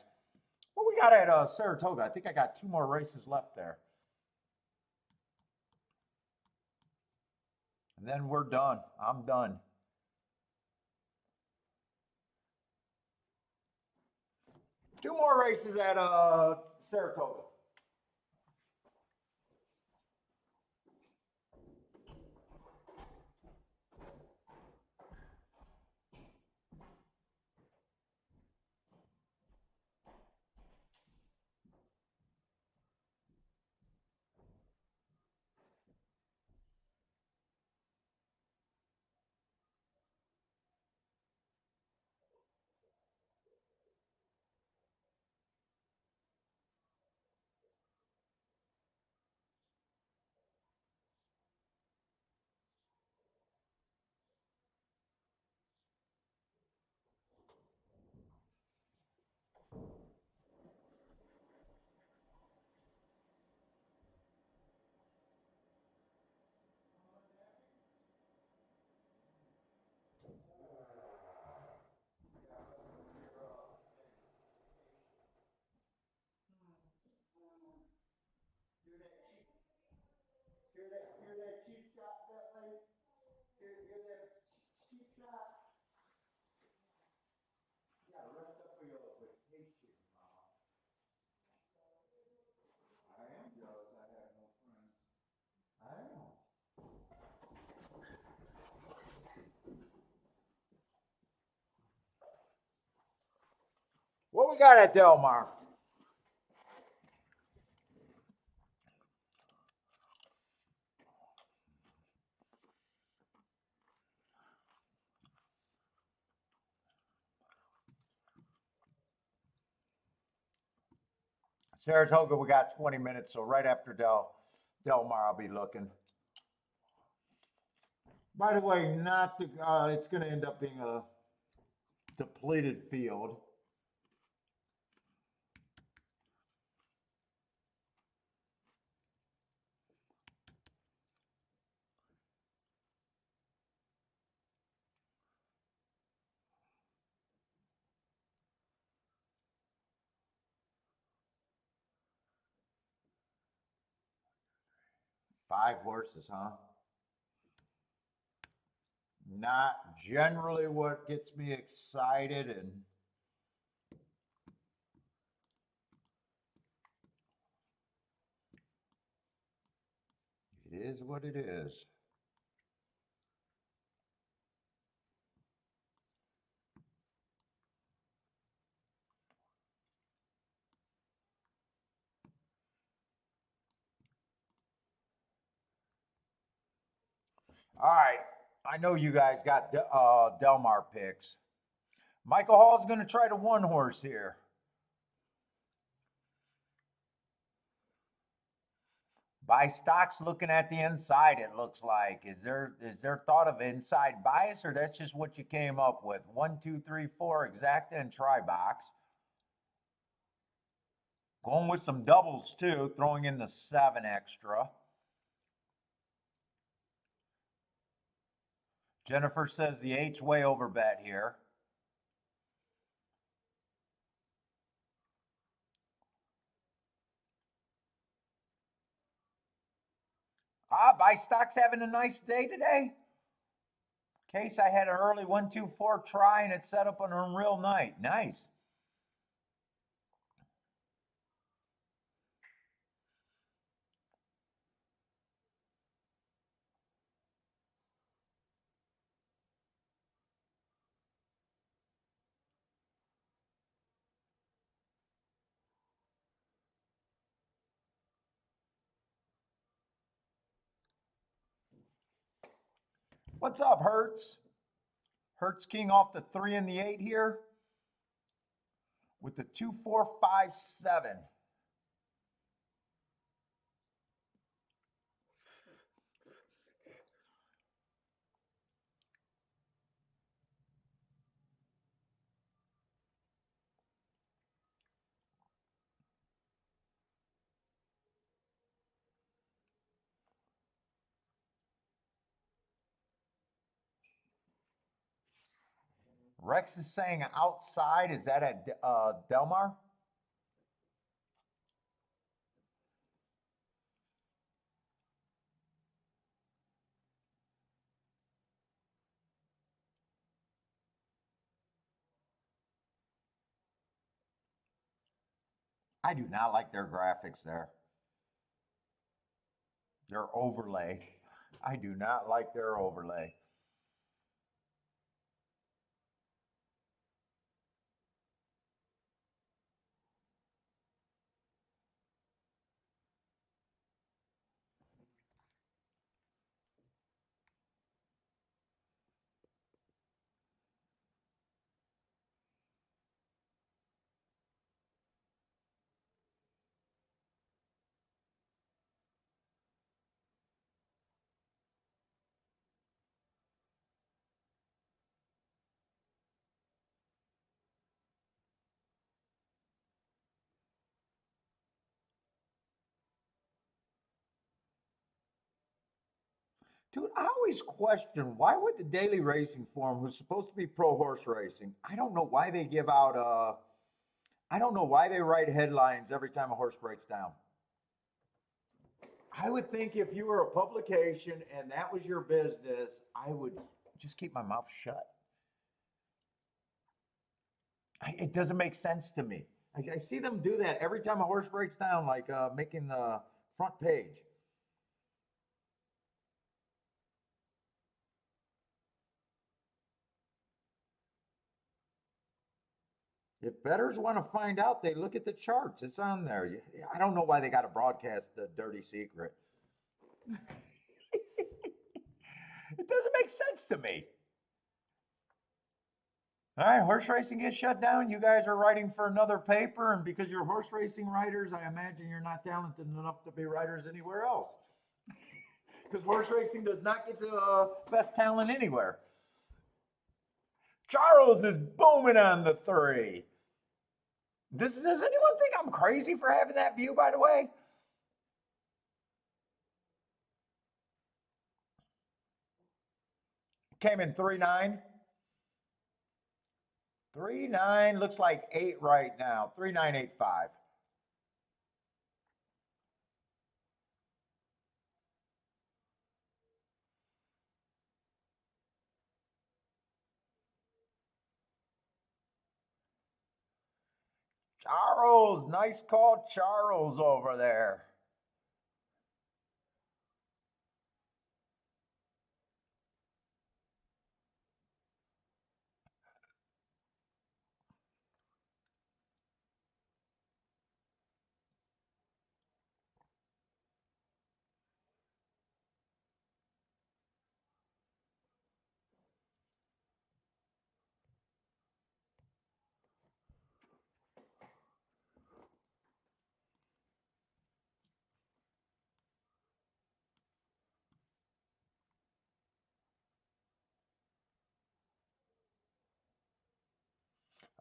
What we got at Saratoga? I think I got 2 more races left there, and then we're done. I'm done. 2 more races at Saratoga. Hear that cheap shot, Bentley? Hear that cheap shot? You gotta rest up for your vacation, Mama. I am jealous I have no friends. I am. What we got at Del Mar? Saratoga, we got 20 minutes, so right after Del Mar, I'll be looking. By the way, not the, it's going to end up being a depleted field. Five horses, huh? Not generally what gets me excited, and it is what it is. All right, I know you guys got Del Mar picks. Michael Hall's going to try the one horse here. By stocks looking at the inside, it looks like. Is there thought of inside bias, or that's just what you came up with? 1, 2, 3, 4, exacta, and try box. Going with some doubles too, throwing in the 7 extra. Jennifer says the 8's way over bet here. Buy stocks having a nice day today. Case I had an early 1, 2, 4 try and it set up on a real night. Nice. What's up, Hertz? Hertz King off the 3 and the 8 here with the 2, 4, 5, 7. Rex is saying outside. Is that at Del Mar? I do not like their graphics there. Their overlay. I do not like their overlay. Dude, I always question why would the Daily Racing Forum, who's supposed to be pro horse racing, I don't know why they give out I don't know why they write headlines every time a horse breaks down. I would think if you were a publication and that was your business, I would just keep my mouth shut. It doesn't make sense to me. I see them do that every time a horse breaks down, like making the front page. If bettors want to find out, they look at the charts. It's on there. I don't know why they got to broadcast the dirty secret. It doesn't make sense to me. All right, horse racing gets shut down. You guys are writing for another paper, and because you're horse racing writers, I imagine you're not talented enough to be writers anywhere else. Because horse racing does not get the best talent anywhere. Charles is booming on the three. Does anyone think I'm crazy for having that view, by the way? Came in 3-9. 3-9 looks like 8 right now. 3-9-8-5. Charles, nice call, Charles over there.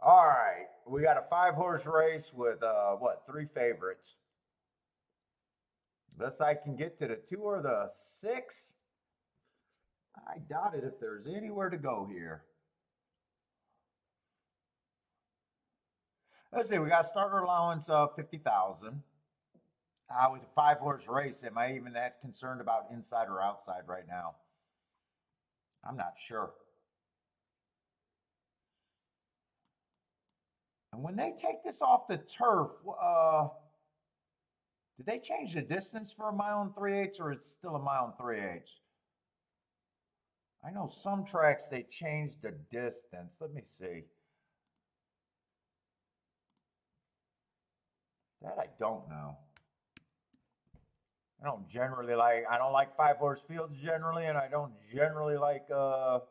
All right, we got a 5-horse race with what, 3 favorites. Unless I can get to the 2 or the 6, I doubt it if there's anywhere to go here. Let's see, we got starter allowance of 50,000. With a 5-horse race, am I even that concerned about inside or outside right now? I'm not sure. And when they take this off the turf, did they change the distance for a mile and 3/8, or it's still a mile and 3/8? I know some tracks they changed the distance. Let me see. That I don't know. I don't like 5-horse fields generally, and I don't generally like mile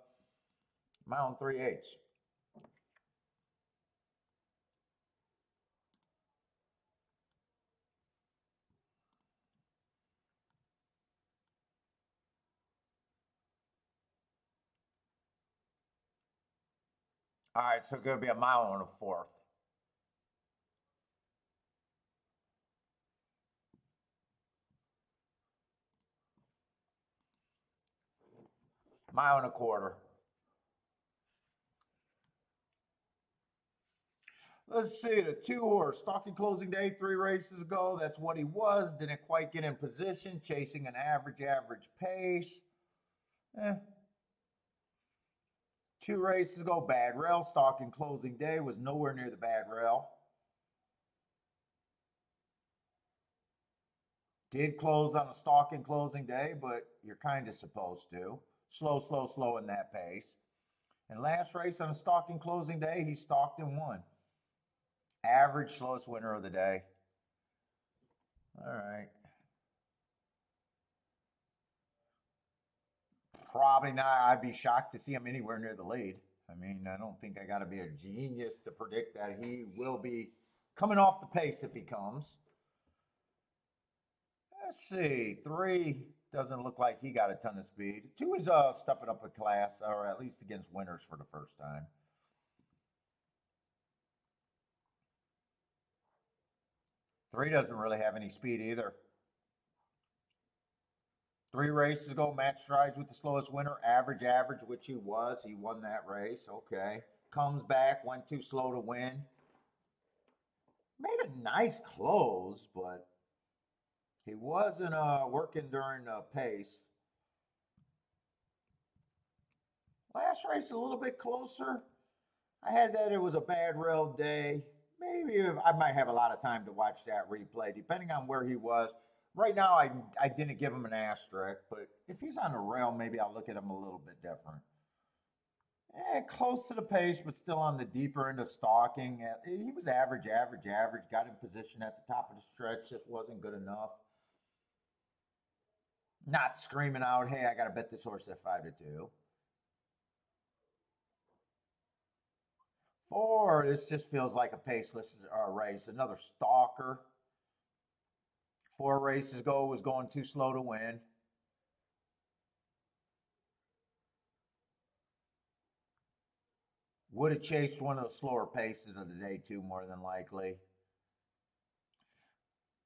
and 3/8. All right, so it's going to be a mile and a fourth. Mile and a quarter. Let's see, the 2-horse, stalking closing day 3 races ago. That's what he was. Didn't quite get in position, chasing an average pace. Eh. 2 races ago, bad rail. Stalking closing day was nowhere near the bad rail. Did close on a stalking closing day, but you're kind of supposed to. Slow in that pace. And last race on a stalking closing day, he stalked and won. Average slowest winner of the day. All right. Probably not. I'd be shocked to see him anywhere near the lead. I mean, I don't think I got to be a genius to predict that he will be coming off the pace if he comes. Let's see. 3 doesn't look like he got a ton of speed. 2 is stepping up a class, or at least against winners for the first time. 3 doesn't really have any speed either. 3 races ago, Matt strides with the slowest winner, average, which he was. He won that race. Okay. Comes back, went too slow to win. Made a nice close, but he wasn't working during the pace. Last race a little bit closer. I had that it was a bad rail day. Maybe I might have a lot of time to watch that replay, depending on where he was. Right now, I didn't give him an asterisk, but if he's on the rail, maybe I'll look at him a little bit different. Close to the pace, but still on the deeper end of stalking. He was average. Got in position at the top of the stretch, just wasn't good enough. Not screaming out, "Hey, I got to bet this horse at 5-2." 4, this just feels like a paceless race. Another stalker. 4 races ago was going too slow to win. Would have chased one of the slower paces of the day too, more than likely.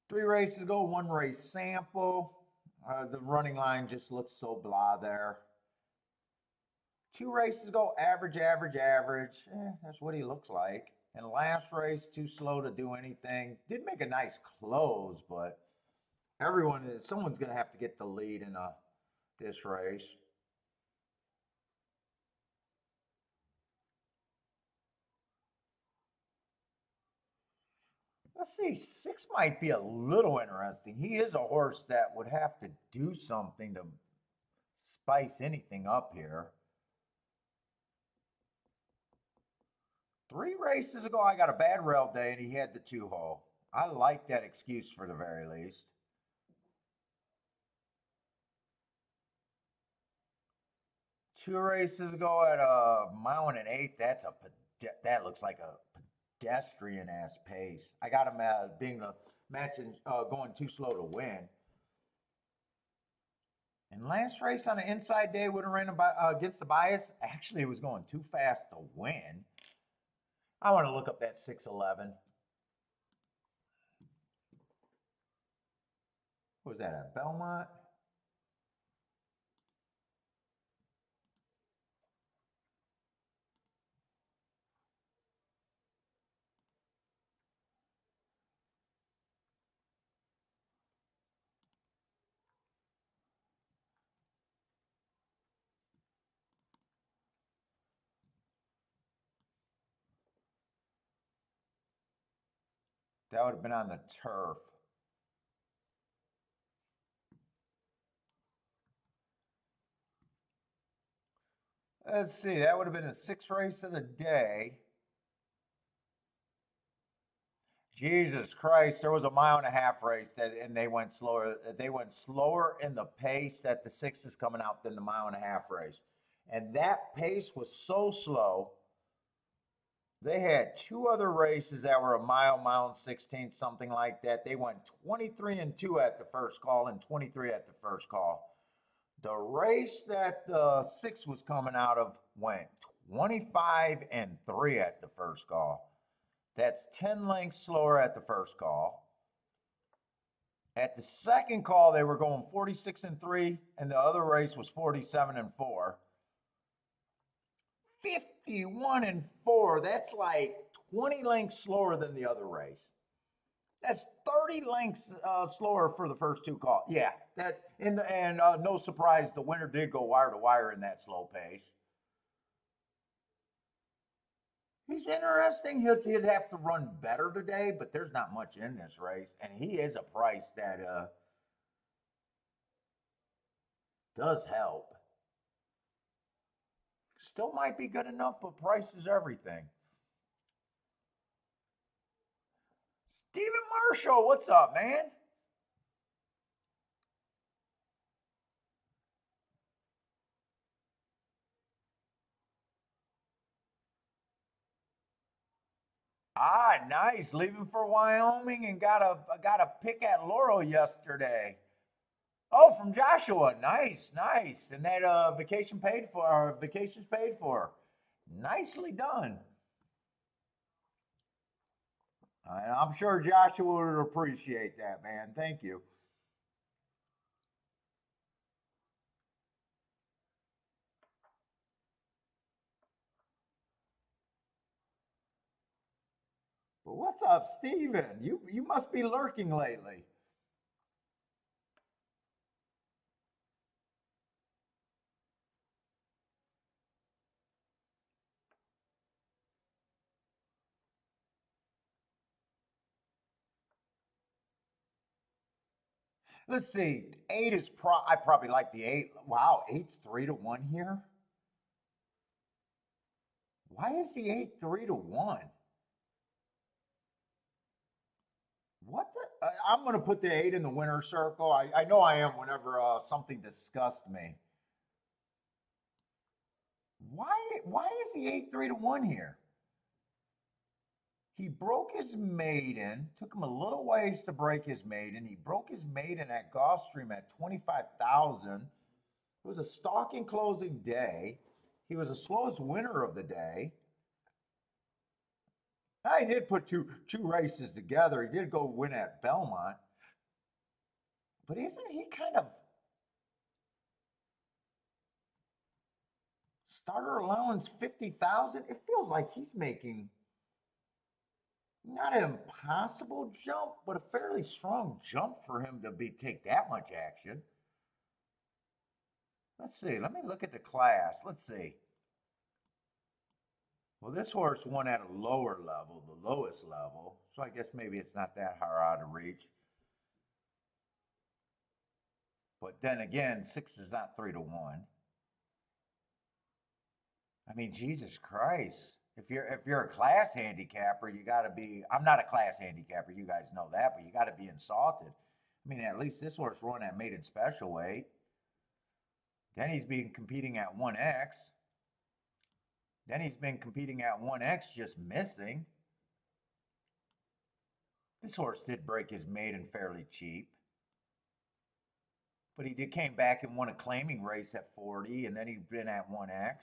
3 races ago, 1 race sample. The running line just looks so blah there. 2 races ago, average, average, average. That's what he looks like. And last race, too slow to do anything. Did make a nice close, but someone's going to have to get the lead in this race. Let's see, 6 might be a little interesting. He is a horse that would have to do something to spice anything up here. 3 races ago, I got a bad rail day and he had the 2-hole. I like that excuse for the very least. 2 races ago at a mile and an eighth, that looks like a pedestrian ass pace. I got him being the matching going too slow to win. And last race on an inside day would have ran against the bias. Actually, it was going too fast to win. I want to look up that 611. What was that at Belmont? That would have been on the turf. Let's see, that would have been the 6th race of the day. Jesus Christ, there was a mile and a half race and they went slower. They went slower in the pace that the 6 is coming out than the mile and a half race. And that pace was so slow. They had 2 other races that were a mile, mile and 16, something like that. They went 23 and 2 at the first call and 23 at the first call. The race that the 6 was coming out of went 25 and 3 at the first call. That's 10 lengths slower at the first call. At the second call, they were going 46 and 3, and the other race was 47 and 4. 51 and 4. That's like 20 lengths slower than the other race. That's 30 lengths slower for the first 2 calls. Yeah, no surprise, the winner did go wire to wire in that slow pace. He's interesting. He'd have to run better today, but there's not much in this race, and he is a price that does help. Still might be good enough, but price is everything. Stephen Marshall, what's up, man? Ah, nice. Leaving for Wyoming and got a pick at Laurel yesterday. Oh, from Joshua. Nice, nice. And that vacation's paid for. Nicely done. And I'm sure Joshua would appreciate that, man. Thank you. But what's up, Steven? You must be lurking lately. Let's see. 8 is I probably like the 8. Wow, 8's 3 to 1 here. Why is the 8 3 to 1? What the? I'm going to put the 8 in the winner's circle. I know I am whenever something disgusts me. Why is the 8 3 to 1 here? He broke his maiden. Took him a little ways to break his maiden. He broke his maiden at Gulfstream at 25,000. It was a stalking closing day. He was the slowest winner of the day. Now, he did put two races together. He did go win at Belmont. But isn't he kind of starter allowance 50,000? It feels like he's making not an impossible jump, but a fairly strong jump for him to take that much action. Let's see. Let me look at the class. Let's see. Well, this horse won at a lower level, the lowest level. So I guess maybe it's not that hard out of reach. But then again, 6 is not 3 to 1. I mean, Jesus Christ. If you're a class handicapper, you got to be. I'm not a class handicapper, you guys know that, but you got to be insulted. I mean, at least this horse run at maiden special weight. Then he's been competing at 1X. Then he's been competing at 1X, just missing. This horse did break his maiden fairly cheap. But he came back and won a claiming race at 40, and then he's been at 1X.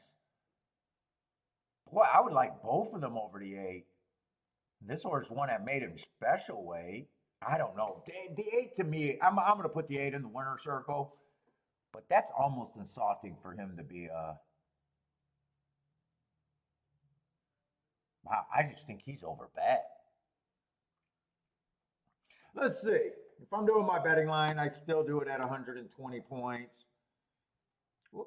Boy, I would like both of them over the 8. This horse won at maiden special weight. I don't know. The 8 to me, I'm going to put the 8 in the winner's circle. But that's almost insulting for him to be wow, I just think he's overbet. Let's see. If I'm doing my betting line, I still do it at 120 points. Whoop.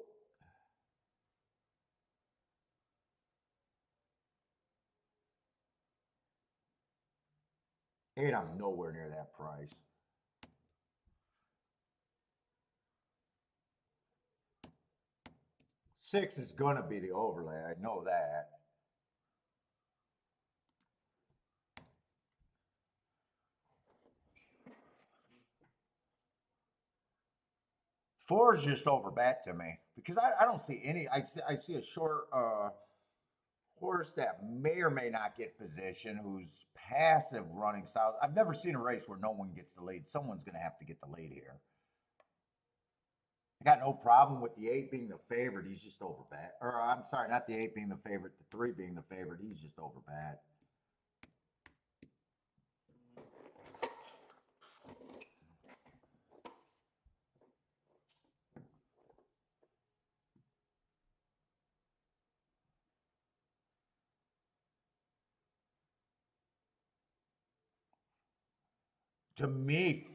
And I'm nowhere near that price. Six is going to be the overlay. I know that. Four is just overbet to me because I don't see any. I see a short horse that may or may not get position, who's passive running south. I've never seen a race where no one gets the lead. Someone's going to have to get the lead here. I got no problem with the 8 being the favorite. He's just overbet. Or I'm sorry, not the 8 being the favorite, the 3 being the favorite. He's just overbet. To me,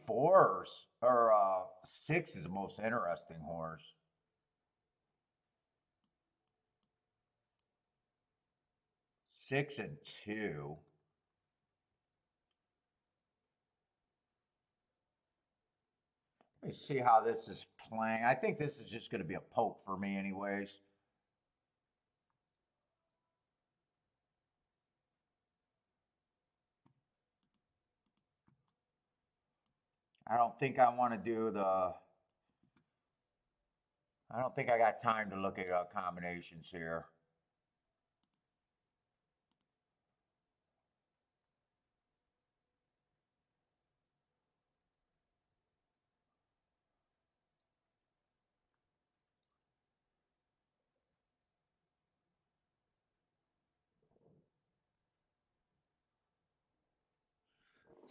6 is the most interesting horse. Six and 2. Let me see how this is playing. I think this is just going to be a poke for me anyways. I don't think I want to do the... I don't think I got time to look at combinations here.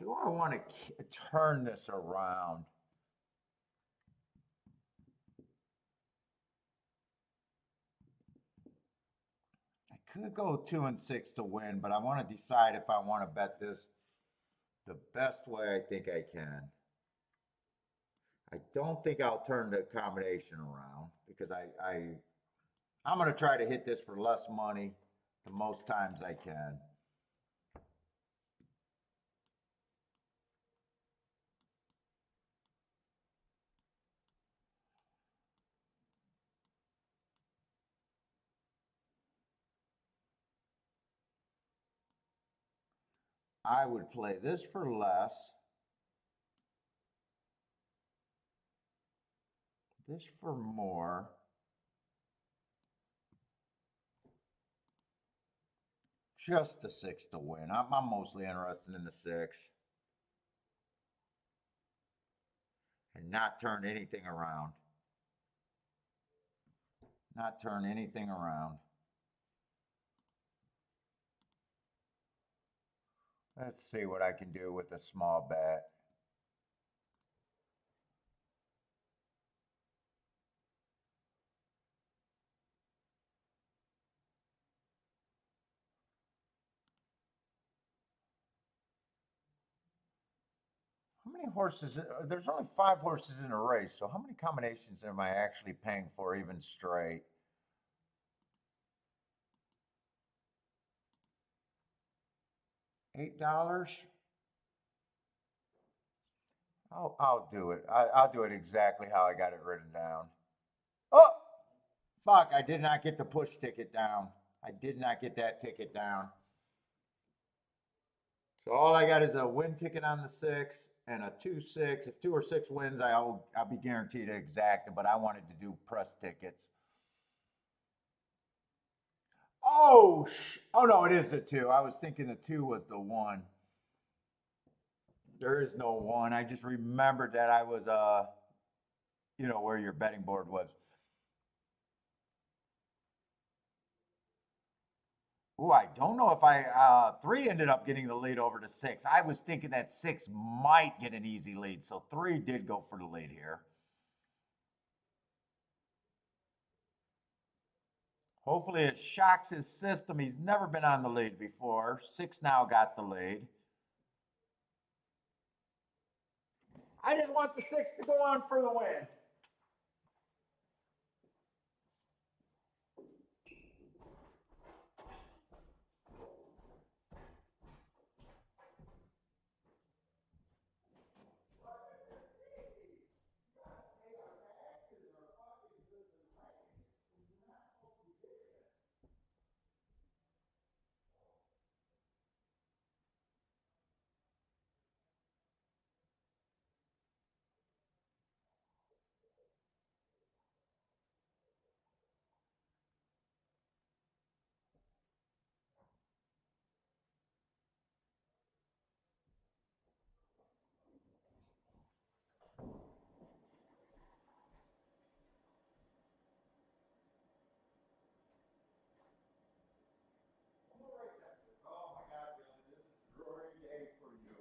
Do I want to turn this around? I could go 2 and 6 to win, but I want to decide if I want to bet this the best way I think I can. I don't think I'll turn the combination around because I'm going to try to hit this for less money the most times I can. I would play this for less. This for more. Just the six to win. I'm mostly interested in the six and not turn anything around. Not turn anything around. Let's see what I can do with a small bet. How many horses? There's only 5 horses in a race, so how many combinations am I actually paying for even straight? $8? I'll do it. I'll do it exactly how I got it written down. Oh, fuck! I did not get the push ticket down. I did not get that ticket down. So all I got is a win ticket on the six and a 2-6. If 2 or 6 wins, I'll be guaranteed to exact it. But I wanted to do press tickets. Oh no, it is the 2. I was thinking the 2 was the 1. There is no 1. I just remembered that I was where your betting board was. Oh, I don't know if 3 ended up getting the lead over to 6. I was thinking that 6 might get an easy lead, so 3 did go for the lead here. Hopefully it shocks his system. He's never been on the lead before. 6 now got the lead. I just want the 6 to go on for the win. Oh my God, Billy, this is a dreary day for you.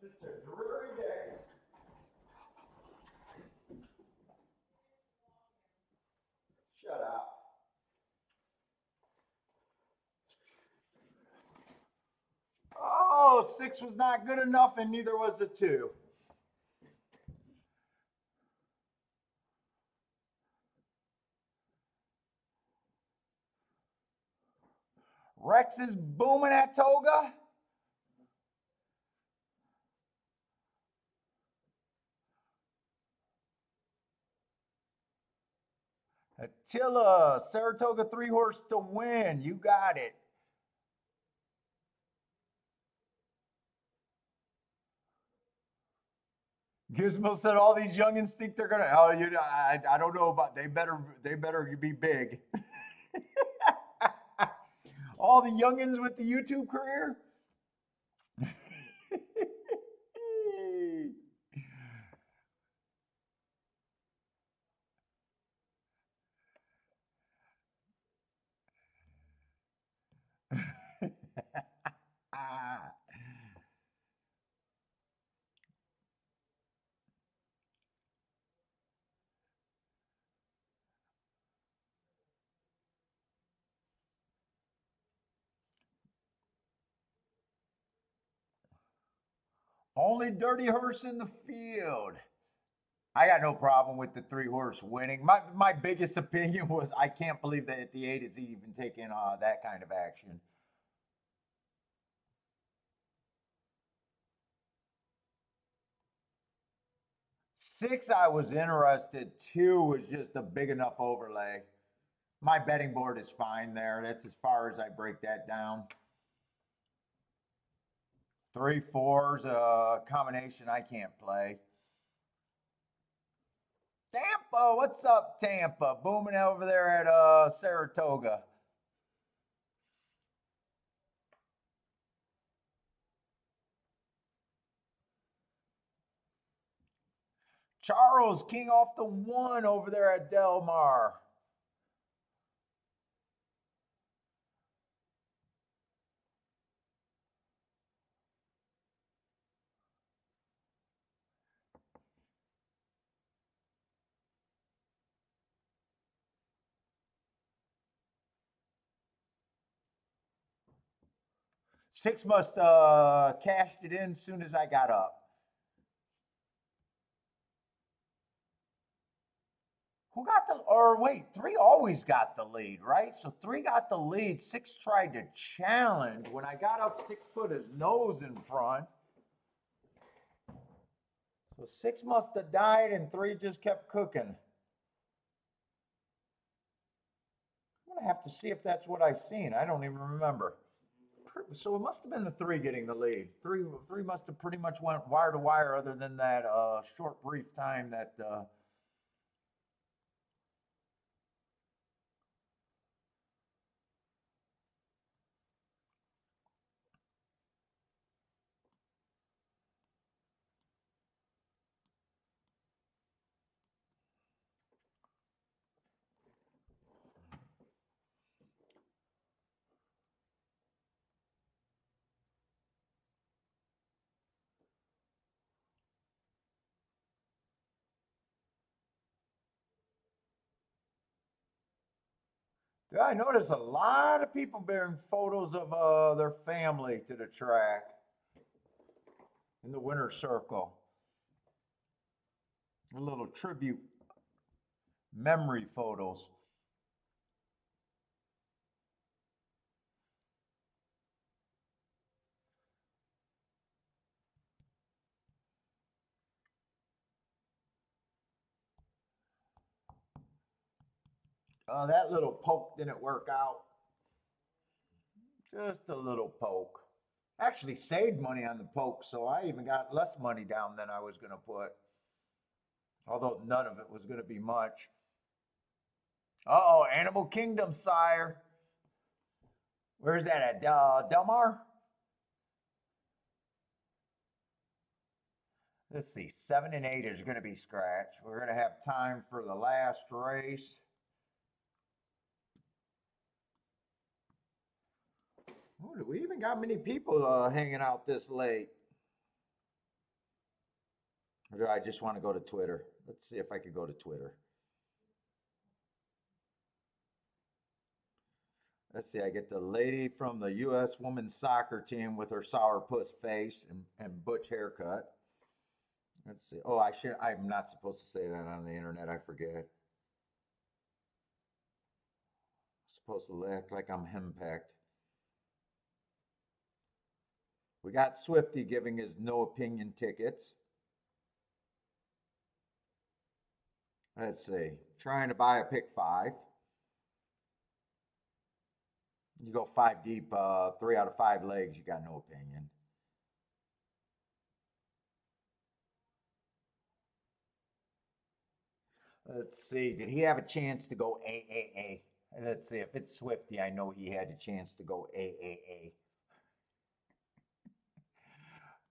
Just a dreary day. Shut up. Oh, 6 was not good enough, and neither was the 2. Rex is booming at Toga. Attila, Saratoga 3-horse to win. You got it. Gizmo said all these youngins think they're gonna. Oh, I don't know about. They better be big. All the youngins with the YouTube career. Only dirty horse in the field. I got no problem with the 3-horse winning. My biggest opinion was I can't believe that at the 8 is even taking that kind of action. 6 I was interested. 2 was just a big enough overlay. My betting board is fine there. That's as far as I break that down. 3-4's a combination I can't play. Tampa, what's up, Tampa? Booming over there at Saratoga. Charles, king off the one over there at Del Mar. Six must cashed it in as soon as I got up. Who got the, or wait, three always got the lead, right? So three got the lead. Six tried to challenge. When I got up, six put his nose in front. So six must have died and three just kept cooking. I'm gonna have to see if that's what I've seen. I don't even remember. So it must have been the three getting the lead. Three must have pretty much went wire to wire, other than that short brief time that yeah, I noticed a lot of people bearing photos of their family to the track in the winner's circle. A little tribute memory photos. That little poke didn't work out. Just a little poke. Actually saved money on the poke, so I even got less money down than I was going to put. Although none of it was going to be much. Uh-oh, Animal Kingdom, sire. Where's that at? Del Mar? Let's see, 7 and 8 is going to be scratch. We're going to have time for the last race. Oh, do we even got many people hanging out this late? Or do I just want to go to Twitter? Let's see if I could go to Twitter. Let's see, I get the lady from the U.S. women's soccer team with her sourpuss face and butch haircut. Let's see. Oh, I'm not supposed to say that on the internet. I forget. I'm supposed to act like I'm henpecked. We got Swifty giving his no opinion tickets. Let's see. Trying to buy a pick 5. You go 5 deep, 3 out of 5 legs, you got no opinion. Let's see. Did he have a chance to go AAA? Let's see. If it's Swifty, I know he had a chance to go AAA.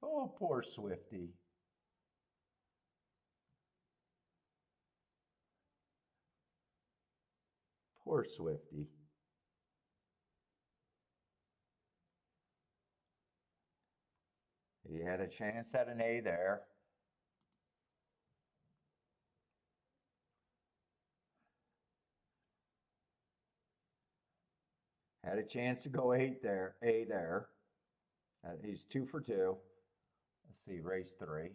Oh, poor Swifty. Poor Swifty. He had a chance at an A there. Had a chance to go 8 there, A there. He's 2 for 2. Let's see, race 3.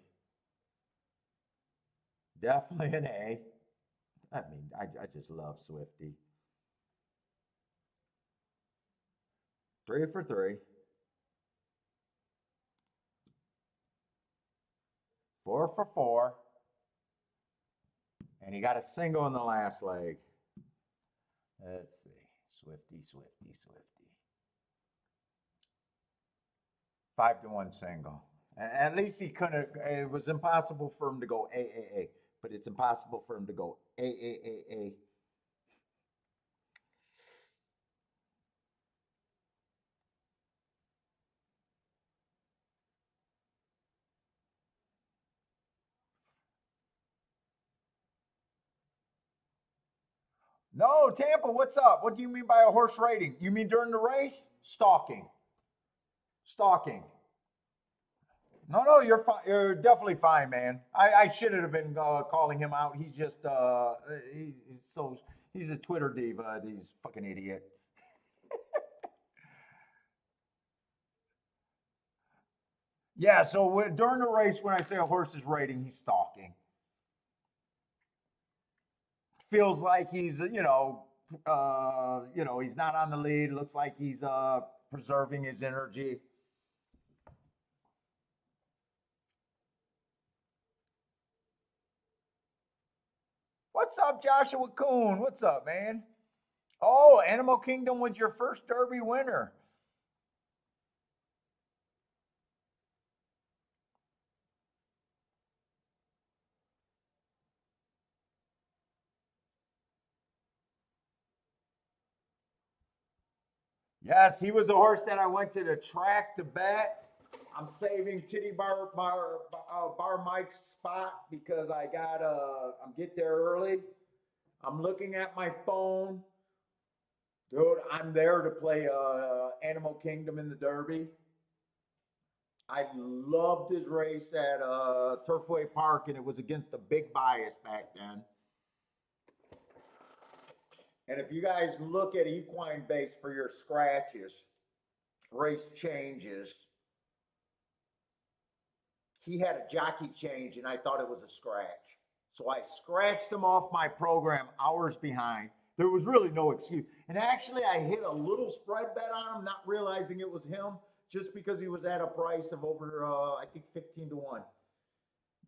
Definitely an A. I mean, I just love Swifty. 3 for 3. 4 for 4. And he got a single in the last leg. Let's see. Swifty, Swifty, Swifty. 5 to 1 single. At least he couldn't, it was impossible for him to go AAA, but it's impossible for him to go AAAA. No, Tampa, what's up? What do you mean by a horse rating? You mean during the race? Stalking. Stalking. No, no, you're fine. You're definitely fine, man. I shouldn't have been calling him out. He's just he's a Twitter diva. He's a fucking idiot. Yeah. So during the race, when I say a horse is rating, he's stalking. Feels like he's he's not on the lead. Looks like he's preserving his energy. What's up, Joshua Coon? What's up, man? Oh, Animal Kingdom was your first Derby winner. Yes, he was a horse that I went to the track to bet. I'm saving Titty Bar Mike's spot because I'm get there early. I'm looking at my phone. Dude, I'm there to play Animal Kingdom in the Derby. I loved his race at Turfway Park, and it was against a big bias back then. And if you guys look at equine base for your scratches, race changes, he had a jockey change, and I thought it was a scratch. So I scratched him off my program hours behind. There was really no excuse. And actually, I hit a little spread bet on him, not realizing it was him, just because he was at a price of over, I think, 15 to 1.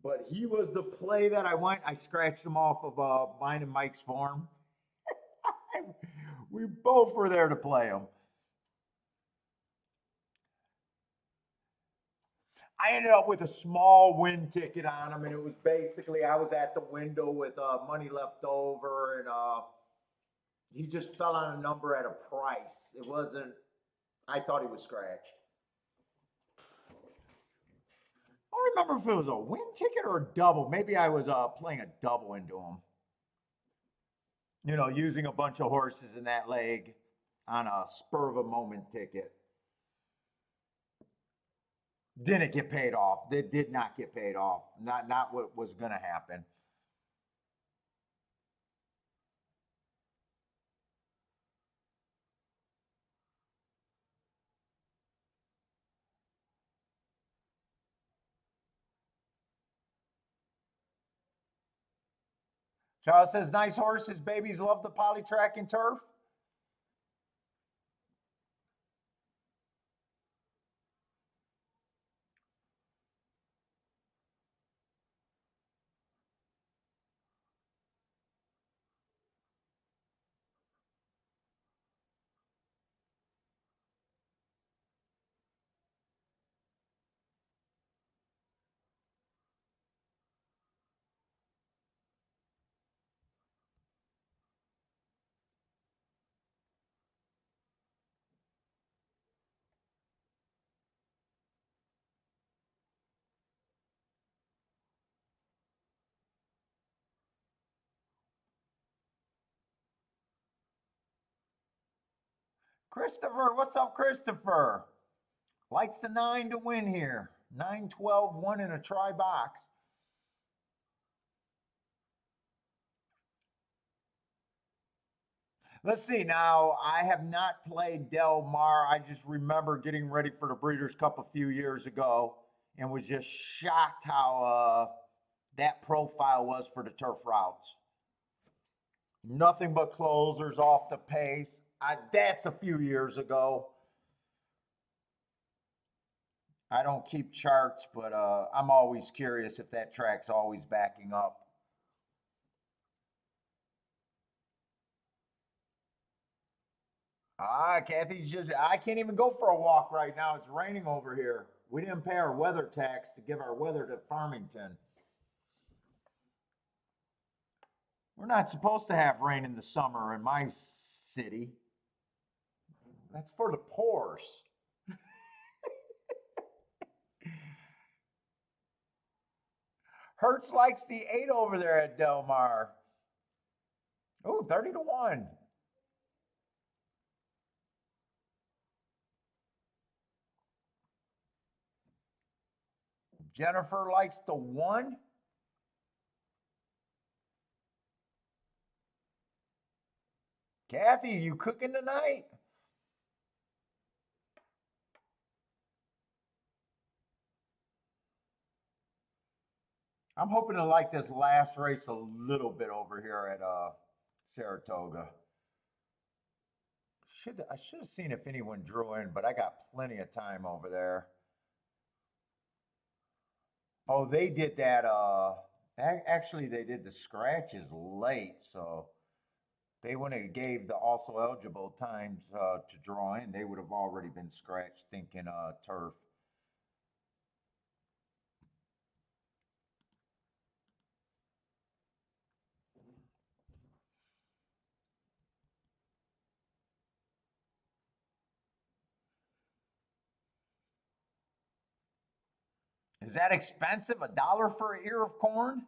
But he was the play that I went. I scratched him off of mine and Mike's farm. We both were there to play him. I ended up with a small win ticket on him, and it was basically I was at the window with money left over, and he just fell on a number at a price. It wasn't. I thought he was scratched. I don't remember if it was a win ticket or a double. Maybe I was playing a double into him. Using a bunch of horses in that leg on a spur of a moment ticket. Didn't get paid off. They did not get paid off. Not what was going to happen. Charles says, nice horses. Babies love the poly track and turf. Christopher, what's up, Christopher? Likes the 9 to win here. 9, 12, 1 in a try box. Let's see. Now, I have not played Del Mar. I just remember getting ready for the Breeders' Cup a few years ago and was just shocked how that profile was for the turf routes. Nothing but closers off the pace. That's a few years ago. I don't keep charts, but I'm always curious if that track's always backing up. Kathy's I can't even go for a walk right now. It's raining over here. We didn't pay our weather tax to give our weather to Farmington. We're not supposed to have rain in the summer in my city. That's for the poors. Hertz likes the 8 over there at Del Mar. Oh, 30 to 1. Jennifer likes the 1. Kathy, you cooking tonight? I'm hoping to like this last race a little bit over here at Saratoga. I should have seen if anyone drew in, but I got plenty of time over there. Oh, they did that. Actually, they did the scratches late, so they wouldn't have gave the also eligible times to draw in. They would have already been scratched, thinking turf. Is that expensive? $1 for an ear of corn?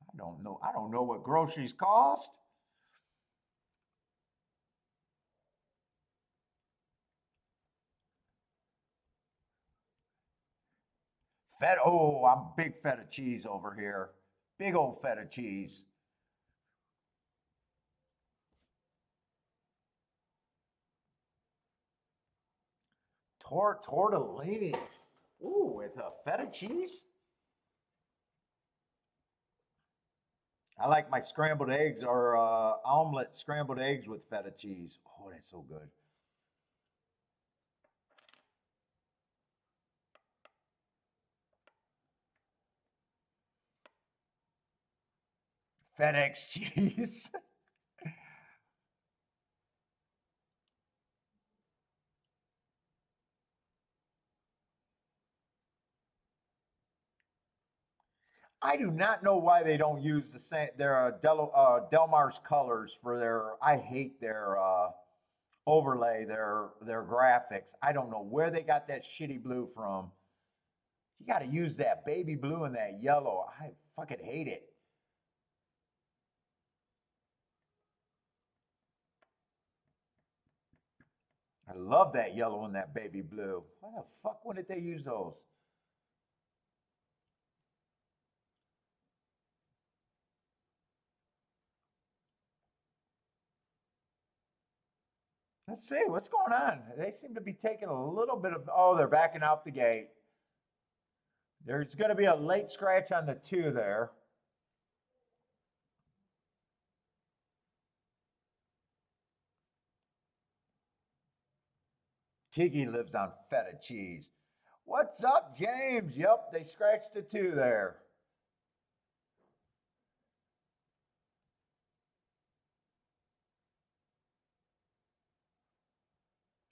I don't know. I don't know what groceries cost. Oh, I'm big feta cheese over here. Big old feta cheese. Tortellini. Ooh, with feta cheese? I like my scrambled eggs or omelet scrambled eggs with feta cheese. Oh, that's so good. FedEx cheese. I do not know why they don't use the same their Delmar's colors for their. I hate their overlay, their graphics. I don't know where they got that shitty blue from. You got to use that baby blue and that yellow. I fucking hate it. I love that yellow and that baby blue. Why the fuck wouldn't they use those? Let's see what's going on. They seem to be taking a little bit of. Oh, they're backing out the gate. There's going to be a late scratch on the 2 there. Kiki lives on feta cheese. What's up, James? Yep, they scratched the 2 there.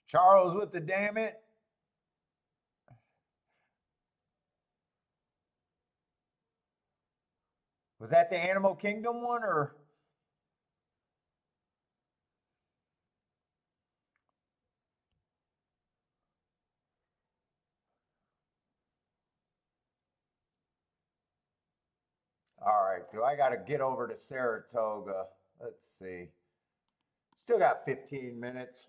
Charles with the damn it. Was that the Animal Kingdom one or? All right, do I got to get over to Saratoga? Let's see. Still got 15 minutes.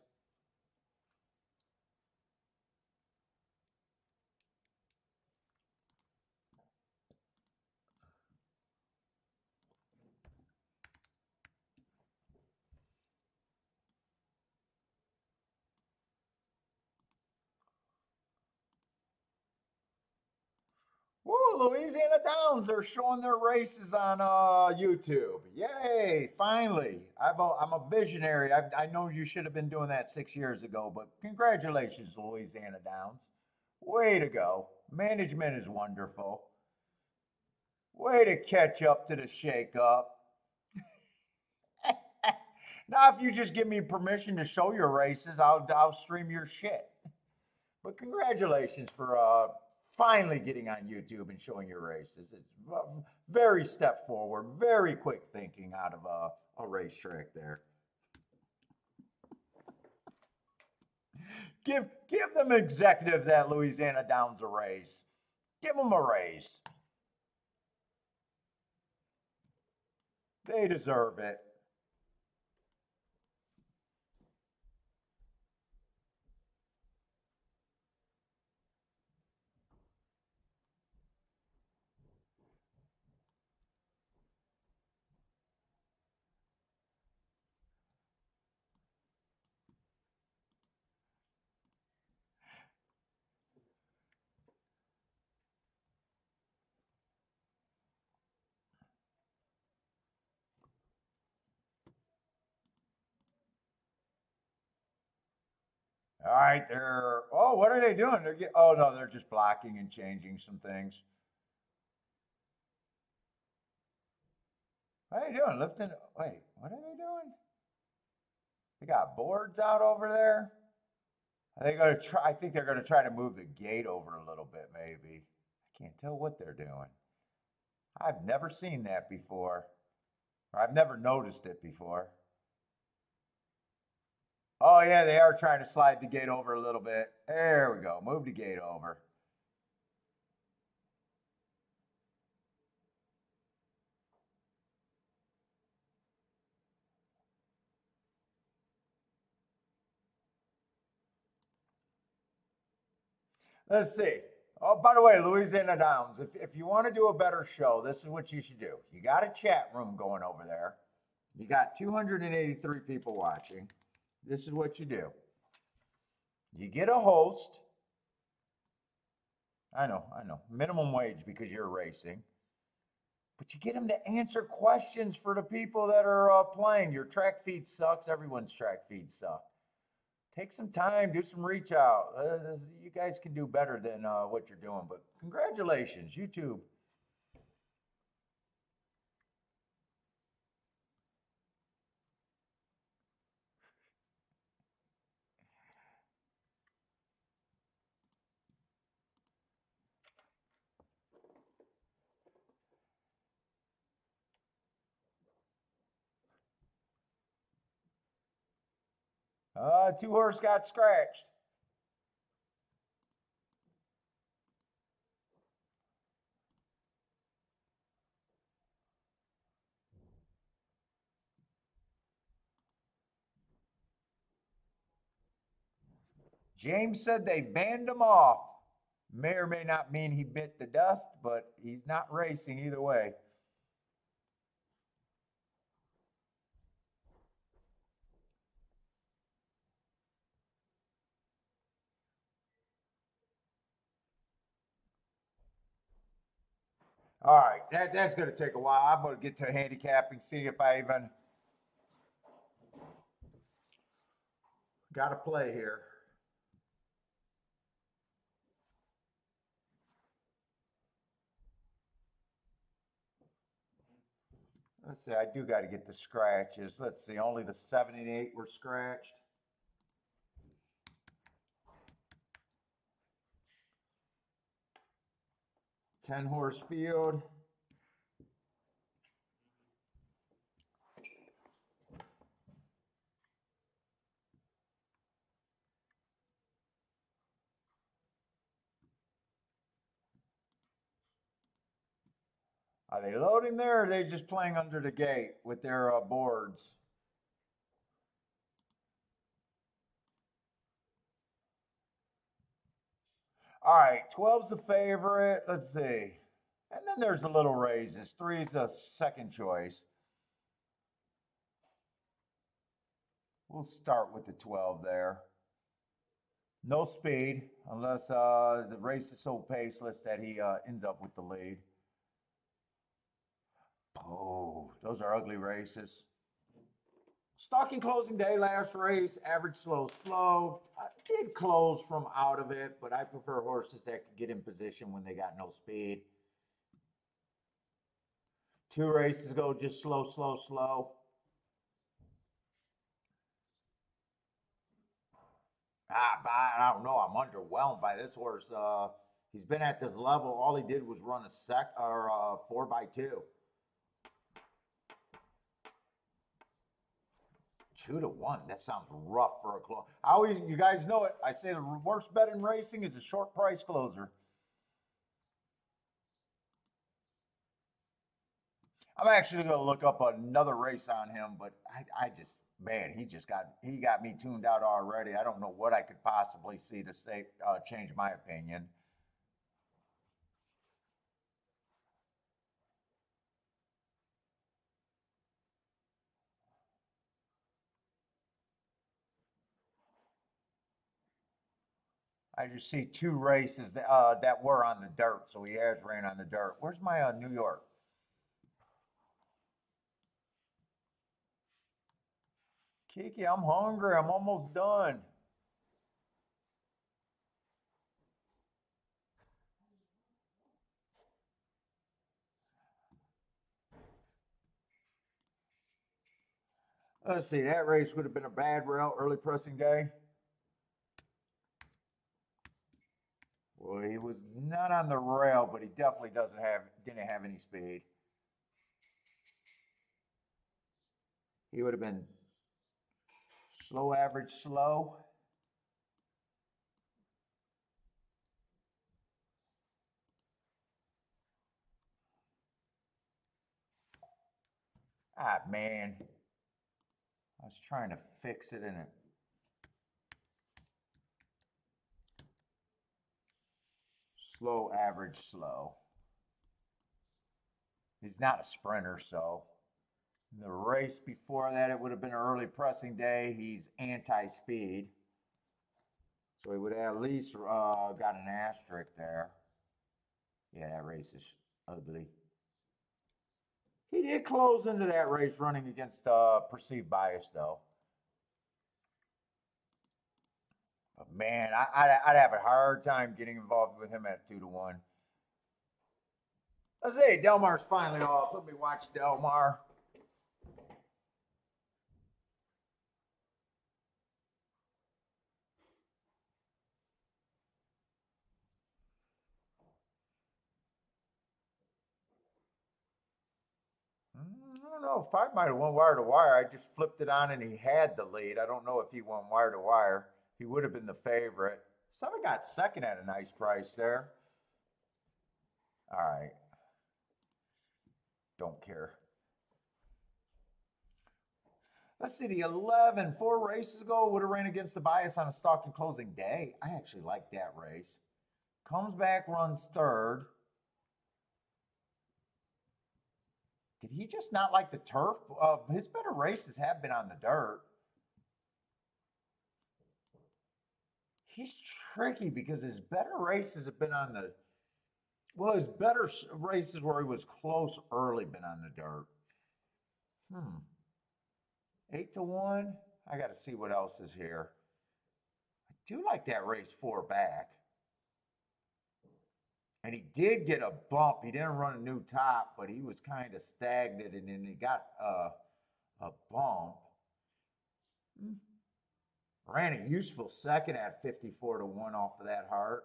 Woo, Louisiana Downs are showing their races on YouTube. Yay, finally. I'm a visionary. I know you should have been doing that 6 years ago, but congratulations, Louisiana Downs. Way to go. Management is wonderful. Way to catch up to the shake up. Now, if you just give me permission to show your races, I'll stream your shit. But congratulations for finally getting on YouTube and showing your races. It's very step forward, very quick thinking out of a racetrack there. Give them executives at Louisiana Downs a raise. Give them a raise. They deserve it. All right, they're. Oh, what are they doing? They're get. Oh no, they're just blocking and changing some things. What are they doing? Lifting. Wait, what are they doing? They got boards out over there. Are they gonna try? I think they're gonna try to move the gate over a little bit, maybe. I can't tell what they're doing. I've never seen that before, or I've never noticed it before. Oh yeah, they are trying to slide the gate over a little bit. There we go. Move the gate over. Let's see. Oh, by the way, Louisiana Downs, if you want to do a better show, this is what you should do. You got a chat room going over there. You got 283 people watching. This is what you do. You get a host. I know. Minimum wage because you're racing. But you get them to answer questions for the people that are playing. Your track feed sucks. Everyone's track feed sucks. Take some time, do some reach out. You guys can do better than what you're doing. But congratulations, YouTube. 2 horse got scratched. James said they banned him off. May or may not mean he bit the dust, but he's not racing either way. All right, that's going to take a while. I'm going to get to handicapping, see if I even got a play here. Let's see, I do got to get the scratches. Let's see, only the 7 and 8 were scratched. 10-horse field. Are they loading there or are they just playing under the gate with their boards? All right, 12's the favorite. Let's see. And then there's a little raises. 3 is a second choice. We'll start with the 12 there. No speed unless the race is so paceless that he ends up with the lead. Oh, those are ugly races. Stocking closing day, last race, average slow. I did close from out of it, but I prefer horses that can get in position when they got no speed. 2 races ago, just slow. I don't know. I'm underwhelmed by this horse. He's been at this level. All he did was run a 4x2. 2-1. That sounds rough for a close. You guys know it. I say the worst bet in racing is a short price closer. I'm actually going to look up another race on him, but I just, man, he got me tuned out already. I don't know what I could possibly see to say change my opinion. I just see 2 races that were on the dirt, so he has ran on the dirt. Where's my New York? Kiki, I'm hungry. I'm almost done. Let's see, that race would have been a bad rail, early pressing day. Well, he was not on the rail, but he definitely didn't have any speed. He would have been slow, average, slow. Ah, man. I was trying to fix it in it. Slow, average, slow. He's not a sprinter, so. The race before that, it would have been an early pressing day. He's anti-speed. So he would have at least got an asterisk there. Yeah, that race is ugly. He did close into that race running against perceived bias, though. But man, I'd have a hard time getting involved with him at 2-1. Let's see, Delmar's finally off. Let me watch Delmar. I don't know if I might have won wire to wire. I just flipped it on and he had the lead. I don't know if he won wire to wire. He would have been the favorite. Someone got second at a nice price there. All right. Don't care. Let's see, the 11, 4 races ago, would have ran against the bias on a stalking closing day. I actually like that race. Comes back, runs third. Did he just not like the turf? His better races have been on the dirt. He's tricky because his better races have been on the, well, his better races where he was close early been on the dirt. 8-1. I got to see what else is here. I do like that race 4 back. And he did get a bump. He didn't run a new top, but he was kind of stagnant, and then he got a bump. Ran a useful second at 54-1 off of that heart.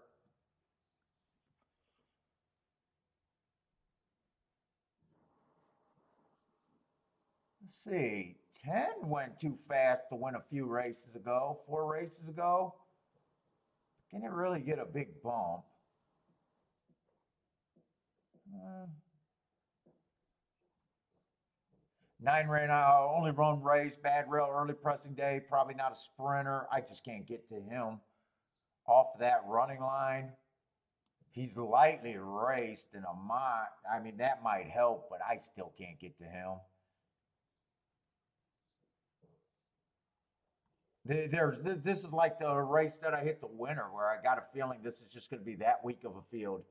Let's see. 10 went too fast to win a few races ago, 4 races ago. Didn't really get a big bump. 9 ran out, only run race, bad rail, early pressing day, probably not a sprinter. I just can't get to him off that running line. He's lightly raced in a mock. I mean, that might help, but I still can't get to him. This is like the race that I hit the winner, where I got a feeling this is just going to be that weak of a field.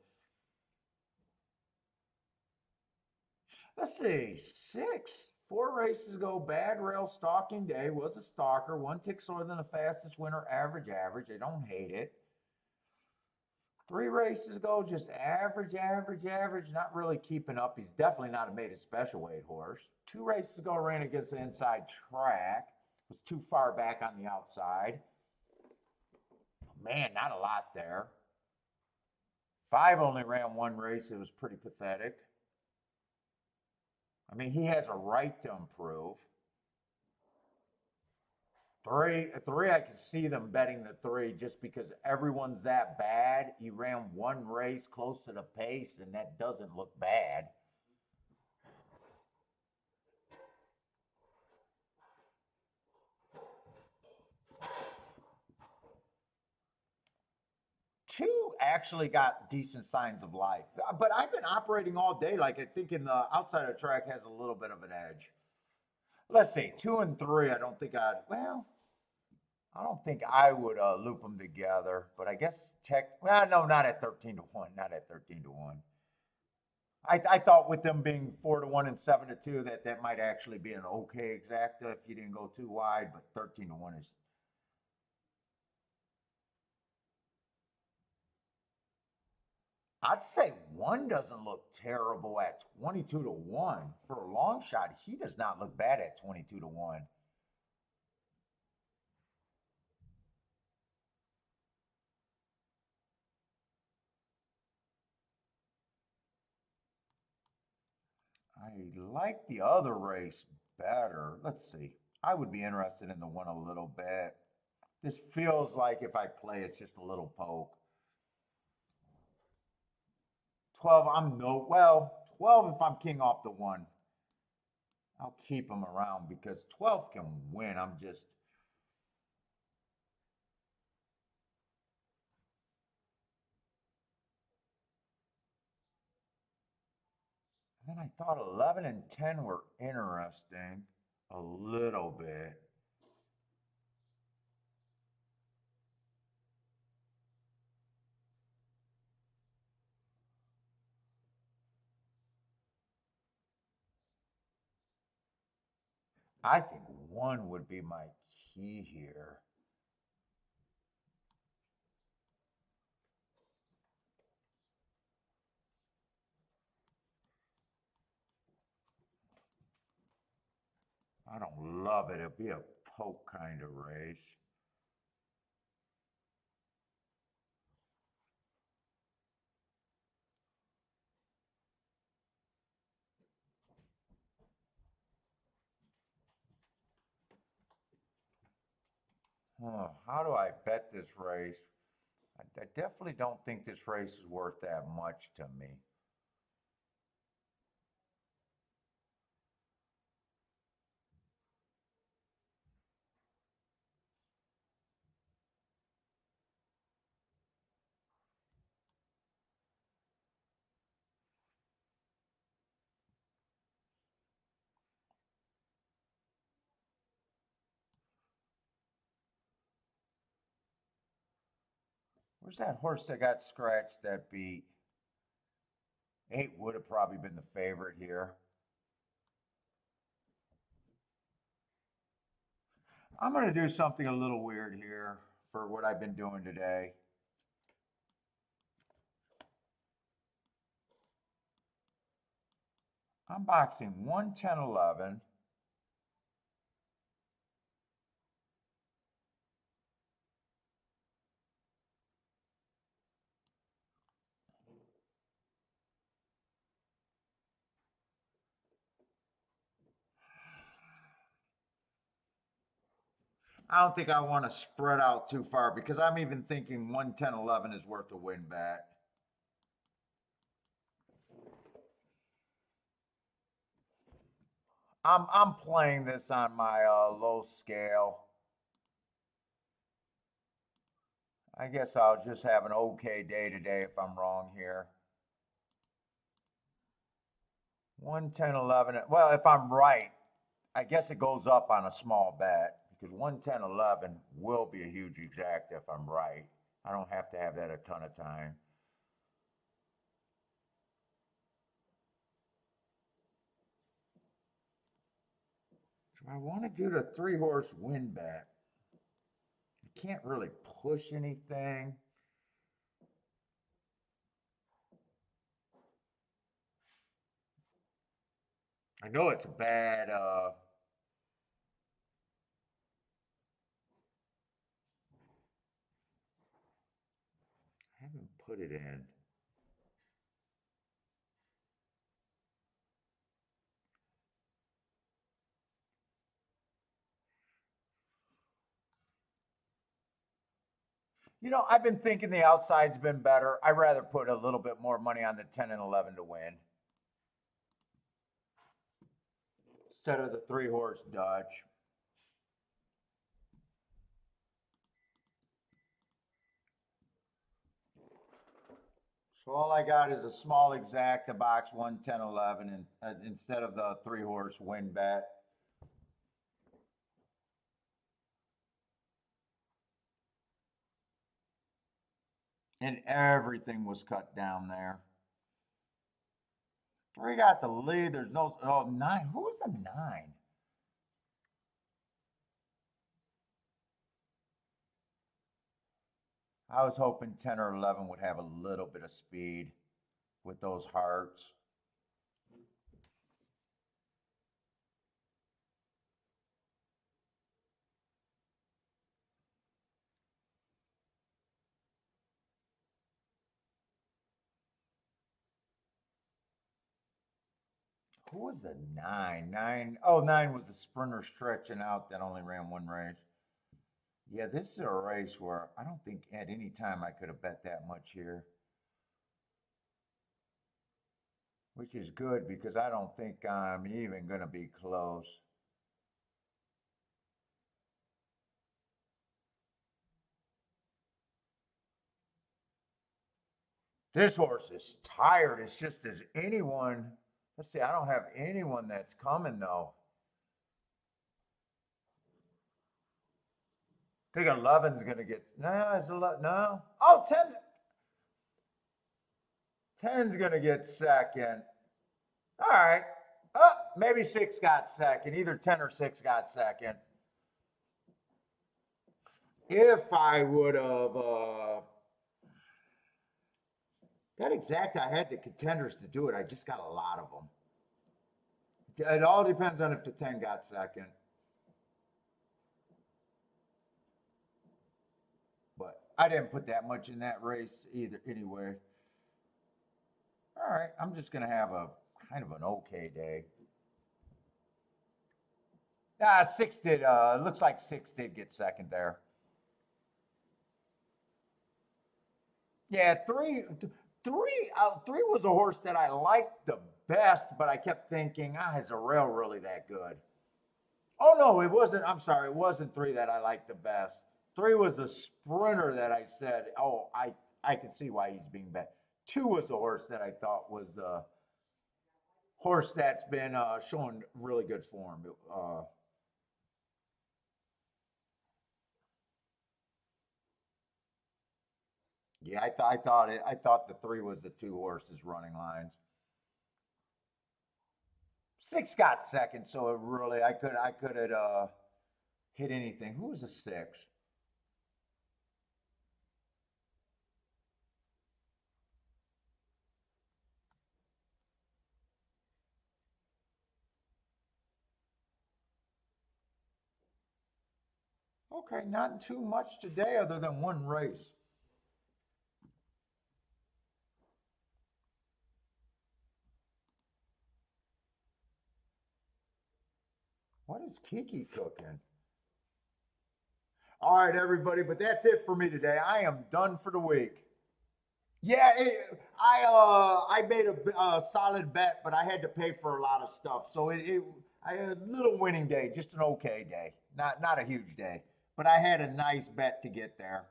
Let's see, 6. 4 races ago, bad rail stalking day, was a stalker. 1 tick slower than the fastest winner, average. I don't hate it. 3 races ago, just average, not really keeping up. He's definitely not a maiden special weight horse. 2 races ago, ran against the inside track. Was too far back on the outside. Man, not a lot there. 5 only ran 1 race. It was pretty pathetic. I mean, he has a right to improve. 3, I can see them betting the 3 just because everyone's that bad. He ran 1 race close to the pace, and that doesn't look bad. Two actually got decent signs of life, but I've been operating all day. Like, I think in the outside of track has a little bit of an edge. Let's see, 2 and 3. I don't think I don't think I would loop them together, but I guess well, no, not at 13-1, not at 13-1. I thought with them being 4-1 and 7-2 that might actually be an okay exacta if you didn't go too wide, but 13-1 is. I'd say 1 doesn't look terrible at 22-1 for a long shot. He does not look bad at 22-1. I like the other race better. Let's see. I would be interested in the one a little bit. This feels like if I play, it's just a little poke. 12, I'm no, well, 12 if I'm king off the one. I'll keep him around because 12 can win. I'm just, then I thought 11 and 10 were interesting a little bit. I think one would be my key here. I don't love it. It'll be a poke kind of race. How do I bet this race? I definitely don't think this race is worth that much to me. Where's that horse that got scratched that beat? 8 would have probably been the favorite here. I'm going to do something a little weird here for what I've been doing today. I'm boxing 1, 10, 11. I don't think I want to spread out too far because I'm even thinking 1, 10, 11 is worth a win bet. I'm playing this on my low scale. I guess I'll just have an okay day today if I'm wrong here. 1, 10, 11. Well, if I'm right, I guess it goes up on a small bet because 1, 10, 11 will be a huge exact if I'm right. I don't have to have that a ton of time. So I want to do the 3-horse win bet. You can't really push anything. I know it's a bad I haven't put it in. You know, I've been thinking the outside's been better. I'd rather put a little bit more money on the 10 and 11 to win instead of the 3-horse Dutch. So all I got is a small exact to box 1, 10, 11 and instead of the 3-horse win bet. And everything was cut down there. 3 got the lead. There's no, oh, 9. Who was the 9? I was hoping 10 or 11 would have a little bit of speed with those hearts. Who was a nine? Nine. Oh, nine was a sprinter stretching out that only ran one race. Yeah, this is a race where I don't think at any time I could have bet that much here. Which is good because I don't think I'm even going to be close. This horse is tired. It's just as anyone. Let's see, I don't have anyone that's coming though. I think 11's going to get. No, it's a lot. No. Oh, 10's going to get second. All right. Maybe 6 got second. Either 10 or 6 got second. If I would have. That exact, I had the contenders to do it. I just got a lot of them. It all depends on if the 10 got second. But I didn't put that much in that race either anyway. All right, I'm just going to have a kind of an okay day. 6 did, looks like 6 did get second there. Yeah, 3 was a horse that I liked the best, but I kept thinking, is a rail really that good? Oh, no, it wasn't. I'm sorry. It wasn't 3 that I liked the best. 3 was a sprinter that I said, oh, I can see why he's being bet. 2 was the horse that I thought was the horse that's been showing really good form. Yeah, I thought the 3 was the 2 horses running lines. 6 got second, so it really I could have hit anything. Who was a 6? Okay, not too much today other than one race. What is Kiki cooking? All right, everybody, but that's it for me today. I am done for the week. Yeah, I made a solid bet, but I had to pay for a lot of stuff. So I had a little winning day, just an okay day, not a huge day, but I had a nice bet to get there.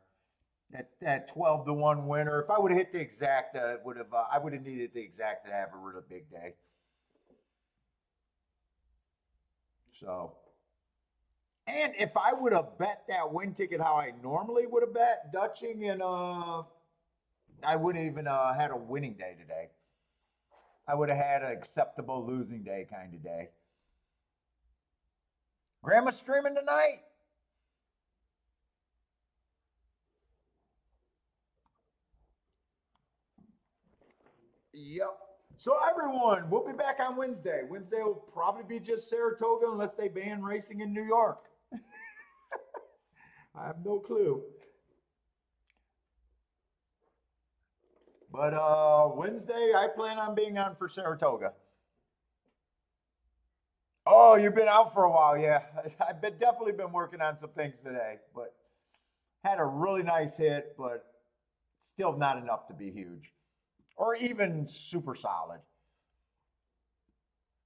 That 12-1 winner. If I would have hit the exact, I would have needed the exact to have a really big day. So, and if I would have bet that win ticket how I normally would have bet, Dutching and I wouldn't even had a winning day today. I would have had an acceptable losing day kind of day. Grandma streaming tonight? Yep. So everyone, we'll be back on Wednesday. Wednesday will probably be just Saratoga unless they ban racing in New York. I have no clue. But Wednesday, I plan on being on for Saratoga. Oh, you've been out for a while, yeah. I've definitely been working on some things today, but had a really nice hit, but still not enough to be huge or even super solid.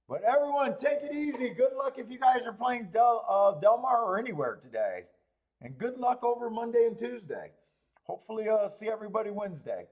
But everyone, take it easy. Good luck if you guys are playing Del Mar or anywhere today. And good luck over Monday and Tuesday. Hopefully, see everybody Wednesday.